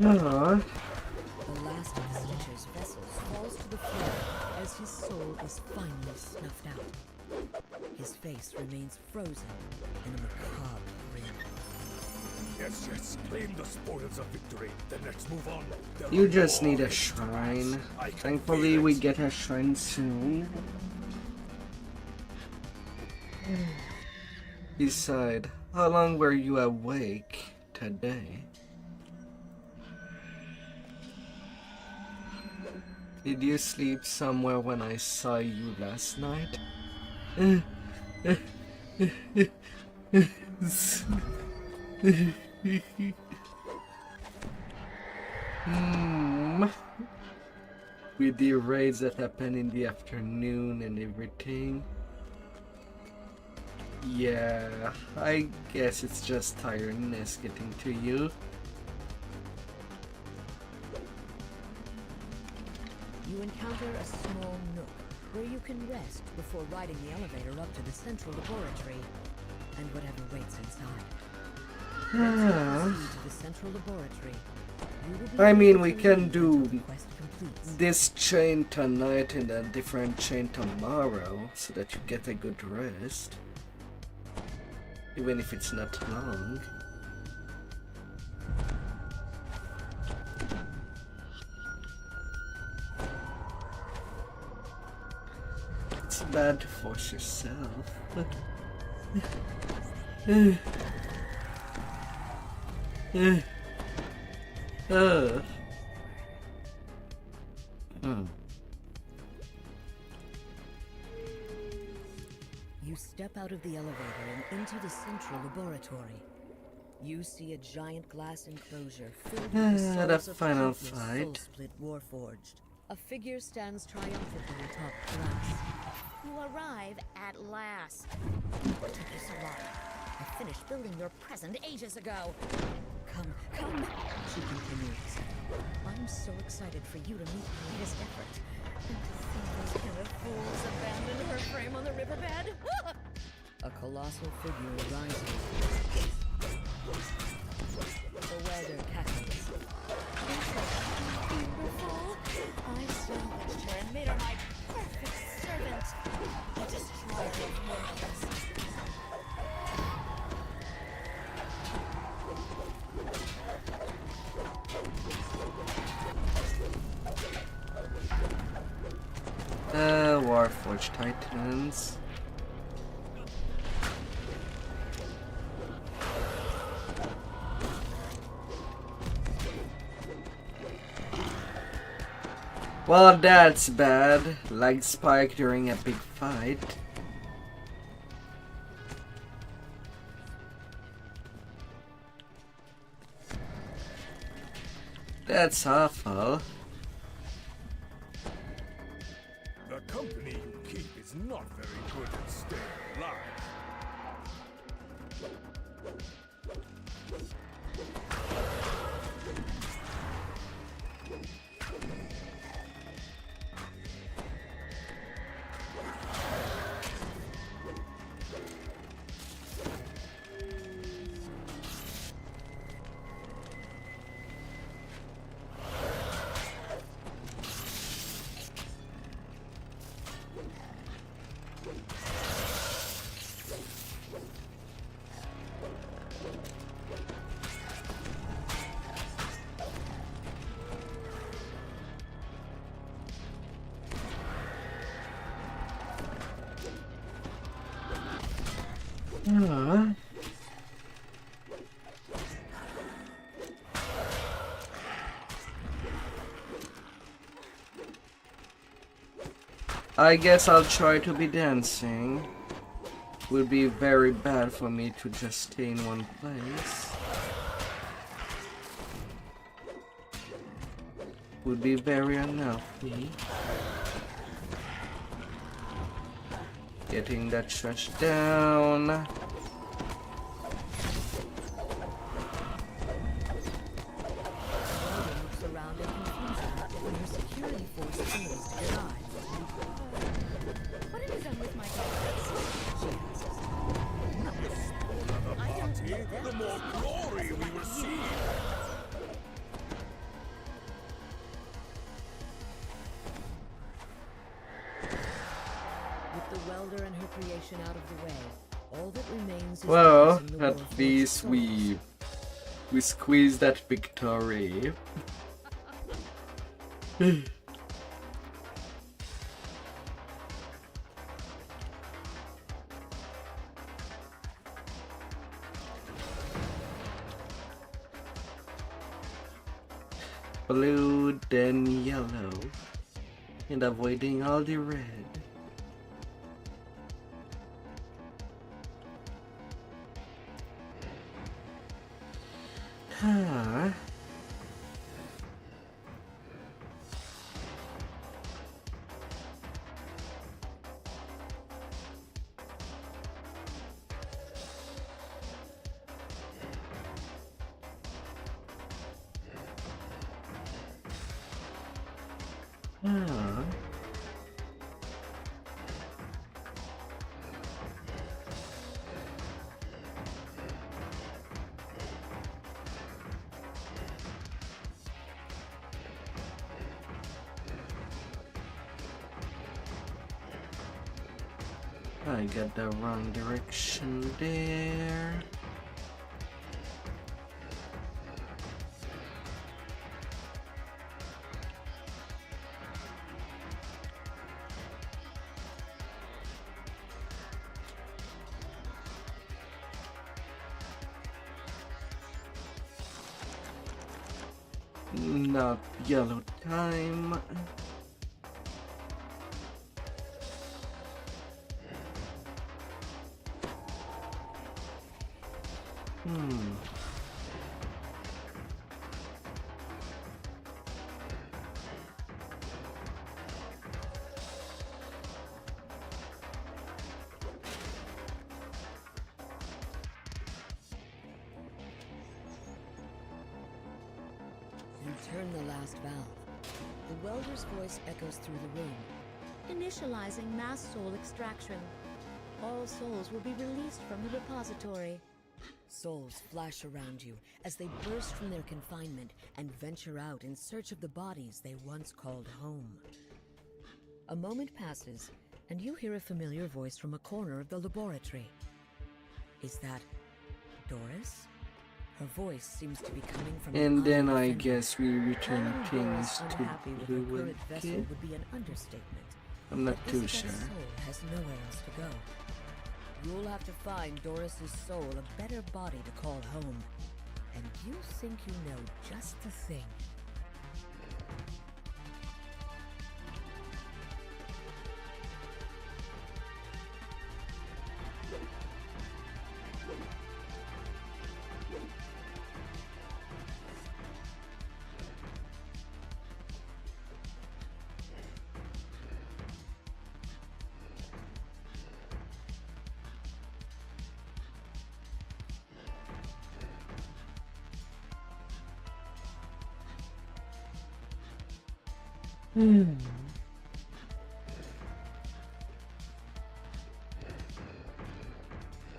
Ah. The last of the Stitcher's vessels falls to the floor as his soul is finally snuffed out. His face remains frozen in a macabre grin. Yes, yes, claim the spoils of victory. Then let's move on. There You are just more need a hits to shrine. pass. I can Thankfully, feel we it. get a shrine soon. Beside, how long were you awake today? Did you sleep somewhere when I saw you last night? With the raids that happen in the afternoon and everything. Yeah, I guess it's just tiredness getting to you. You encounter a small nook where you can rest before riding the elevator up to the central laboratory and whatever waits inside. Once you proceed to the central laboratory, you will be I mean, able we to can leave do until the quest completes. this chain tonight and a different chain tomorrow so that you get a good rest. Even if it's not long. It's bad to force yourself. You step out of the elevator and into the central laboratory. You see a giant glass enclosure filled with the The souls of final countless fight. soul-split warforged. A figure stands triumphantly atop glass. You arrive at last. What took you so long? I finished building your present ages ago. Come, come, she continues. I'm so excited for you to meet her in this effort. And to think those kind of fools abandoned her frame on the riverbed. A colossal figure rises. The welder cackles. Beautiful. I salvaged her and made her my perfect servant. A destroyer of worlds. Warforged Titans. Well, that's bad. Lag spike during a big fight. That's awful. The company you keep is not very good at staying alive. I guess I'll try to be dancing. Would be very bad for me to just stay in one place. Would be very unhealthy. Getting that stretch down. The more glory we receive. With the welder and her creation out of the way, all that remains is Well, passing the at war least force we squeezed that victory. Blue, then yellow, and avoiding all the red. Huh. I got the wrong direction there. Not yellow time. You turn the last valve. The welder's voice echoes through the room. Initializing mass soul extraction. All souls will be released from the repository. Souls flash around you as they burst from their confinement and venture out in search of the bodies they once called home. A moment passes, and you hear a familiar voice from a corner of the laboratory. Is that Doris? Her voice seems to be coming from And then I defender. guess we return Calling things Doris to unhappy with her Blue current vessel Kid. would be an understatement. I'm not But too Isabel's sure. soul has nowhere else to go. You'll have to find Doris's soul a better body to call home. And you think you know just the thing.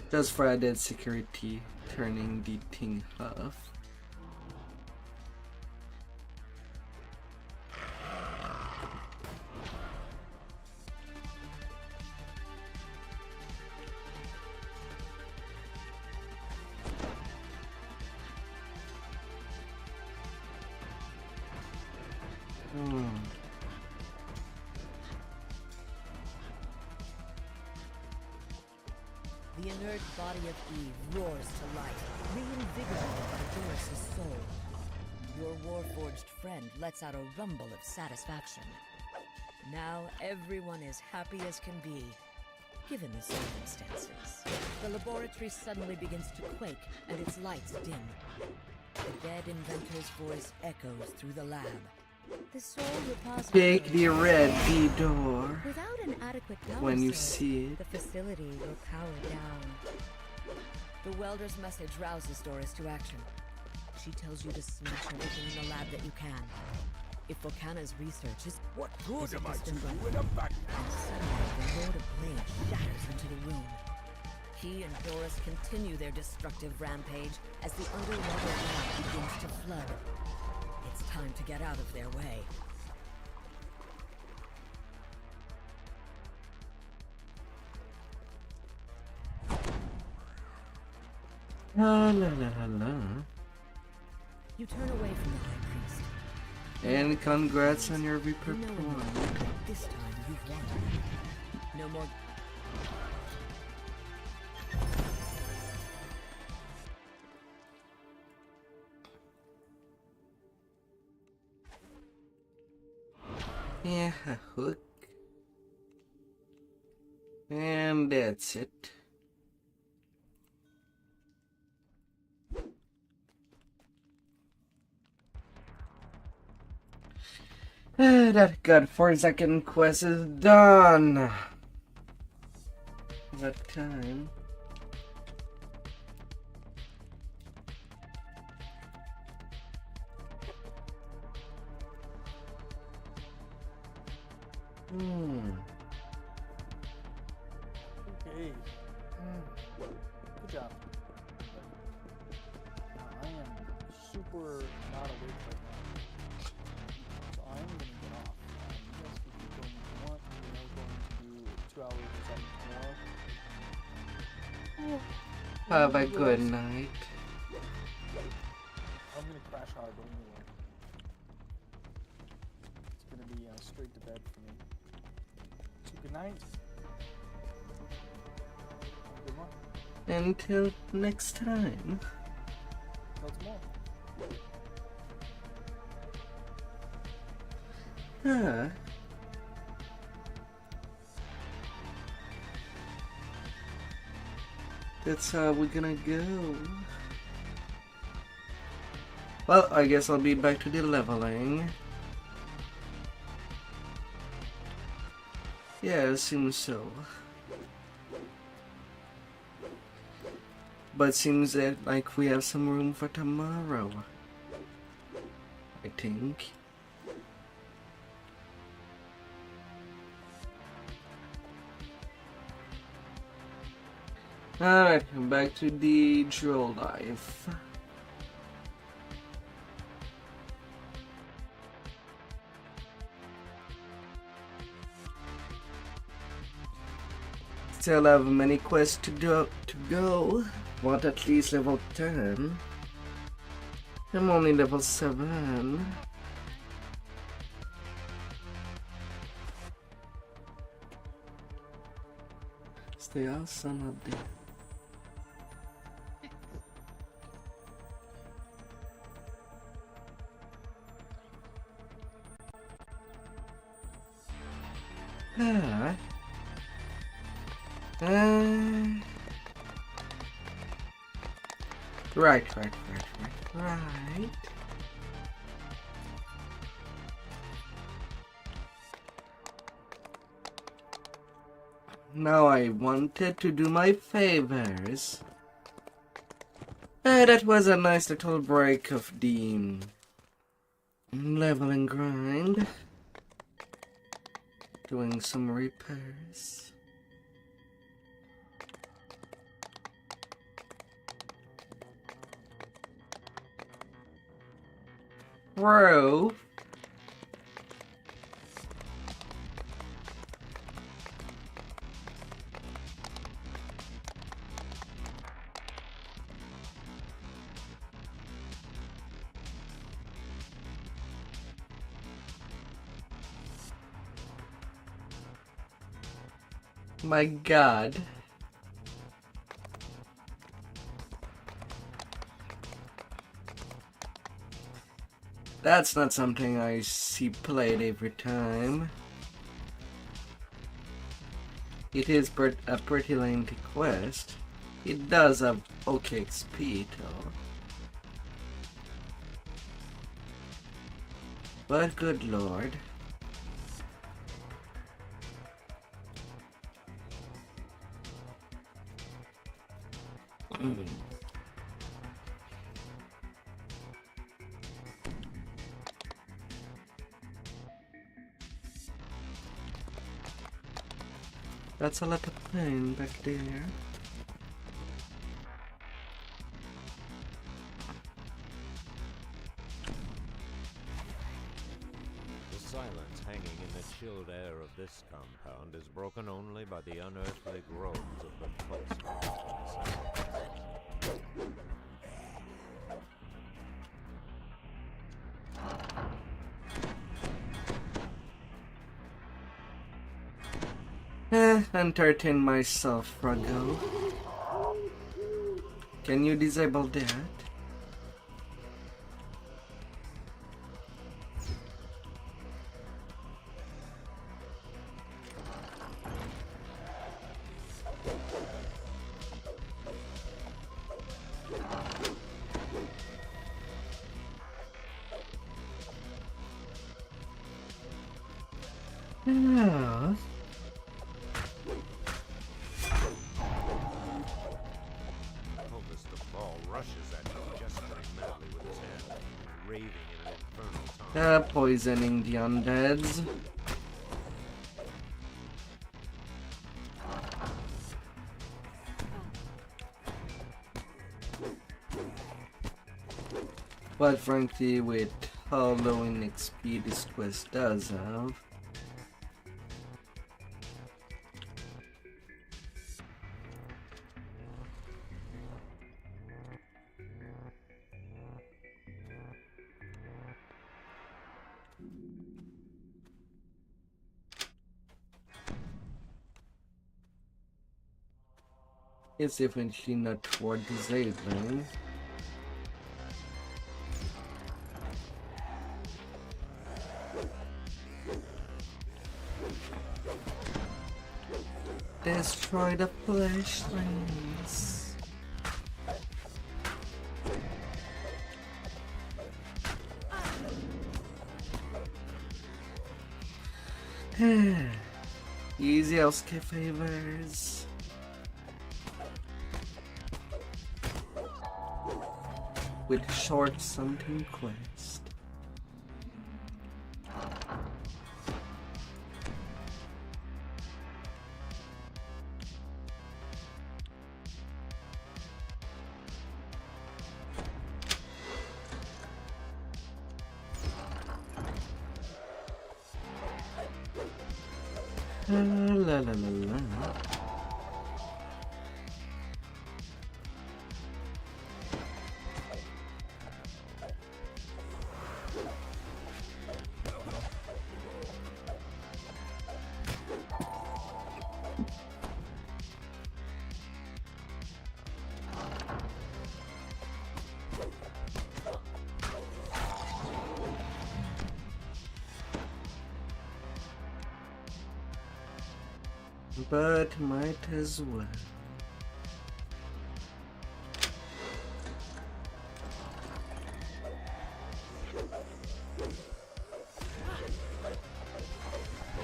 Just for added security, turning the thing off. The inert body of Eve roars to life, reinvigorated by Doris's soul. Your warforged friend lets out a rumble of satisfaction. Now everyone is happy as can be, given the circumstances. The laboratory suddenly begins to quake, and its lights dim. The dead inventor's voice echoes through the lab. The soul repository. Take the red B door. Without an adequate power when you source, see it. the facility will power down. The welder's message rouses Doris to action. She tells you to smash everything in the lab that you can. If Volcana's research is what good is a am I to distant you record, in a back? and suddenly the Lord of Blade shatters into the room. He and Doris continue their destructive rampage as the underwater lab begins to flood. It's time to get out of their way. La la la la la. You turn away from the High Priest. And congrats on your report. This time you've won. No more. Yeah, a hook. And that's it. That good 4-second quest is done. What time? Okay. Good job. I am super not awake right now. So I'm going to get off. You guys can keep going if you want. We are going to do 2 hours or something tomorrow. Have a good night. I'm going to crash hard, but anyway. It's going to be straight to bed for me. So good night. Good luck. Until next time. Till Ah. tomorrow. That's how we're gonna go. Well, I guess I'll be back to the leveling. Yeah, it seems so. But seems that like we have some room for tomorrow. I think. Alright, I'm back to the Drow life. Still have many quests to go. Want at least level 10. I'm only level 7. Stay awesome up there. Ah. Right. Now I wanted to do my favors. That was a nice little break of the leveling grind. Doing some repairs. Bro. My God. That's not something I see played every time. It is a pretty lengthy quest. It does have okay XP though. But good lord. That's a lot of pain back there. The silence hanging in the chilled air of this compound is broken only by the unearthly groans of the footsteps. Entertain myself, Rago. Can you disable that? Yeah. Poisoning the undeads. But frankly, with how low in XP this quest does have, it's definitely not worth disabling. Destroy the fleshlings. Easy escape favors. With short something quest. La la la la. But might as well. The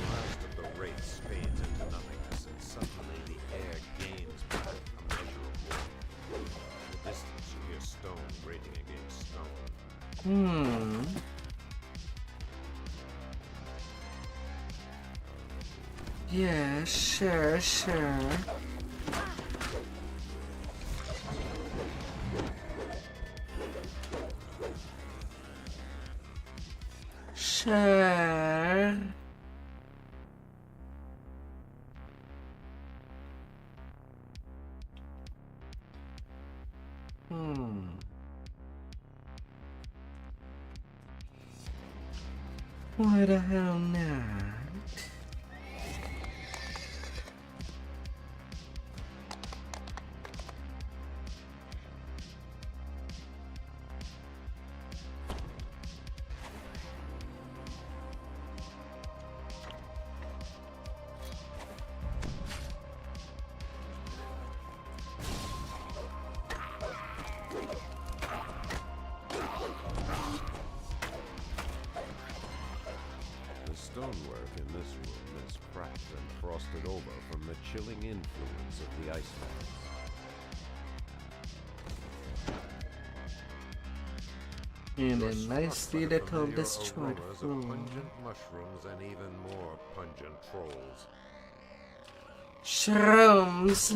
last of the race fades into nothingness, and suddenly the air gains back a measure of warmth. In the distance, you hear stone grating against stone. Yeah, sure. Sure. Why the hell not? stonework in this room is cracked and frosted over from the chilling influence of the Iceman. And a nicely little Familiar destroyed aromas floor. of pungent mushrooms and even more pungent trolls. Shrooms.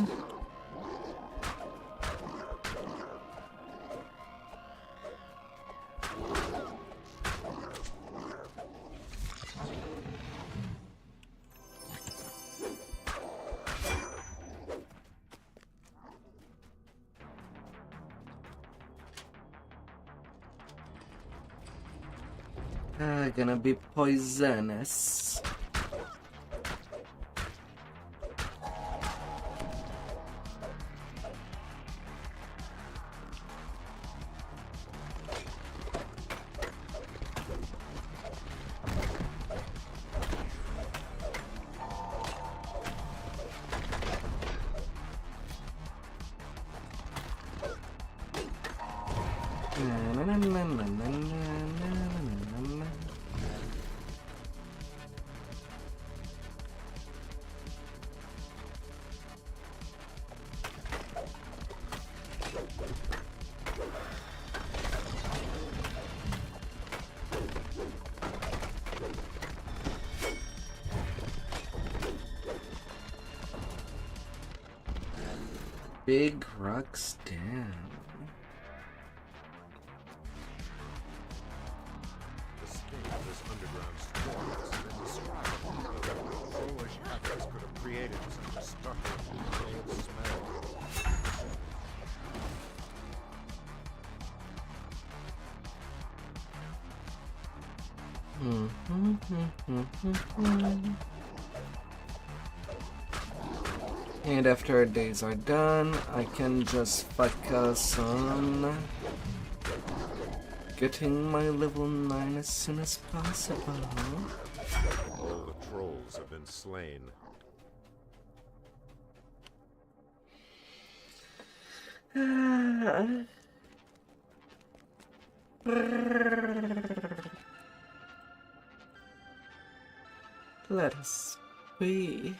Gonna be poisonous. Big rocks down. The scale of this underground storm is indescribable. No trollish efforts could have created such a startling cold smell. And after our days are done, I can just focus on getting my level 9 as soon as possible. All the trolls have been slain. Let us be.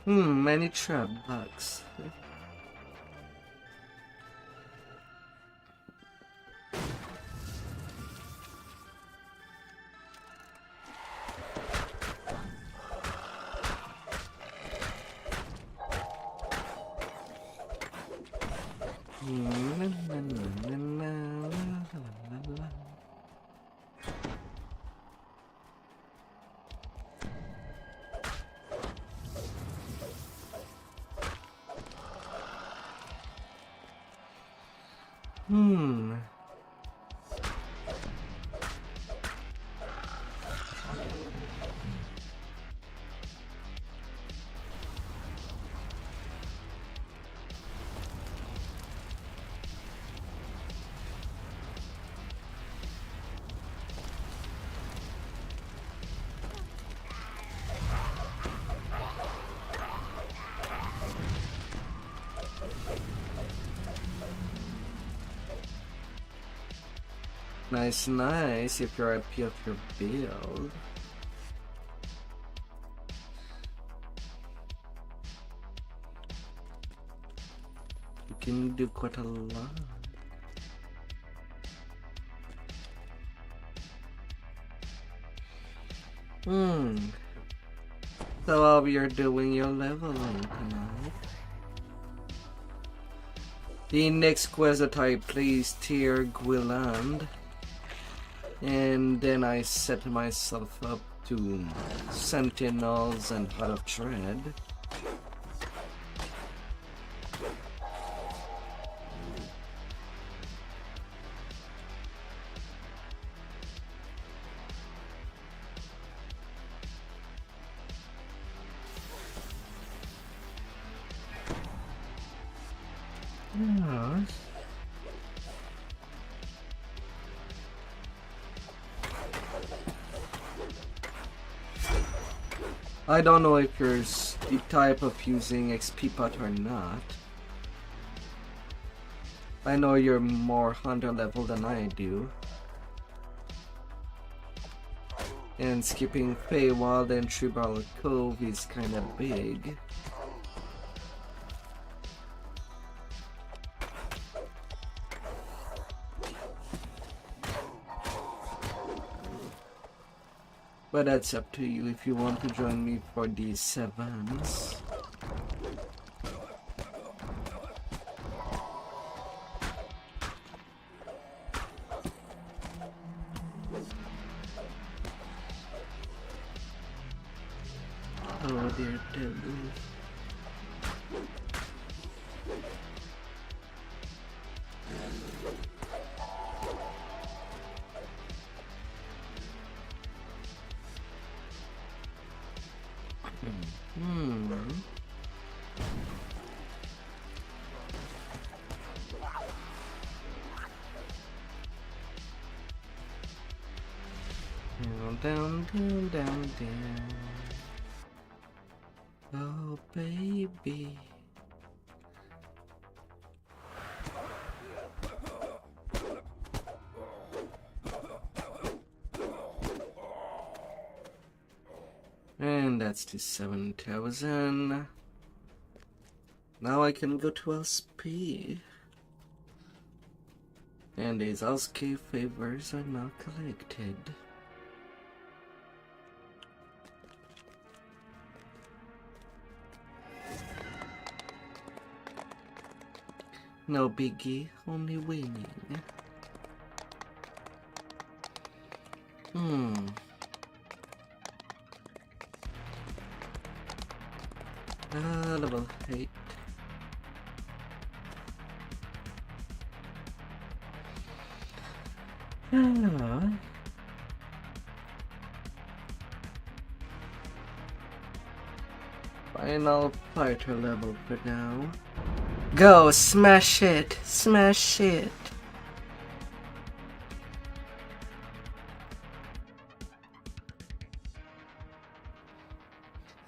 Many trap bugs. Nice, nice, if you're happy of your build. can do quite a lot. So while you're doing your leveling tonight, the next quest that I placed here, Gwyland, and then I set myself up to Sentinels and Heart of Dread. I don't know if you're the type of using XP pot or not. I know you're more hunter level than I do. And skipping Feywild and Tribal Cove is kinda big. But that's up to you if you want to join me for these 7s. Oh dear devil. Down, down, down, down. Oh, baby. And that's to 7,000. Now I can go to LSP. And these LSK favors are now collected. No biggie, only winning. Level 8. Final fighter level for now. Go, smash it, smash it.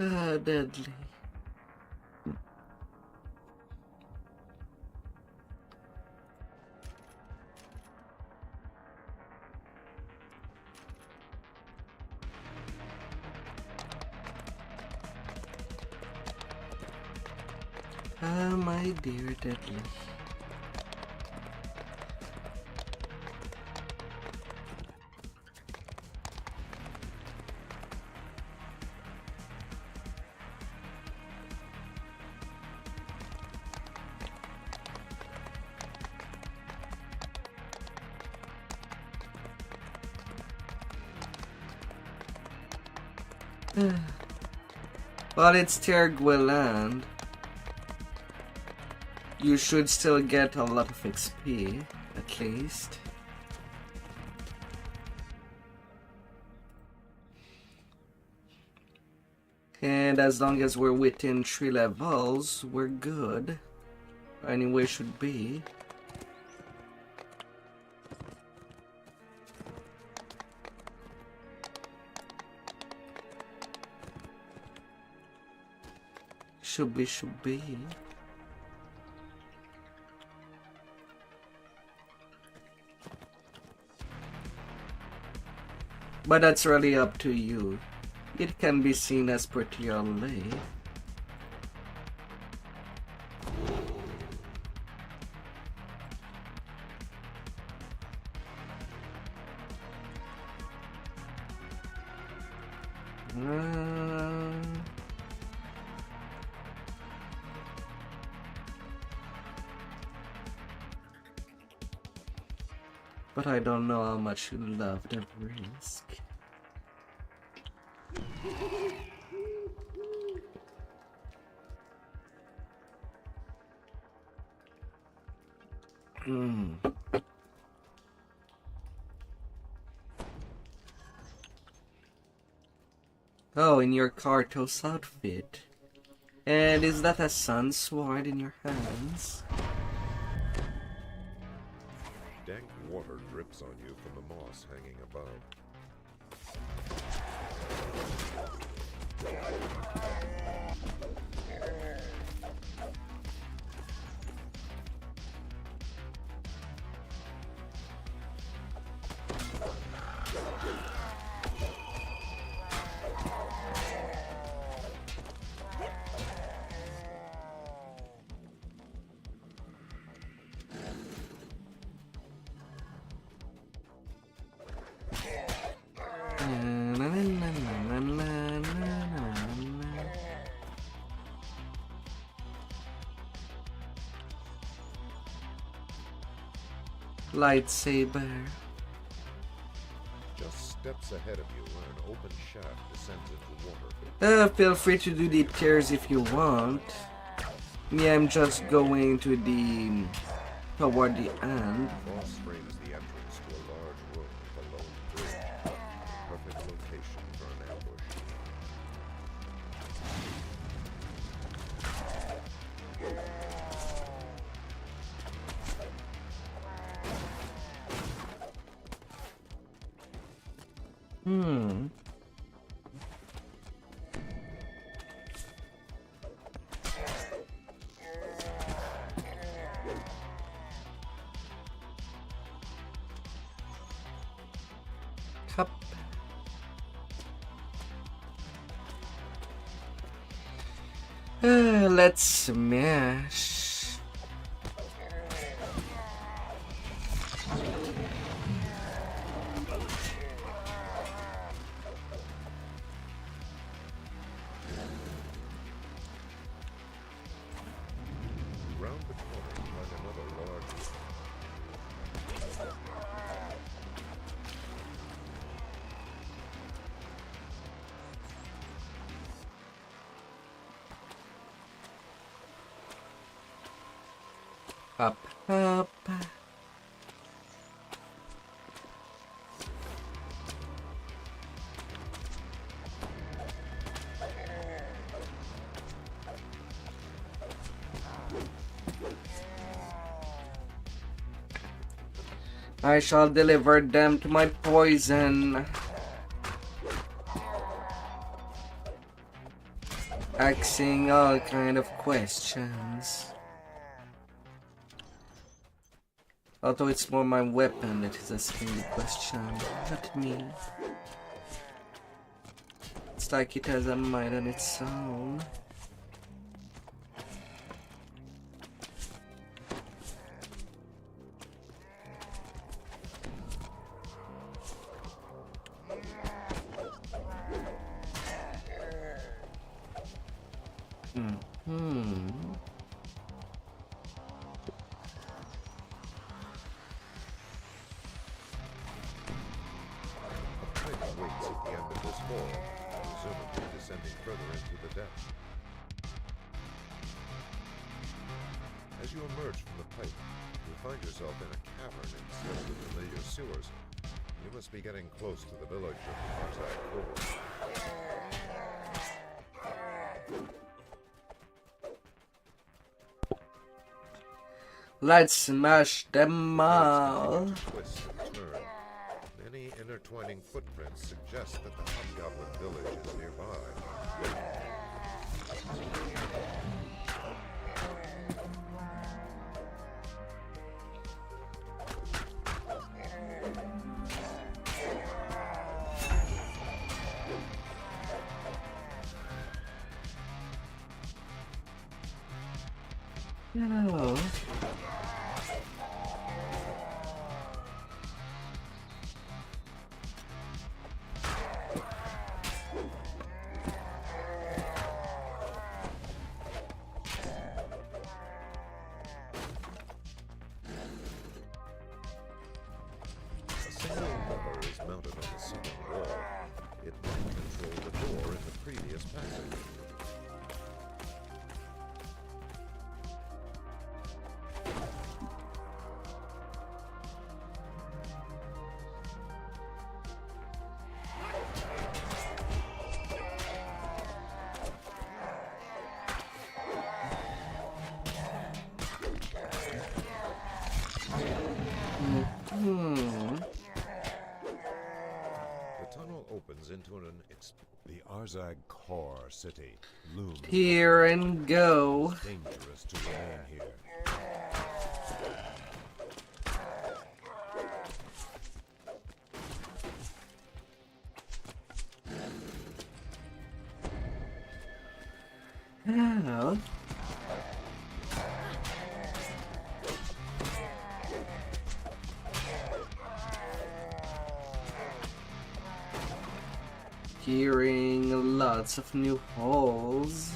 Ah, deadly. Ah, my dear deadly. But it's Tergwiland. You should still get a lot of XP, at least. And as long as we're within 3 levels, we're good. Anyway, should be. Should be. But that's really up to you. It can be seen as pretty early. But I don't know how much you love the risk. Oh, in your Kartos outfit. And is that a sun sword in your hands? Dank water drips on you from the moss hanging above. Lightsaber. Just steps ahead of you, an open shaft descends into water. Feel free to do the tiers if you want. Yeah, I'm just going to the toward the end. Moss frames the entrance to a large room with a lone bridge. Perfect location for an ambush. Cup. Let's smash. Round the corner, you find another large room. Up, up. I shall deliver them to my poison. Asking all kind of questions. Although it's more my weapon that is asking the question, not me. It's like it has a mind on its own. Waits at the end of this hall, presumably descending further into the depths. As you emerge from the pipe, you find yourself in a cavern instead of the familiar sewers. You must be getting close to the village of Artak Core. Let's smash them all. Twist and turn. Many intertwining footprints suggest that the Hobgoblin village is nearby. No. It might control the door in the previous passage. The tunnel opens into the Arzag core city looms Here and go. It's dangerous to remain here. Oh. Hearing lots of new holes.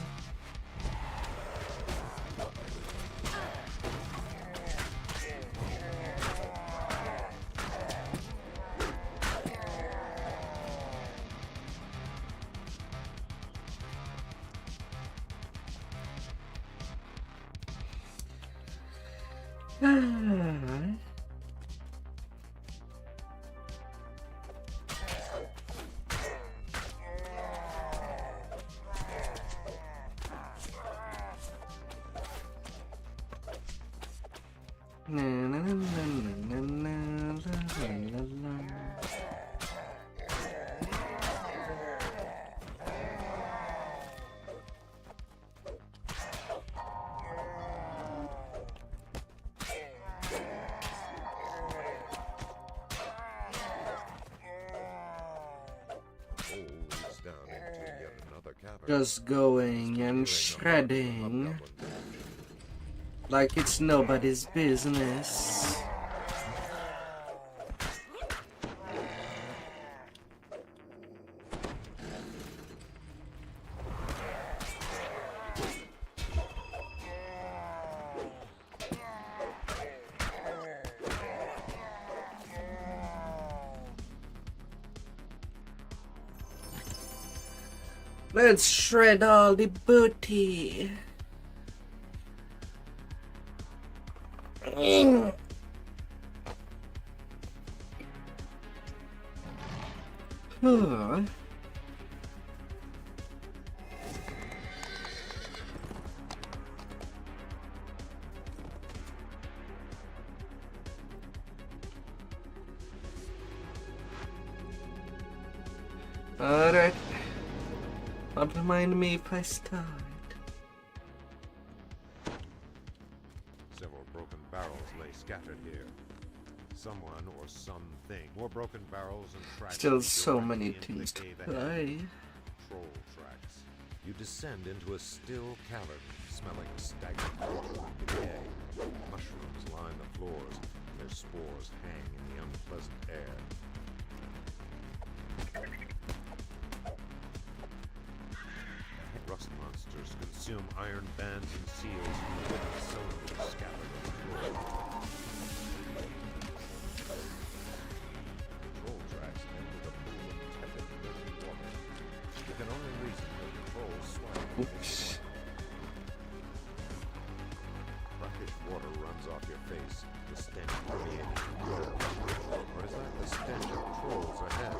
Just going and shredding like it's nobody's business. Let's shred all the booty. Huh. Alright. Don't mind me if I start. Several broken barrels lay scattered here. Someone or something. More broken barrels and tracks. Still so many things to play. Troll tracks. You descend into a still cavern, smelling stagnant water and decay. Mushrooms line the floors. Their spores hang in the unpleasant air. Rust monsters consume iron bands and seals from the wooden cylinders scattered on the floor. Troll tracks end with a pool of tepid, dirty water. You can only reason that the trolls swam. Oops. Brackish water runs off your face, the stench permeating your blood. Or is that the stench of trolls ahead?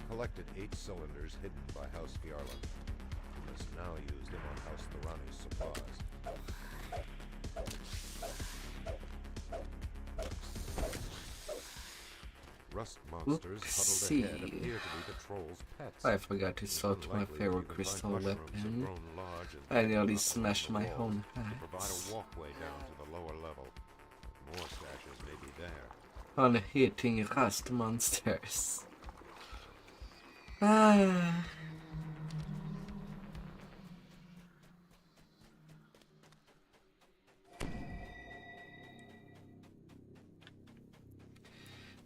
Collected 8 cylinders hidden by House Fjarland. You must now use them on House Thorani's supplies. Rust monsters huddled ahead appear to be the trolls' pets. I forgot to sort my favorite crystal weapon. I nearly smashed my own hat. Provide a walkway down to the lower level. More stashes may be there. On hitting rust monsters. Ah.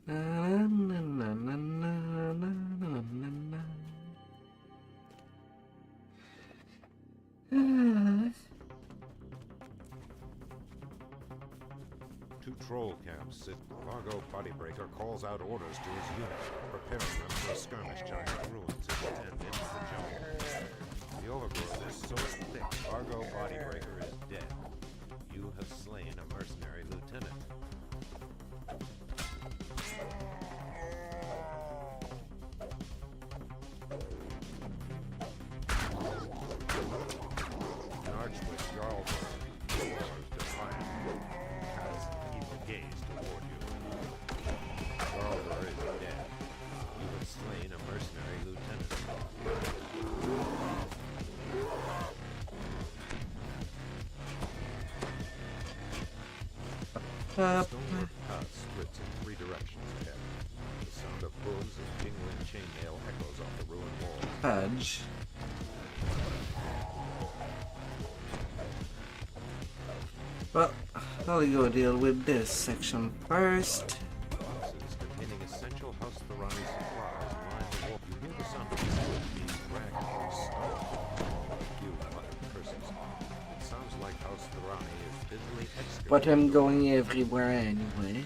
Na, na, na, na, na, na, na, na. patrol camps, Fargo Bodybreaker calls out orders to his unit, preparing them for a skirmish giant ruins at the end into the jungle. The overgrowth is so thick, Fargo Bodybreaker is dead. You have slain a mercenary lieutenant. An archwitch Jarlberg, defiant, has an evil gaze toward you. Jarlberg is dead. You have slain a mercenary lieutenant. Stonework path splits in 3 directions ahead. The sound of hooves and jingling chainmail echoes off the ruined walls. Fudge. Well, I'll go deal with this section first. Boxes containing essential House Thorani supplies line the wall. You hear the sound of wood being dragged through snow. A few muttered curses. It sounds like House Thorani is busily excavating. But I'm going everywhere anyway.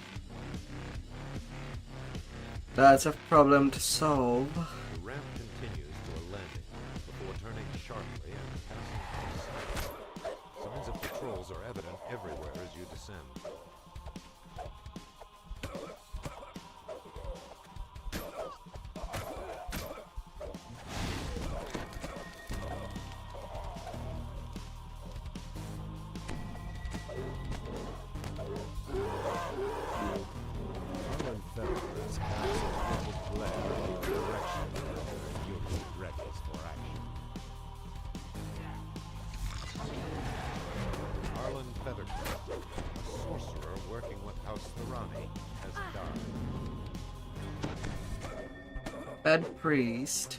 That's a problem to solve. The ramp continues to a landing before turning sharply and passing through sight. Signs of patrols are evident everywhere as you descend. Arlen Feather's castle will glare in your direction. You'll be ready for action. Arlen Feathercliff, a sorcerer working with House Thorani, has died. Bad priest.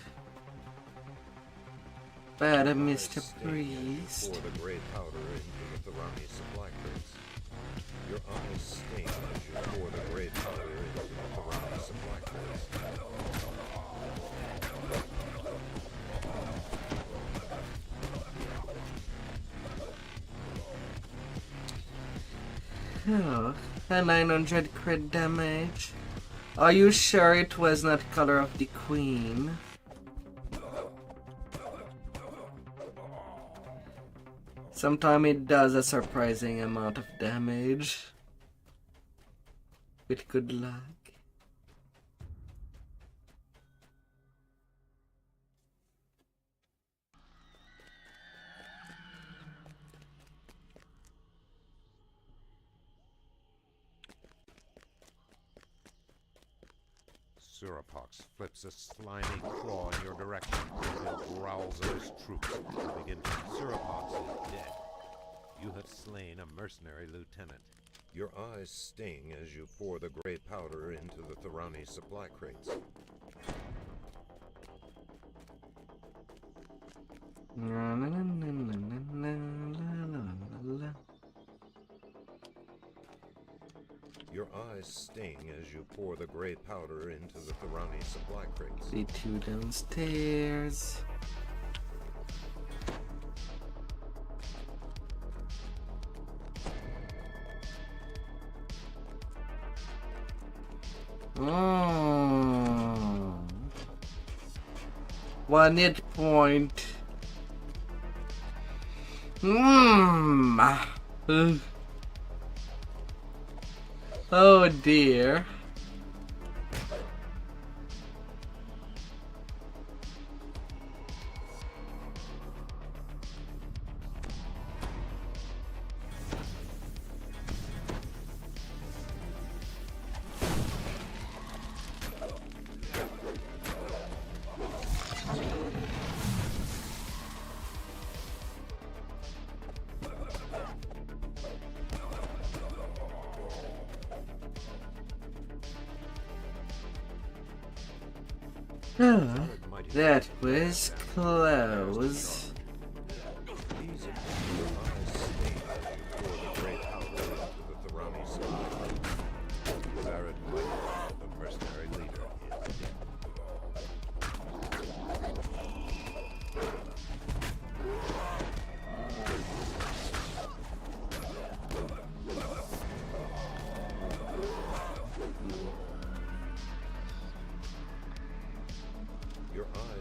Bad Mr. Priest. Pour the grey powder into the Thorani supply crates. Your eyes sting as you pour the grey powder into the Thorani supply crates. Oh, a 900 crit damage. Are you sure it was not Color of the Queen? Sometimes it does a surprising amount of damage. With good luck. Surapox flips a slimy claw in your direction and growls at his troops. Surapox is dead. You have slain a mercenary lieutenant. Your eyes sting as you pour the grey powder into the Thorani supply crates. Your eyes sting as you pour the grey powder into the Thorani supply crates. The 2 downstairs. Oh. 1 hit point. Oh dear. Oh, that was close.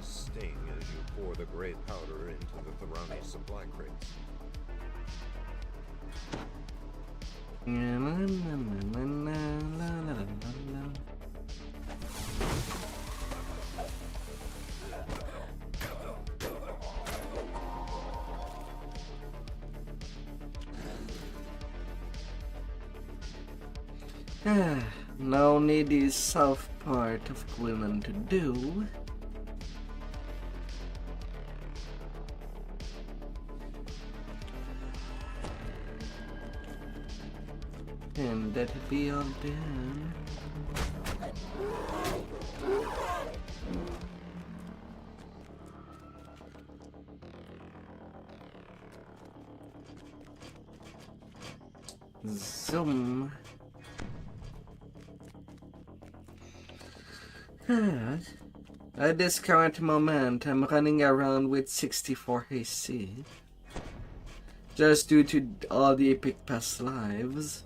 sting as you pour the gray powder into the Thorani supply crates. No need the south part of Quillen to do. And that'd be all done. Zoom. At this current moment, I'm running around with 64 AC. Just due to all the epic past lives.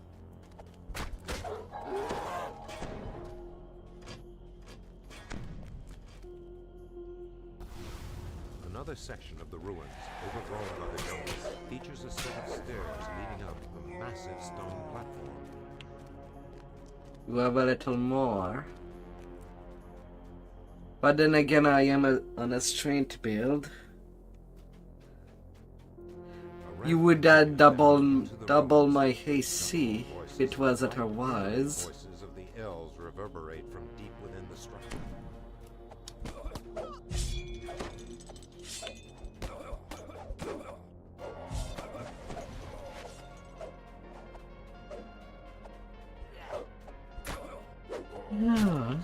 Another section of the ruins, overgrown by the jungles, features a set of stairs leading up a massive stone platform. You have a little more. But then again, I am on a strength build. You would add double my AC if it was otherwise. Voices of the elves reverberate from deep within the structure. Yeah.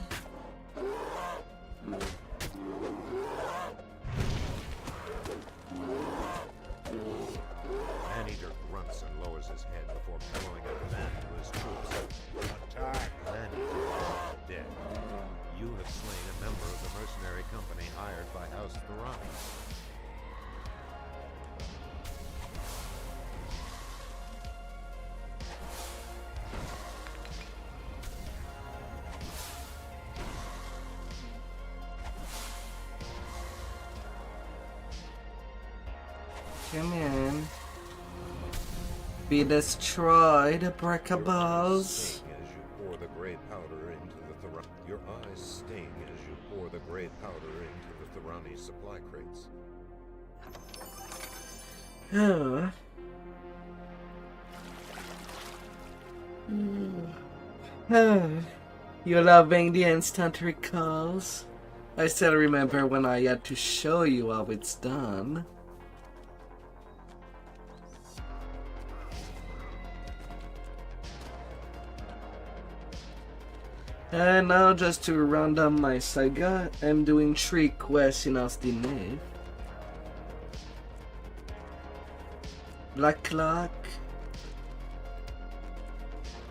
Maneater grunts and lowers his head before bellowing a command to his troops. Attack! Maneater is dead. You have slain a member of the mercenary company hired by House Thorani. Come in. Be destroyed, breakables. As you pour the gray powder into the Thorani. Your eyes sting as you pour the gray powder into the Thorani supply crates. Oh. You're loving the instant recalls? I still remember when I had to show you how it's done. And now, just to round up my saga, I'm doing 3 quests in Austin. Black Clock,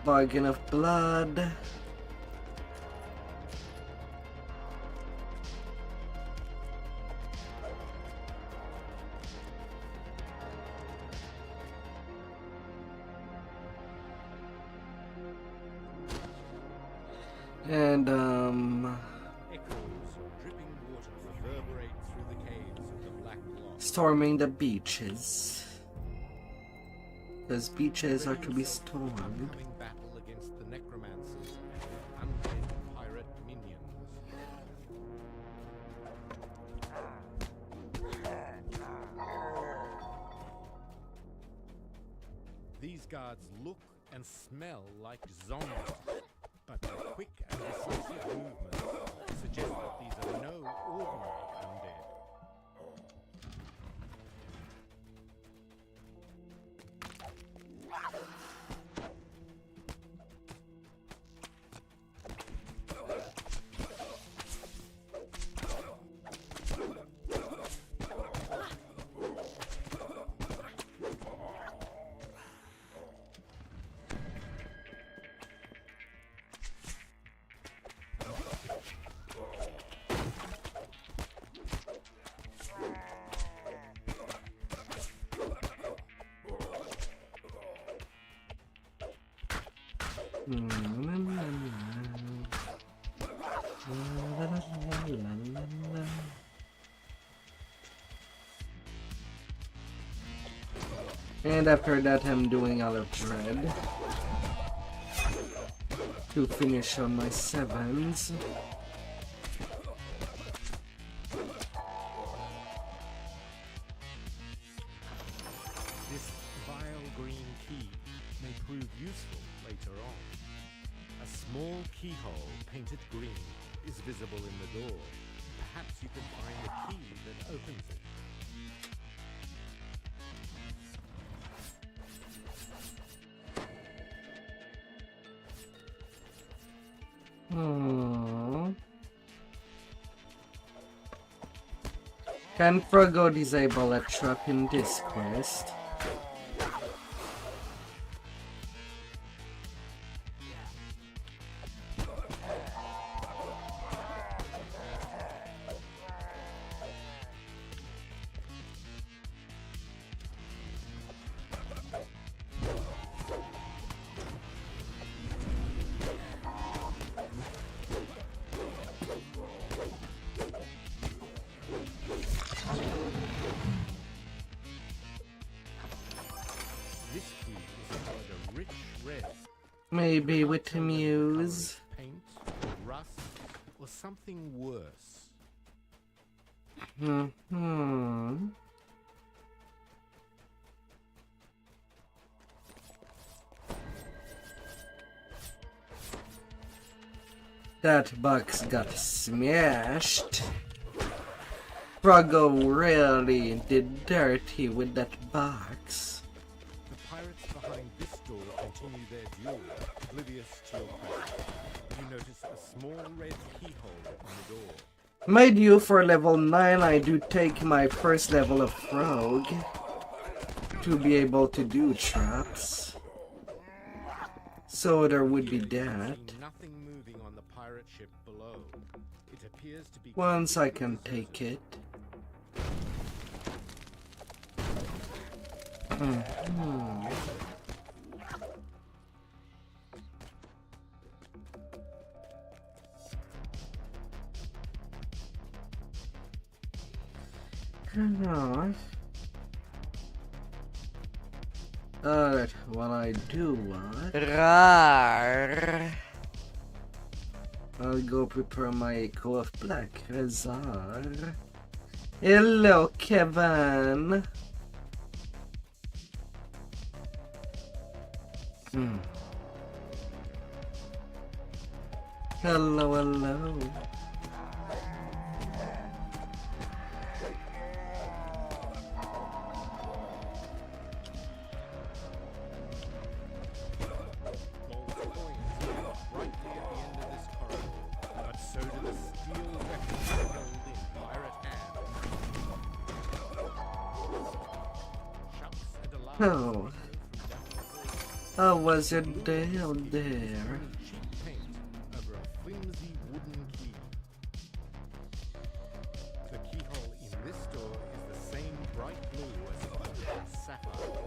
Bargain of Blood, and Dripping water reverberate through the caves of the Black Lock. storming the beaches. Because beaches are to be stormed. Upcoming battle against the necromancers and their undead pirate minions. These guards look and smell like zombies, but their quick and decisive movements suggest that these are no ordinary undead. And after that I'm doing all of dread to finish on my 7s. This vile green key may prove useful later on. A small keyhole painted green is visible in the door. Perhaps you can find the key that opens it. Can Frogo disable a trap in this quest? Maybe with Muse. Paint, rust, or something worse. That box got smashed. Frogo really did dirty with that box. The pirates behind this door continue their duel, oblivious to your presence. You notice a small red keyhole on the door. Mind you, for level 9 I do take my first level of frog to be able to do traps. So there would be that. Nothing moving on the pirate ship below. It appears to be Once I can take it. Alright, while I do what? Rar. I'll go prepare my Echo of Black Rezar. Hello, Kevin. Hello, hello. Oh. How was your day out there? over a flimsy wooden key. The keyhole in this door is the same bright blue as the sapphire.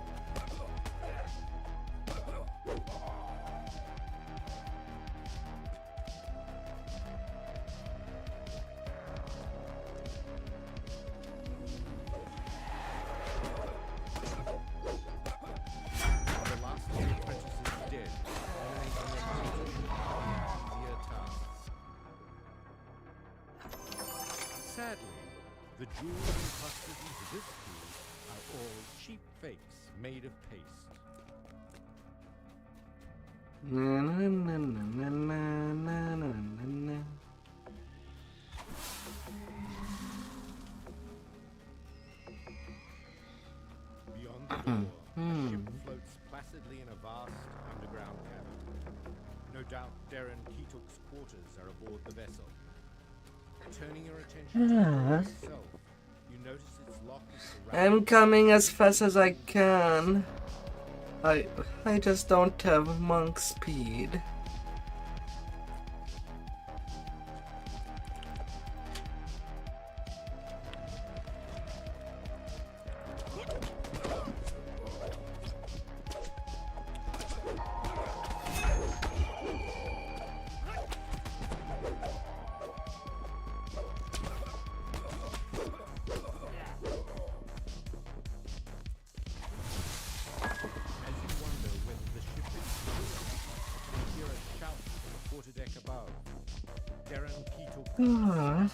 Sadly, the jewels encrusted into this key are all cheap fakes made of paste. Na, na, na, na, na, na, na, na. Beyond the door, a ship floats placidly in a vast underground cavern. No doubt Darren Keetook's quarters are aboard the vessel. Turning your attention to the door itself, you notice its lock is surrounded. I'm coming as fast as I can. I just don't have monk speed. Ah.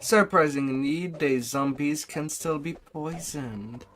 Surprisingly, the zombies can still be poisoned.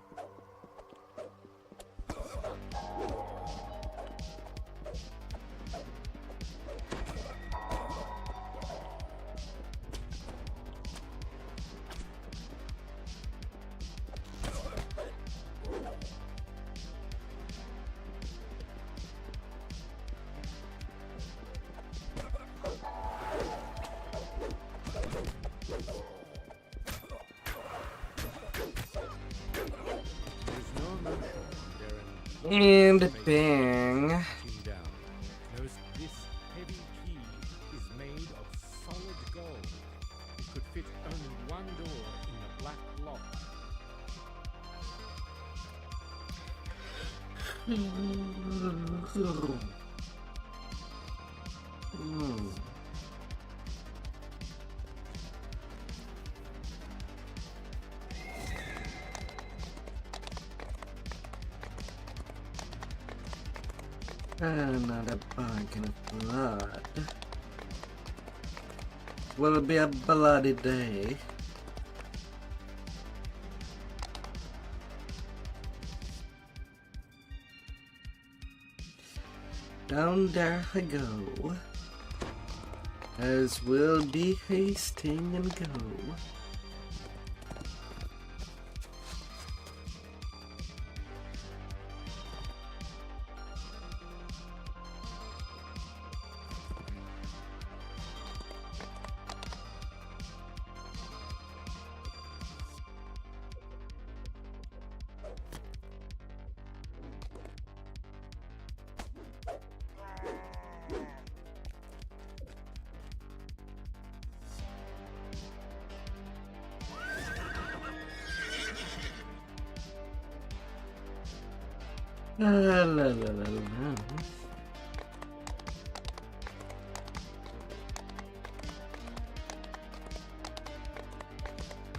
And bang. Notice this heavy key is made of solid gold. It could fit only one door in the black lock. Another bargain of blood. Will be a bloody day. Down there I go, as we'll be hasting and go. La la la la la.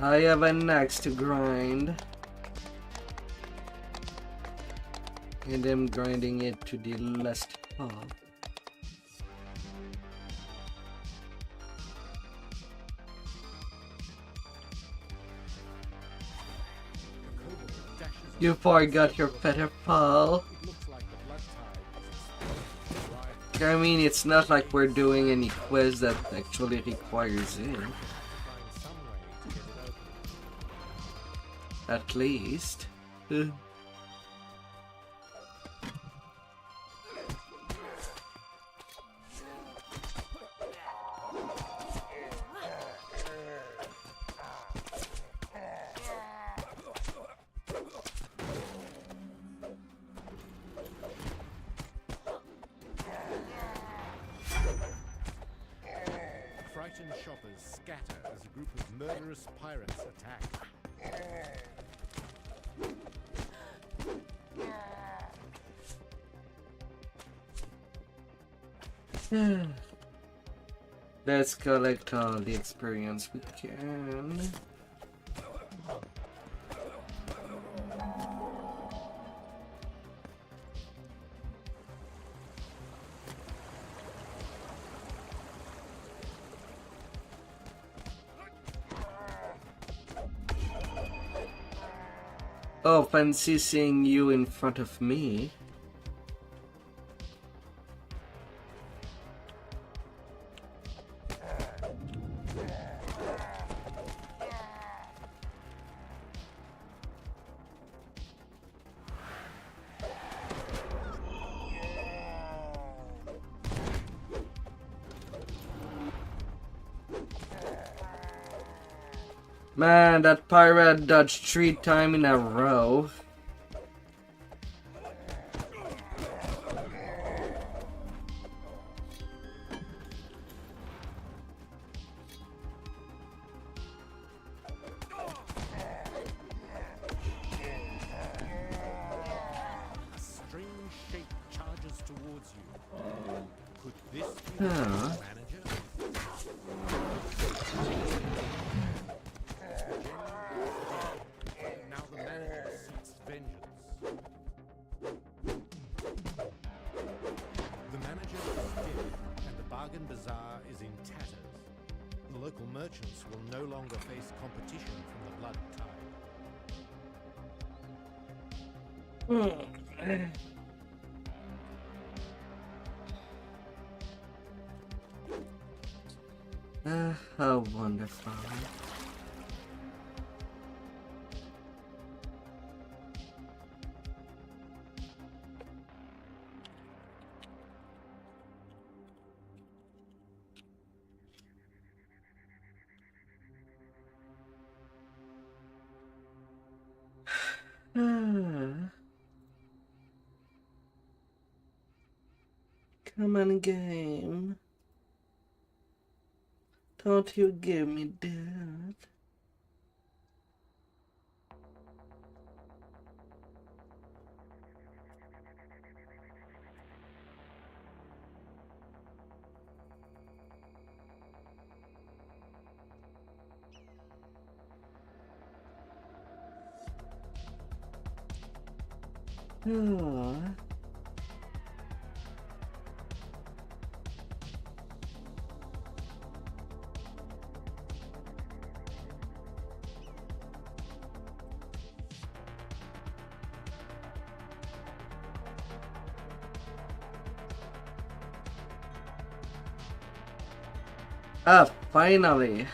I have an axe to grind, and I'm grinding it to the last half. You forgot your better pal. I mean, it's not like we're doing any quest that actually requires it. At least. Frightened shoppers scatter as a group of murderous pirates attack. Let's collect all the experience we can. Oh, fancy seeing you in front of me. Man, that pirate dodged 3 times in a row. A strange shape charges towards you. Could this be Huh. the manager? merchants will no longer face competition from the Blood Tide. How wonderful. Come on, game. Don't you give me that. Oh. Ah, finally.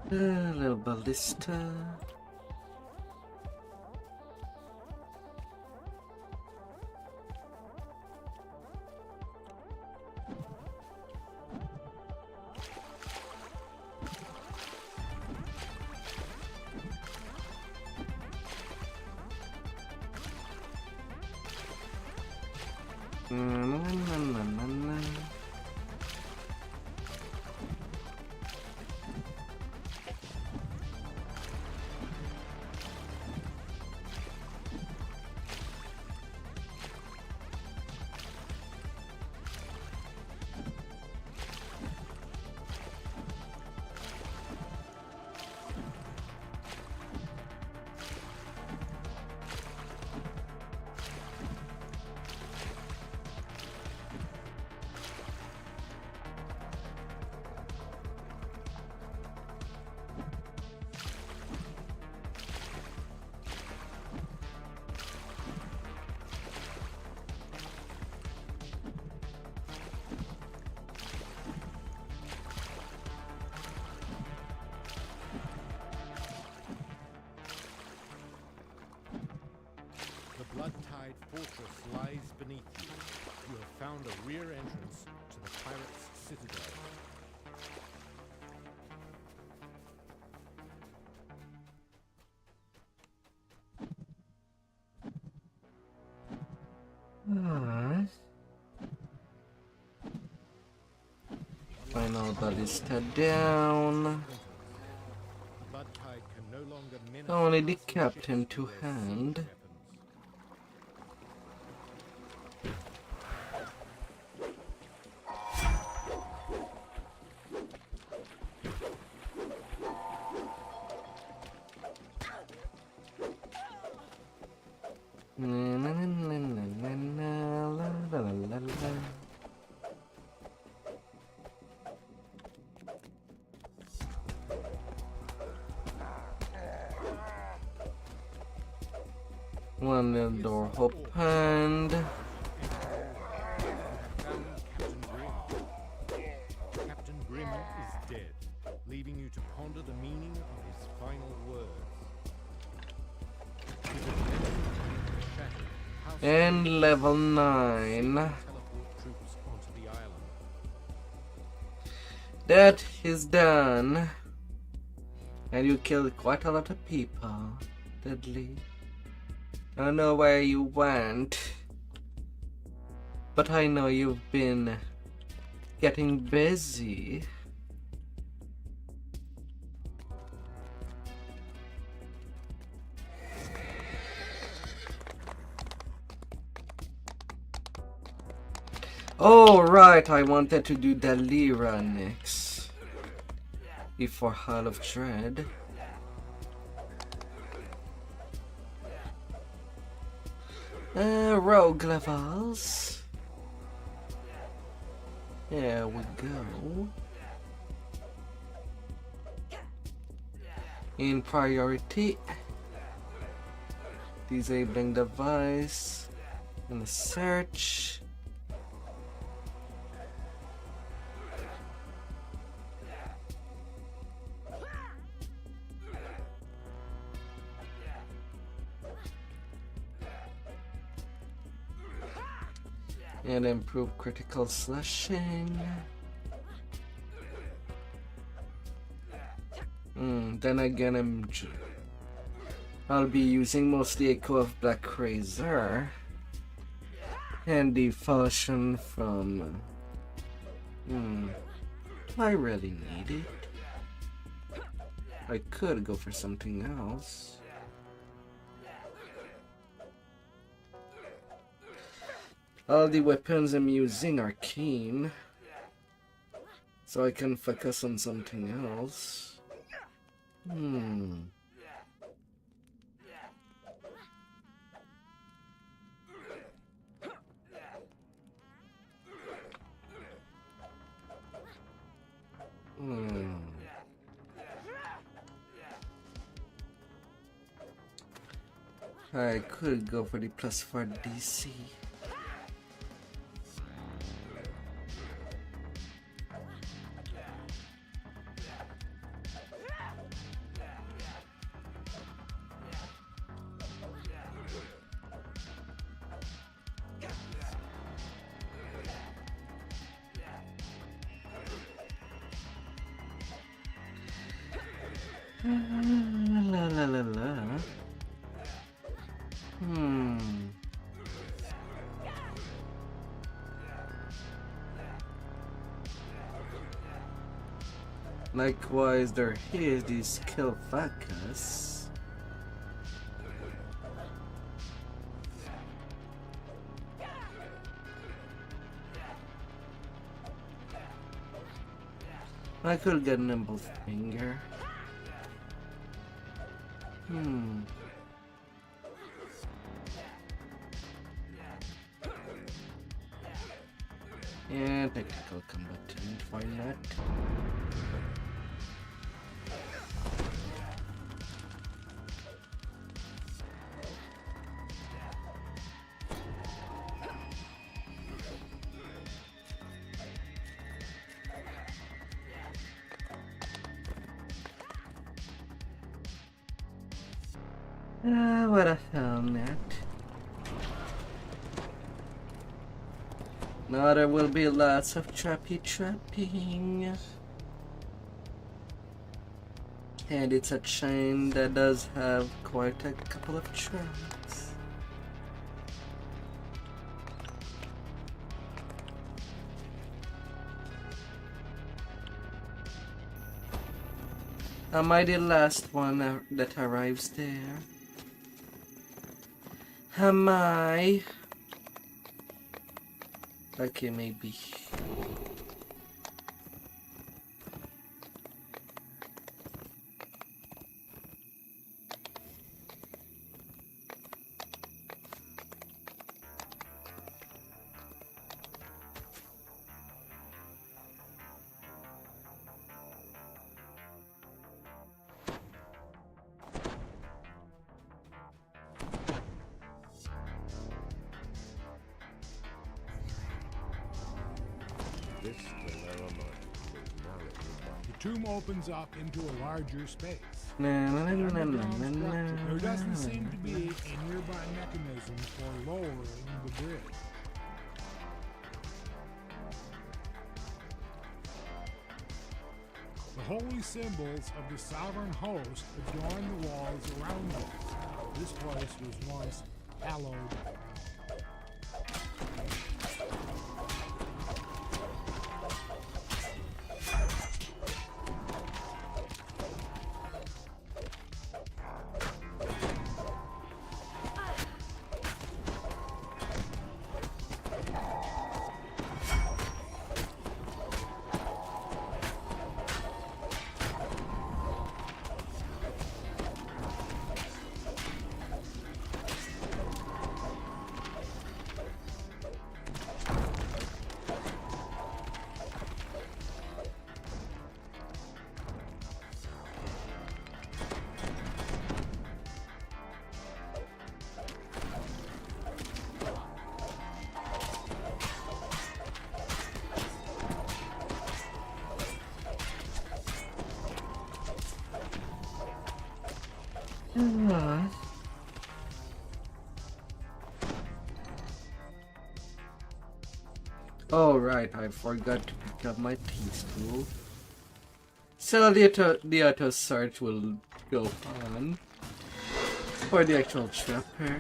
Little ballista. Blood Tide Fortress lies beneath you. You have found a rear entrance to the pirates' citadel. Final ballista down. Blood Tide can no longer menace Only the captain to hand. One little door opened. Captain Grimm is dead, leaving you to ponder the meaning of his final words. And level 9. Troops onto the island. That is done. And you killed quite a lot of people. Deadly. I don't know where you went. But I know you've been getting busy. Oh, right, I wanted to do Dalira next. Before Hall of Dread. Rogue levels. There we go. In priority, disabling device and the search. And improve critical slashing. Then again, I'll be using mostly Echo of Black Razor and Defulsion from. I really need it. I could go for something else. All the weapons I'm using are keen, so I can focus on something else. I could go for the +4 DC. La la la la. Likewise, there is the skill focus. I could get nimble finger. And tactical combatant, why not? What a helmet. Now there will be lots of trapping. And it's a chain that does have quite a couple of traps. Am I the last one that arrives there? Am I? Okay, maybe. The tomb opens up into a larger space. Na, na, na, na, na, Underground na, structure. na, There doesn't na. seem to be a nearby mechanism for lowering the bridge. The holy symbols of the sovereign host adorn the walls around us. This place was once hallowed ground. Oh right, I forgot to pick up my teaspoon. So the auto search will go on for the actual trapper.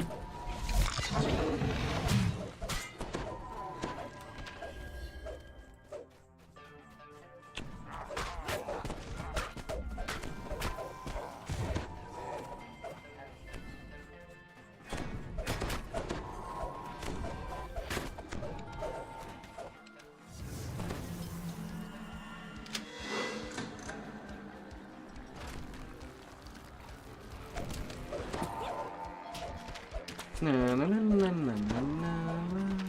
Na, na, na, na, na, na, na, na.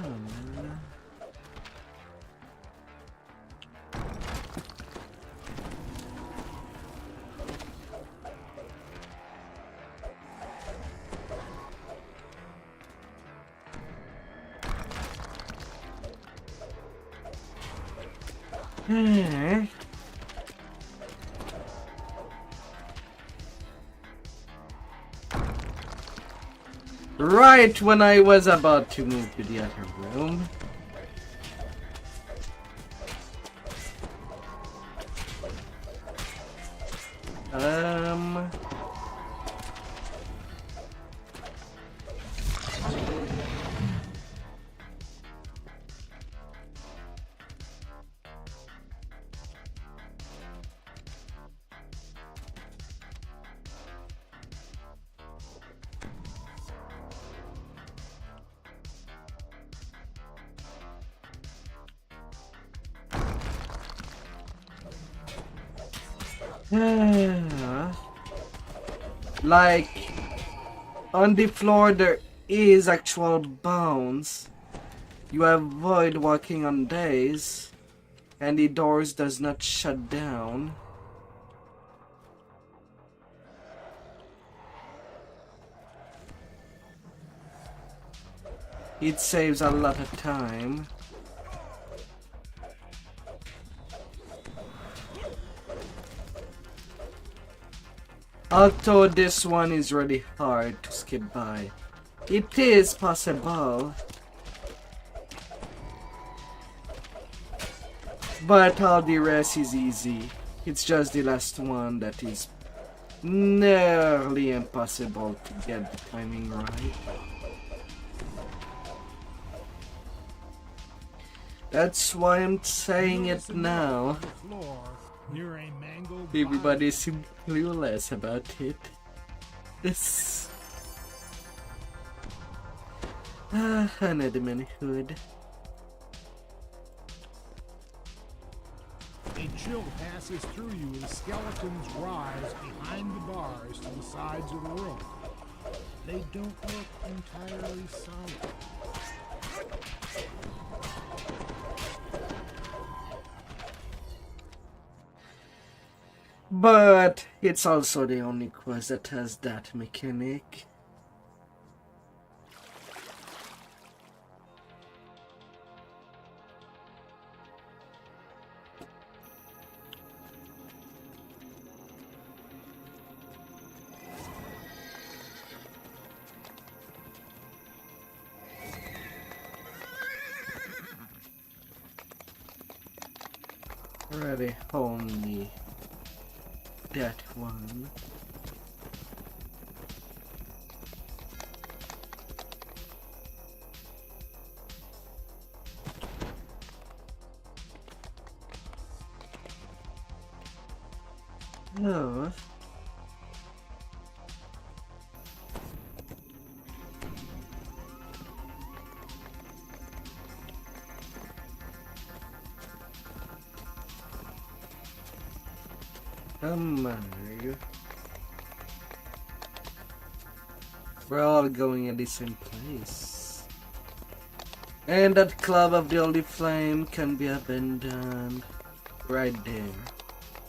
Right when I was about to move to the other room. Like, on the floor there is actual bones. You avoid walking on days, and the doors does not shut down. It saves a lot of time. Although this one is really hard to skip by. It is possible. But all the rest is easy. It's just the last one that is nearly impossible to get the timing right. That's why I'm saying it now. Everybody seems clueless about it. This another manhood. A chill passes through you as skeletons rise behind the bars to the sides of the room. They don't look entirely solid. But it's also the only quest that has that mechanic. Really only that one. No. We're all going at the same place. And that club of the Holy Flame can be abandoned right there.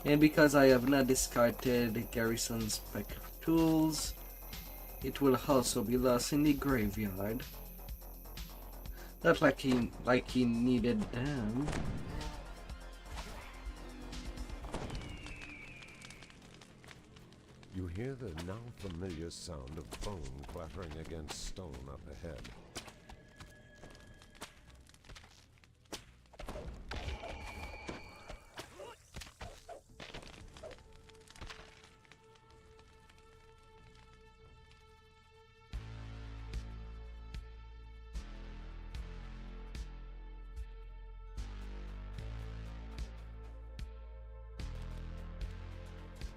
And because I have not discarded Garrison's pack of tools, it will also be lost in the graveyard. Not like he needed them. You hear the now familiar sound of bone clattering against stone up ahead.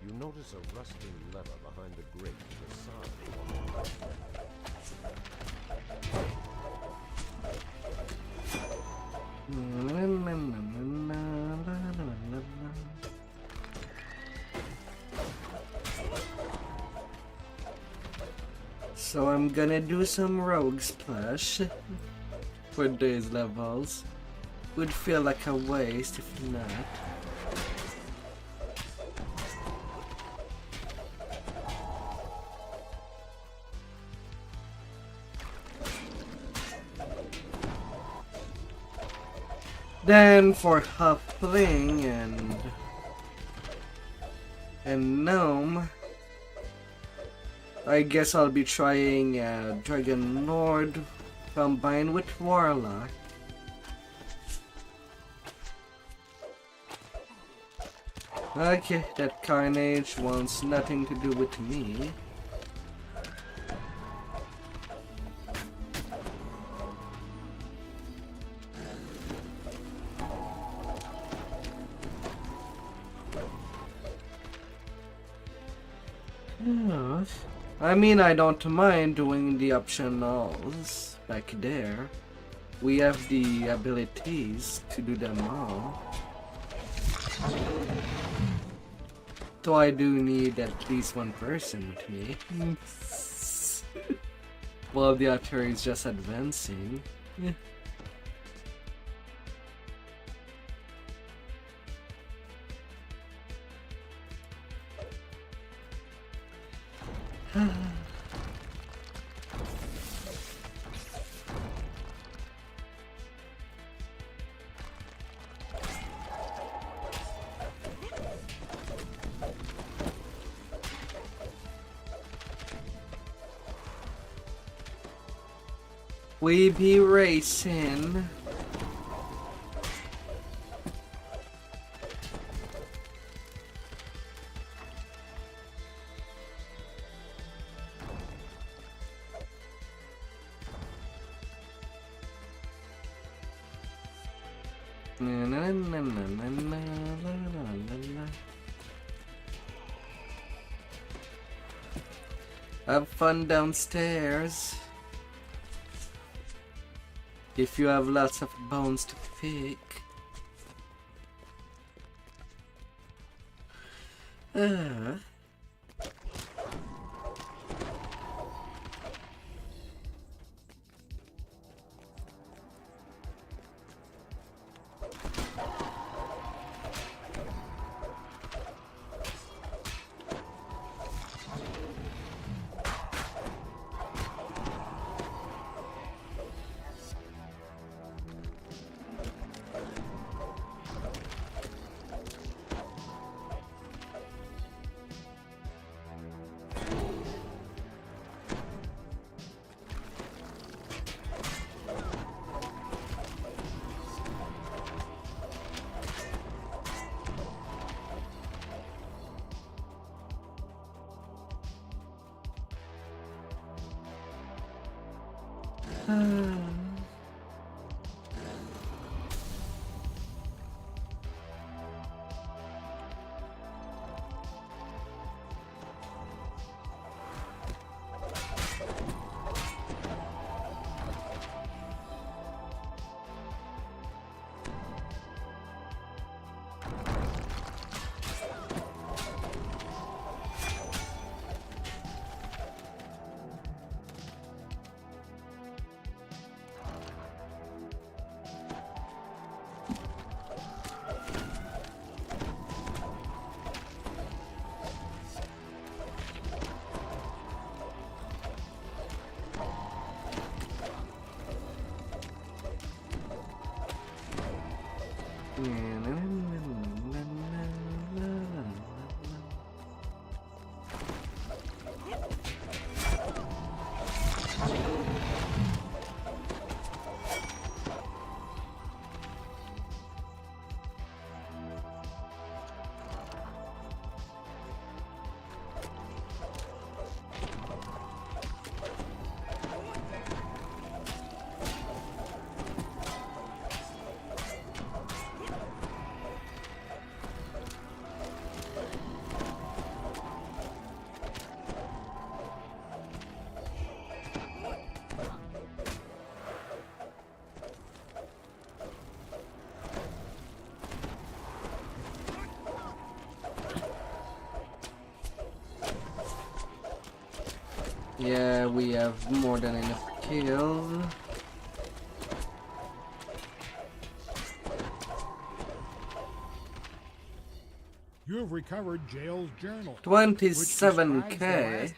You notice a rusting lever behind the grate to the side. So I'm gonna do some rogue splash for these levels. Would feel like a waste if not. Then for Huffling and Gnome, I guess I'll be trying Dragon Lord combined with Warlock. Okay, that Carnage wants nothing to do with me. I mean, I don't mind doing the optionals back there. We have the abilities to do them all. So I do need at least one person with me. While the other is just advancing. We be racing. Have fun downstairs. If you have lots of bones to pick. Yeah, we have more than enough kills. You have recovered Jail's journal. 27k.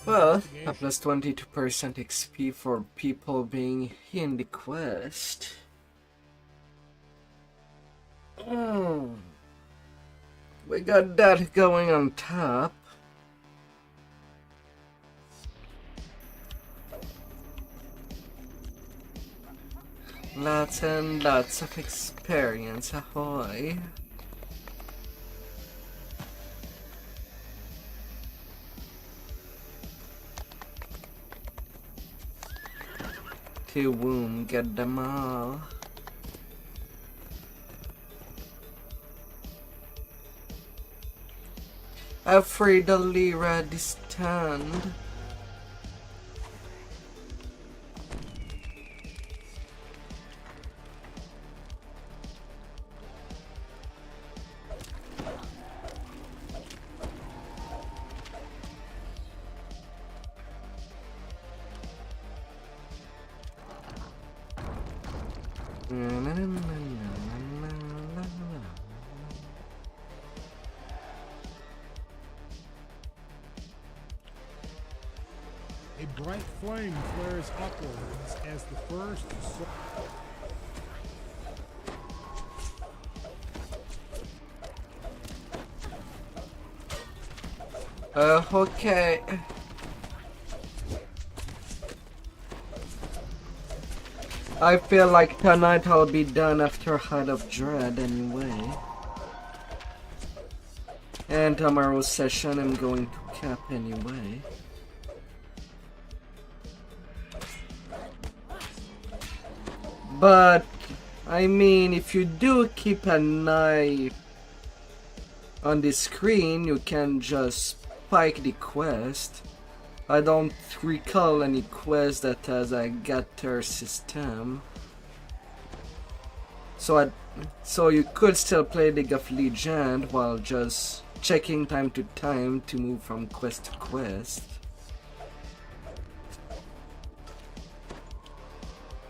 Well, a plus 22% XP for people being in the quest. We got that going on top. Lots and lots of experience, ahoy. To womb, get them all. Afraid of Lyra stand. A bright flame flares upwards as the first Okay. I feel like tonight I'll be done after Heart of Dread anyway. And tomorrow's session I'm going to cap anyway. But, I mean, if you do keep an eye on the screen, you can just spike the quest. I don't recall any quest that has a getter system. So you could still play League of Legends while just checking time to time to move from quest to quest.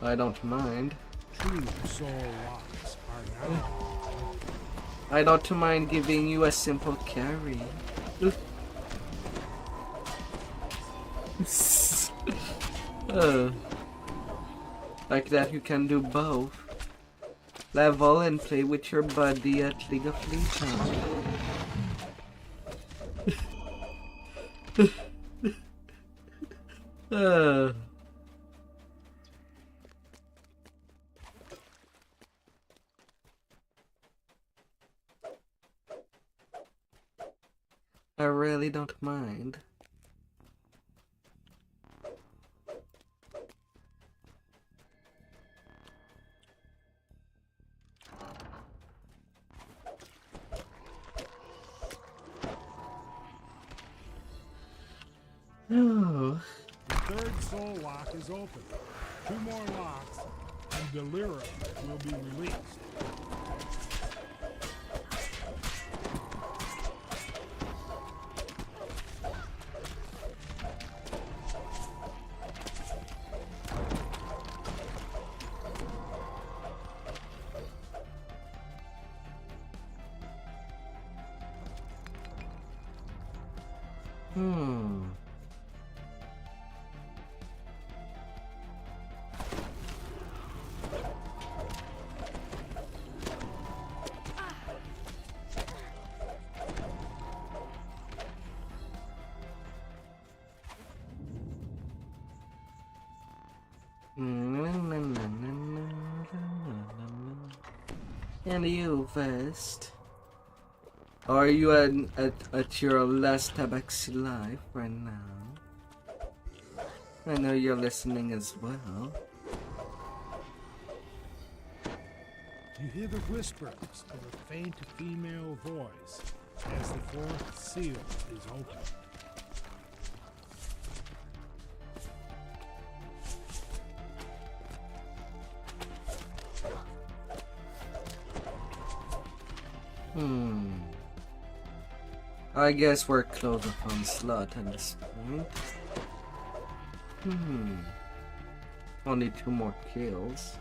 I don't mind. True soul locks are now. I don't mind giving you a simple carry. Like that you can do both. Level and play with your buddy at League of Legends. I really don't mind. The third soul lock is open. 2 more locks, and Delira will be released. And you, Vest? Are you at your last tabaxi life right now? I know you're listening as well. You hear the whispers of a faint female voice as the 4th seal is opened. I guess we're close upon slot at this point. Only 2 more kills.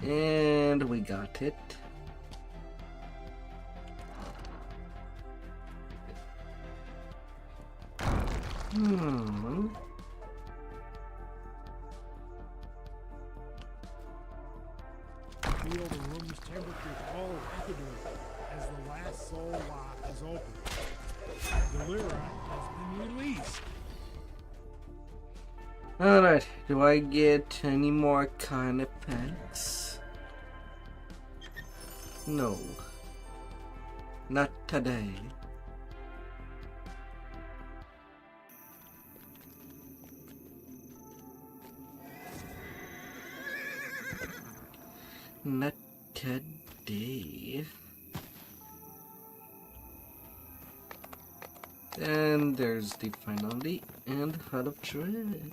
And we got it. Feel the room's temperature fall rapidly as the last soul lock is opened. The Lyra has been released. Alright, do I get any more kind effects? No. Not today. Not today. And there's the finale and Heart of Dread.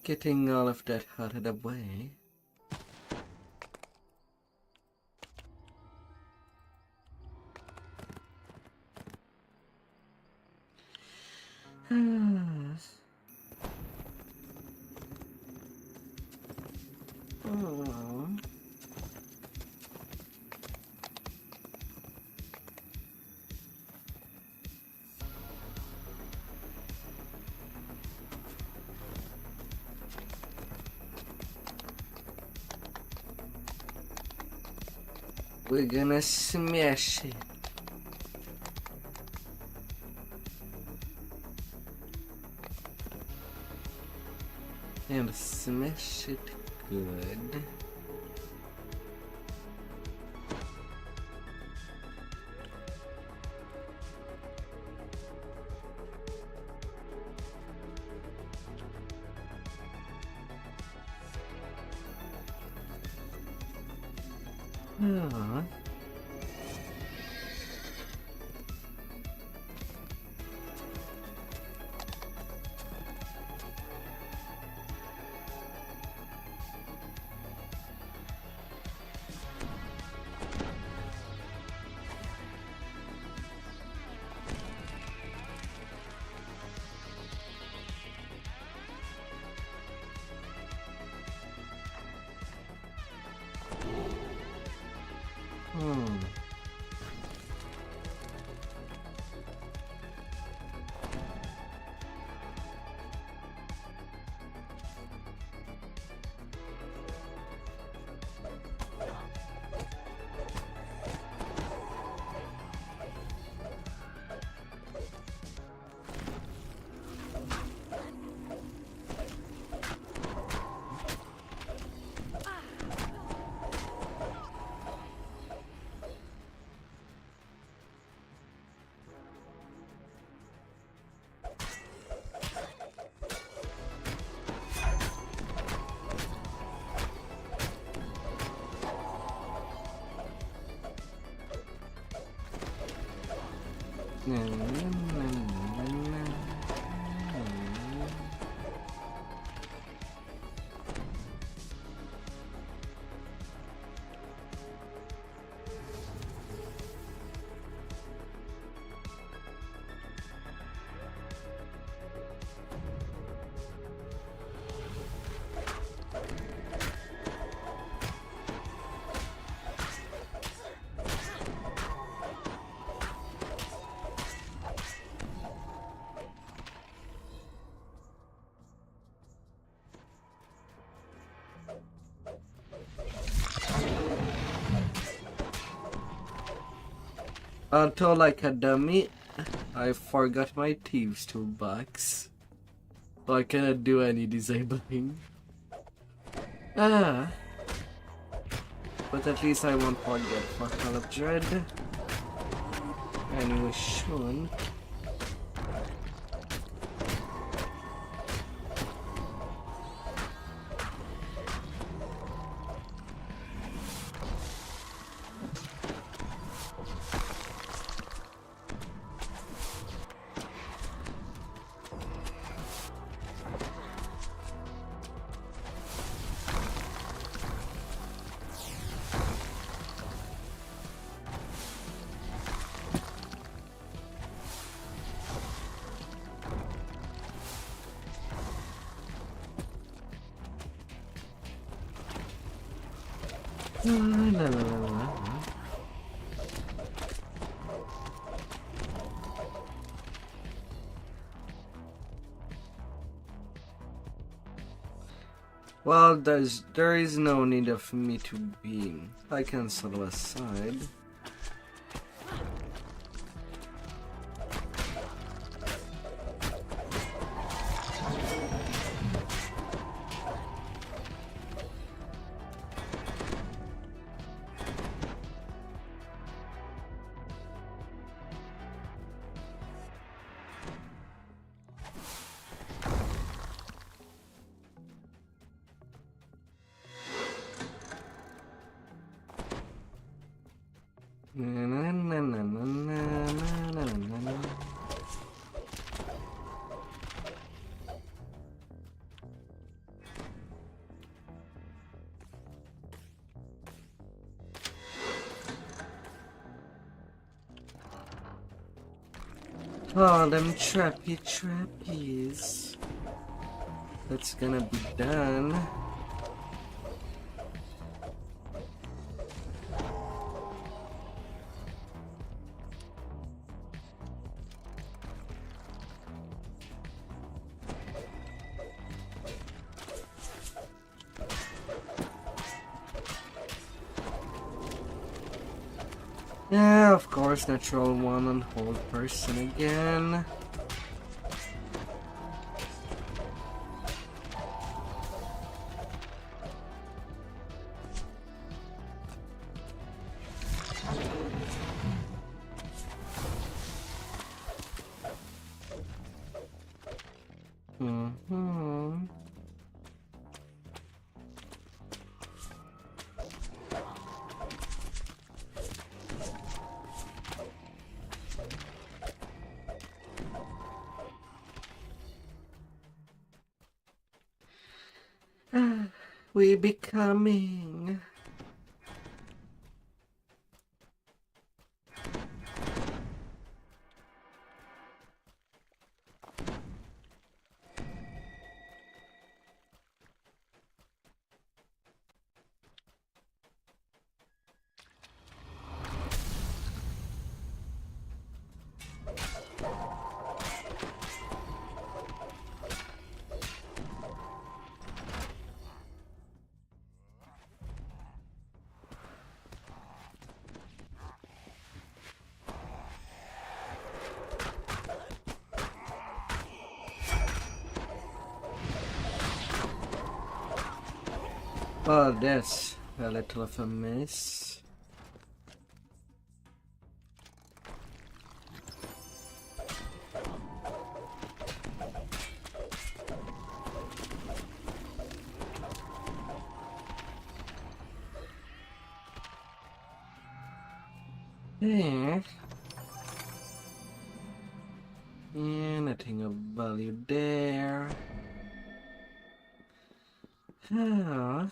Getting all of that out of the way. We're gonna smash it. And smash it good. Until like a dummy, I forgot my Thieves toolbox. So I cannot do any disabling. But at least I won't forget for Call of Dread. Anyway, soon. La, la, la, la. Well, there is no need of me to be. I can settle aside. Oh, them trappies. That's gonna be done. Yeah, of course, natural one on hold person again. We becoming. Oh, that's a little of a mess. Yeah. Yeah, nothing of value there. Ah.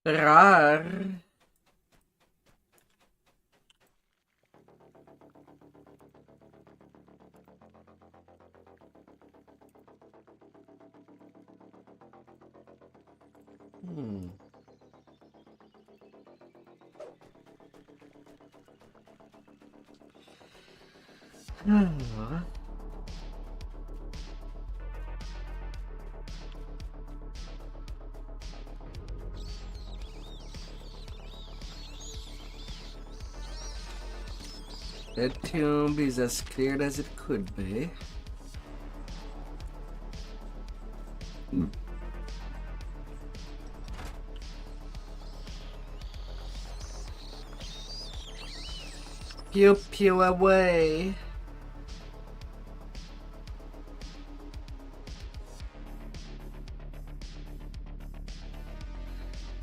Rar. Ah. That tomb is as cleared as it could be. Pew pew away.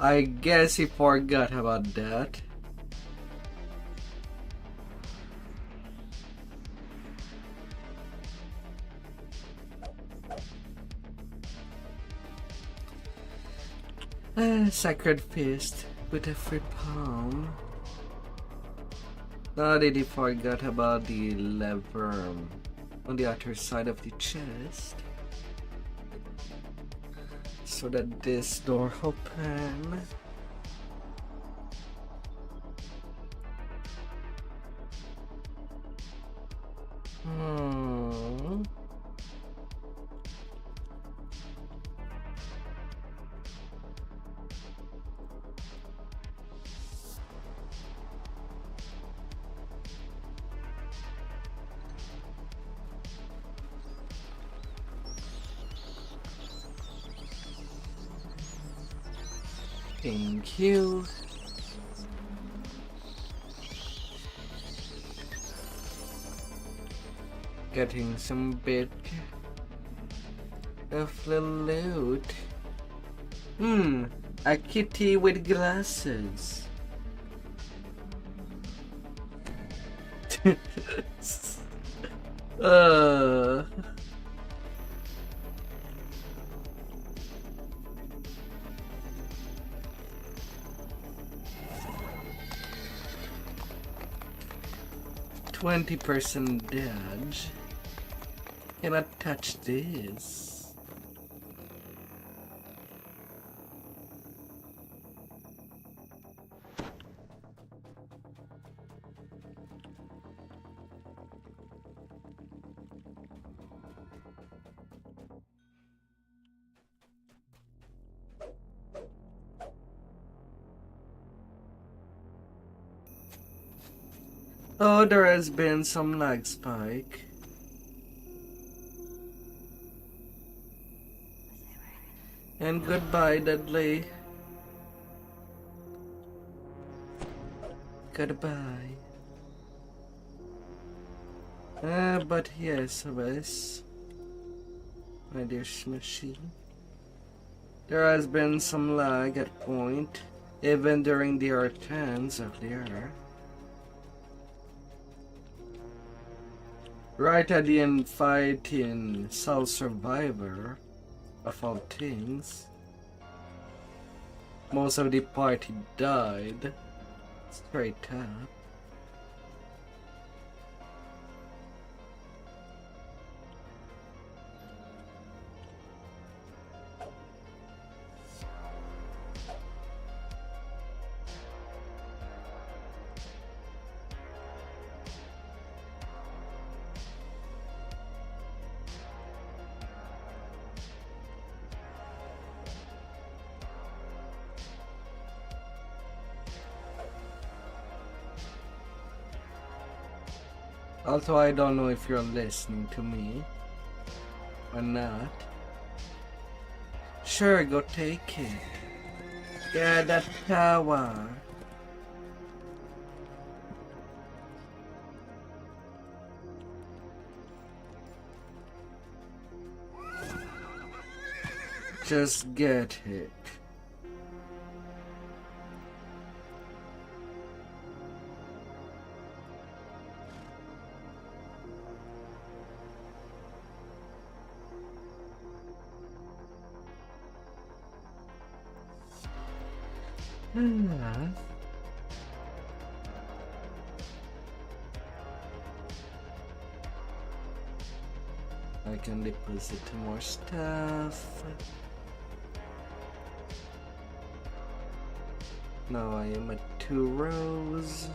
I guess he forgot about that. Sacred Fist with a free palm. Now that he forgot about the lever on the other side of the chest. So that this door open. Thank you. Getting some bit of the loot. A kitty with glasses. uh 20% dodge. Cannot touch this. Oh, there has been some lag spike. And goodbye, Dudley. Goodbye. But yes, my dear machine. There has been some lag at point, even during the R10s earlier. Right at the end, fighting Soul Survivor, of all things. Most of the party died straight up. Also, I don't know if you're listening to me or not. Sure, go take it. Yeah, that tower. Just get it. I can deposit more stuff. Now I am at 2 rows.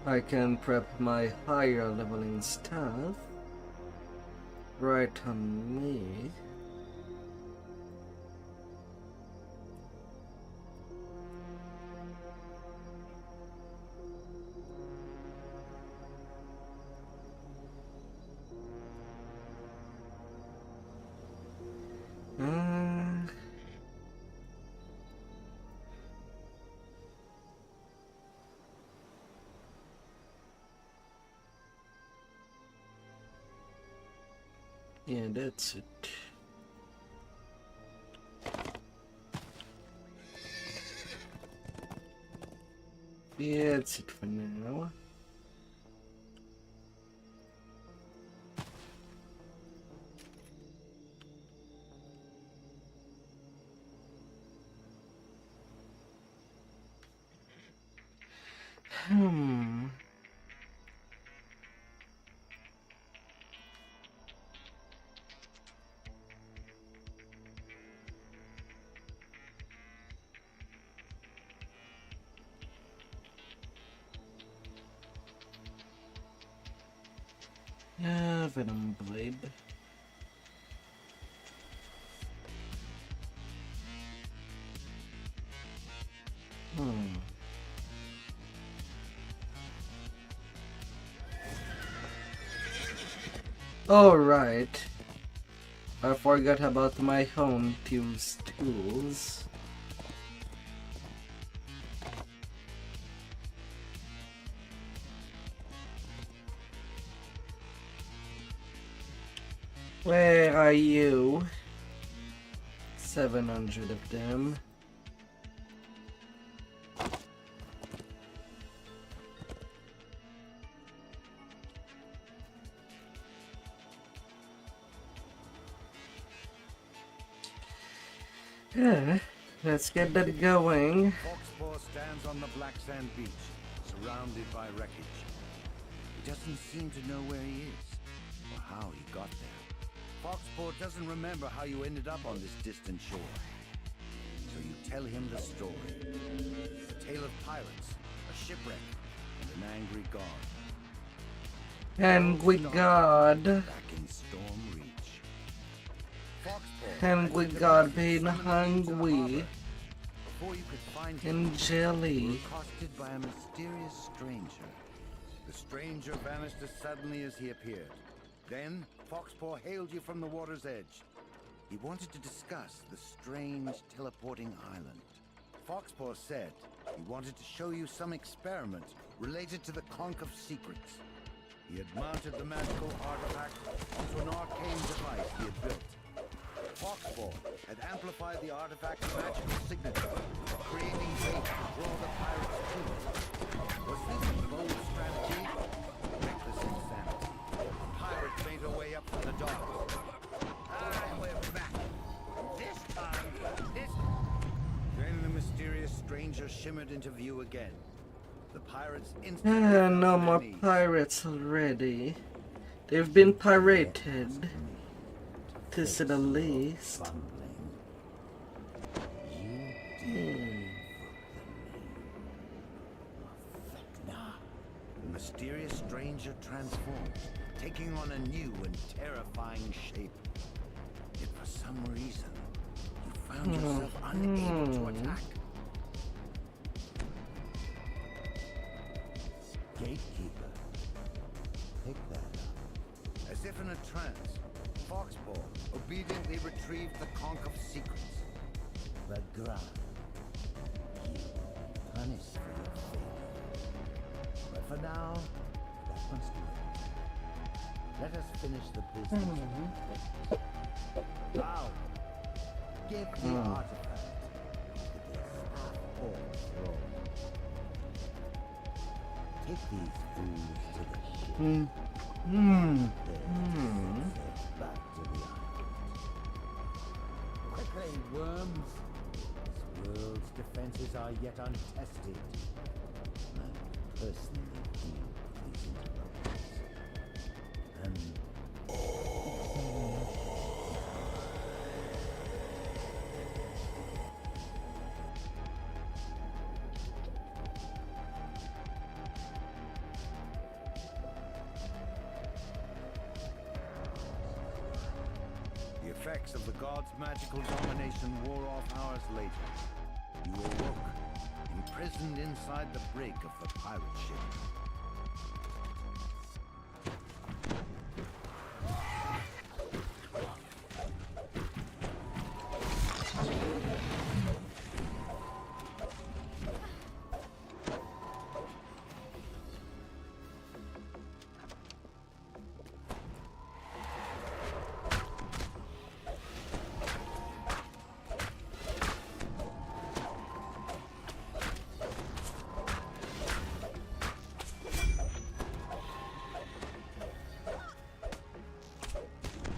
I can prep my higher leveling stuff right on me. Yeah, that's it. Yeah, that's it for now. Yeah, Venom Blade. Alright. I forgot about my own tools. Where are you? 700 of them. Yeah, let's get that going. Foxpaw stands on the black sand beach, surrounded by wreckage. He doesn't seem to know where he is, or how he got there. Foxpaw doesn't remember how you ended up on this distant shore. So you tell him the story. A tale of pirates, a shipwreck, and an angry god. Angry god. Back in Storm Reach. Angry god being hungry. Before you could find and jelly. You were accosted by a mysterious stranger. The stranger vanished as suddenly as he appeared. Then, Foxpaw hailed you from the water's edge. He wanted to discuss the strange teleporting island. Foxpaw said he wanted to show you some experiment related to the Conch of Secrets. He had mounted the magical artifact onto an arcane device he had built. Foxpaw had amplified the artifact's magical signature, creating bait to draw the pirates to it. Was this a bold strategy? Reckless insanity. The pirates made their way up from the dock. We're back. This time, Then the mysterious stranger shimmered into view again. The pirates instantly No more pirates already. They've been pirated, to say the least. The mysterious stranger transformed, taking on a new and terrifying shape. Yet for some reason, you found yourself unable to attack. Gatekeeper. Pick that up. As if in a trance, Foxpaw obediently retrieved the Conch of Secrets. The Drow. You punished for your failure. But for now, that must wait. Let us finish the business. Now, give the artifact to this half-orc throne. Take these fools to the ship. Back to the island. Quickly, worms. This world's defenses are yet untested. I personally deal with these interruptions. And the effects of the god's magical domination wore off hours later. You awoke, imprisoned inside the brig of the pirate ship.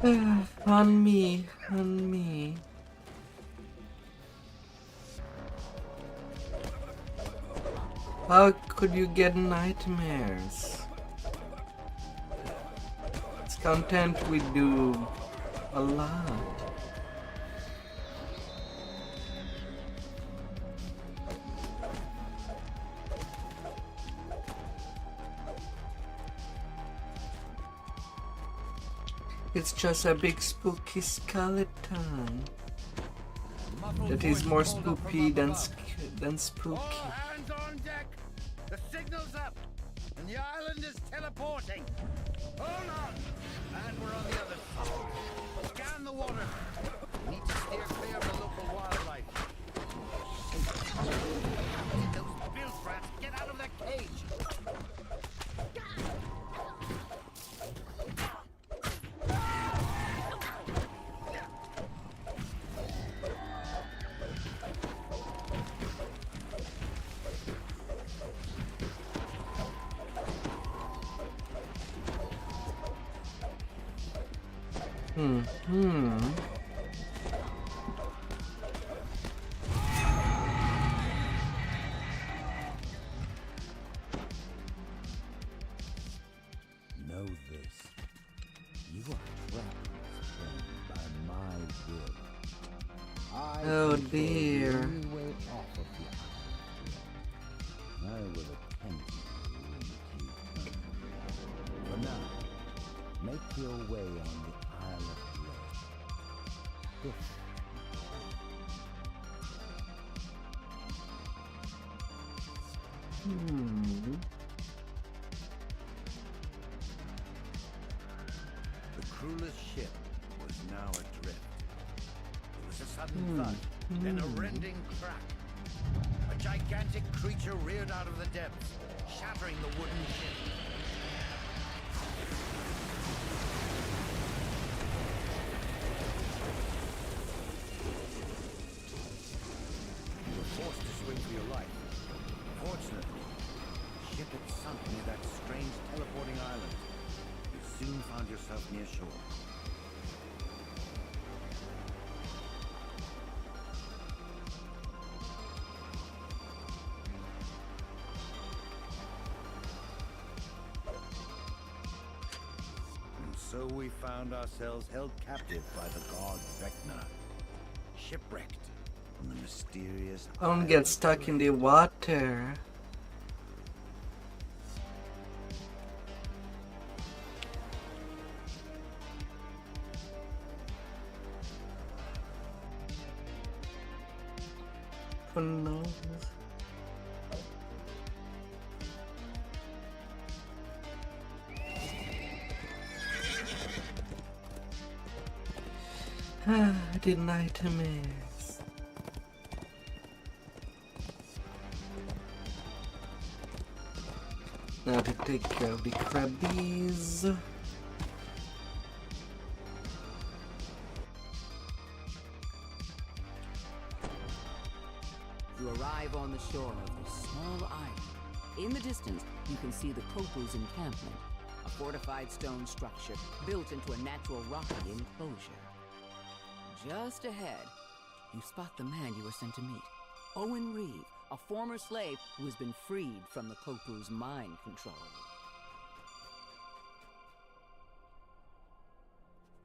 On me, on me. How could you get nightmares? It's content we do a lot. It's just a big spooky skeleton that is more spooky than spooky. All hands on deck. The signal's up, and the island is teleporting. Hold on, and we're on the other side. Scan the water. We need to steer clear of the local wildlife. Those bilge rats, get out of their cage. Know this. You are trapped by my will. Oh dear. I will attend to you when you come. For now, make your way on the Isle of Dread. The crewless ship was now adrift. There was a sudden thud, then a rending crack. A gigantic creature reared out of the depths, shattering the wooden ship. You were forced to swim for your life. Fortunately, the ship had sunk near that strange teleporting island. You soon found yourself near shore. And so we found ourselves held captive by the god Vecna, shipwrecked on the mysterious Don't get stuck in the water. For no. The nightmares. Now to take care of the crabbies. You arrive on the shore of this small island. In the distance, you can see the Kopu's encampment, a fortified stone structure built into a natural rocky enclosure. Just ahead, you spot the man you were sent to meet, Owen Reeve, a former slave who has been freed from the Kopu's mind control.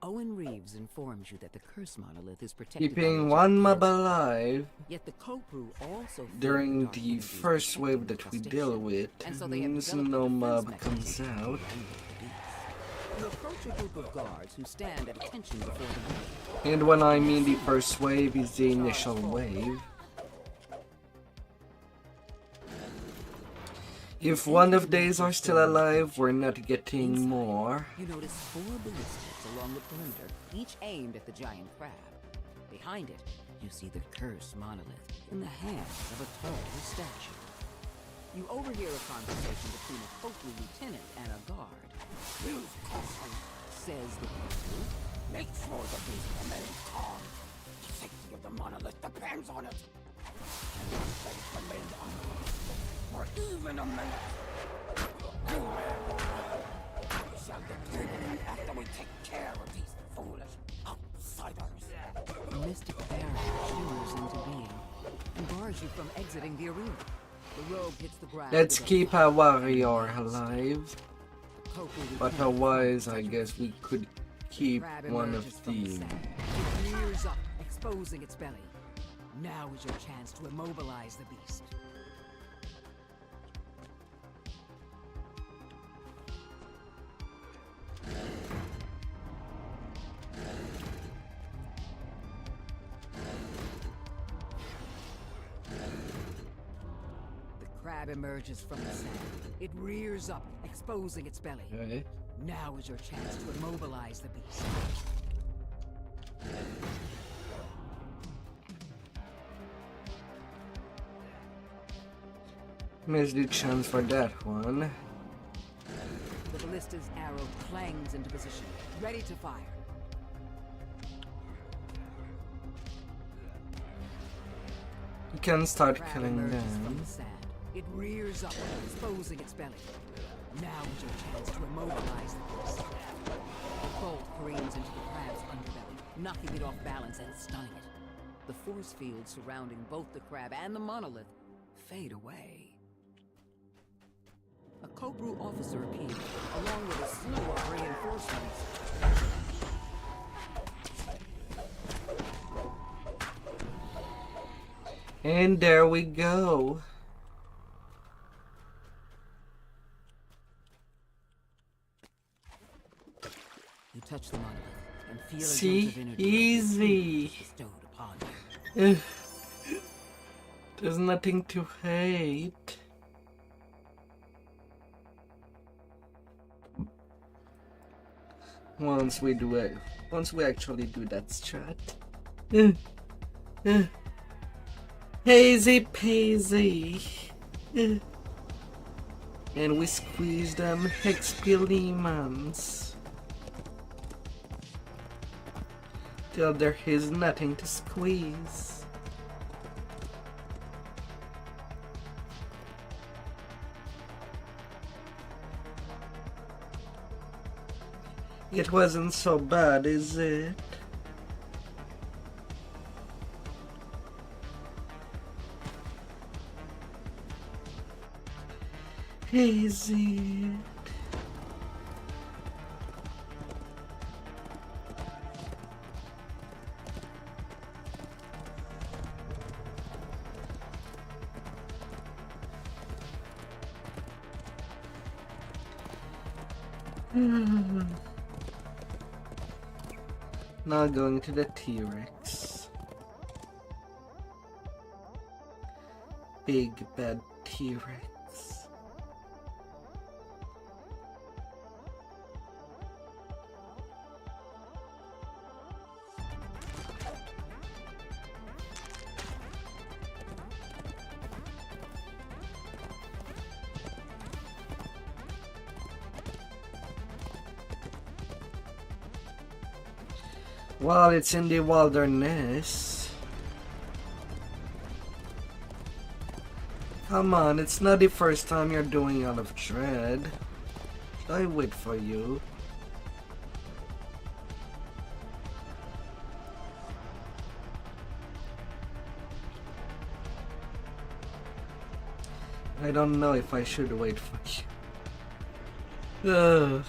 Owen Reeves informs you that the curse monolith is protected Keeping by one mob alive Yet the Kopu also during the first wave that we deal with means no mob comes out. You approach a group of guards who stand at attention before the And when I mean the first wave is the initial wave. If one of these are still alive, we're not getting more. You notice 4 ballistas along the perimeter, each aimed at the giant crab. Behind it, you see the cursed monolith in the hands of a tall statue. You overhear a conversation between a Kopu lieutenant and a guard. Use caution, Says the Kopu. make sure that these remain calm. The safety of the monolith depends on it. And your fate remains unknown for even a minute. You men, we shall determine it after we take care of these foolish outsiders. A mystic barrier shimmers into being and bars you from exiting the arena. The rogue hits the ground. Let's with a keep thud. a warrior alive. Kopu But returns otherwise, I guess we could keep Crab one emerges of from the the. sand. It rears up, exposing its belly. Now is your chance to immobilize the beast. The crab emerges from the sand. It rears up, exposing its belly. Okay. Now is your chance to immobilize the beast. Missed the chance for that one. The ballista's arrow clangs into position, ready to fire. You can start Crab killing emerges from them. the sand. It rears up, exposing its belly. Now is your chance to immobilize the beast. The bolt careens into the crab's underbelly, knocking it off balance and stunning it. The force fields surrounding both the crab and the monolith fade away. A Cobru officer appears, along with a slew of reinforcements. And there we go. You touch the monolith and feel a jolt See? of energy Easy. bestowed upon you. There's nothing to hate. Once we actually do that strat. Hazy peasy. And we squeeze them expelliments till there is nothing to squeeze. It wasn't so bad, is it? Is it? Now going to the T-Rex. Big bad T-Rex. Well, it's in the wilderness. Come on, it's not the first time you're doing Out of Dread. Should I wait for you? I don't know if I should wait for you. Ugh.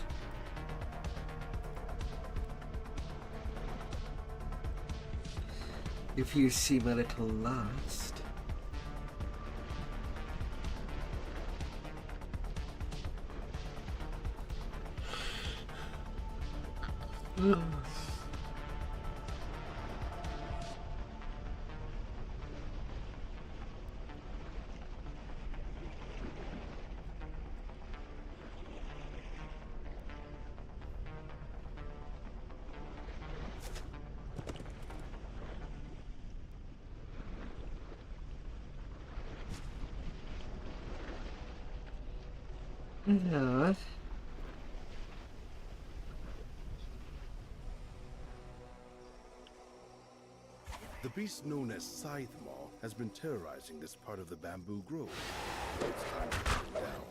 If you seem a little lost. Yeah. The beast known as Scythemaw has been terrorizing this part of the bamboo grove. It's time to put him down.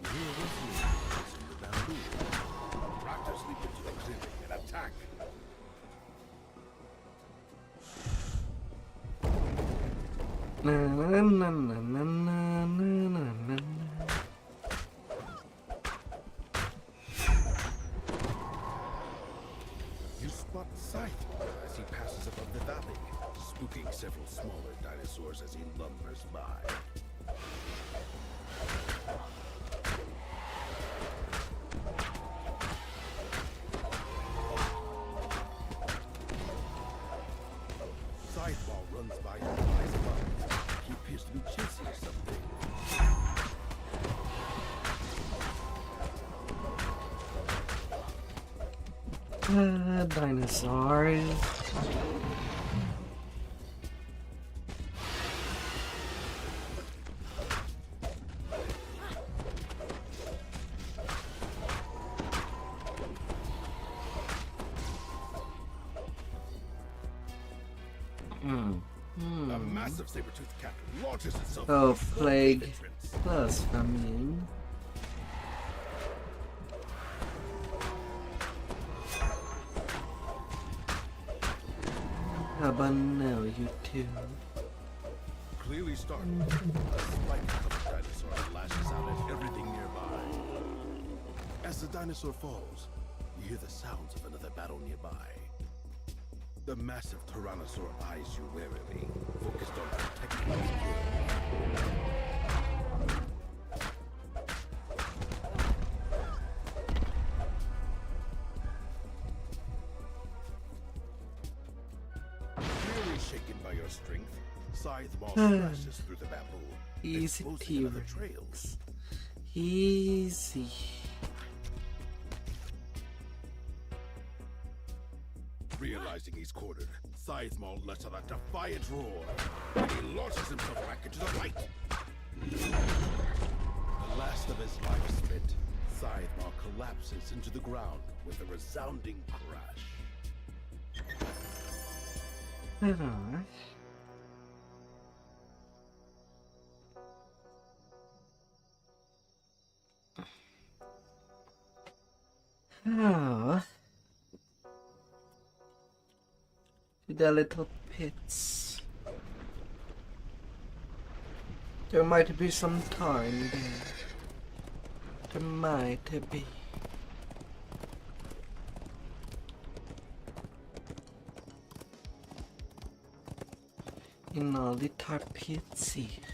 You hear rustling in the bamboo. Practice sweep into the clearing and attack. Na na na na na na na na. You spot Scythemore as he passes above the valley, spooking several smaller dinosaurs as he lumbers by. Scythemore runs by and flies above. He appears to be chasing something. Dinosaurs. A massive saber-toothed cat launches itself. Oh, from the plague entrance. plus famine. How about now, you two? Clearly startled, a spike-covered dinosaur lashes out at everything nearby. As the dinosaur falls, you hear the sounds of another battle nearby. The massive Tyrannosaur eyes you warily, focused on protecting its kill. Clearly shaken by your strength, Scythemore slashes through the bamboo, Easy, exposing another trail. T-Rex. Easy. Realizing he's cornered, Scythemore lets out a defiant roar, and he launches himself back into the light. The last of his life spent, Scythemore collapses into the ground with a resounding crash. Oh. To the little pits. There might be some time there. There might be. In all the tar pits here.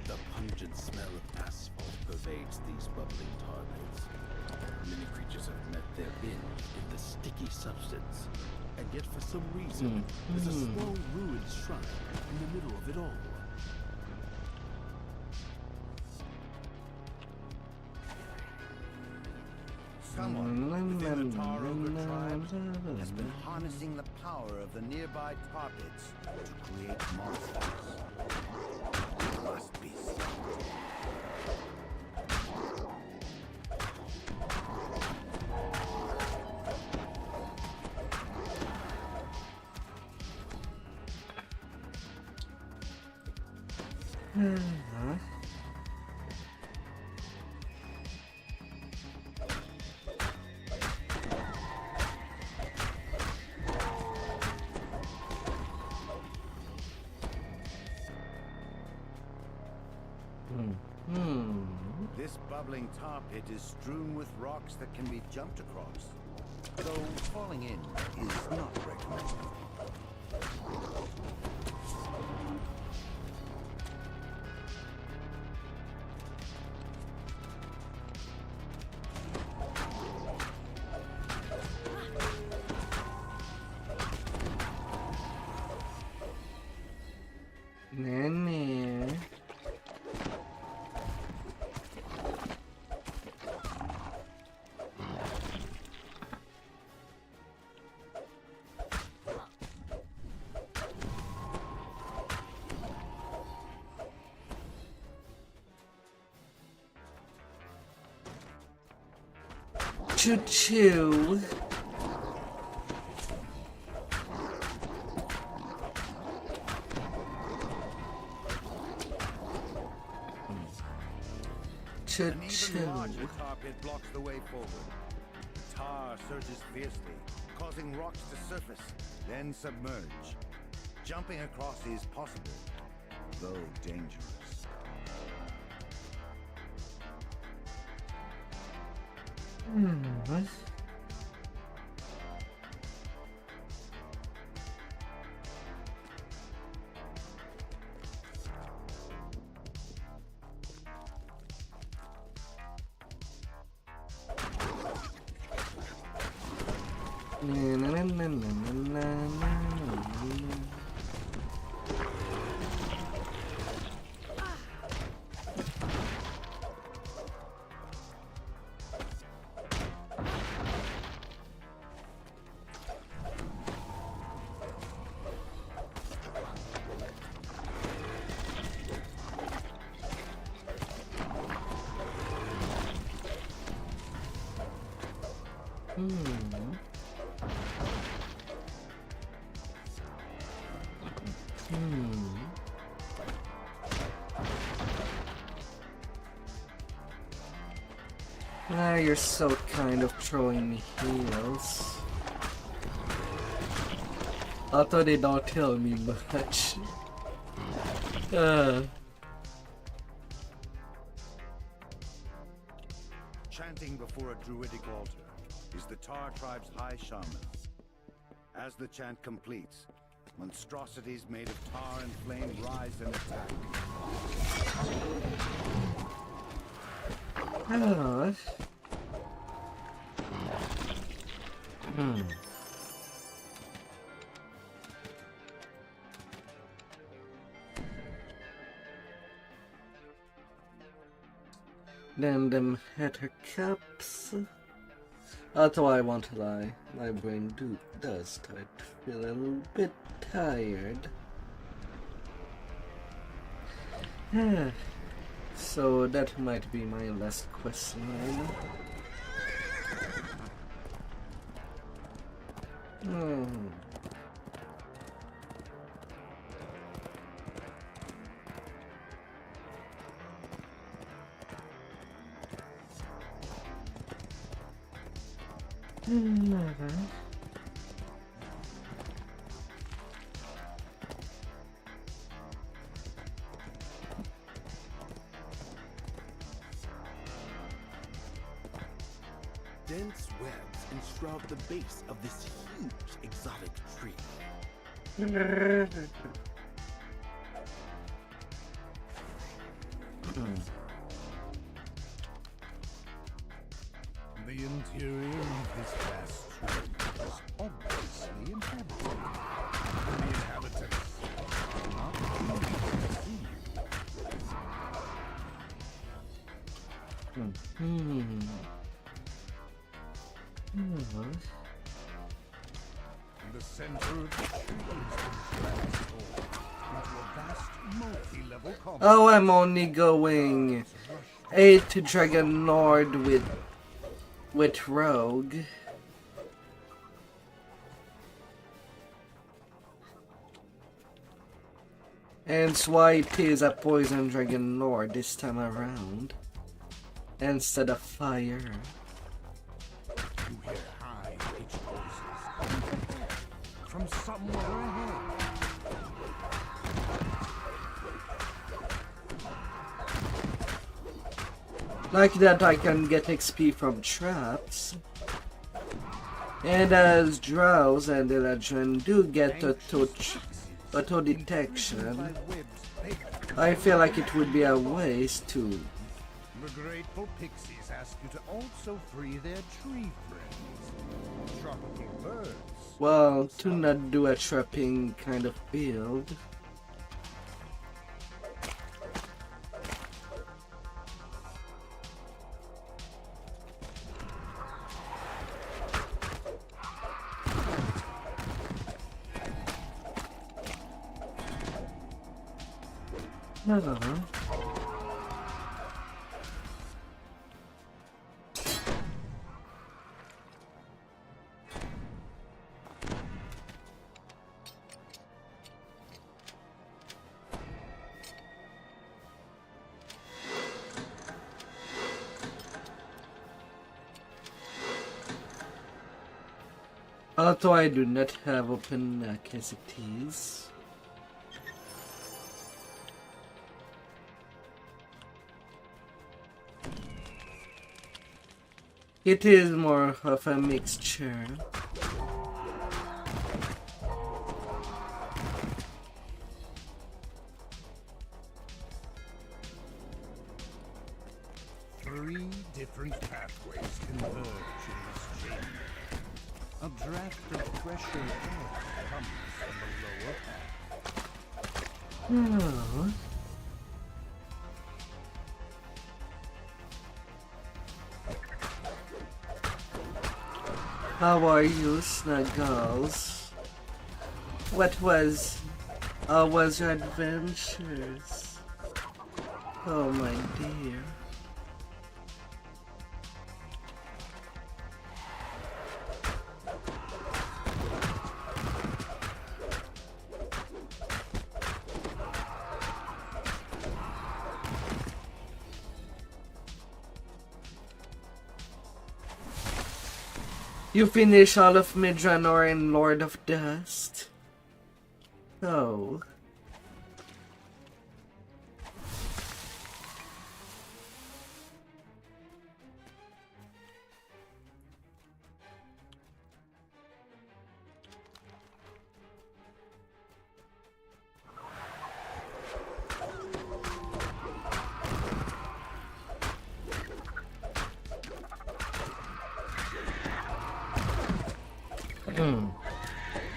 The pungent smell of asphalt pervades these bubbling tar pits. Many creatures have met their end in the sticky substance. And yet for some reason, there's a small ruined shrine in the middle of it all. Someone within the Tar Ogre tribes has been harnessing the power of the nearby tar pits to create monsters. It must be stopped. This bubbling tar pit is strewn with rocks that can be jumped across, though falling in is not recommended. Nene. Choo-choo. An even larger tar pit blocks the way forward. The tar surges fiercely, causing rocks to surface, then submerge. Jumping across is possible, though dangerous. What? Ah, you're so kind of throwing me heals. Although they don't tell me much. Chanting before a druidic altar is the Tar tribe's high shaman. As the chant completes, monstrosities made of tar and flame rise and attack. Oh. Then them had her cups. Although I won't lie, my brain does start to feel a little bit tired. So that might be my last quest line. Dense webs enshroud the base of this huge exotic tree. The interior of this vast tree is obviously inhabited. The inhabitants are not easy to see. In the center of the tree is the transformed into a vast multi-level complex. Oh, I'm only going 8 to Dragon Lord with Rogue. And that's why it is a Poison Dragon Lord this time around, instead of fire. You hear high-pitched voices from somewhere ahead. Like that, I can get XP from traps. And as Drows and the legend do get auto detection, I feel like it would be a waste to. The grateful pixies ask you to also free their tree friends. Tropical birds. Well, to not do a trapping kind of build. Although I do not have open as it is. It is more of a mixture. Three different pathways converge in this chamber. A draft of fresher air comes from the lower path. Oh. How are you, Snuggles? What was your adventures? Oh my dear. You finish all of Midranor and Lord of Dust? Oh.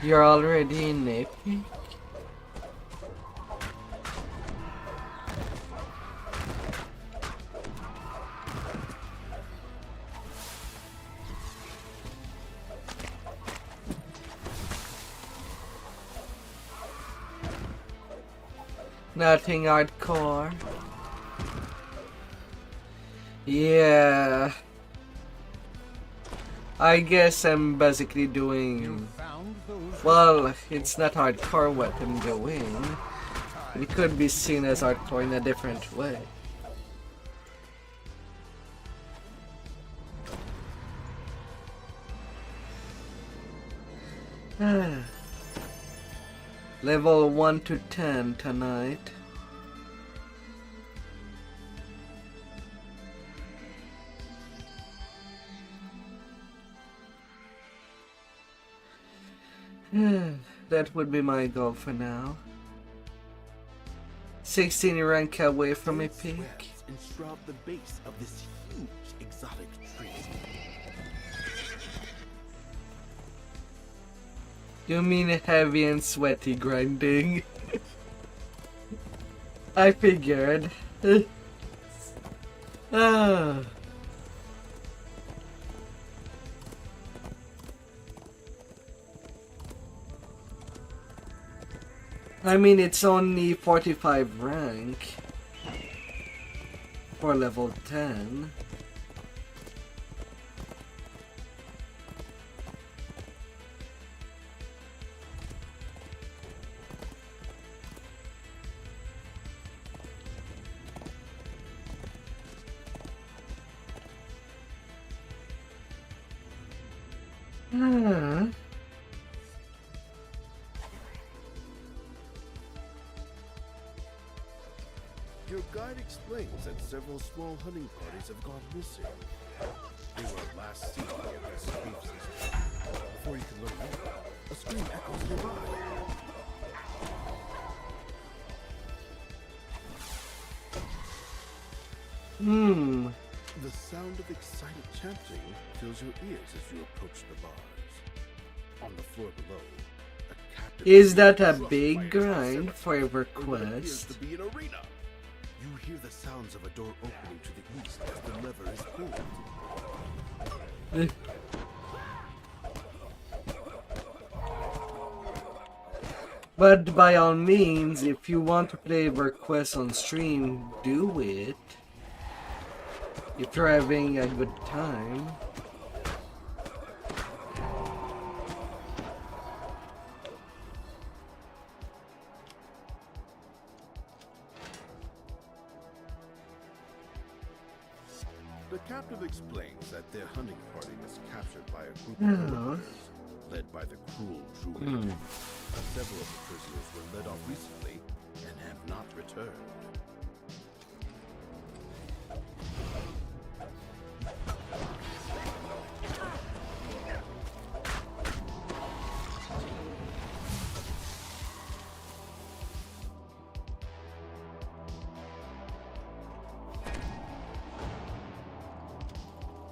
You're already in Epic? Nothing hardcore. Yeah. I guess I'm basically doing... Well, it's not hardcore what I'm doing. It could be seen as hardcore in a different way. Level 1 to 10 tonight. That would be my goal for now. 16 rank away from a peak. Enshroud the base of this huge exotic tree. You mean heavy and sweaty grinding? I figured. Ah. I mean, it's only 45 rank for level 10. Your guide explains that several small hunting parties have gone missing. They were last seen near this cave system. Before you can learn more, a scream echoes nearby. The sound of excited chanting fills your ears as you approach the bars. On the floor below, a captive... Is that a big grind for a quest? To be an arena. You hear the sounds of a door opening to the east as the lever is pulled. But by all means, if you want to play EverQuest on stream, do it. If you're having a good time. The captive explains that their hunting party was captured by a group of predators. led by the cruel Druid. Several of the prisoners were led off recently and have not returned.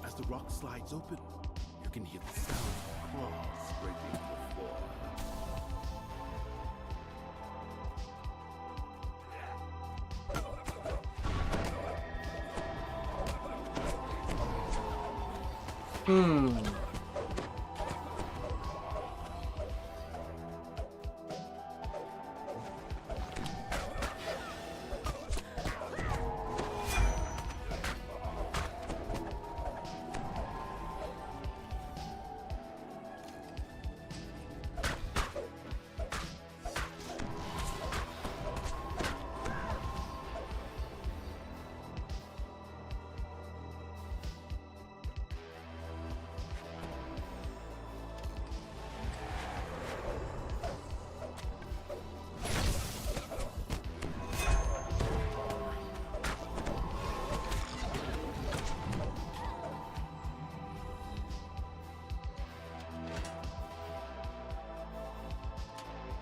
As the rock slides open, you can hear the sound of claws scraping the floor.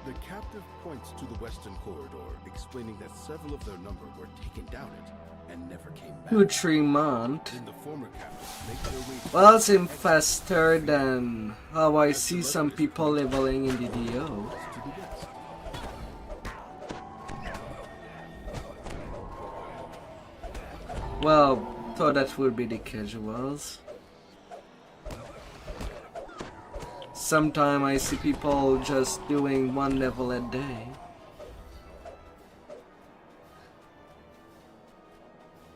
The captive points to the western corridor, explaining that several of their number were taken down it and never came back. Nutriment. Then the former captives make their way to Well, seems faster than how I see some people leveling in the DO. Well, thought that would be the casuals. Sometimes I see people just doing one level a day.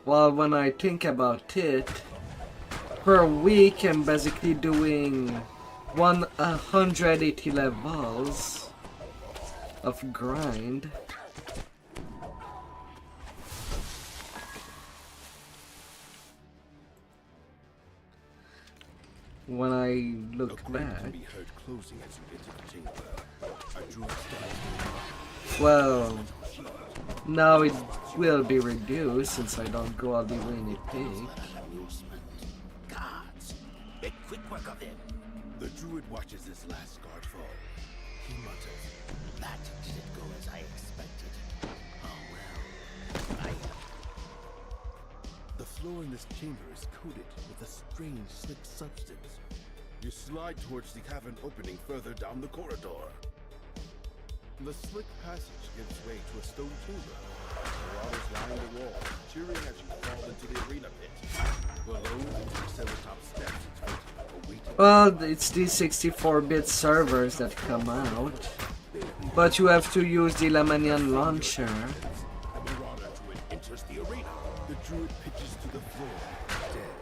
Well, when I think about it, per week I'm basically doing 180 levels of grind. When I look back, can be heard closing as you enter the chamber. A druid stands well, now it will be reduced since I don't go all the way in a pig. Guards, make quick work of him. The druid watches his last guard fall. He mutters, "That didn't go as I expected. Oh well, The floor in this chamber is coated with a strange, slick substance. You slide towards the cavern opening further down the corridor. The slick passage gives way to a stone chamber. Marauders line the wall, cheering as you fall into the arena pit. Below, the Triceratops steps its foot, awaiting. Well, it's the 64-bit servers that come out, but you have to use the Lemanian launcher. The Marauder Druid enters the arena. The Druid pitches to the floor, dead.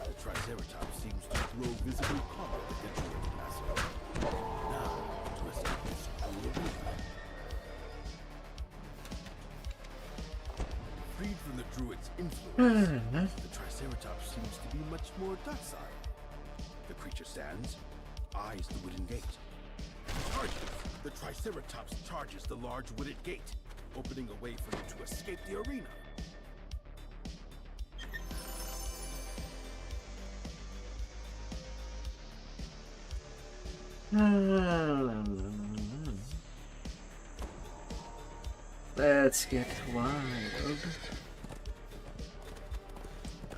The Triceratops seems to throw visible cover with the Druid passage. Now, to escape this cruel arena. Freed from the Druid's influence, the Triceratops seems to be much more docile. The creature stands, eyes the wooden gate. Charges! The Triceratops charges the large wooded gate, opening a way for you to escape the arena. Let's get wild.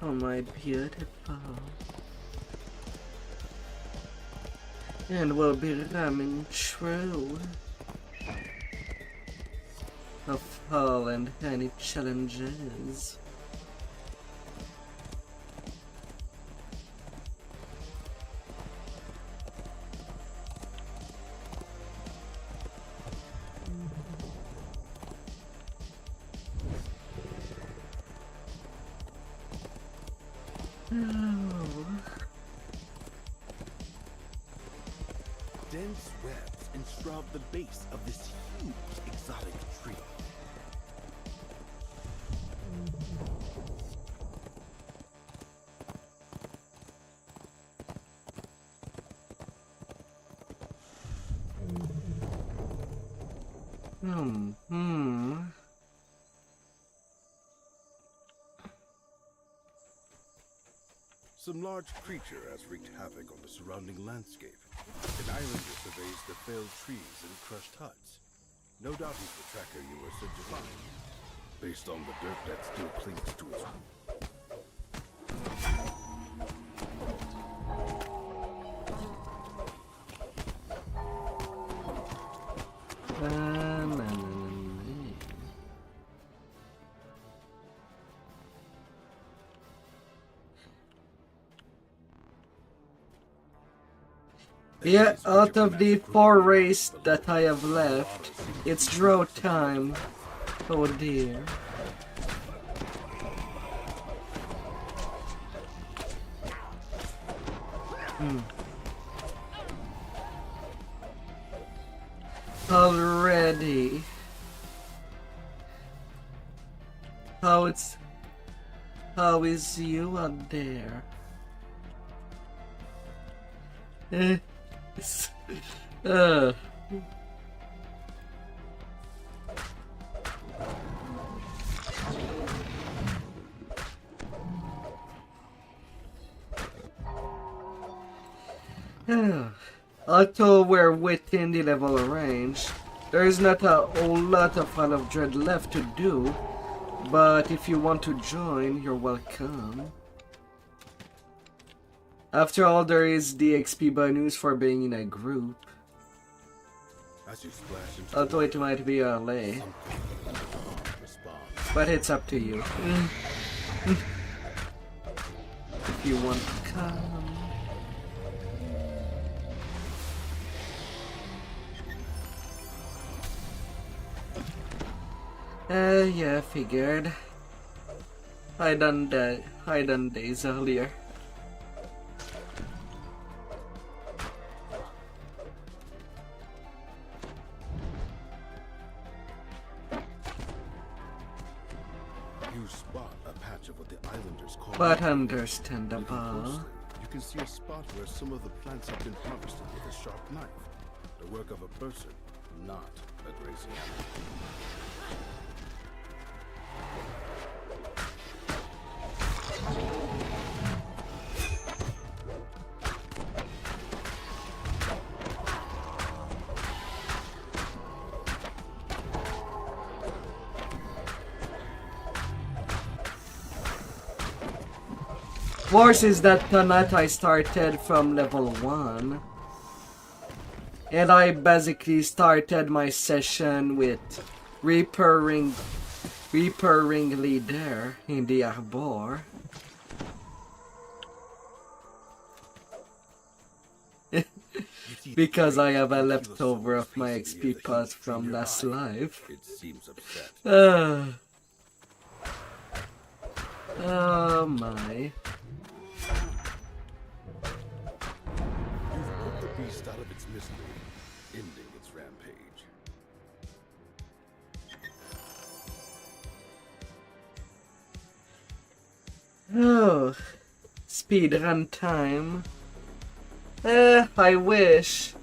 Oh my beautiful. And we'll be ramming through a fall and any challenges. Dense webs enshroud the base of this huge exotic tree. Some large creature has wreaked havoc on the surrounding landscape. An islander surveys the felled trees and crushed huts. No doubt he's the tracker you were sent to find, based on the dirt that still clings to its Yeah, out of the 4 races that I have left, it's Drow time. Oh dear. Already. How is you out there? Although we're within the level range, there is not a whole lot of Hall of Dread left to do, but if you want to join, you're welcome. After all, there is the XP bonus for being in a group. Although it might be early. But it's up to you. If you want to come. Yeah, figured. I done days earlier. You spot a patch of what the islanders call. But understandable. You can see a spot where some of the plants have been harvested with a sharp knife. The work of a person, not a grazing animal. Worse is that tonight I started from level 1. And I basically started my session with Reaper Ring Leader in the Arbor. Because I have a leftover of my XP pass from last life. It seems upset. Oh my. You've put the beast out of its misery, ending its rampage. Oh, speedrun time. I wish.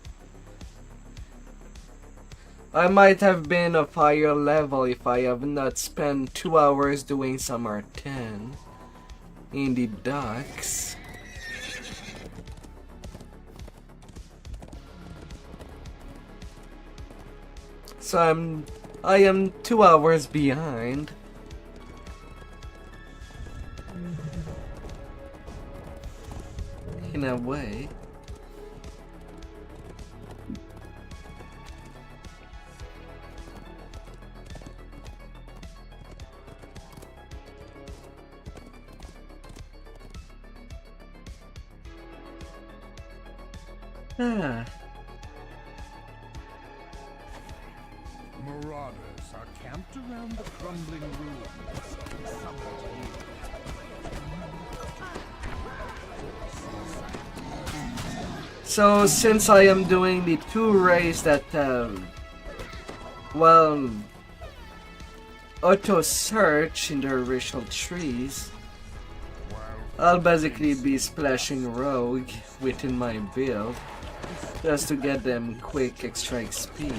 I might have been a higher level if I have not spent 2 hours doing Summer 10 in the docks. So I am 2 hours behind. In a way. Marauders are camped around the crumbling ruins. So since I am doing the 2 rays that well, auto search in the original trees, I'll basically be splashing rogue within my build just to get them quick extra XP.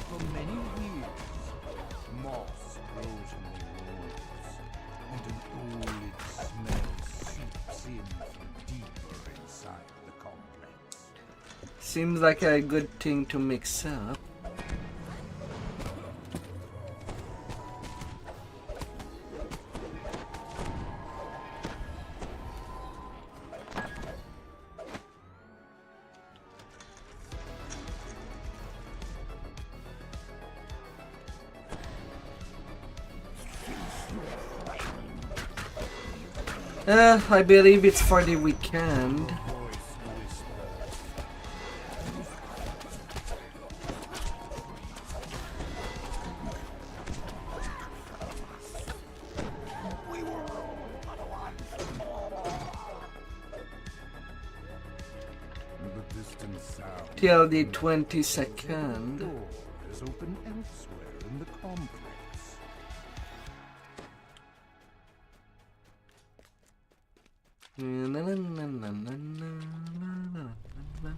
For many years. Seems like a good thing to mix up. I believe it's for the weekend. The distant sound Till the 22nd. door is open elsewhere in the complex. Na, na, na, na, na, na, na, na.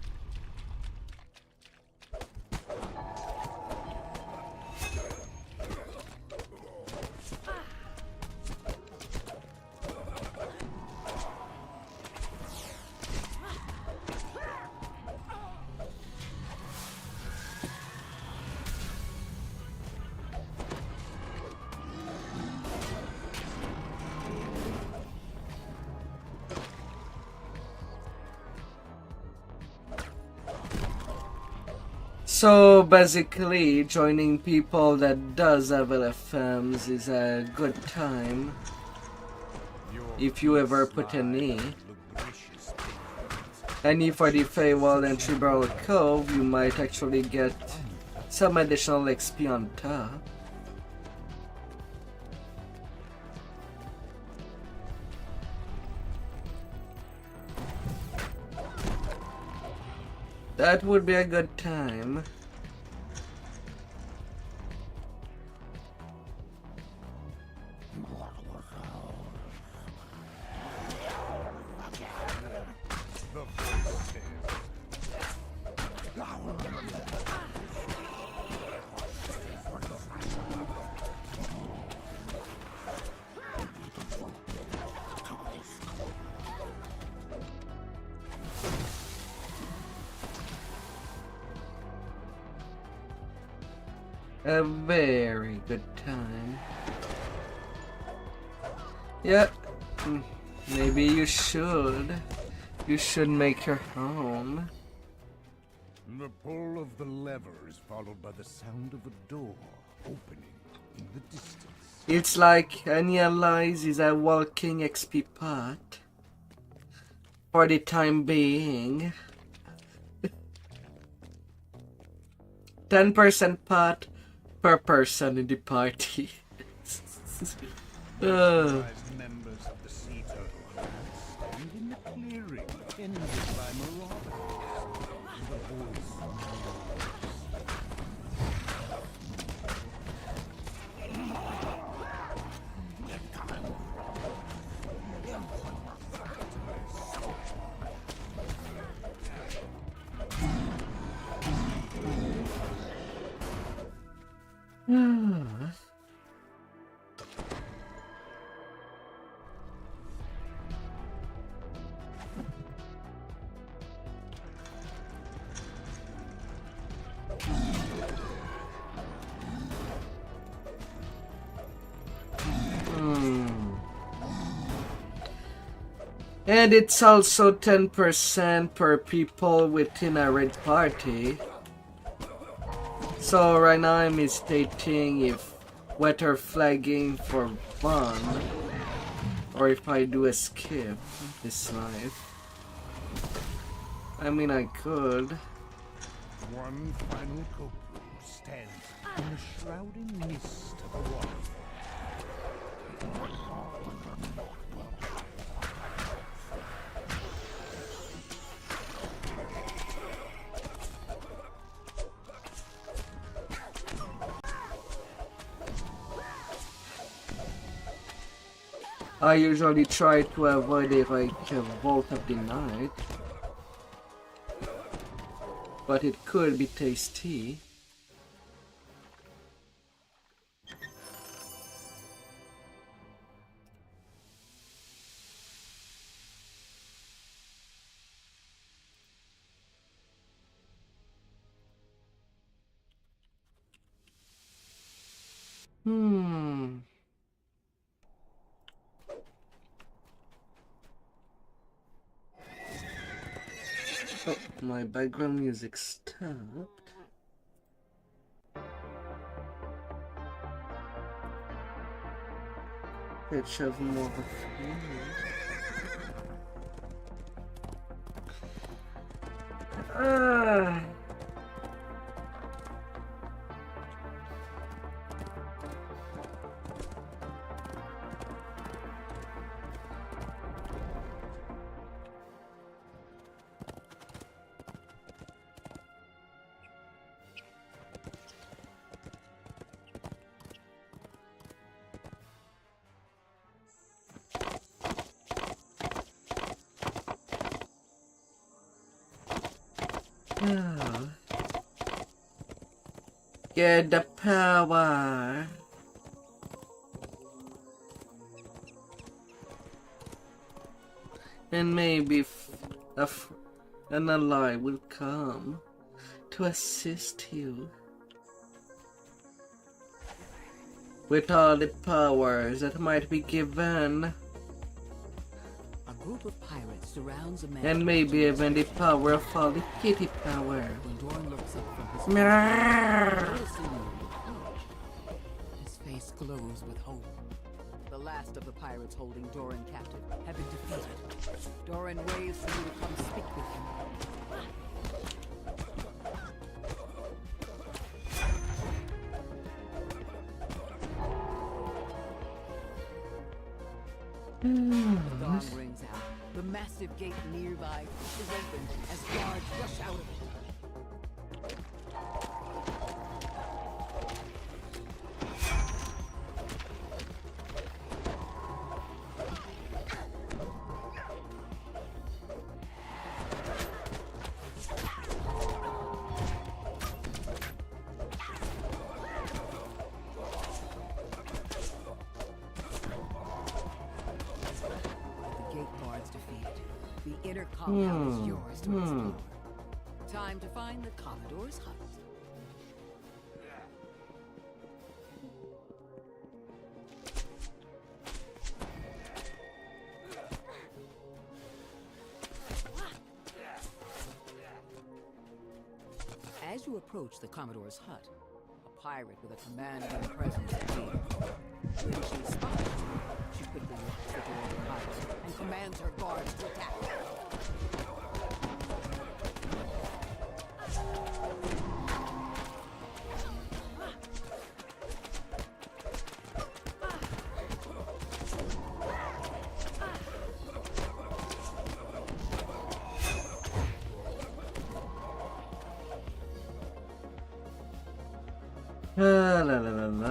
So basically, joining people that does have LFMs is a good time. If you ever put any. And for the Feywild and Tree Barrel Cove, you might actually get some additional XP on top. That would be a good time. A very good time. Yeah, maybe you should. You should make your home. The pull of the lever is followed by the sound of a door opening in the distance. It's like Annualize is a walking XP pot. For the time being. 10% pot per person in the party. Members of the sea turtle stand in the clearing, tended by marauders. The voice And it's also 10% per people within a red party. So right now I'm stating if weather flagging for fun or if I do a skip this life. I mean, I could. One final courtroom stands in the shrouding mist of a water. I usually try to avoid a Vault of the Night, but it could be tasty. Hmm. Oh, my background music stopped. Let's shove more of a Get the power. And maybe an ally will come to assist you with all the powers that might be given. A group of pirates surrounds a man. And maybe even the power of all the kitty power. When Doran looks up from his his face glows with hope. The last of the pirates holding Doran captive have been defeated. Doran waves for you to come speak with him. The gong rings out. The massive gate nearby is opened as guards rush out of it. Compound is yours to explore. Time to find the Commodore's hut. As you approach the Commodore's hut, a pirate with a commanding presence appears. When she spots you, she quickly locks the door behind her and commands her guards to attack. La la la la.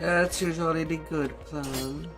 That's usually the good plan.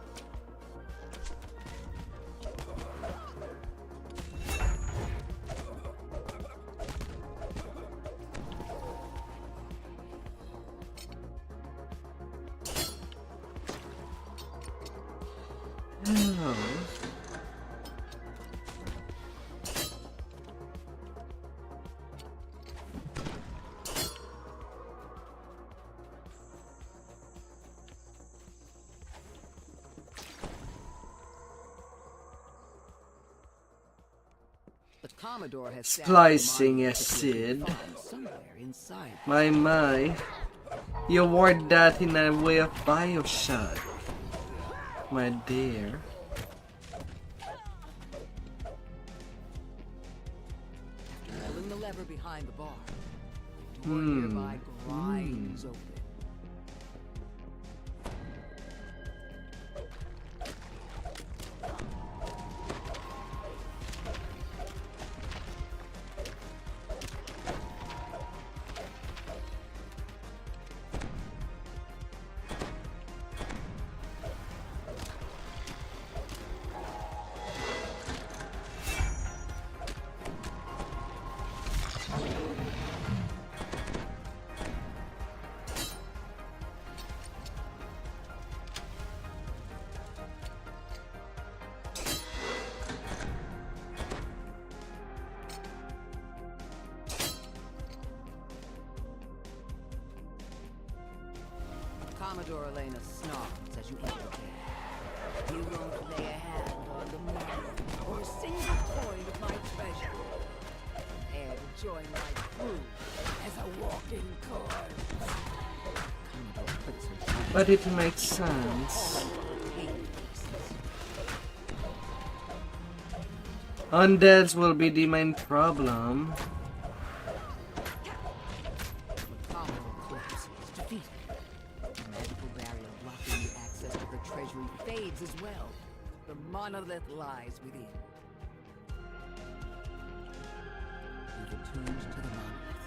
Commodore has Splicing acid. My. You word that in a way of Bioshock. My dear. After pulling the lever behind the bar, the door nearby grinds open. Commodore Elena snarls as you enter the cave. You won't lay a hand on the money or a single coin of my treasure. Prepare to join my crew as a walking corpse. Commodore puts her thumb But it makes sense. Undeads will be the main problem. Commodore collapses, defeated. The magical barrier blocking the access to her treasury fades as well. The monolith lies within. You return to the monolith.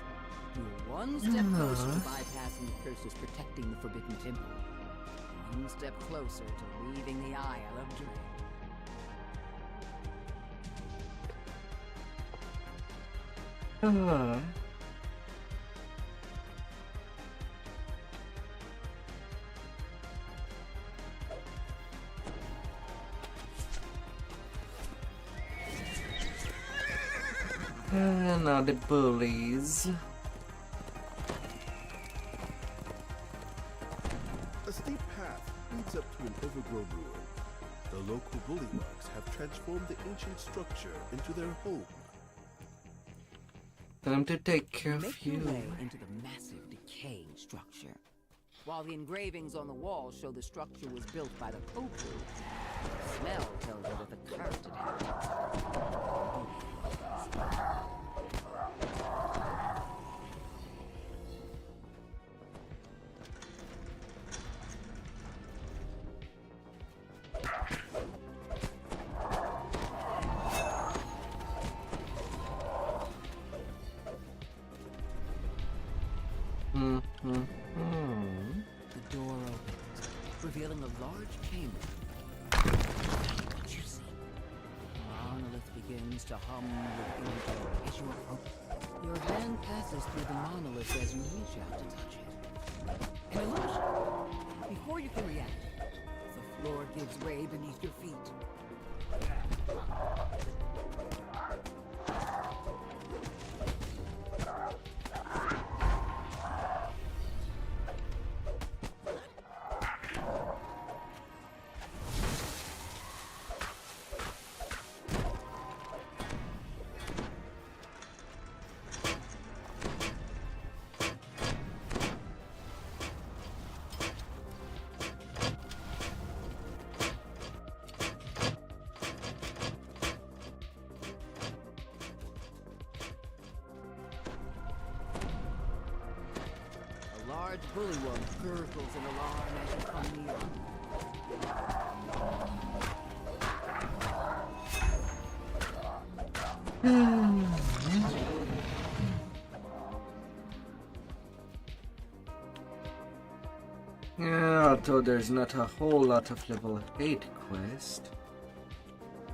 You're one step closer to bypassing the curses protecting the Forbidden Temple. One step closer to leaving the Isle of Drow. Now the bullies. A steep path leads up to an overgrown ruin. The local bullywogs have transformed the ancient structure into their home. Time to take care of Make your you. way into the massive decaying structure. While the engravings on the wall show the structure was built by the Pope, the smell tells you that the current inhabitants. The door opens, revealing a large chamber. What you see? The monolith begins to hum with energy as you approach. Your hand passes through the monolith as you reach out to touch it. An illusion. Before you can react, the floor gives way beneath your feet. A large bullywug gurgles in alarm as you come near. Yeah, although there's not a whole lot of level 8 quest.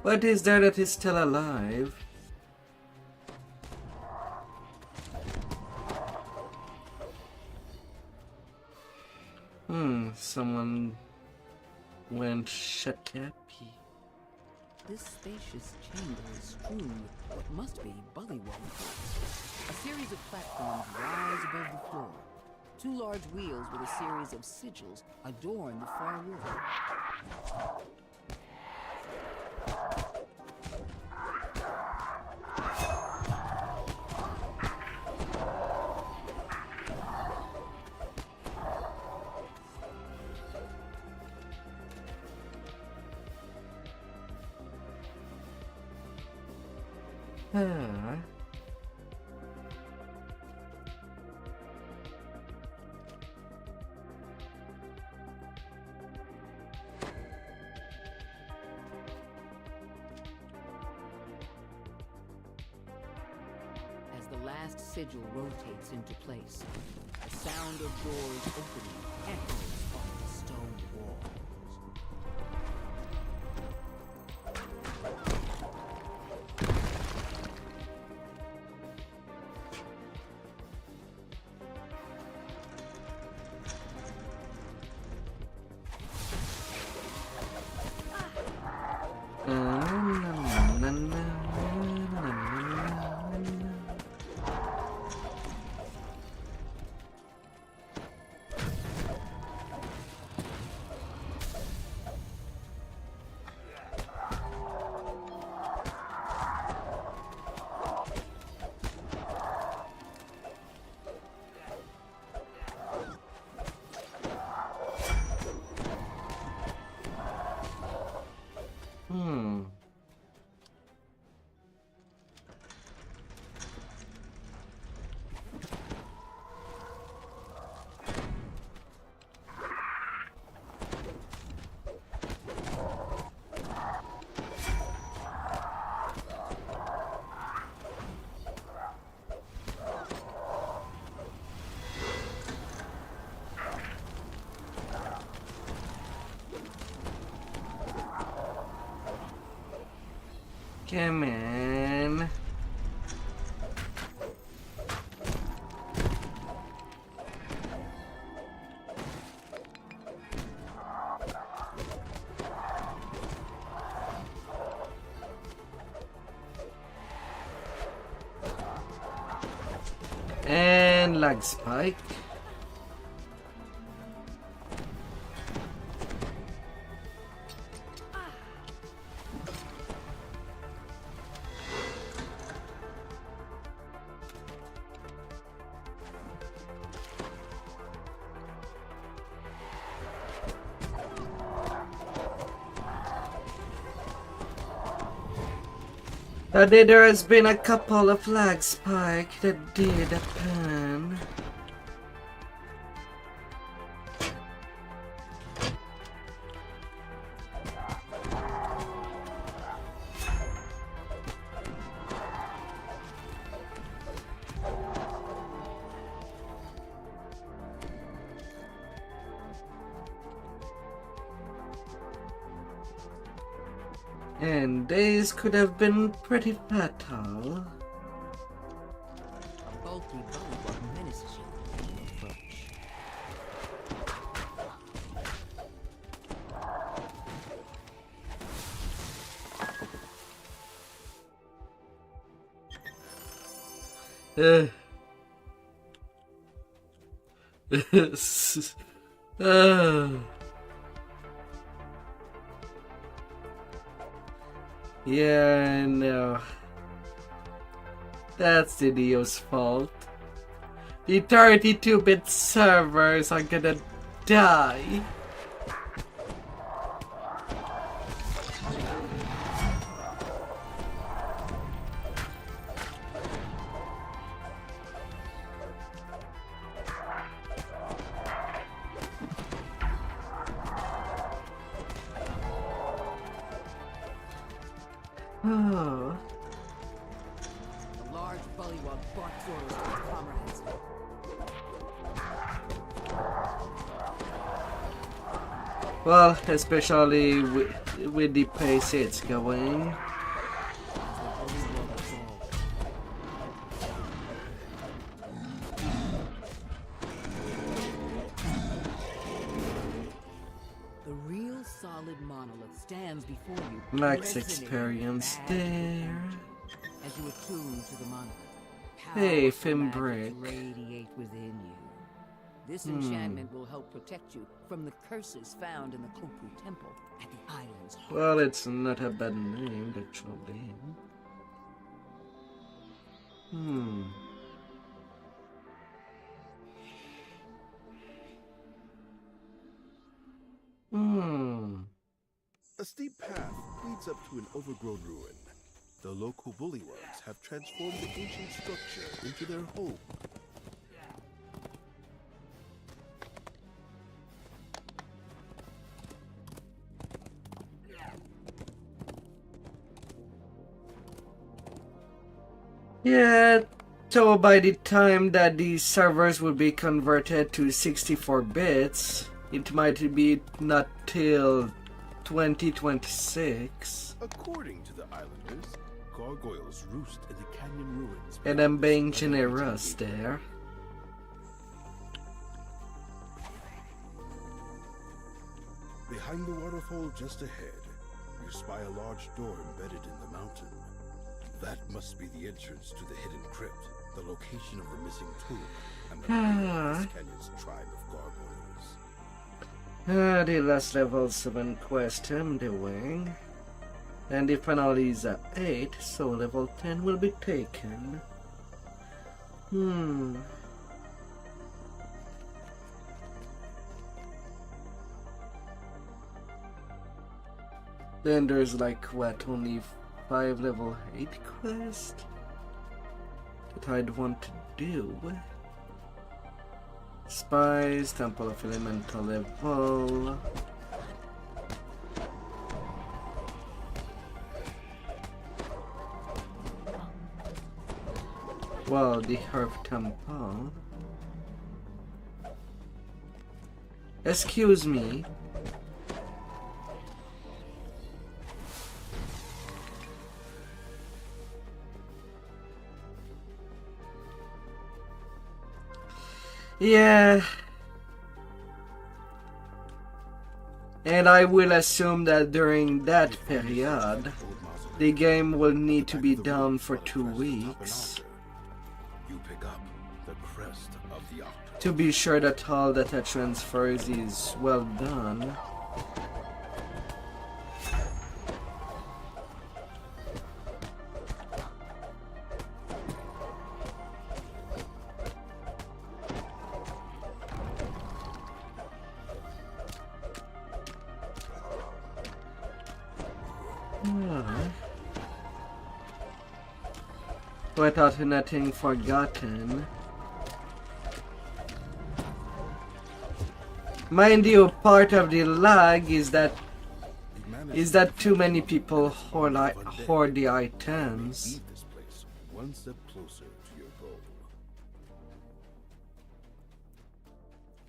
What is there that is still alive? Someone went shatappy. This spacious chamber is strewn with what must be bullywug. A series of platforms rise above the floor. Two large wheels with a series of sigils adorn the far wall. As the last sigil rotates into place, the sound of doors opening echoes off the stone walls. Come on. And lag spike. There has been a couple of lag spike that did happen. And these could have been pretty fatal. A bulky bullywug menaces you when you approach. Yeah, no. That's the Neo's fault. The 32-bit servers are gonna die. Oh. A large bullywug barks orders to its comrades. Well, especially with the pace it's going. The real solid monolith stands before you. Max resonating experience back there. as you attune to the monolith. Hey, Powerful Fimbrick. magic radiate within you. This Hmm. enchantment will help protect you from the curses found in the Kopu Temple at the island's heart. Well, it's not a bad name, actually. A steep path leads up to an overgrown ruin. The local bullywugs have transformed the ancient structure into their home. Yeah, so by the time that these servers will be converted to 64 bits, it might be not till 2026. According to the islanders, gargoyles roost in the canyon ruins. And I'm being generous there. Behind the waterfall just ahead, you spy a large door embedded in the mountain. That must be the entrance to the hidden crypt, the location of the missing tomb, and the leader of this canyon's tribe of gargoyles. The last level 7 quest I'm doing. And the penalty is at 8, so level 10 will be taken. Then there's like, what, only 5 level 8 quests that I'd want to do. Spies, Temple of Elemental level. Well, the Herb Temple. Excuse me. Yeah. And I will assume that during that period, the game will need to be down for 2 weeks. You pick up the crest of the octopus. To be sure that all data transfers is well done. Without nothing forgotten. Mind you, part of the lag is that too many people hoard the items. This place one step closer to your goal.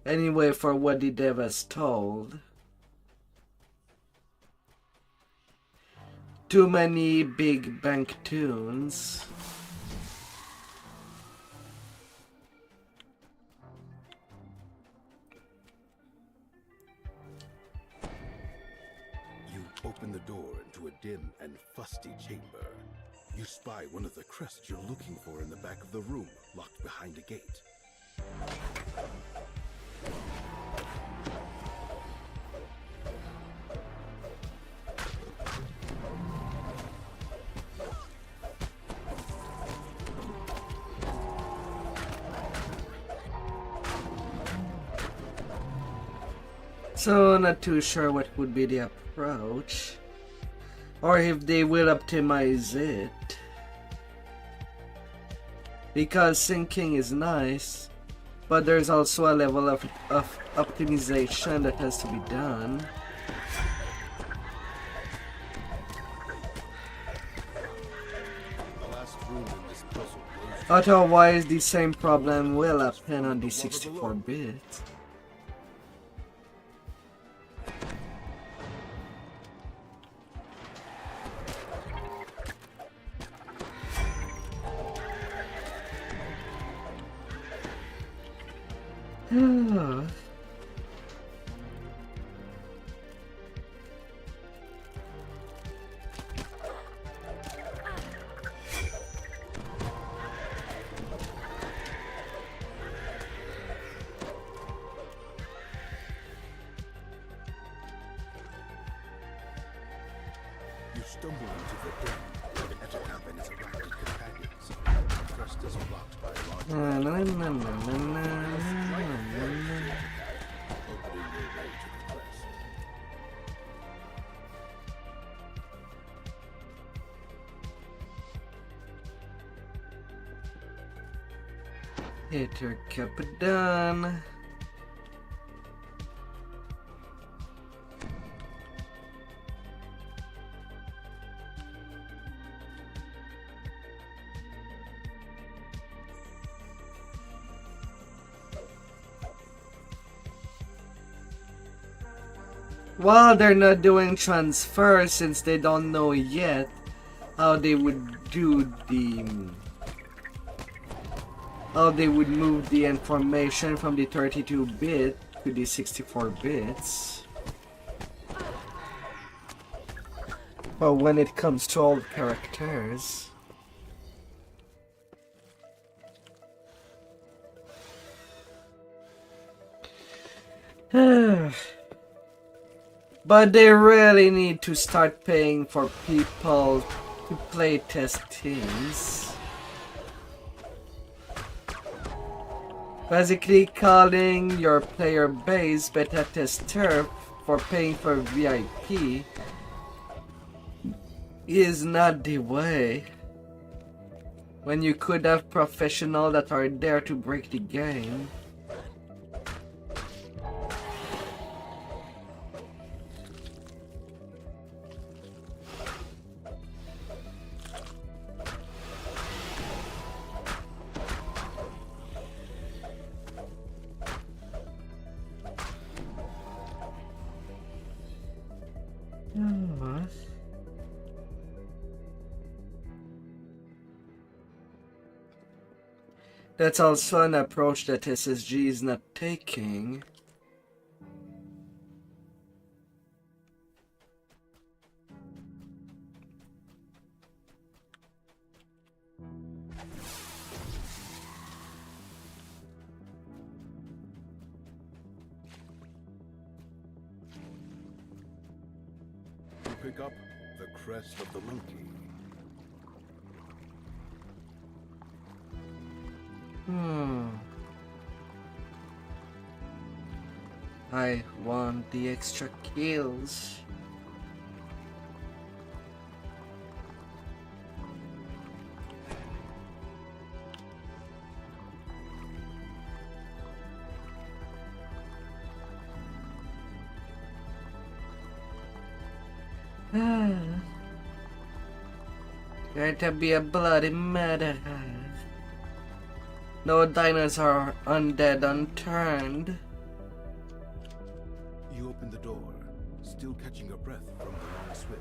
Anyway, for what the dev has told. Too many big bank tunes. Open the door into a dim and fusty chamber. You spy one of the crests you're looking for in the back of the room, locked behind a gate. So, not too sure what would be the approach, or if they will optimize it. Because syncing is nice, but there's also a level of optimization that has to be done. Otherwise, the same problem will happen on the 64-bit. You stumble into the den, where the Etacamp and its erratic companions. The crest is blocked by a large opening your way to the crest. Etacamp done. Well, they're not doing transfers since they don't know yet how they would do how they would move the information from the 32-bit to the 64 bits. But when it comes to all characters, but they really need to start paying for people to play test teams. Basically calling your player base beta tester for paying for VIP is not the way. When you could have professionals that are there to break the game. That's also an approach that SSG is not taking. Pick up the crest of the monkey. I want the extra kills. Going to be a bloody murder. No dinosaur undead unturned. You open the door, still catching your breath from the long swim.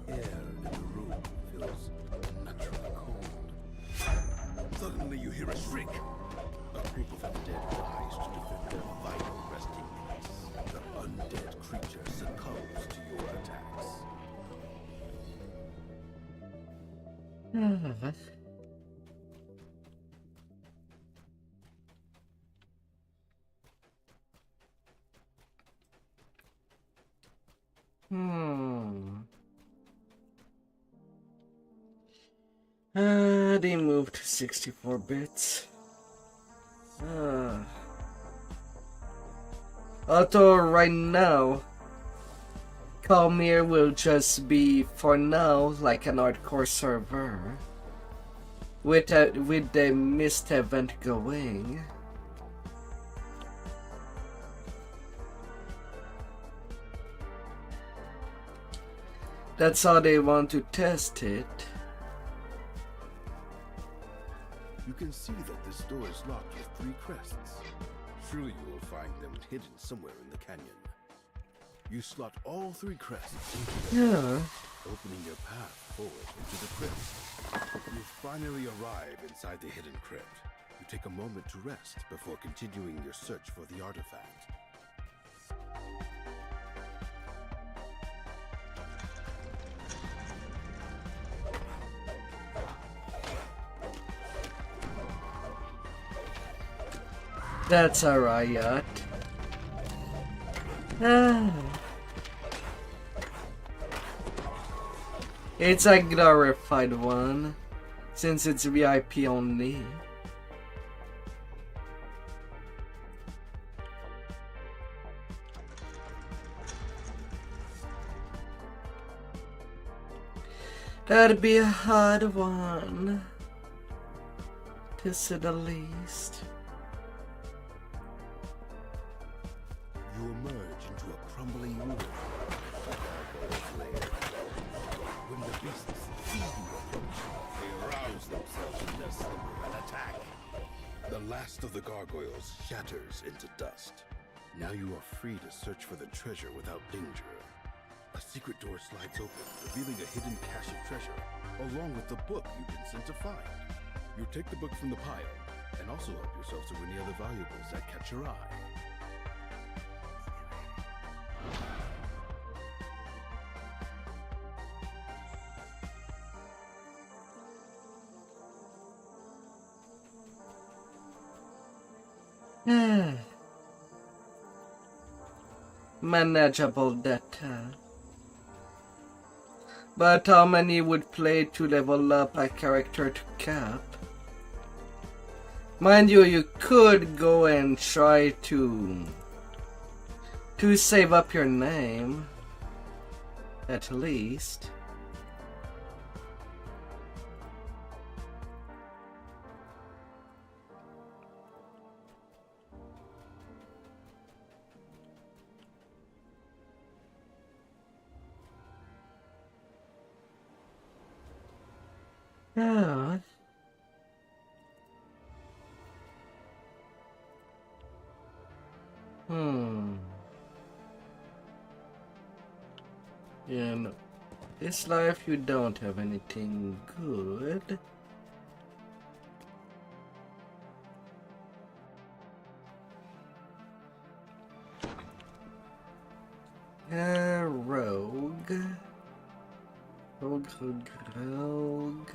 The air in the room feels unnaturally cold. Suddenly you hear a shriek. A group of undead rise to defend their vital resting place. The undead creature succumbs to your attacks. They moved to 64 bits. Although right now, Calmir will just be, for now, like an hardcore server. With the mist event going. That's how they want to test it. You can see that this door is locked with 3 crests. Surely you will find them hidden somewhere in the canyon. You slot all 3 crests into the opening your path forward into the crypt. You finally arrive inside the hidden crypt. You take a moment to rest before continuing your search for the artifact. That's a riot. It's a glorified one, since it's VIP only. That'd be a hard one, to say the least. You emerge into a crumbling ruin. When the beasts see you approach, they arouse themselves in their slumber and attack. The last of the gargoyles shatters into dust. Now you are free to search for the treasure without danger. A secret door slides open, revealing a hidden cache of treasure, along with the book you've been sent to find. You take the book from the pile, and also help yourself to any other valuables that catch your eye. Manageable data. But how many would play to level up a character to cap? Mind you, you could go and try to save up your name, at least. Yeah. Yeah, no. This life you don't have anything good. Rogue. Rogue.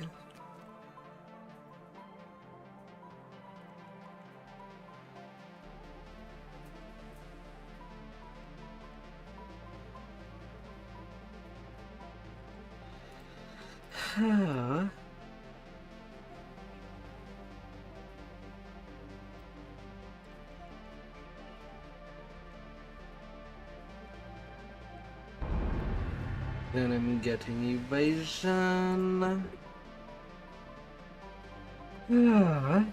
Huh. Then I'm getting evasion. Ah.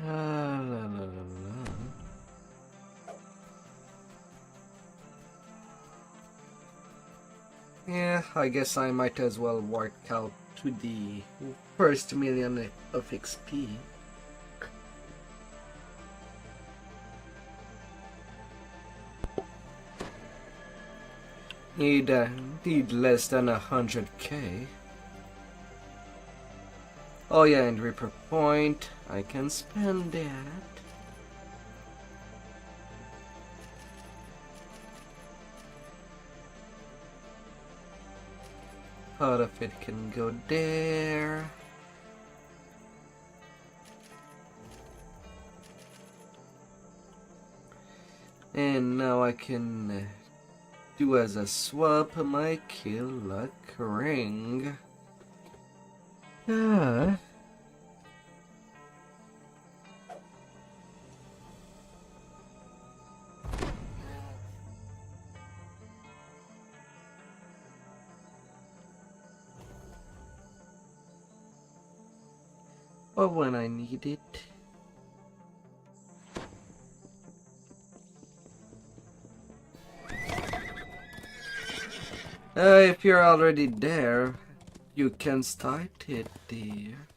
La, la, la, la. Yeah, I guess I might as well work out to the first million of XP. Need less than 100k. Oh yeah, and Reaper Point, I can spend that. Part of it can go there. And now I can do as a swap my kill luck ring. Ah. Or when I need it. If you're already there, you can start it, dear.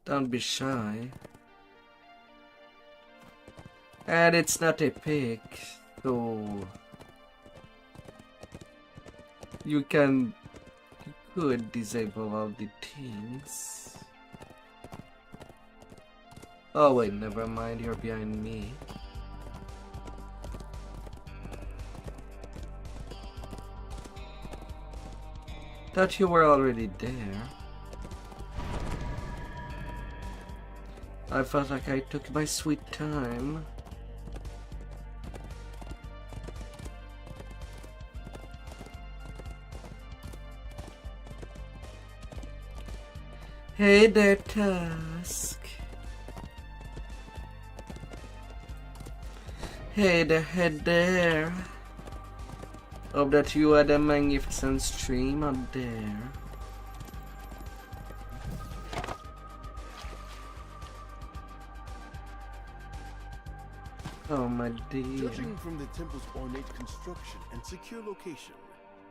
Don't be shy. And it's not a pick, so you could disable all the things. Oh wait, never mind, you're behind me. Thought you were already there. I felt like I took my sweet time. Hey there, Tusk. Hey there. Hope that you had a magnificent stream out there. Oh my dear. Judging from the temple's ornate construction and secure location,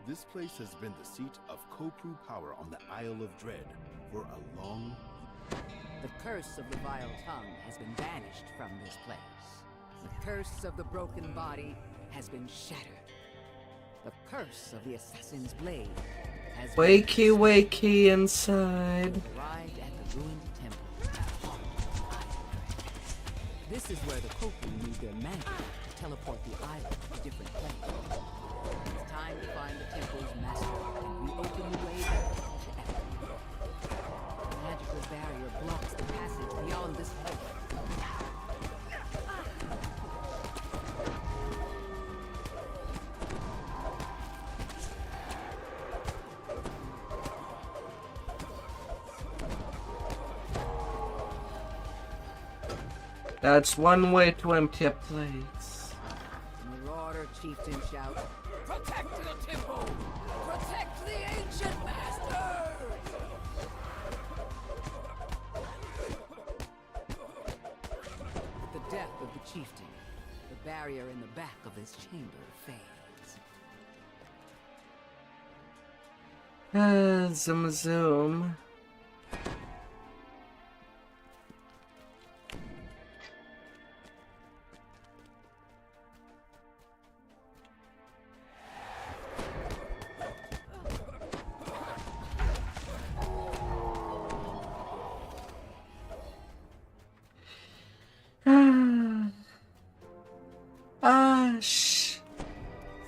this place has been the seat of Kopru power on the Isle of Dread for a long... The curse of the vile tongue has been banished from this place. The curse of the broken body has been shattered. The curse of the assassin's blade has wakey inside. arrived at the ruined temple. This is where the Kopru use their magic to teleport the island to different places. It's time to find the temple's master and reopen the way back to Epic. The magical barrier blocks the passage beyond this hallway. That's one way to empty a place. Marauder chieftain shouts, Protect the temple! Protect the ancient master! With the death of the chieftain, the barrier in the back of this chamber fades. Zoom. gosh.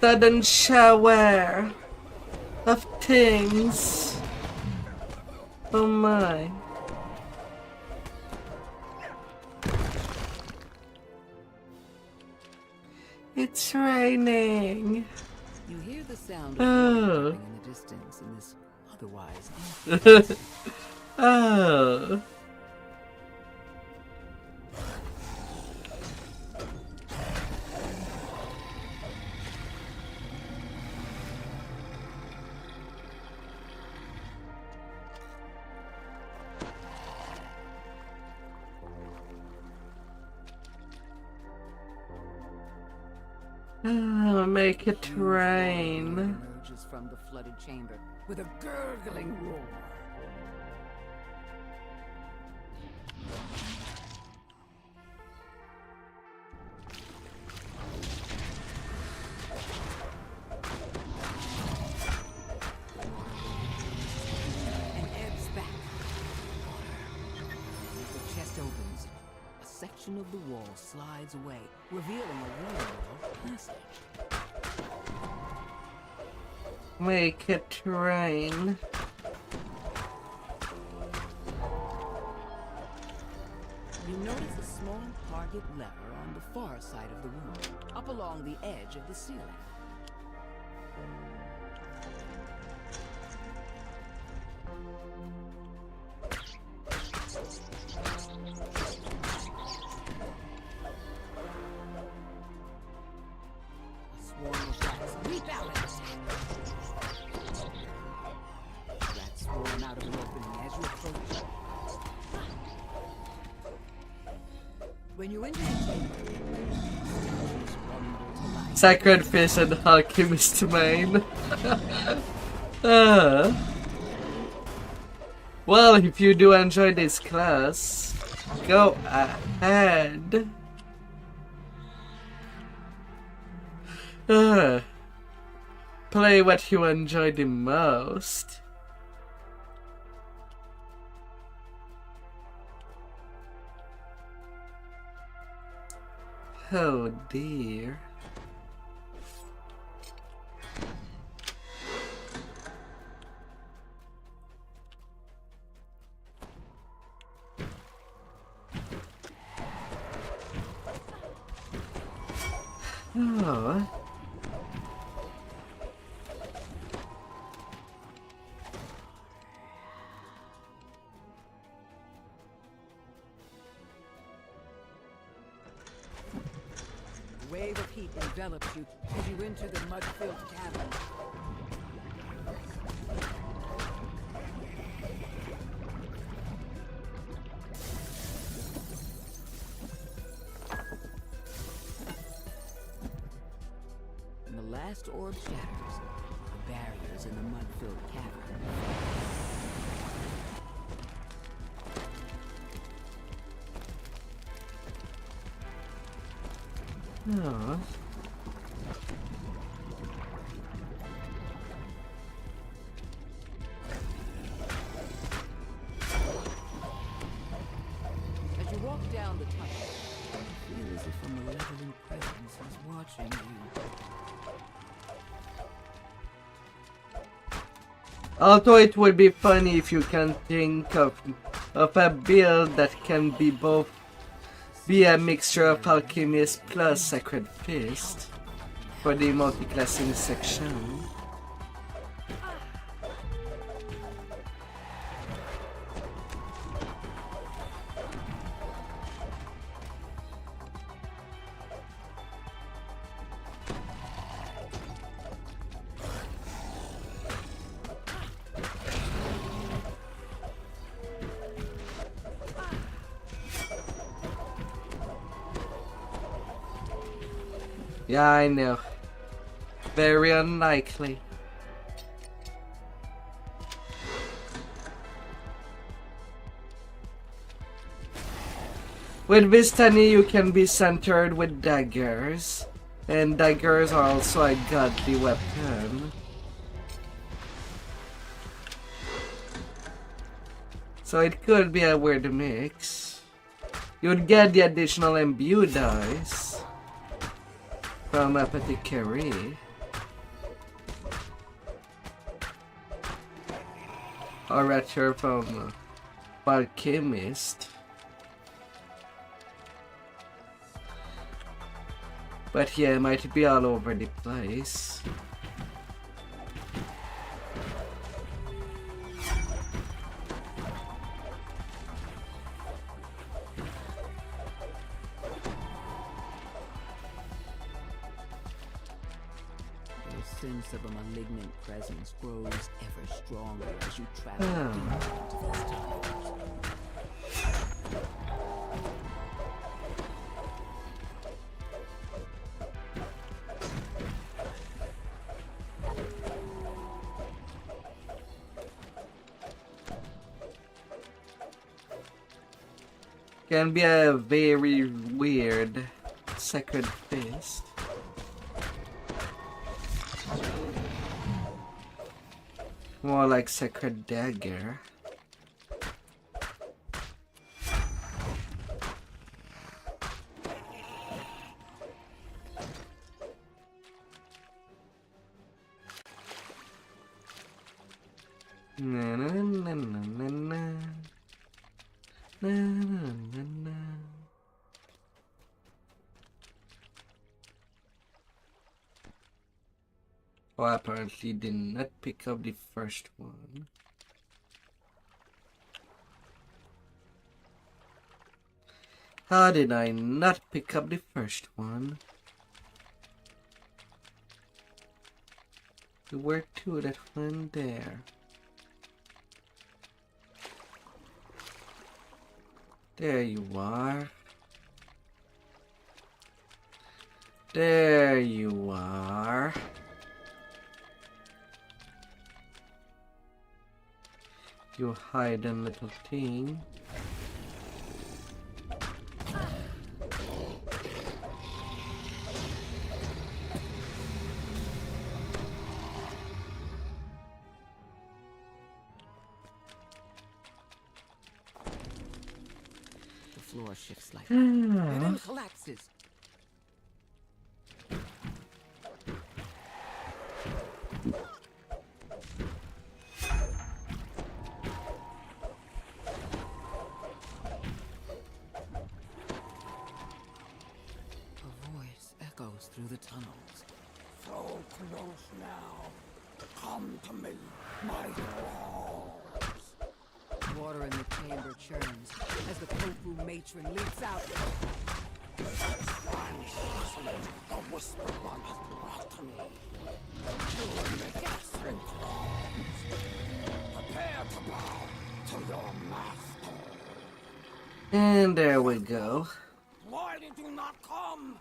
Sudden shower of things. Oh my. It's raining. You hear the sound of water dripping in the distance in this otherwise Oh. Oh, make it rain. emerges from the flooded chamber with a gurgling roar. And ebbs back. As the chest opens, a section of the wall slides away, revealing a wall passage. Make it rain. You notice a small target lever on the far side of the room, up along the edge of the ceiling. A swarm of rats leap out at the rats swarm out of an opening as you approach. When you enter the chamber, statues rumble to life. Sacred Fist and Alchemist Main. Well, if you do enjoy this class, go ahead. Play what you enjoy the most. Oh dear. Oh. A wave of heat envelops you as you enter the mud-filled cavern. And the last orb shatters, the barriers in the mud-filled cavern. Oh. As you walk down the tunnel, you feel as if a malevolent presence is watching you. Although it would be funny if you can think of a build that can be a mixture of Alchemist plus Sacred Fist for the multi-classing section. Yeah, I know. Very unlikely. With Vistani you can be centered with daggers, and daggers are also a godly weapon. So it could be a weird mix. You'd get the additional imbue dice from Apothecary. Or rather from Alchemist. But yeah, it might be all over the place. The sense of a malignant presence grows ever stronger as you travel deeper into these tunnels. Can be a very weird sacred fist. More like sacred dagger. Na na na na na na. Na, na, na, na. Oh, I apparently did not pick up the first one. How did I not pick up the first one? There were two that went there. There you are. There you are. You hiding little thing. The floor shifts slightly and then collapses. Through the tunnels. So close now. Come to me, my thralls. Water in the chamber churns as the Kofu matron leaps out. The whispered one has brought to me. You and the gasping thralls. Prepare to bow to your master. And there we go. Why did you not come?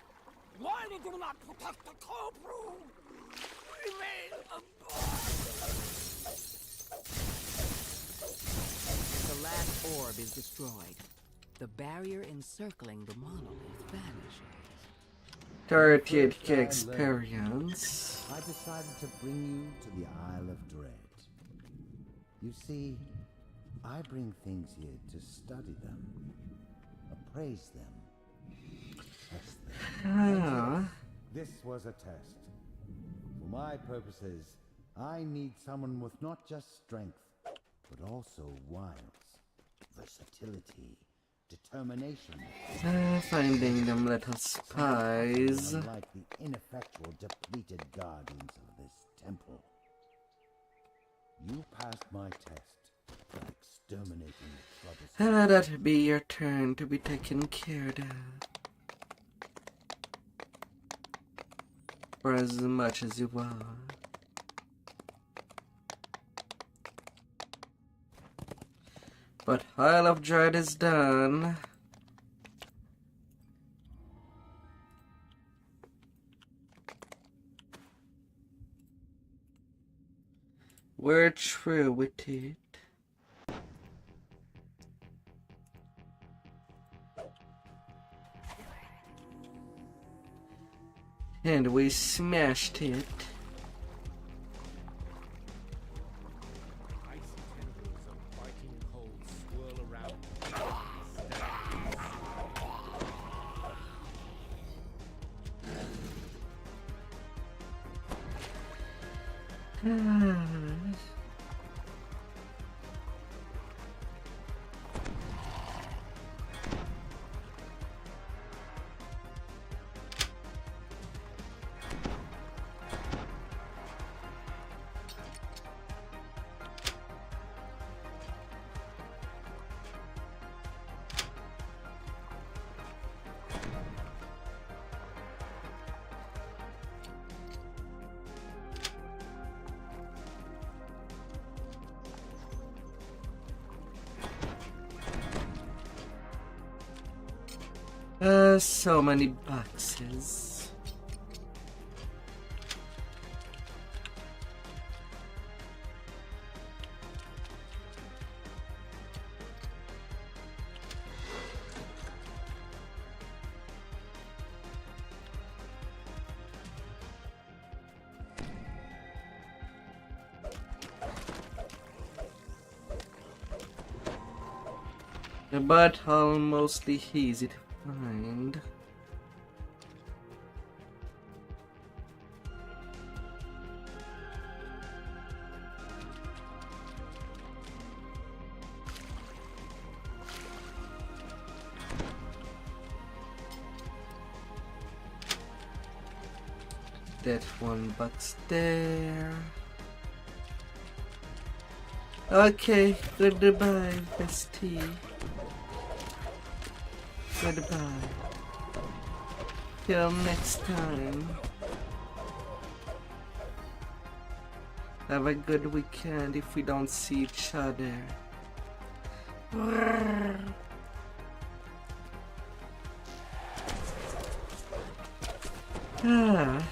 Why did you not protect the cold room? Remain The last orb is destroyed. The barrier encircling the monolith vanishes. 38k experience. I decided to bring you to the Isle of Dread. You see, I bring things here to study them, appraise them, test them. This was a test. For my purposes, I need someone with not just strength, but also wiles, versatility, determination. Finding them little spies. Unlike the ineffectual, depleted guardians of this temple. You passed my test by exterminating the troublesome. That'd be your turn to be taken care of. For as much as you want. But Isle of Dread is done. We're through with it. And we smashed it. Icy tendrils of biting cold swirl around. So many boxes. But almost easy to find. That one box there. Okay, goodbye, bestie. Goodbye. Till next time. Have a good weekend if we don't see each other. Ah.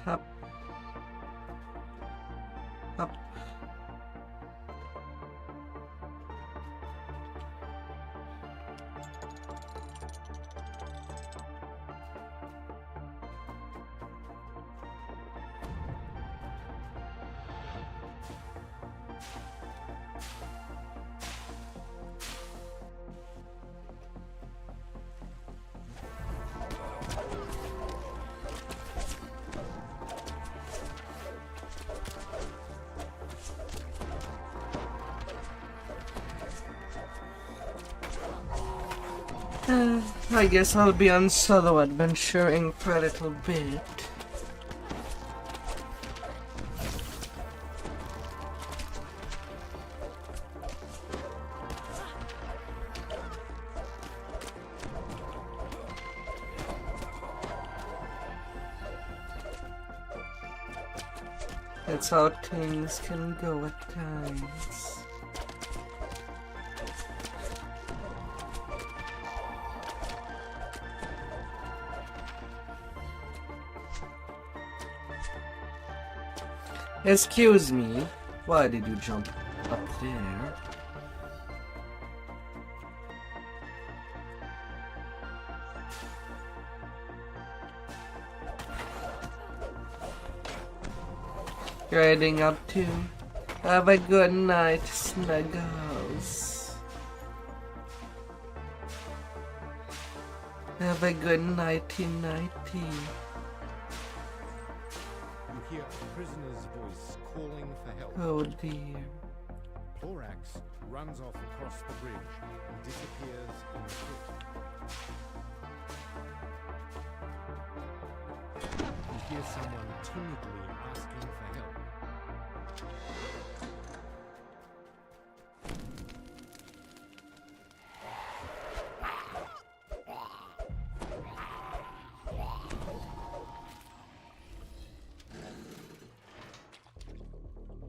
Up. Up. I guess I'll be on solo adventuring for a little bit. That's how things can go at times. Excuse me, why did you jump up there? You're heading up too. Have a good night, Snuggles. Have a good nighty-nighty. You hear a prisoner's voice calling for help. Oh dear. Thorax runs off across the bridge and disappears in the pit. You hear someone timidly asking for help.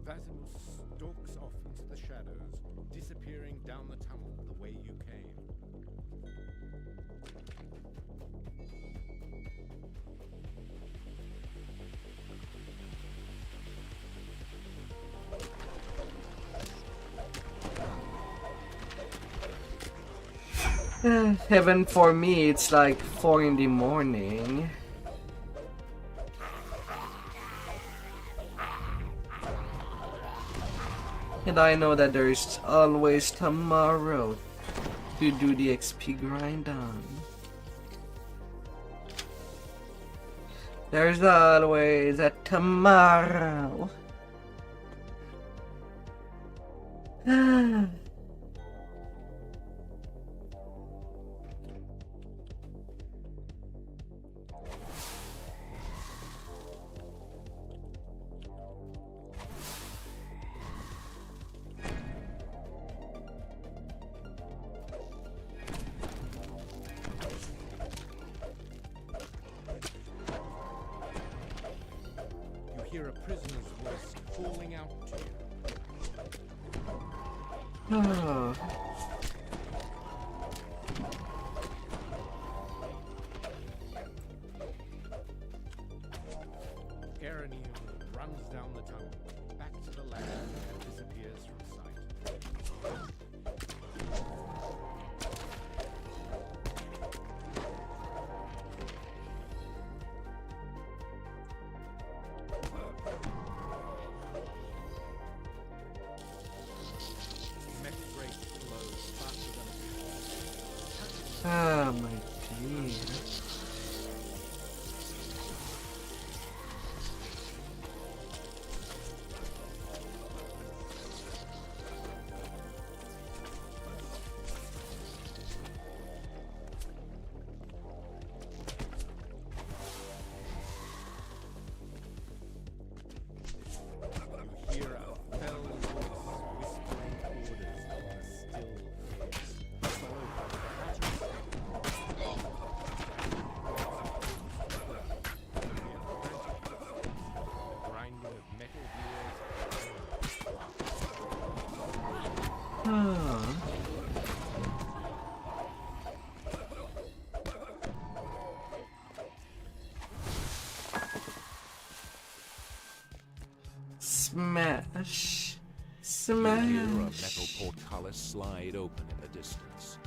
Vasimos stalks off into the shadows, disappearing down the tunnel the way you came. Heaven for me, it's like 4 in the morning. And I know that there's always tomorrow to do the XP grind on. There's always a tomorrow. You hear a prisoner's voice calling out to you. Oh. Eranium runs down the tunnel, back to the land, and disappears from sight. Ah, my dear. You hear a fell voice whispering orders on the still air, followed by the grinding of metal Ah. Smash. You hear a metal Smash. portcullis slide open in the distance.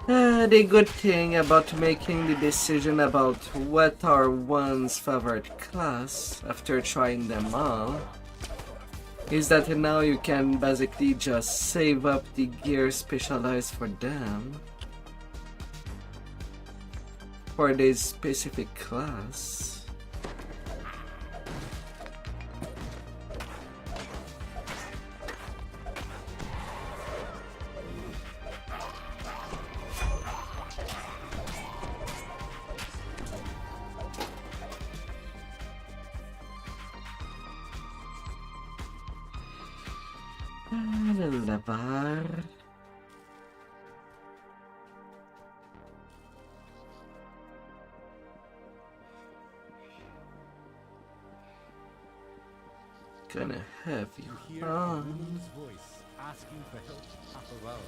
The good thing about making the decision about what are one's favorite class after trying them all is that now you can basically just save up the gear specialized for them for this specific class. Lavar. Gonna have you hear a on. woman's voice asking for help up above.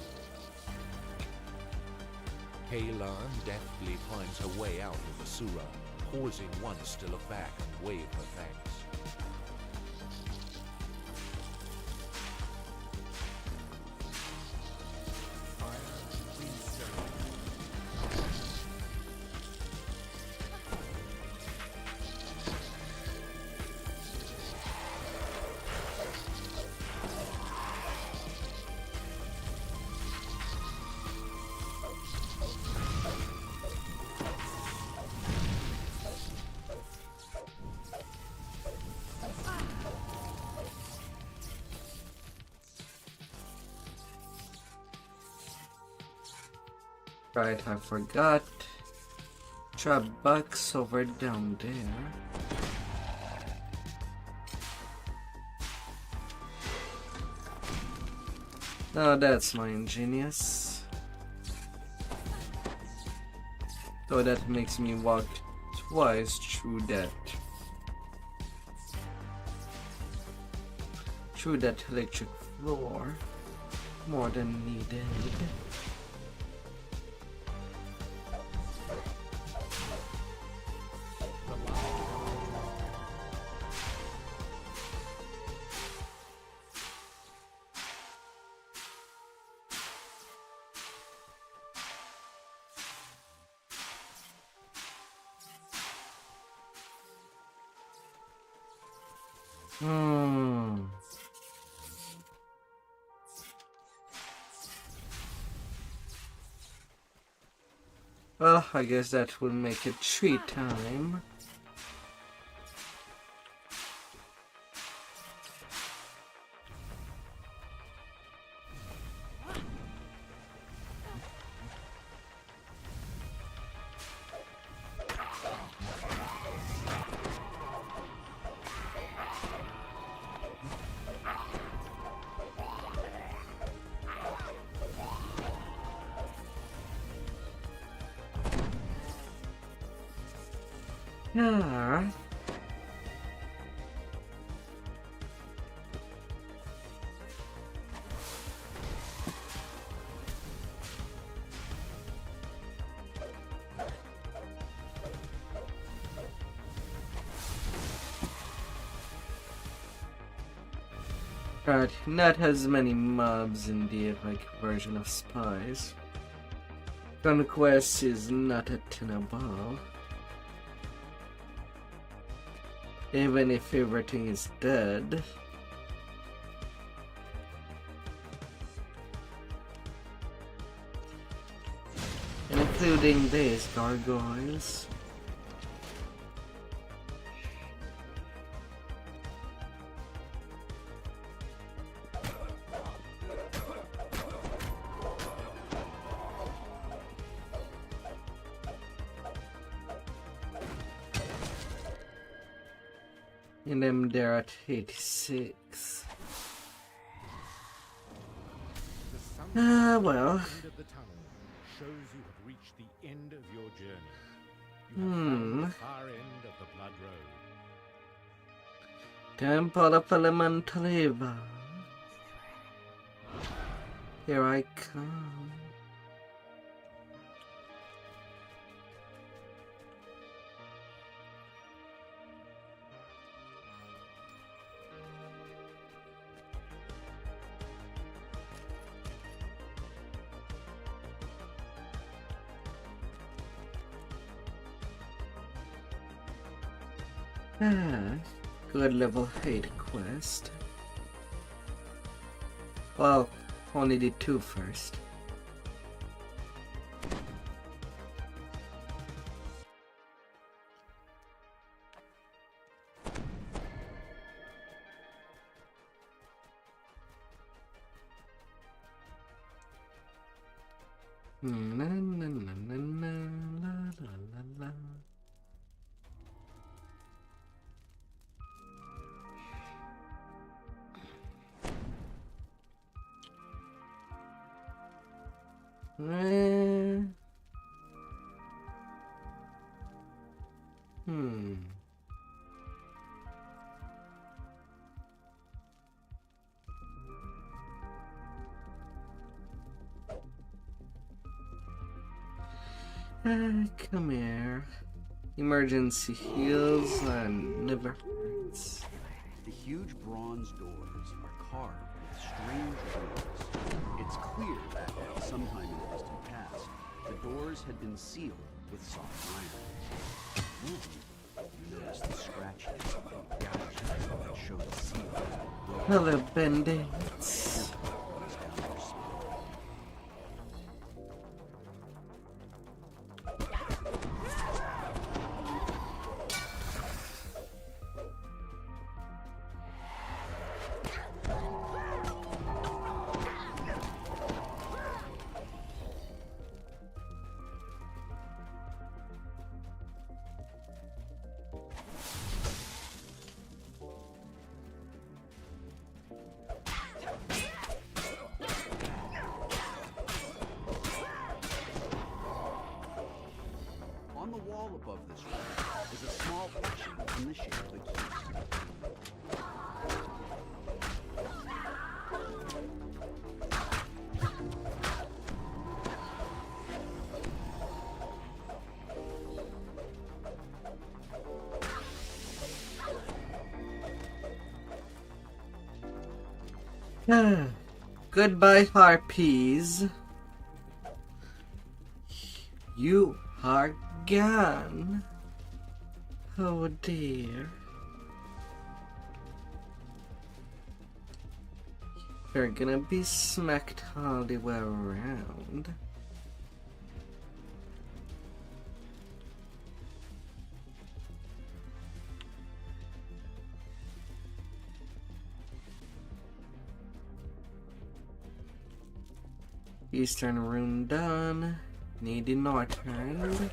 Kaylan deftly finds her way out of the sewer, pausing once to look back and wave her thanks. Right, I forgot. Trap box over down there. Now that's my ingenious. So that makes me walk twice through that. Through that electric floor. More than needed. Hmm. Well, I guess that will make it 3 time. Yeah. Right, not as many mobs in the like version of Spies. Conquest is not attainable. Even if everything is dead. Including these gargoyles. And them there at 86. Well. Shows you have reached the end of your journey. You have found the far end of the Blood Road. Temple of Elemental Evil. Here I come. Good level 8 quest. Well, only did 2 first. La la la la la la la. Come here. Emergency heals and never hurts. The huge bronze doors are carved with strange runes. It's clear that, sometime in the distant past, the doors had been sealed with soft iron. You notice the scratches and gouges that show the seal. Hello, bandits. Above this room is a small etching in the shape of a key. Goodbye, harpies. You are gone. Oh dear. They're gonna be smacked all the way around. Eastern rune done. Need the northern.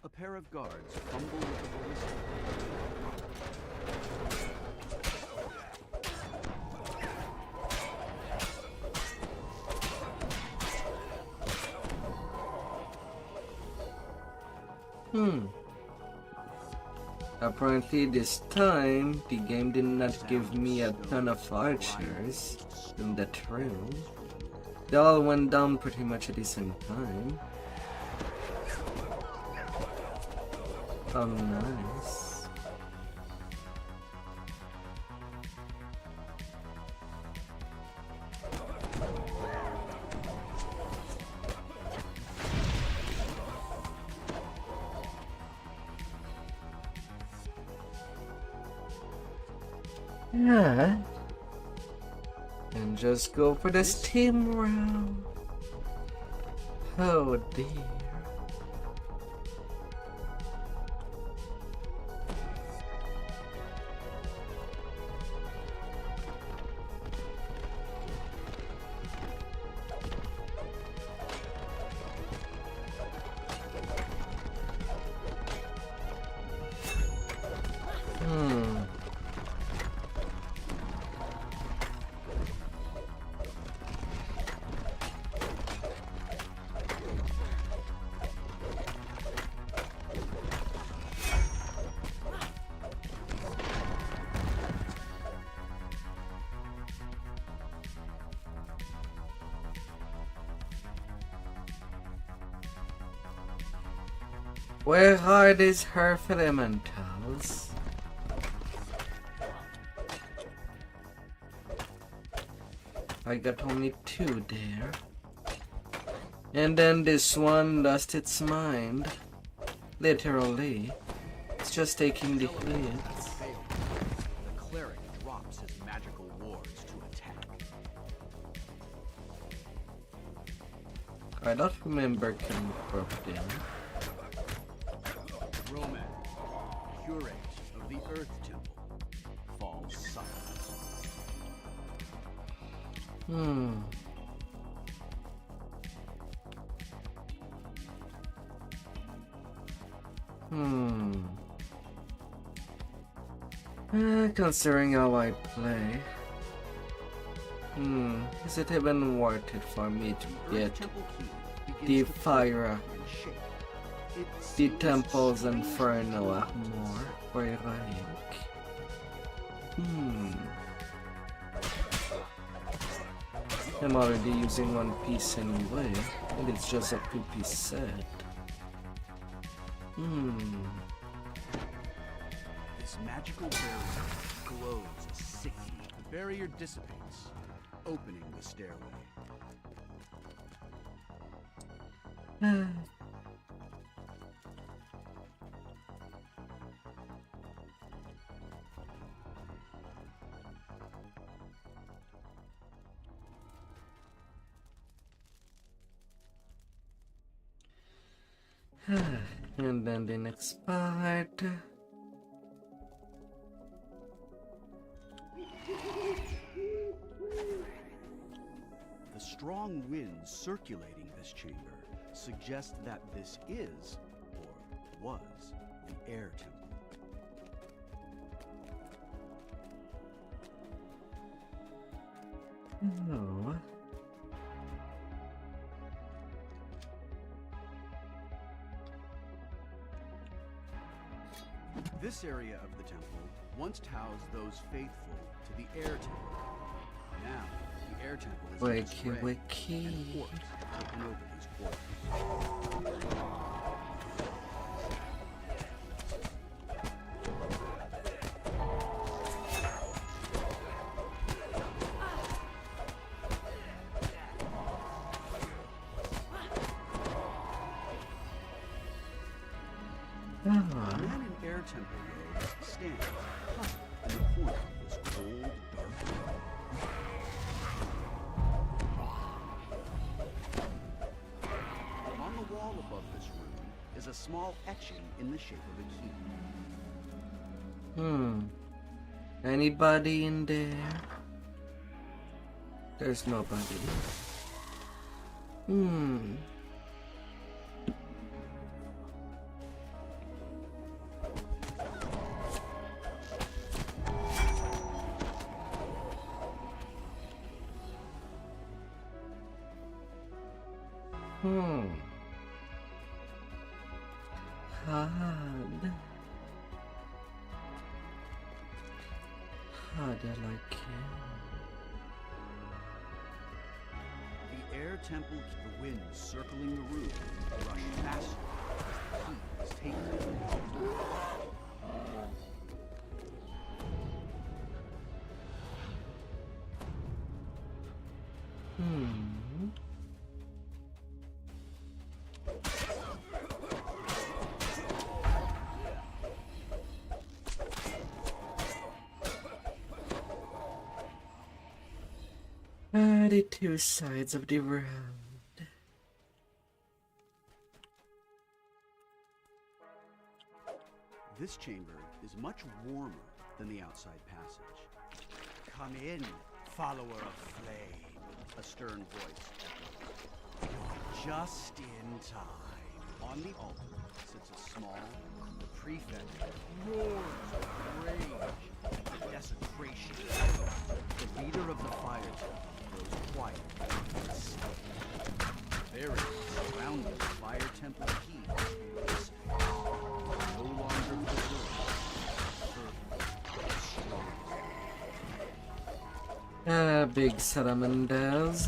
A pair of guards fumble with the ballista. Apparently this time, the game did not give me a ton of archers in that room. They all went down pretty much at the same time. Oh, nice. Yeah. And just go for the steam round. Oh dear. Where are these Earth elementals? I got only 2 there. And then this one lost its mind. Literally. It's just taking the hits. The cleric drops his magical wards to attack. I don't remember confirmed them. Roman, curate of the Earth Temple, falls silent. Considering how I play, is it even worth it for me to get the fire, the temples inferno more for like? I'm already using 1 piece anyway, and it's just a 2-piece set. This magical barrier glows a sick heat. The barrier dissipates, opening the stairway. And then the next part. The strong winds circulating this chamber suggest that this is, or was, the air temple. Oh. This area of the temple once housed those faithful to the air temple. Now, the air temple is Wiki. and forced to taken over these quarters. A man in Air Temple robes stands in the corner of this cold, dark room. On the wall above this room is a small etching in the shape of a key. Anybody in there? There's nobody. Hard I like it. The Air Temple, the winds circling the room, rush faster as the key is taken. The two sides of the road. This chamber is much warmer than the outside passage. Come in, follower of flame, a stern voice echoes. You're just in time. On the altar sits a small, the prefect roars with rage and desecration. The leader of the fire temple grows quiet and still. Buried, surrounded by fire temple keys, no longer preserved. Big salamanders.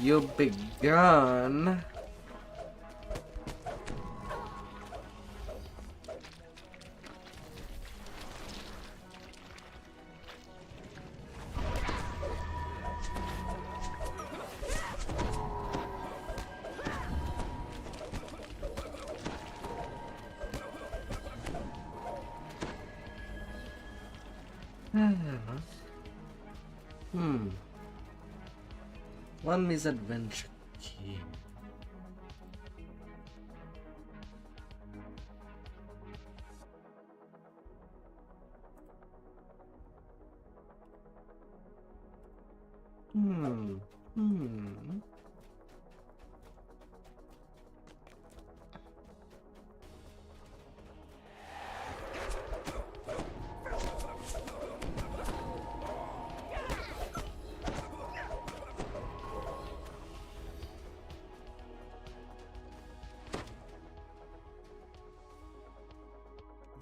You big gun. One misadventure key.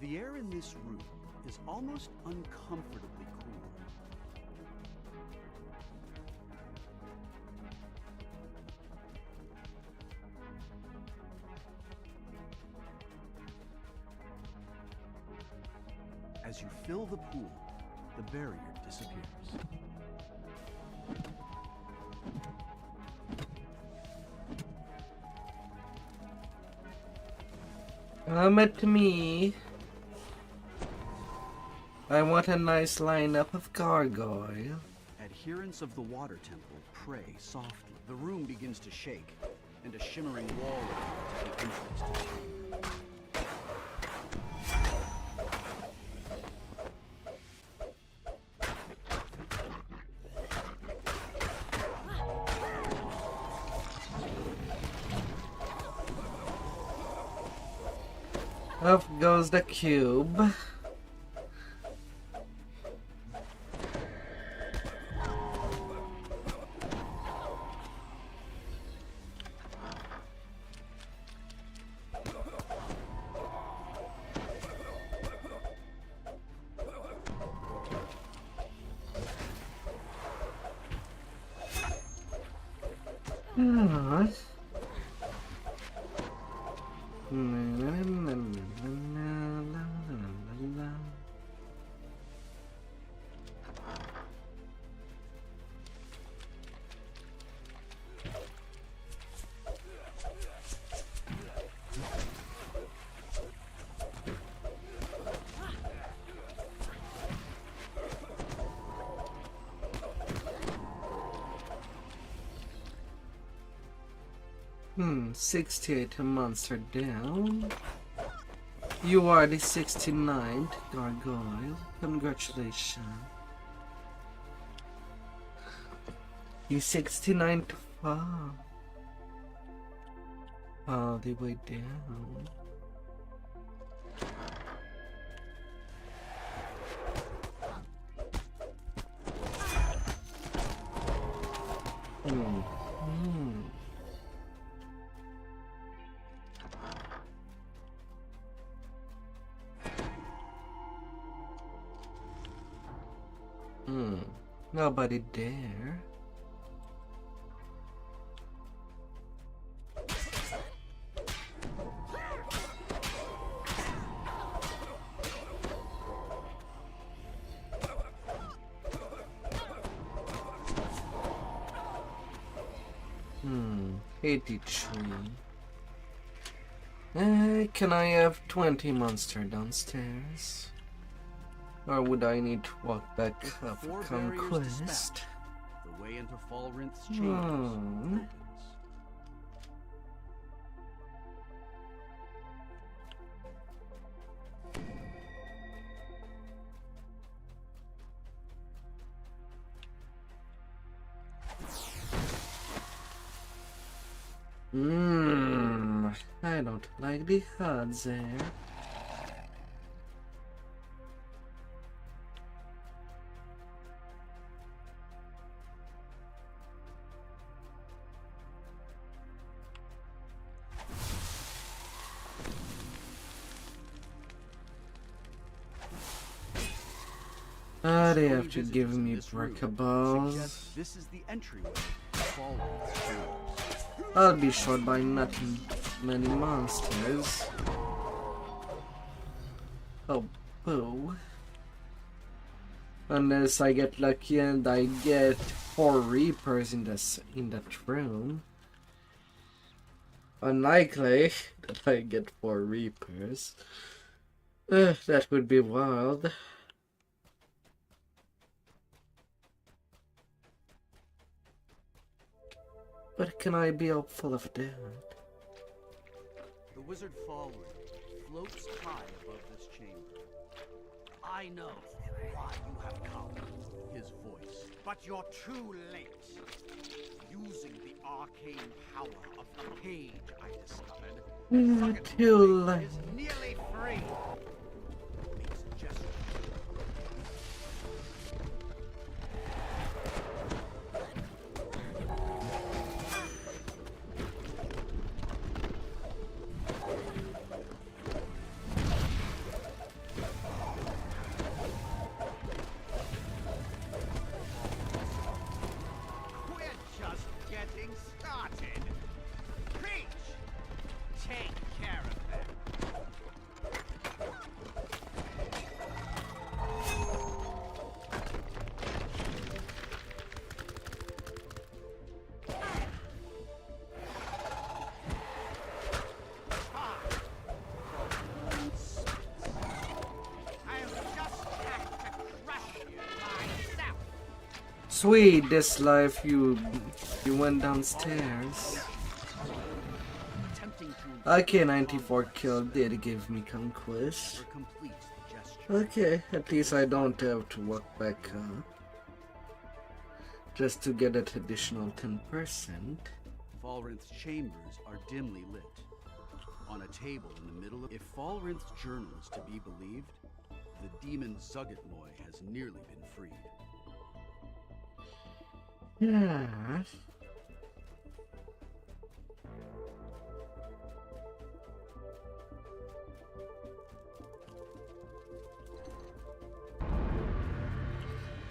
The air in this room is almost uncomfortably cool. As you fill the pool, the barrier disappears. Come at me. I want a nice lineup of gargoyle. Adherents of the water temple pray softly. The room begins to shake, and a shimmering wall appears at the entrance to the chamber. Off goes the cube. 68 monster down. You are the 69th gargoyle. Congratulations. You 69th fall. All the way down. Nobody there. Eighty tree. Can I have 20 monster downstairs? Or would I need to walk back up Conquest? The way into Falrinth's chambers. I don't like the HUDs there. They have to give me breakables. This is the entryway to Falrinth's chambers. I'll be shot by not many monsters. Oh, boo. Unless I get lucky and I get 4 Reapers in that room. Unlikely that I get 4 Reapers. That would be wild. But can I be hopeful of that? The wizard Falrinth floats high above this chamber. I know why you have come, his voice. But you're too late. Using the arcane power of the cage I discovered, Too late. is nearly free. Makes a gesture. Sweet, this life you went downstairs. Okay, 94 kill did give me conquest. Okay, at least I don't have to walk back up. Just to get that additional 10%. Falrinth's chambers are dimly lit. On a table in the middle of... If Falrinth's journal is to be believed, the demon Zuggetmoy has nearly been freed. Yeah.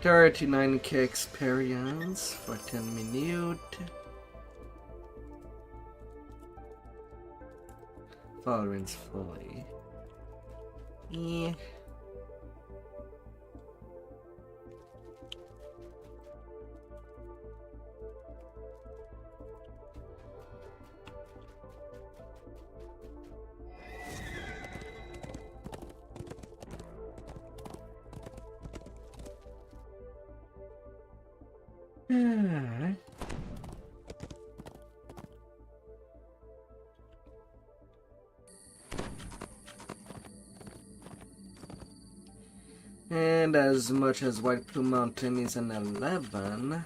$39k experience for 10 minutes. Falrinth's fully. Yeah. And as much as White Plume Mountain is an 11,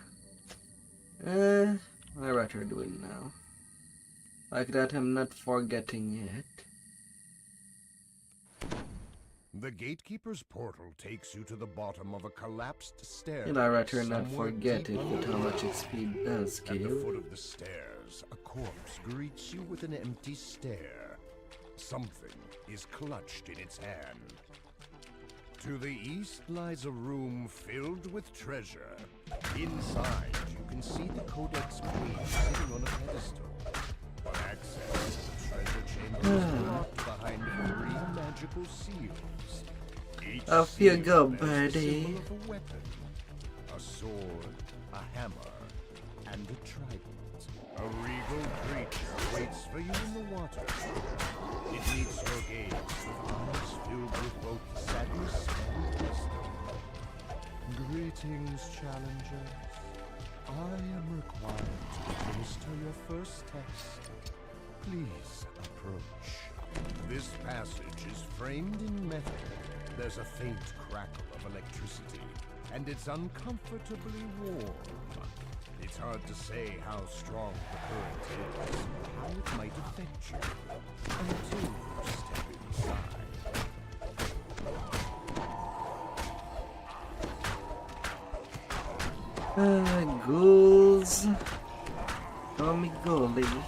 I rather do it now. Like that I'm not forgetting it. The gatekeeper's portal takes you to the bottom of a collapsed stair. And I rather not forget it with how much XP it does At the give. foot of the stairs, a corpse greets you with an empty stare. Something is clutched in its hand. To the east lies a room filled with treasure. Inside, you can see the Codex Queen sitting on a pedestal. But access to the treasure chamber is locked behind 3 magical seals. Each Off you seal go, bears the buddy. symbol of a weapon, a sword, a hammer, and a trident. A regal creature waits for you in the water. It meets your gaze with eyes filled with both sadness and wisdom. Greetings, challengers. I am required to administer your first test. Please approach. This passage is framed in metal. There's a faint crackle of electricity, and it's uncomfortably warm. It's hard to say how strong the current is, how it might affect you, until you step inside. Ghouls. Call me Ghoulie.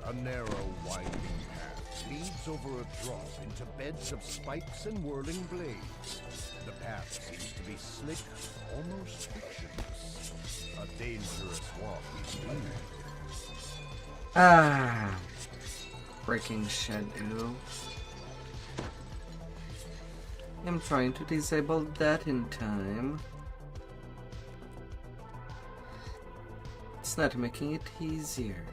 A narrow, winding path leads over a drop into beds of spikes and whirling blades. The path seems to be slick, almost frictionless. A dangerous walk indeed. Ah, freaking shadow. I'm trying to disable that in time. It's not making it easier.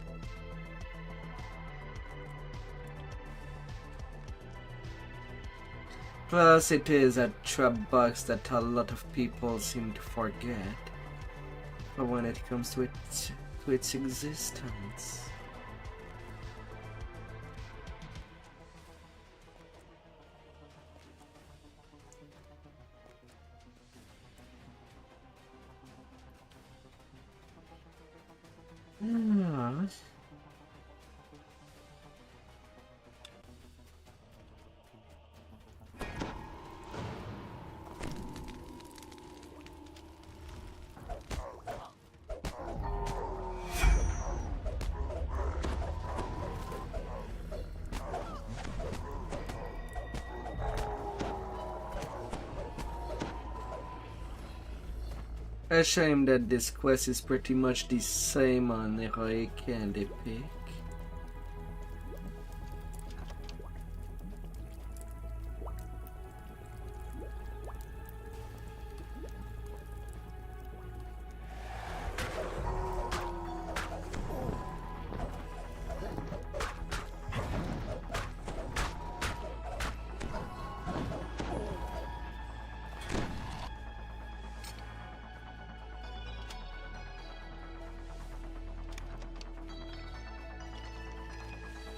Plus, it is a trap box that a lot of people seem to forget. But when it comes to its existence. Ah. A shame that this quest is pretty much the same on Heroic and Epic.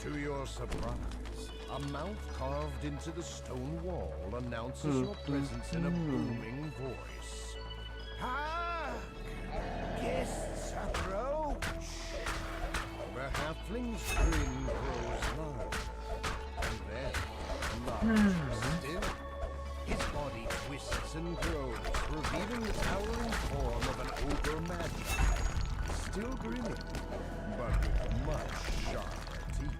To your surprise, a mouth carved into the stone wall announces your presence in a booming voice. Hark! Guests approach! The halfling's grin grows larger, and then larger still. His body twists and grows, revealing the towering form of an ogre madman. Still grinning, but with much sharper teeth.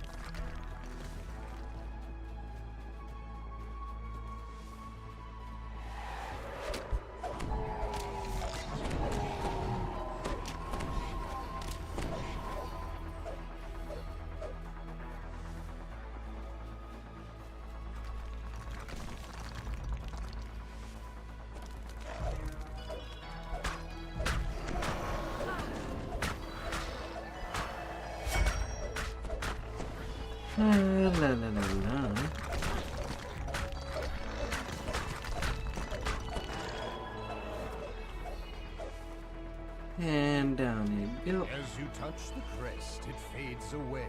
La la la la. go. As you touch the crest, it fades away.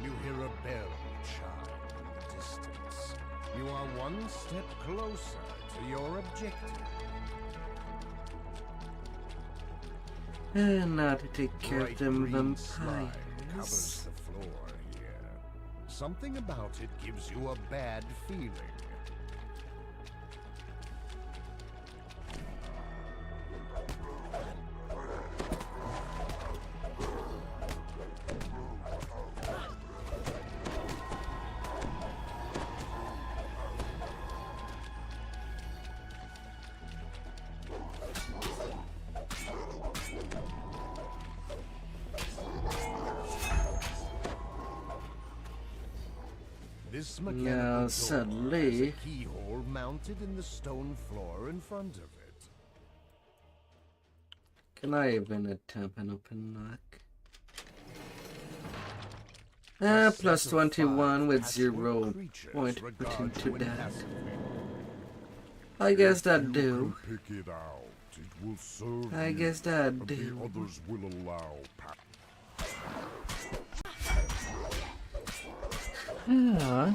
You hear a bell chime in the distance. You are one step closer to your objective. And now to take care of them Green slime vampires. covers the floor here. Something about it gives you a bad feeling. This mechanical Now, door suddenly- has a keyhole mounted in the stone floor in front of it. Can I even attempt an open lock? Plus 21 with 0 point put into that. I guess that do. Pick it out. It will serve I you, guess that and do. the others will allow. Yeah.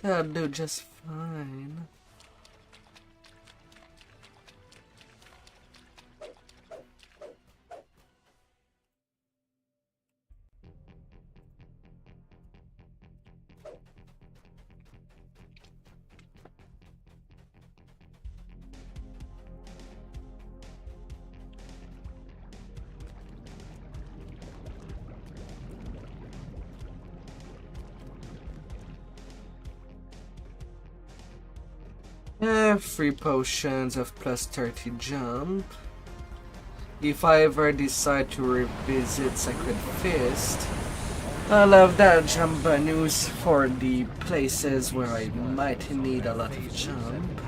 That'll do just fine. Free potions of plus 30 jump. If I ever decide to revisit Sacred Fist, I'll have that jump bonus for the places where I might need a lot of jump.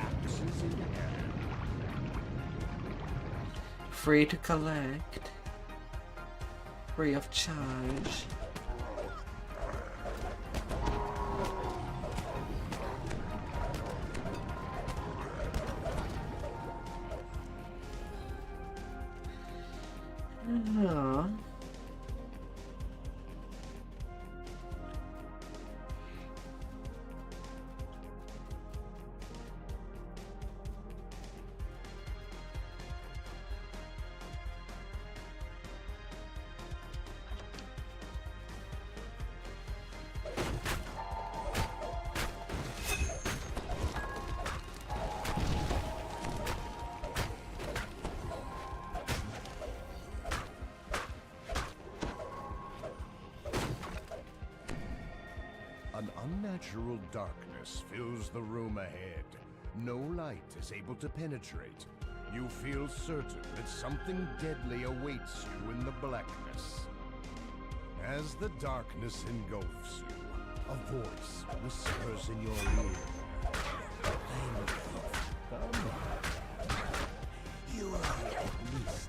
Free to collect. Free of charge. Yeah. An unnatural darkness fills the room ahead. No light is able to penetrate. You feel certain that something deadly awaits you in the blackness. As the darkness engulfs you, a voice whispers in your ear. "I'm a thief. Come on. You are at least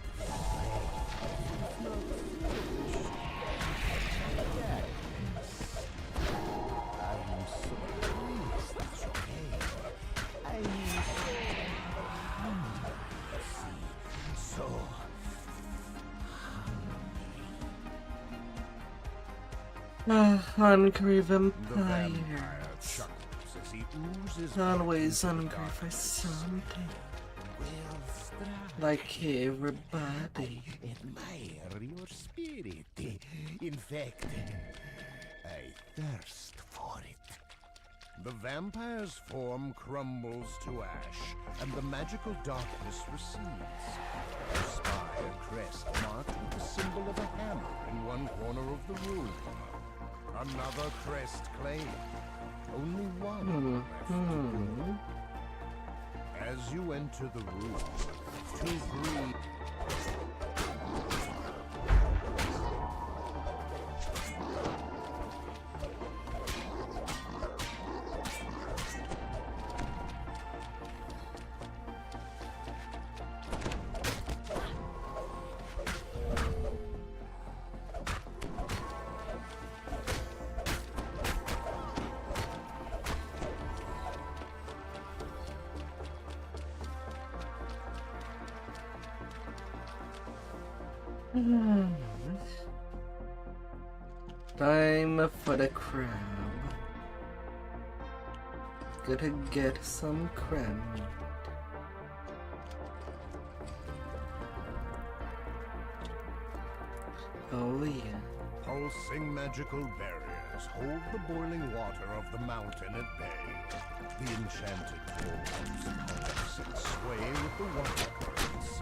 Hungry The vampire. vampire chuckles as he oozes Always back into hungry the for darkness. something. Like everybody. Admire your spirit. In fact, I thirst for it. The vampire's form crumbles to ash, and the magical darkness recedes. You spy a crest marked with the symbol of a hammer in one corner of the room. Another crest claimed. Only one left to go. As you enter the room, two green... Time for the crab. Gotta get some crab meat. Oh yeah. Pulsing magical barriers hold the boiling water of the mountain at bay. The enchanted pools pulse and sway with the water currents.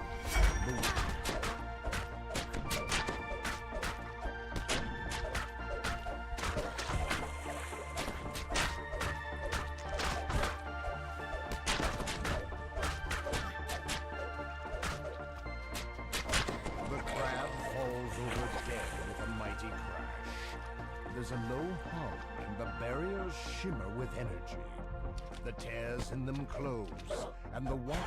The crab falls over dead with a mighty crash. There's a low hum and the barriers shimmer with energy. The tears in them close, and the water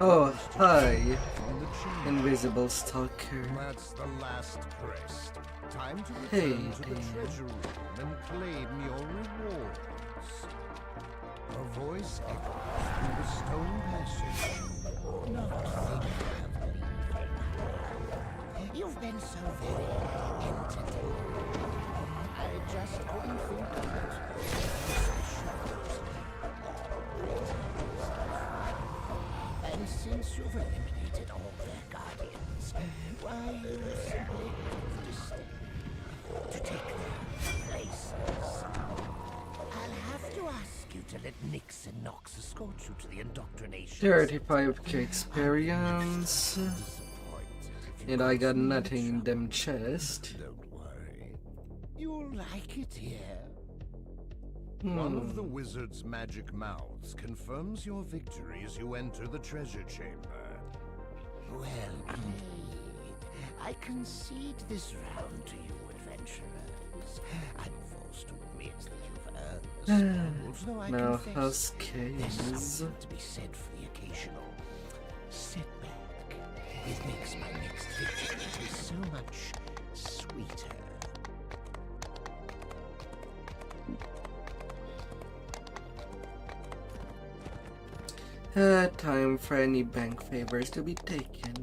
Oh, begins to hi, from the chamber. invisible stalker. That's the last crest. Time to Hey, return to the dear. treasure room and claim your rewards. A voice echoes through the stone passage. You've been so very entertaining. I just couldn't think of it. And since you've eliminated all their guardians, why you simply have to stay to take their places. I'll have to ask you to let Nix and Nox escort you to the indoctrination. 35k experience. And I got nothing in them chest. Don't worry. You'll like it here. Hmm. One of the wizard's magic mouths confirms your victory as you enter the treasure chamber. Well played. I concede this round to you, adventurers. I'm forced to admit that you've earned the spoils, though I Now, confess how's there's Case? something to be said for the occasional setback. It makes my next victory taste so much sweeter. Time for any bank favors to be taken.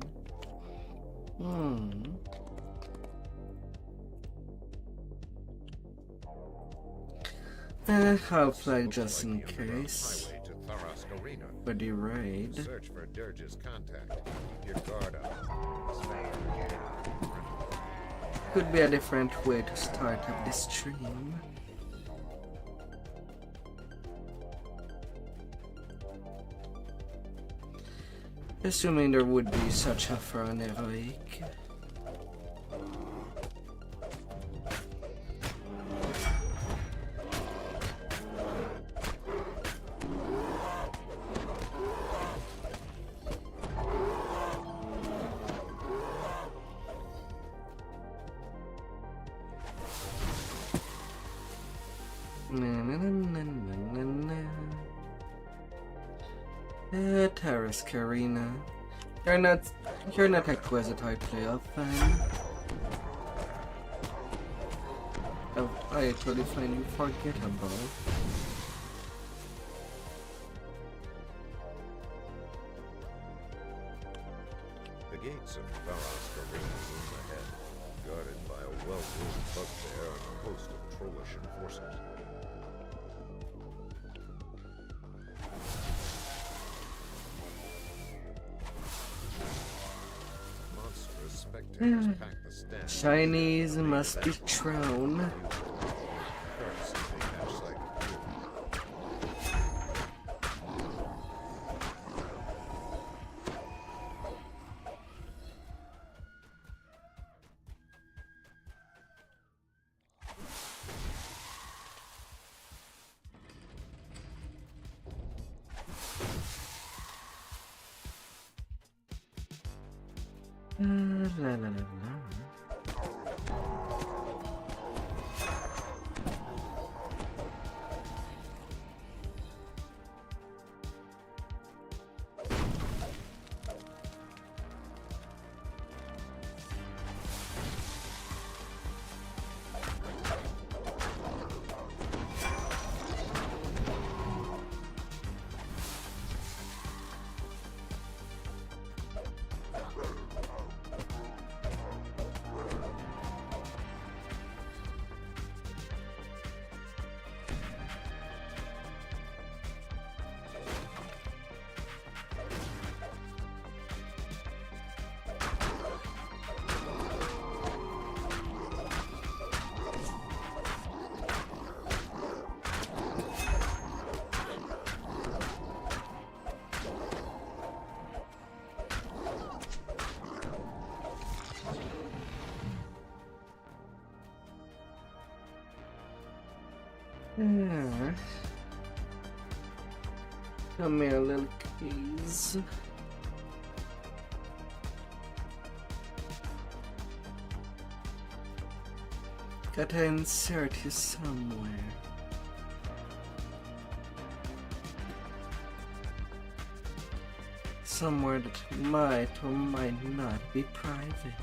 I'll flag just in case. Highway to Tharask Arena. For the raid. Search for Dirge's contact. Keep your guard up. Smell again. Could be a different way to start up this stream. Assuming there would be such a for an heroic. Terrace Karina. You're not a Quasar player fan. I actually find you forgettable. The gates of Tharask Arena loom ahead, guarded by a well-groomed bugbear and a host of trollish enforcers. Monstrous spectators pack the stand. Chinese must be thrown. Currency they catch sight of. La la la la. Come here, little keys. Gotta insert you somewhere. Somewhere that might or might not be private.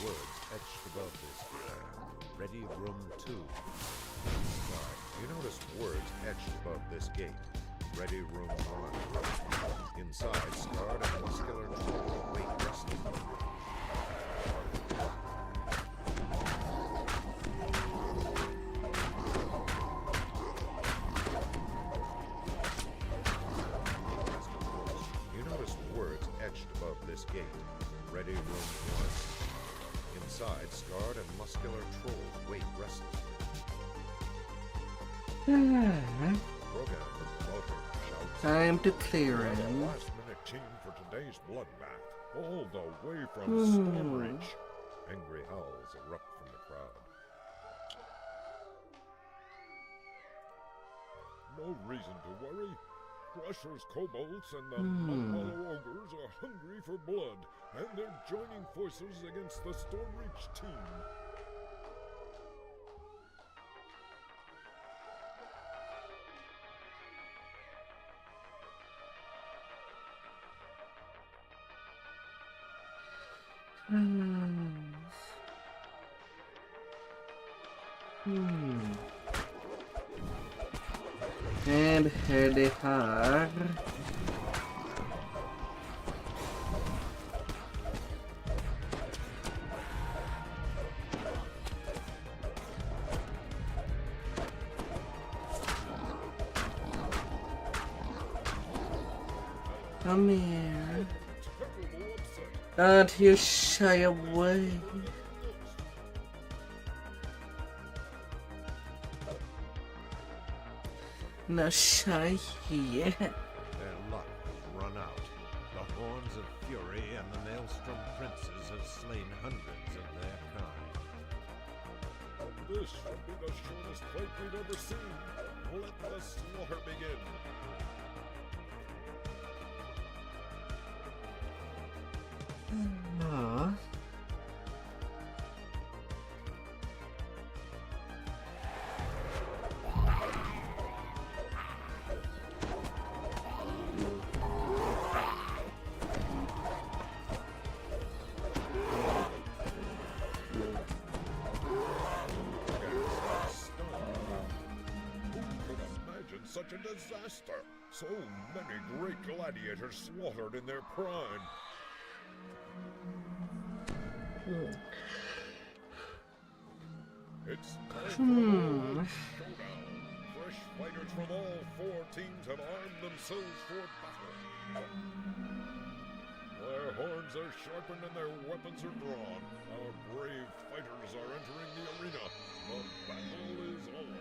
Words etched above this. Ready room 2. Sorry, you notice words etched above this gate. Ready room 1. Inside, scarred and muscular troll wait resting. You notice words etched above this gate. Ready room 1. Inside, scarred and muscular trolls wait restless. Rogan, the promoter, shouts, Time to clear it. last-minute team for today's bloodbath, all the way from Stormreach. Angry howls erupt from the crowd. No reason to worry. Crushers, kobolds, and the Mudwallow ogres are hungry for blood, and they're joining forces against the Stormreach team. And here they are. Come here. Don't you shy away. No shy here. Their luck has run out. The horns of fury and the maelstrom princes have slain hundreds of their kind. This should be the shortest fight we've ever seen. Let the slaughter begin. Aww. Such a disaster! So many great gladiators slaughtered in their prime. It's time for a showdown. Fresh fighters from all 4 teams have armed themselves for battle. Their horns are sharpened and their weapons are drawn. Our brave fighters are entering the arena. The battle is on.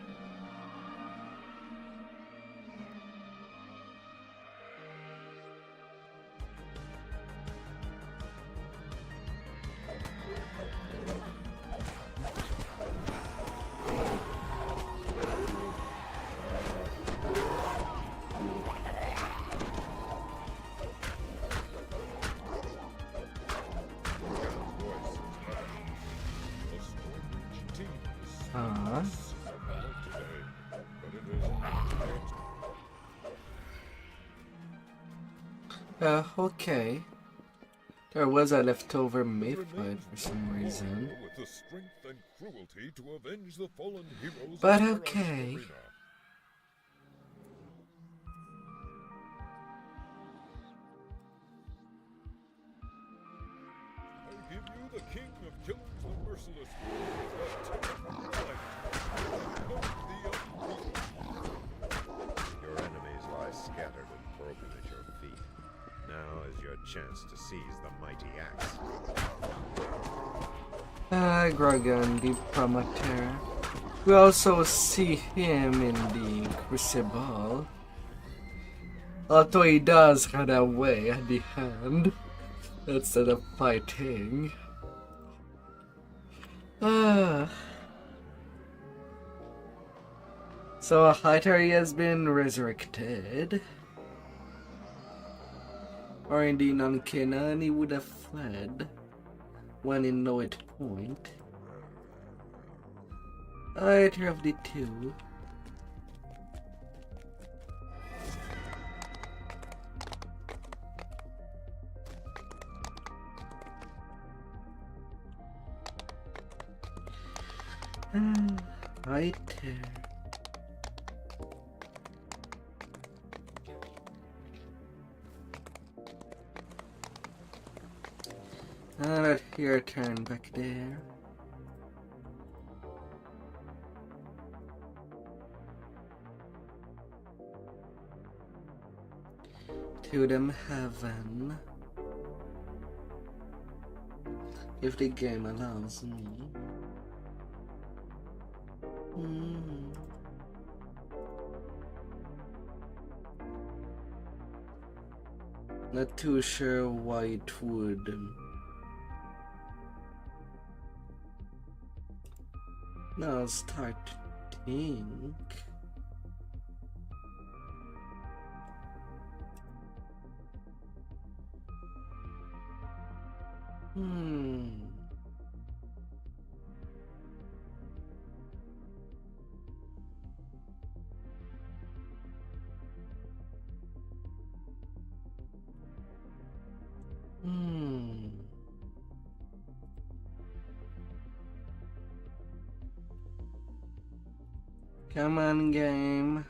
Okay. There was a leftover myth fight for some reason. With the strength and cruelty to avenge the fallen heroes But of okay. Arena. I give you the king of killers, the merciless, Your enemies lie scattered and broken at your feet. Now is your chance to seize the mighty axe. Grogan the Promoter. We also see him in the Crucible. Although he does run away at the end instead of fighting. So Hitari has been resurrected. Or in the non-canon, he would have fled when in no hit point. Either of the two. Right there. Let your turn back there. To them heaven. If the game allows me. Not too sure why it would. Now start to think. Come on, game.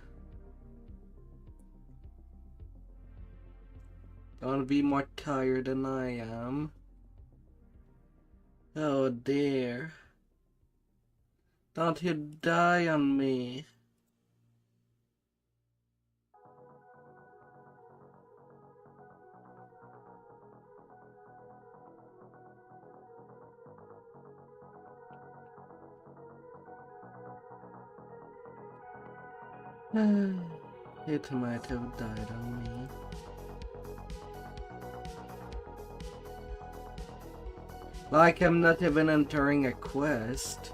Don't be more tired than I am. Oh dear. Don't you die on me. It might have died on me. Like I'm not even entering a quest.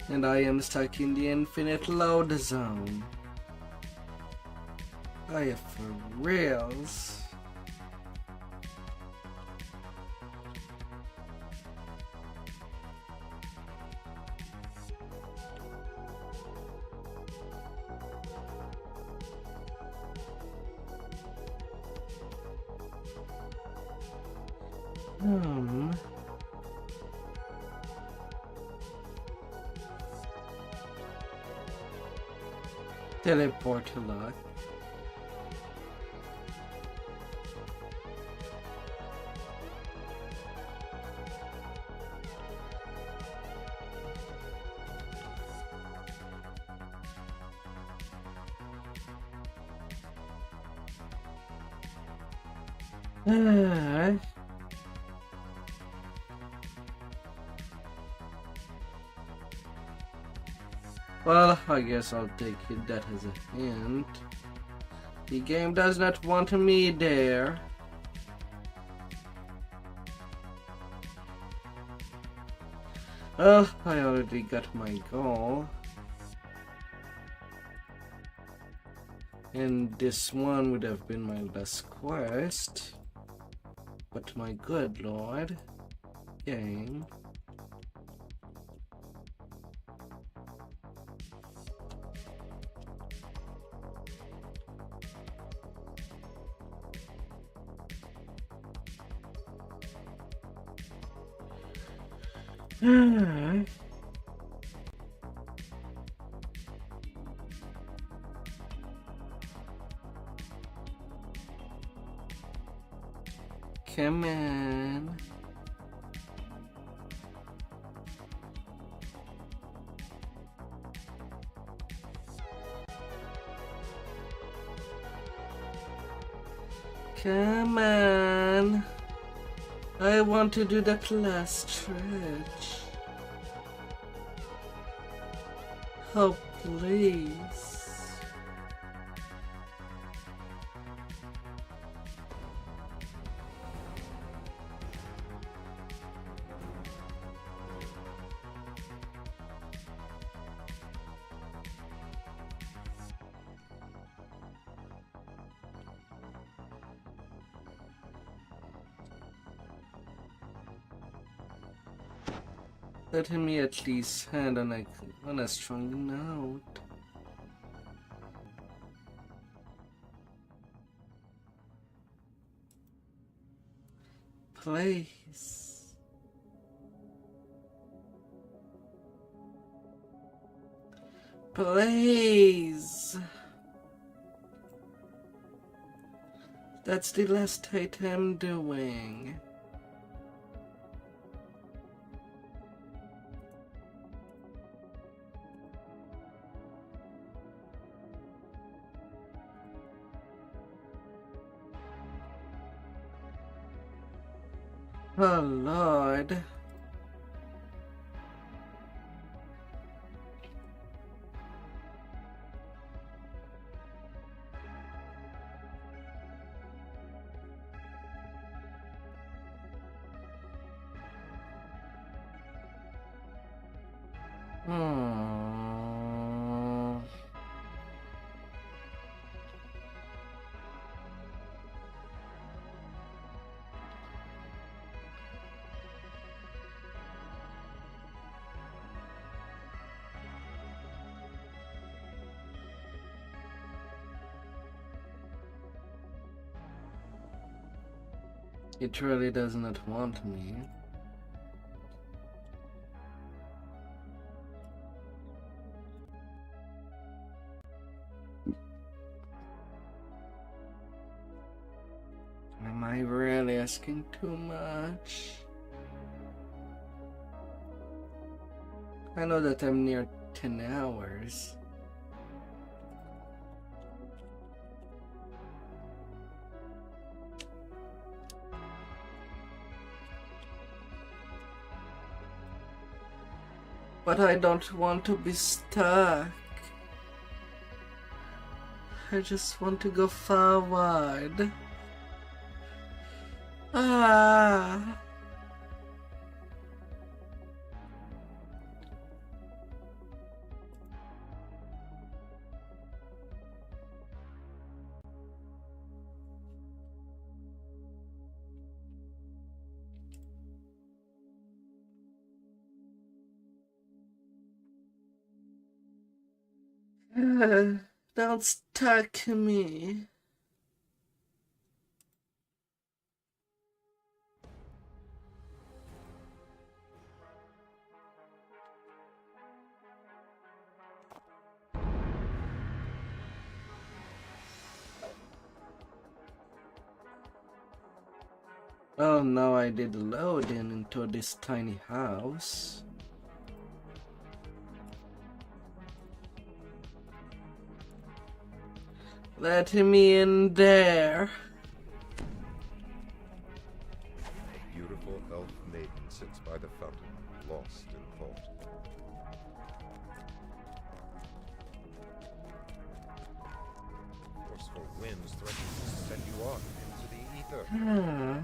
And I am stuck in the infinite load zone. I am for reals. Teleport to luck. Well, I guess I'll take that as a hint. The game does not want me there. Well, I already got my goal. And this one would have been my last quest. But my good lord, game. Come on. Come on. I want to do that last stretch. Oh, please. Let me at least hand on a strong note. Please. Please. That's the last item I'm doing. Oh, Lord. It really does not want me. Am I really asking too much? I know that I'm near 10 hours. But I don't want to be stuck. I just want to go forward. Ah. Don't stuck me. Oh no, I did load in into this tiny house. Let me in there. A beautiful elf maiden sits by the fountain, lost in thought. Forceful winds threaten to send you off into the ether.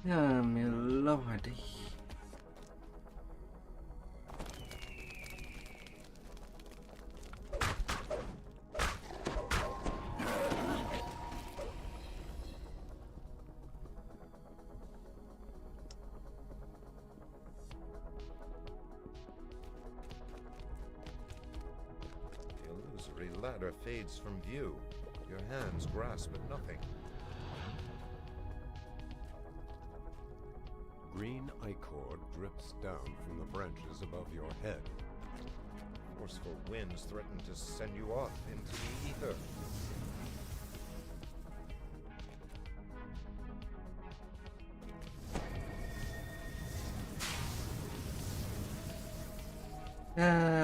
Oh, my lordy. The illusory ladder fades from view. Your hands grasp at nothing. Green ichor drips down from the branches above your head. Forceful winds threaten to send you off into the ether.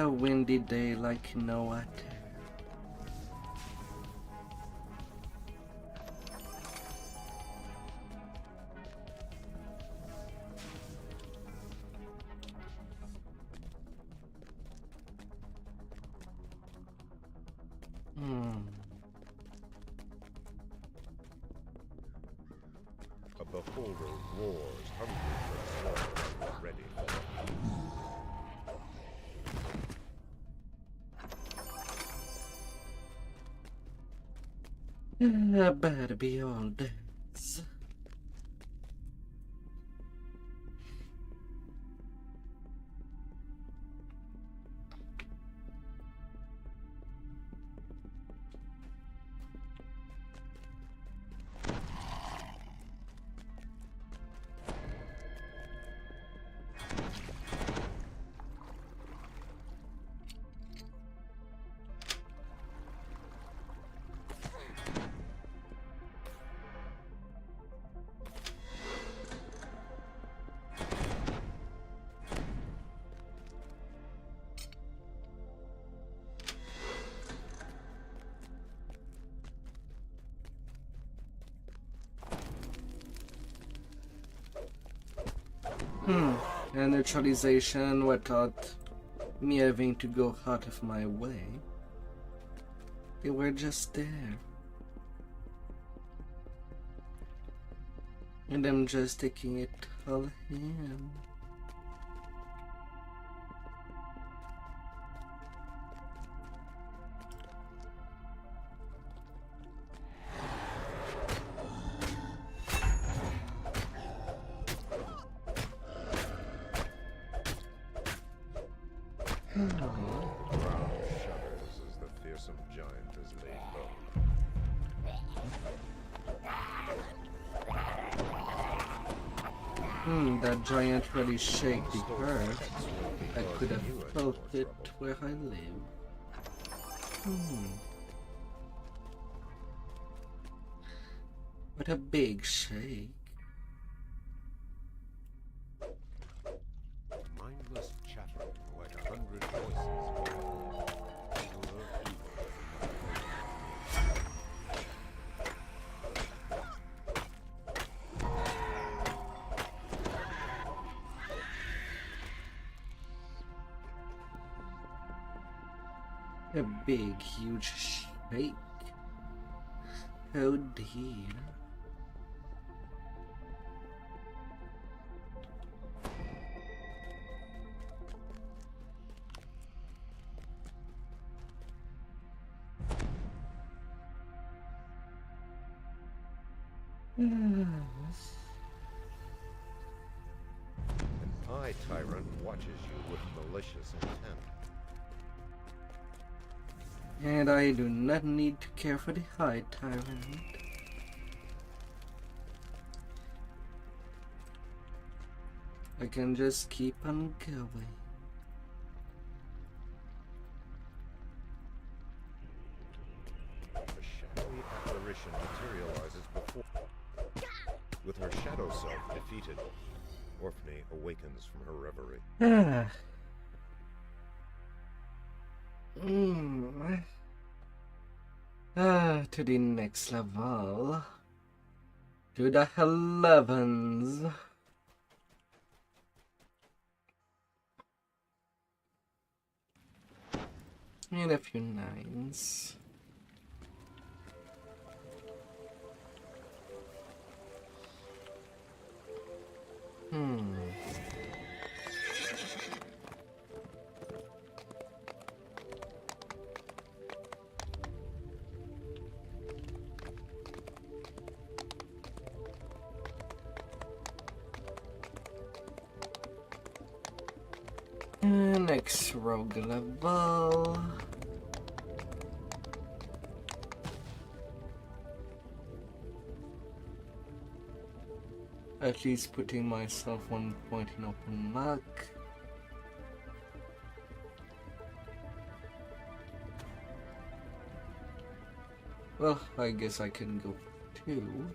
Windy day like no other. A beholder roars, hungry for slaughter, ready for it. Better be all this. And neutralization without me having to go out of my way. They were just there. And I'm just taking it all in. Drow shudders as the fearsome giant is laid low. That giant really shake the earth. I could have felt it where I live. What a big shake. Mindless chattering like 100 voices. A big, huge shake. Oh dear. An eye tyrant watches you with malicious intent. And I do not need to care for the high tyrant. I can just keep on going. A shadowy apparition materializes before. With her shadow self defeated, Orphany awakens from her reverie. To the next level. To the 11s. And a few 9s. Next rogue level. At least putting myself 1 point in open luck. Well, I guess I can go 2.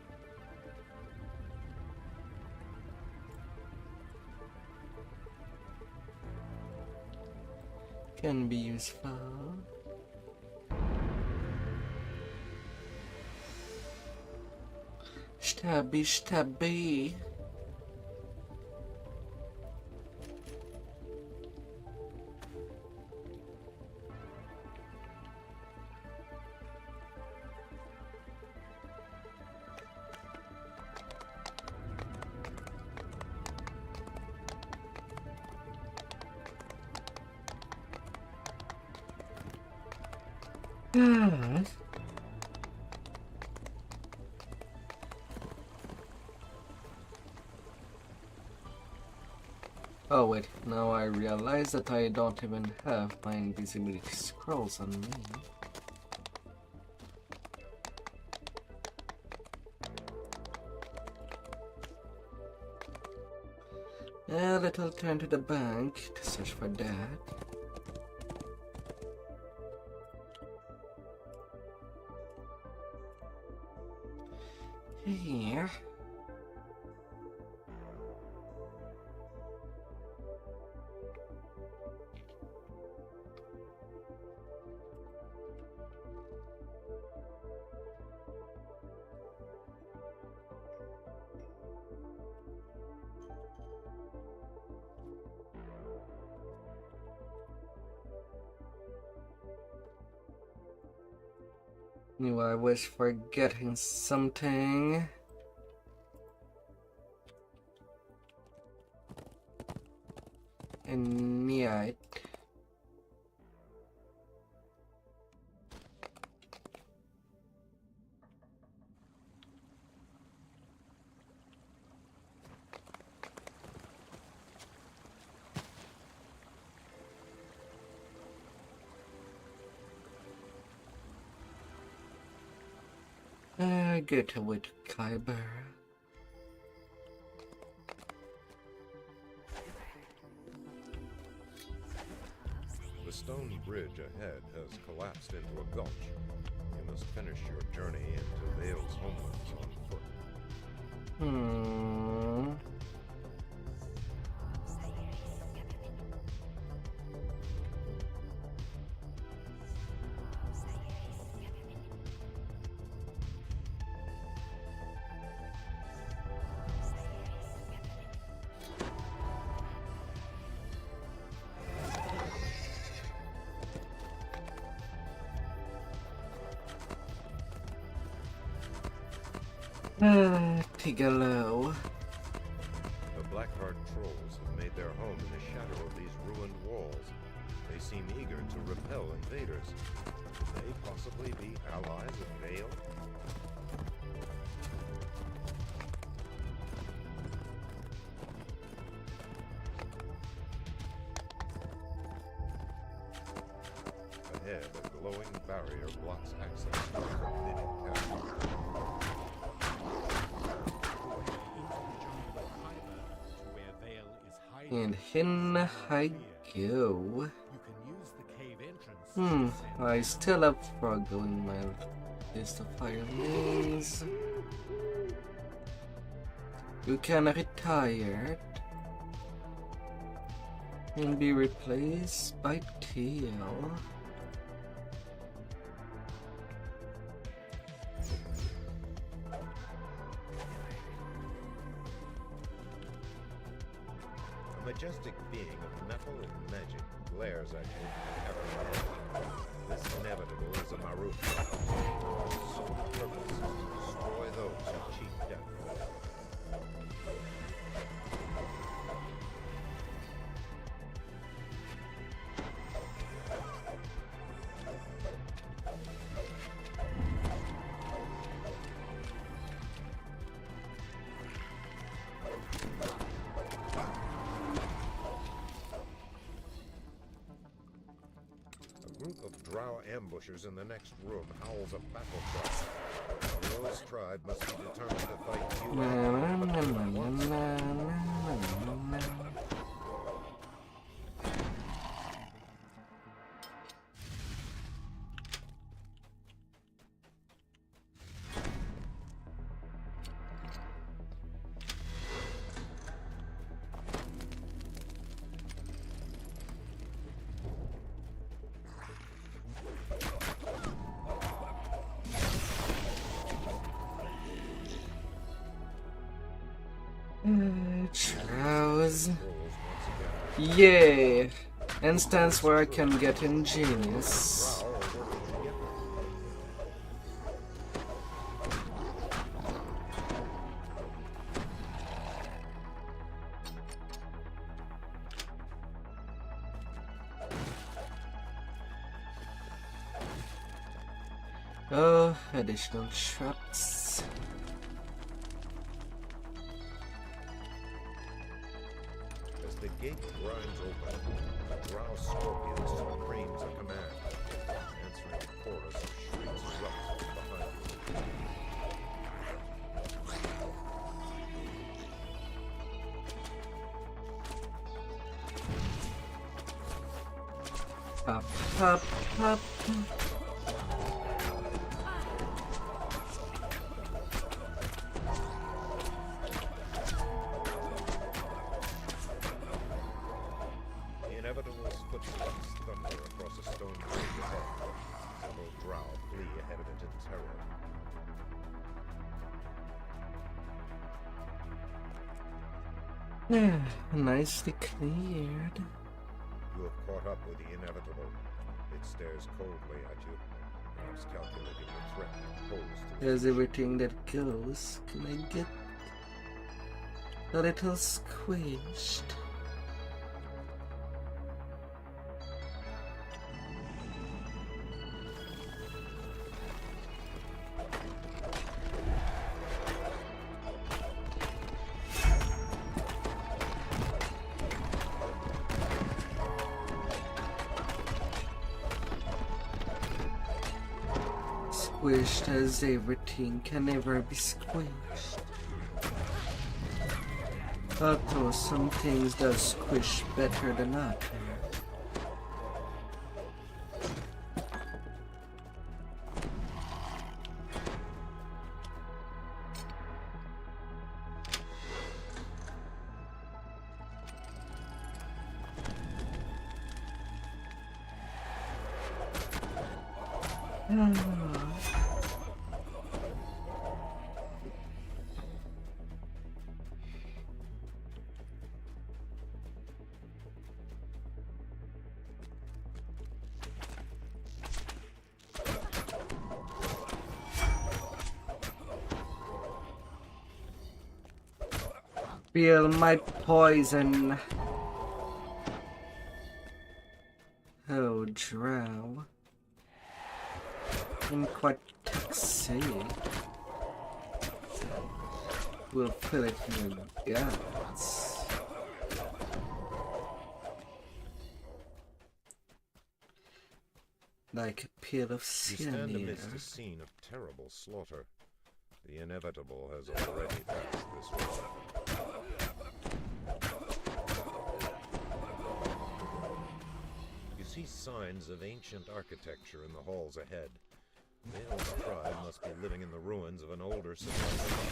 Can be useful. Stabby, stabby. Oh wait, now I realize that I don't even have my invisibility scrolls on me. A little turn to the bank to search for that. Here. Knew I was forgetting something. And yet... get away to Kyber. The stone bridge ahead has collapsed into a gulch. You must finish your journey into Vale's homelands on foot. Tigalo. The Blackheart trolls have made their home in the shadow of these ruined walls. They seem eager to repel invaders. Could they possibly be allies of Vale? Ahead, a glowing barrier blocks access to the forbidden castle. And in I go. I still have Froggo in my list of firelings. You can retire and be replaced by Teal. A majestic being of metal and magic glares at you from everywhere. This inevitable is a Marut. Its sole purpose is to destroy those who cheat death. of Drow ambushers in the next room howls a battle cry. The Rose tribe must be determined to fight you Drows. Yay! Instance where I can get ingenious. Oh, additional traps. As the gate grinds open, the Drow scorpion screams a command. Answering a chorus of shrieks erupts from behind you. Pop, pop, pop. footsteps thunder across a stone bridge ahead. Several Drow flee ahead of it in terror. Nicely cleared. You have caught up with the inevitable. It stares coldly at you, perhaps calculating the threat posed to There's everything that goes. Can I get a little squished? Squished as everything can never be squished. Although some things does squish better than others. Feel my poison. Oh, Drow. I'm quite toxic. We'll fill it in your guts. Like a pit of You stand cyanide. amidst a scene of terrible slaughter. The inevitable has already passed this way. You see signs of ancient architecture in the halls ahead. Vale's tribe must be living in the ruins of an older civilization.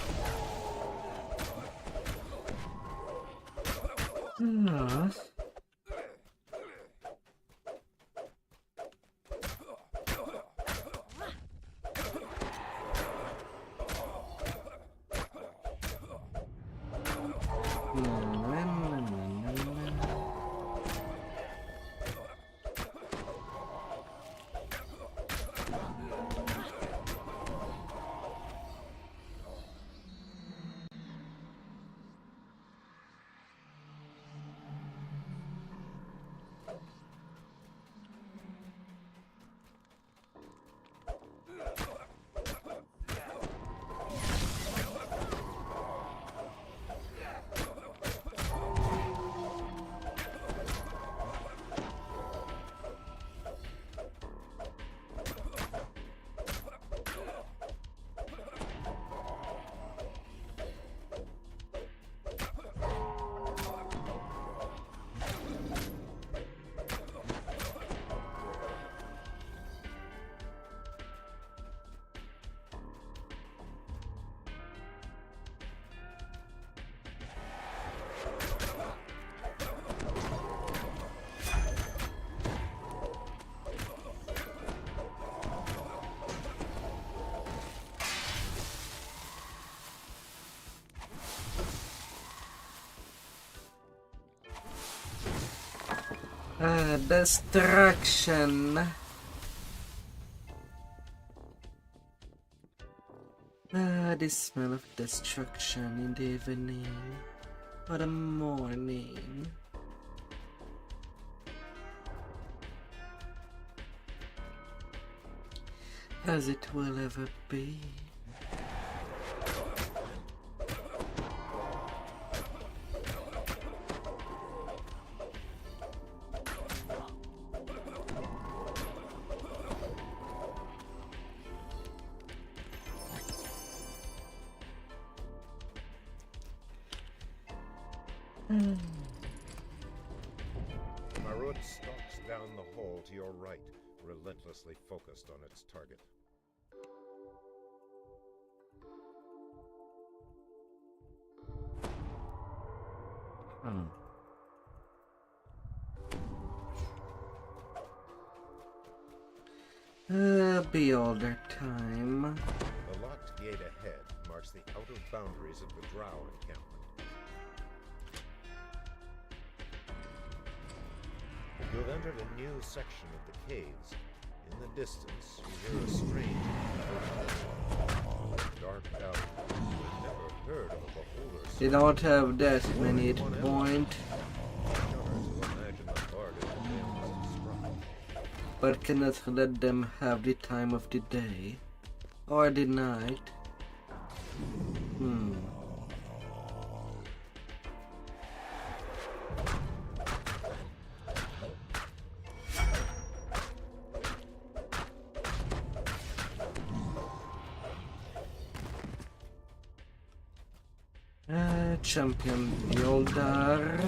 Destruction. The smell of destruction in the evening or the morning. As it will ever be. Marut stalks down the hall to your right, relentlessly focused on its target. Beholder time. The locked gate ahead marks the outer boundaries of the Drow encampment. You have entered a new section of the caves. In the distance, you hear a strange dark alley. You've never heard of a beholder. They don't have that many hit point. But cannot let them have the time of the day or the night. Champion Beholder.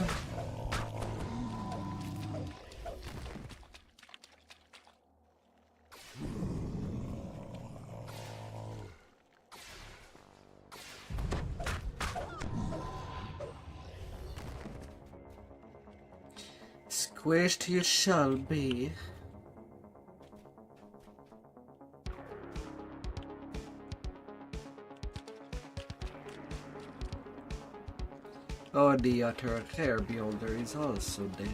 Squished you shall be. Oh, the utter hair beholder is also there.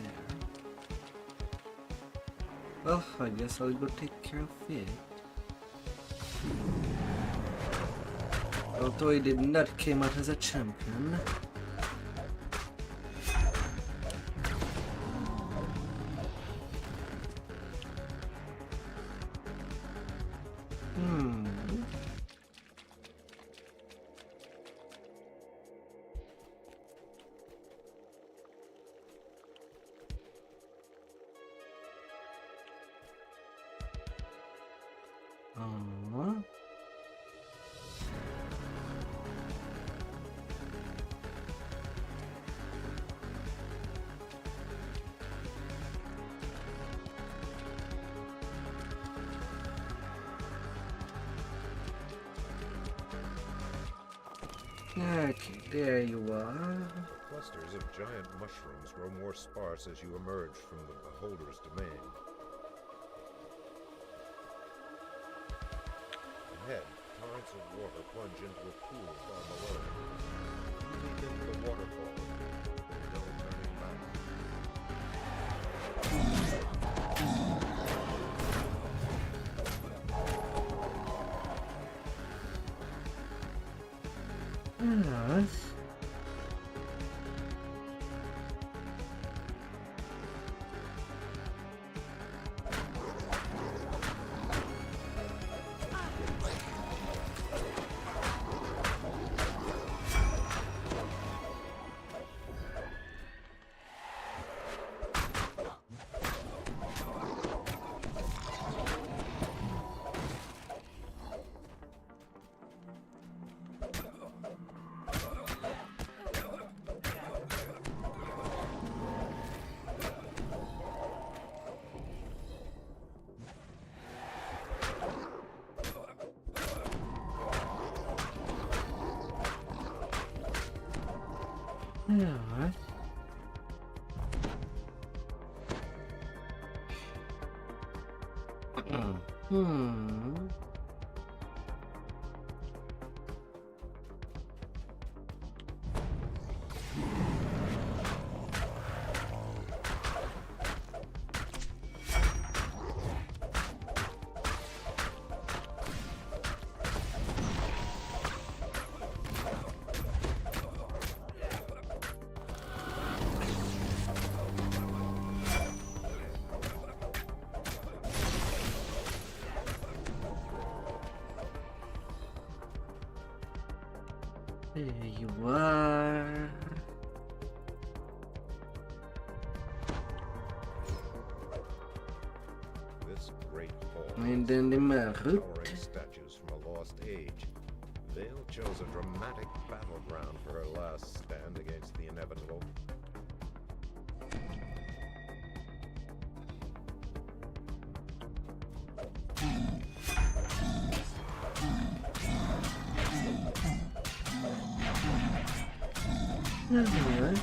Well, I guess I'll go take care of it. Although he did not come out as a champion. Okay, there you are. Clusters of giant mushrooms grow more sparse as you emerge from the beholder's domain. Ahead, torrents of water plunge into a pool far below. You leap into the waterfall. There's no turning back. Yes. Yeah. There you are. This great hall And then the Marut. towering statues from a lost age. Vale chose a dramatic battleground for her last stand against the inevitable. Alright.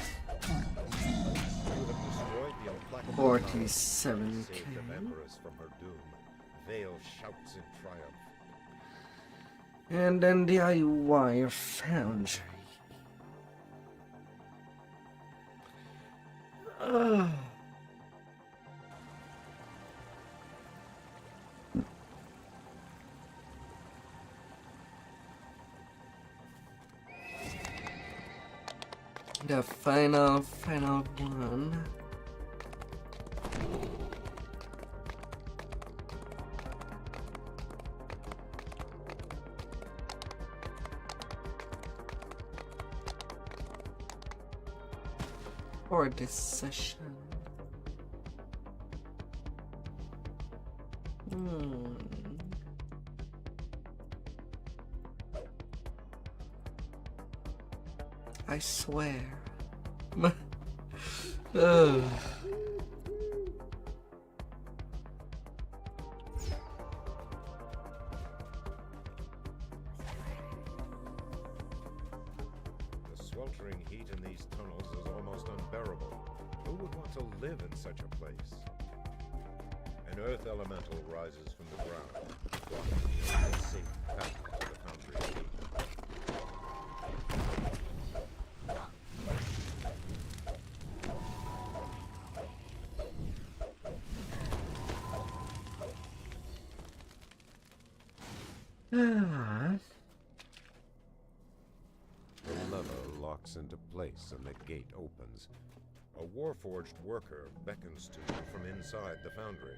47 47K. saved the Empress from her doom. Vale shouts in triumph. And then the wire foundry. The final one. For this session. I swear. Ugh. The sweltering heat in these tunnels is almost unbearable. Who would want to live in such a place? An earth elemental rises from the ground, blocking the only safe path to the foundry's heat. The lever locks into place and the gate opens. A warforged worker beckons to you from inside the foundry.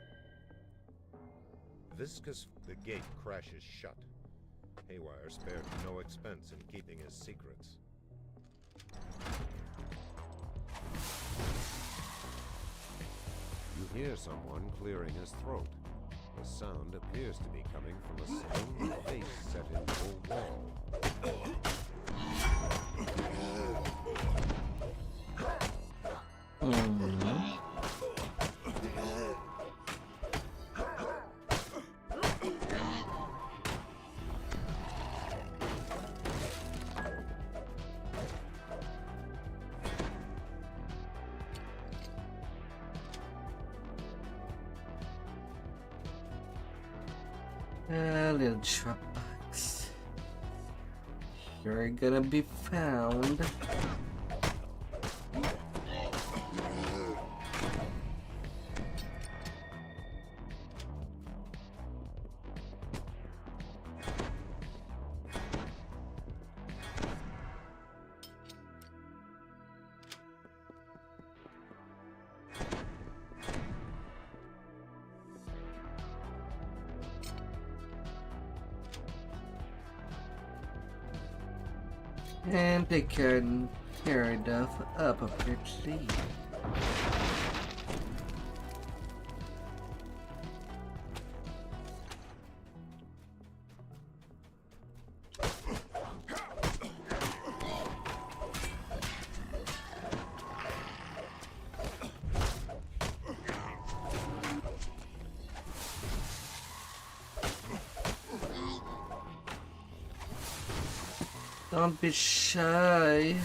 Viscous, the gate crashes shut. Haywire spared no expense in keeping his secrets. You hear someone clearing his throat. The sound appears to be coming from a stone face set into a wall. Little trap box. You're gonna be found. And they can carry it up appropriately. Don't be shy.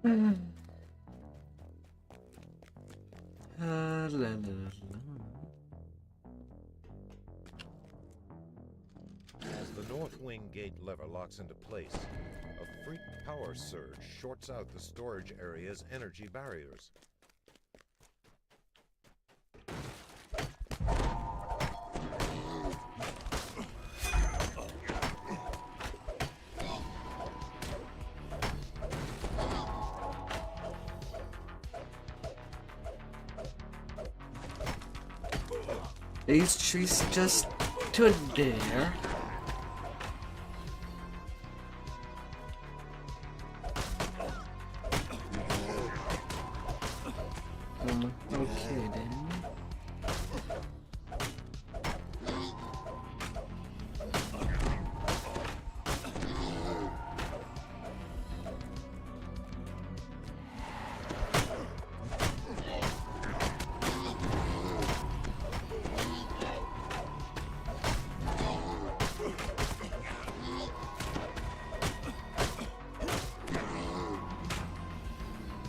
La, la, la. As the north wing gate lever locks into place, a freak power surge shorts out the storage area's energy barriers. These trees just stood there.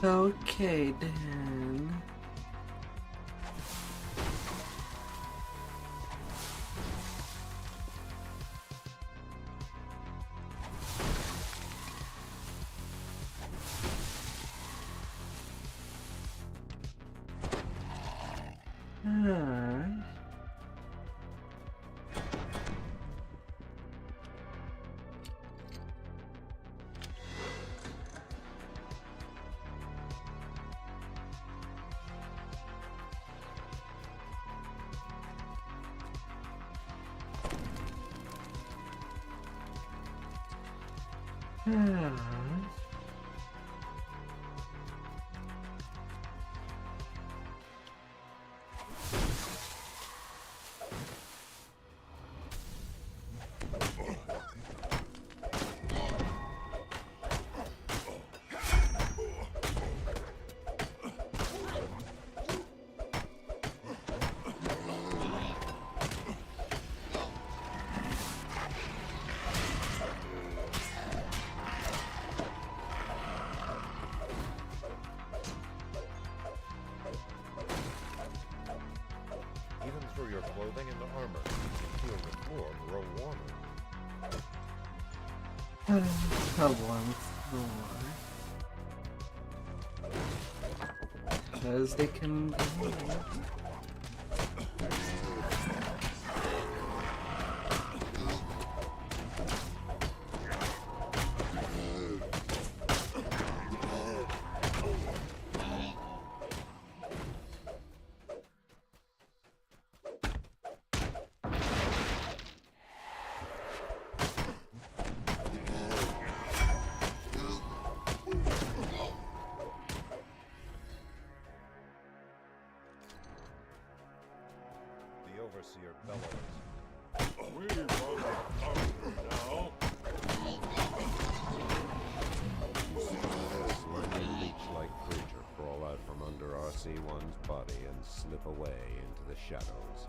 Okay then. Okay then. Even through your clothing and armor, you can feel the floor grow warmer. A warm floor. As they can go. The overseer bellows. A slimy leech-like creature crawl out from under RC-1's body and slip away into the shadows.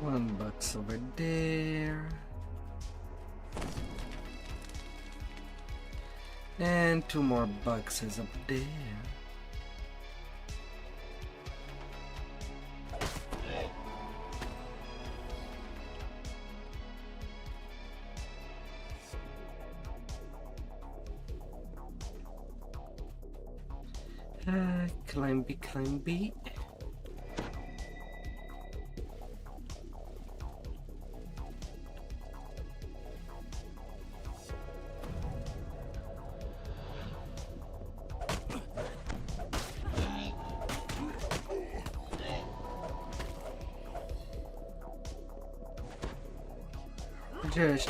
$1 over there. And 2 more boxes up there. Climby, climby.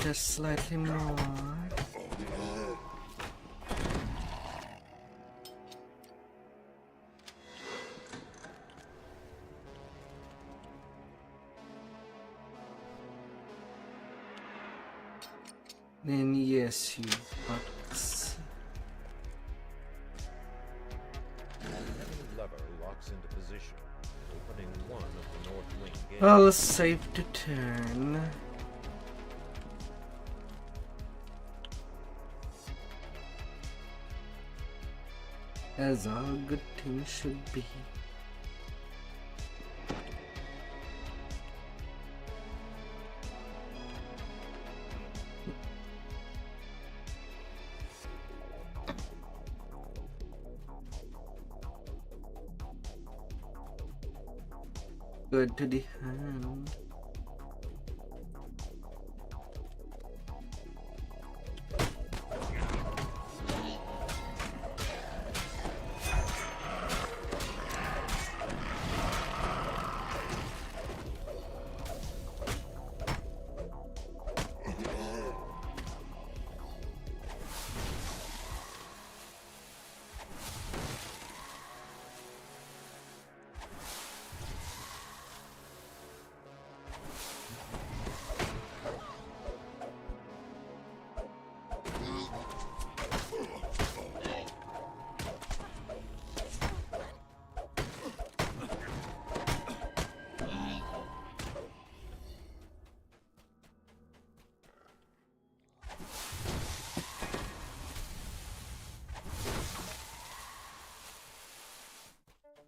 Just slightly more. Then yes, you box. The lever locks into position. opening one of the north wing gates. I'll save the turn. As all good things should be. Good to the hand.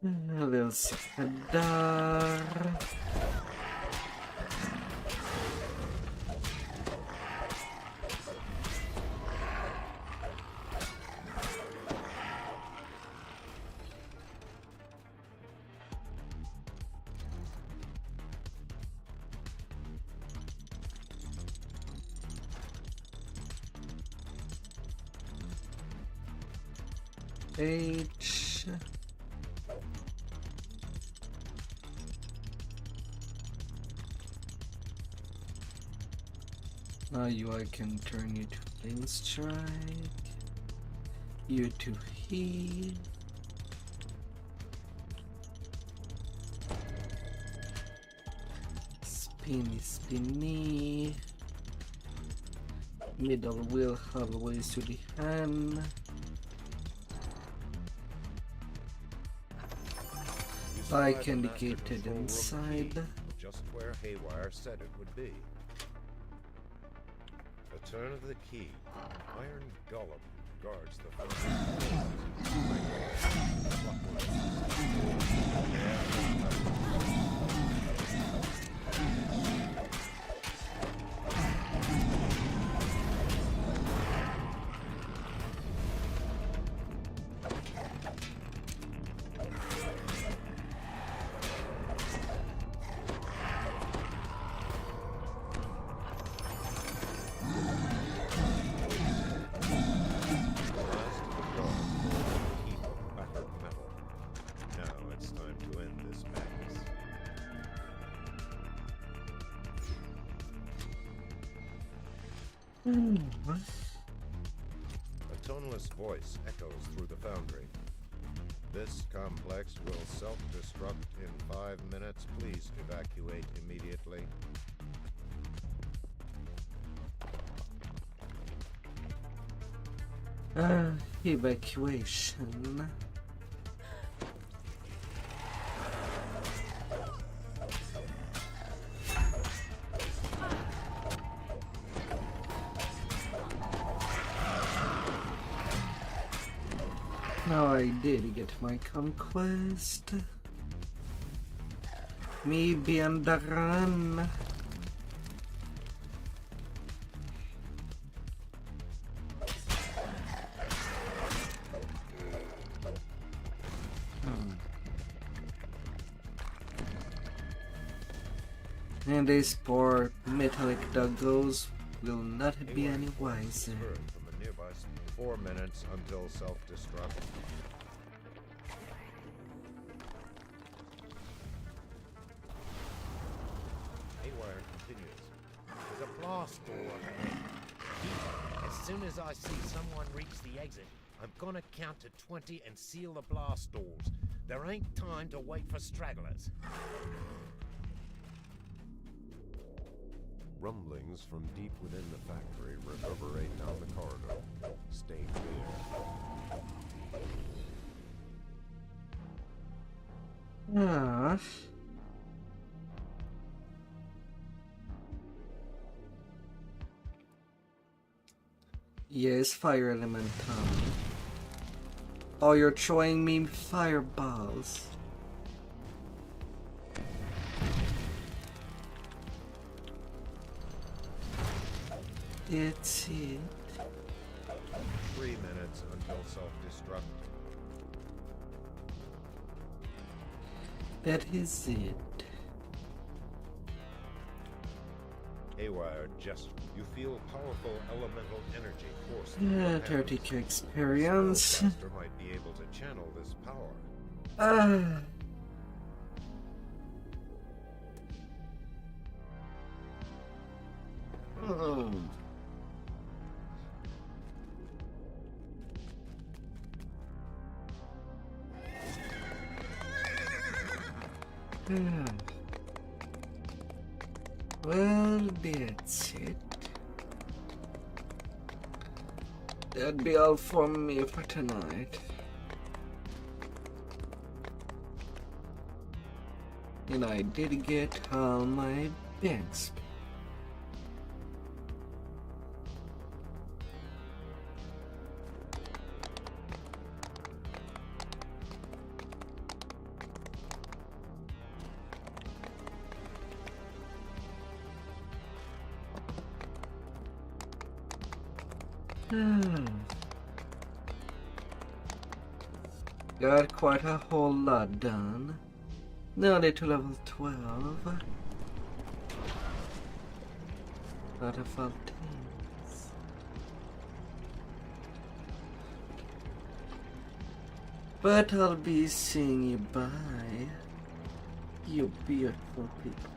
A little Sikadar. H. Now I can turn you to flame strike, you to heal. Spinny. Middle will always to the hand. Like indicated inside. Just where Haywire said it would be. A turn of the key. Iron Golem guards the foundation. A toneless voice echoes through the foundry. This complex will self-destruct in 5 minutes. Please evacuate immediately. Evacuation. Now I did get my conquest. Me be on the run. And these poor metallic doggos will not be any wiser. From a nearby 4 minutes until self-destruct. Haywire continues. There's a blast door ahead. As soon as I see someone reach the exit, I'm gonna count to 20 and seal the blast doors. There ain't time to wait for stragglers. Rumblings from deep within the factory reverberate down the corridor. Stay clear. Ah. Yes, fire elemental. Oh, you're throwing me fireballs. That's it. 3 minutes until self-destruct. That is it. Haywire gesture. You feel powerful elemental energy force. 30k experience. Spellcaster might be able to channel this power. Well, that's it. That'd be all for me for tonight. And I did get all my banks. Got quite a whole lot done. Nearly to level 12. Lot of fountains. But I'll be seeing you bye, you beautiful people.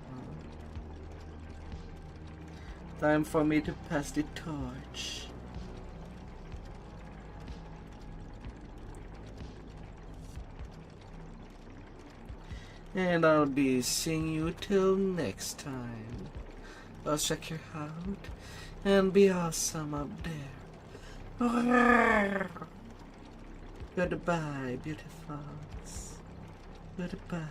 Time for me to pass the torch. And I'll be seeing you till next time. I'll check you out and be awesome up there. Goodbye, beautifuls. Goodbye.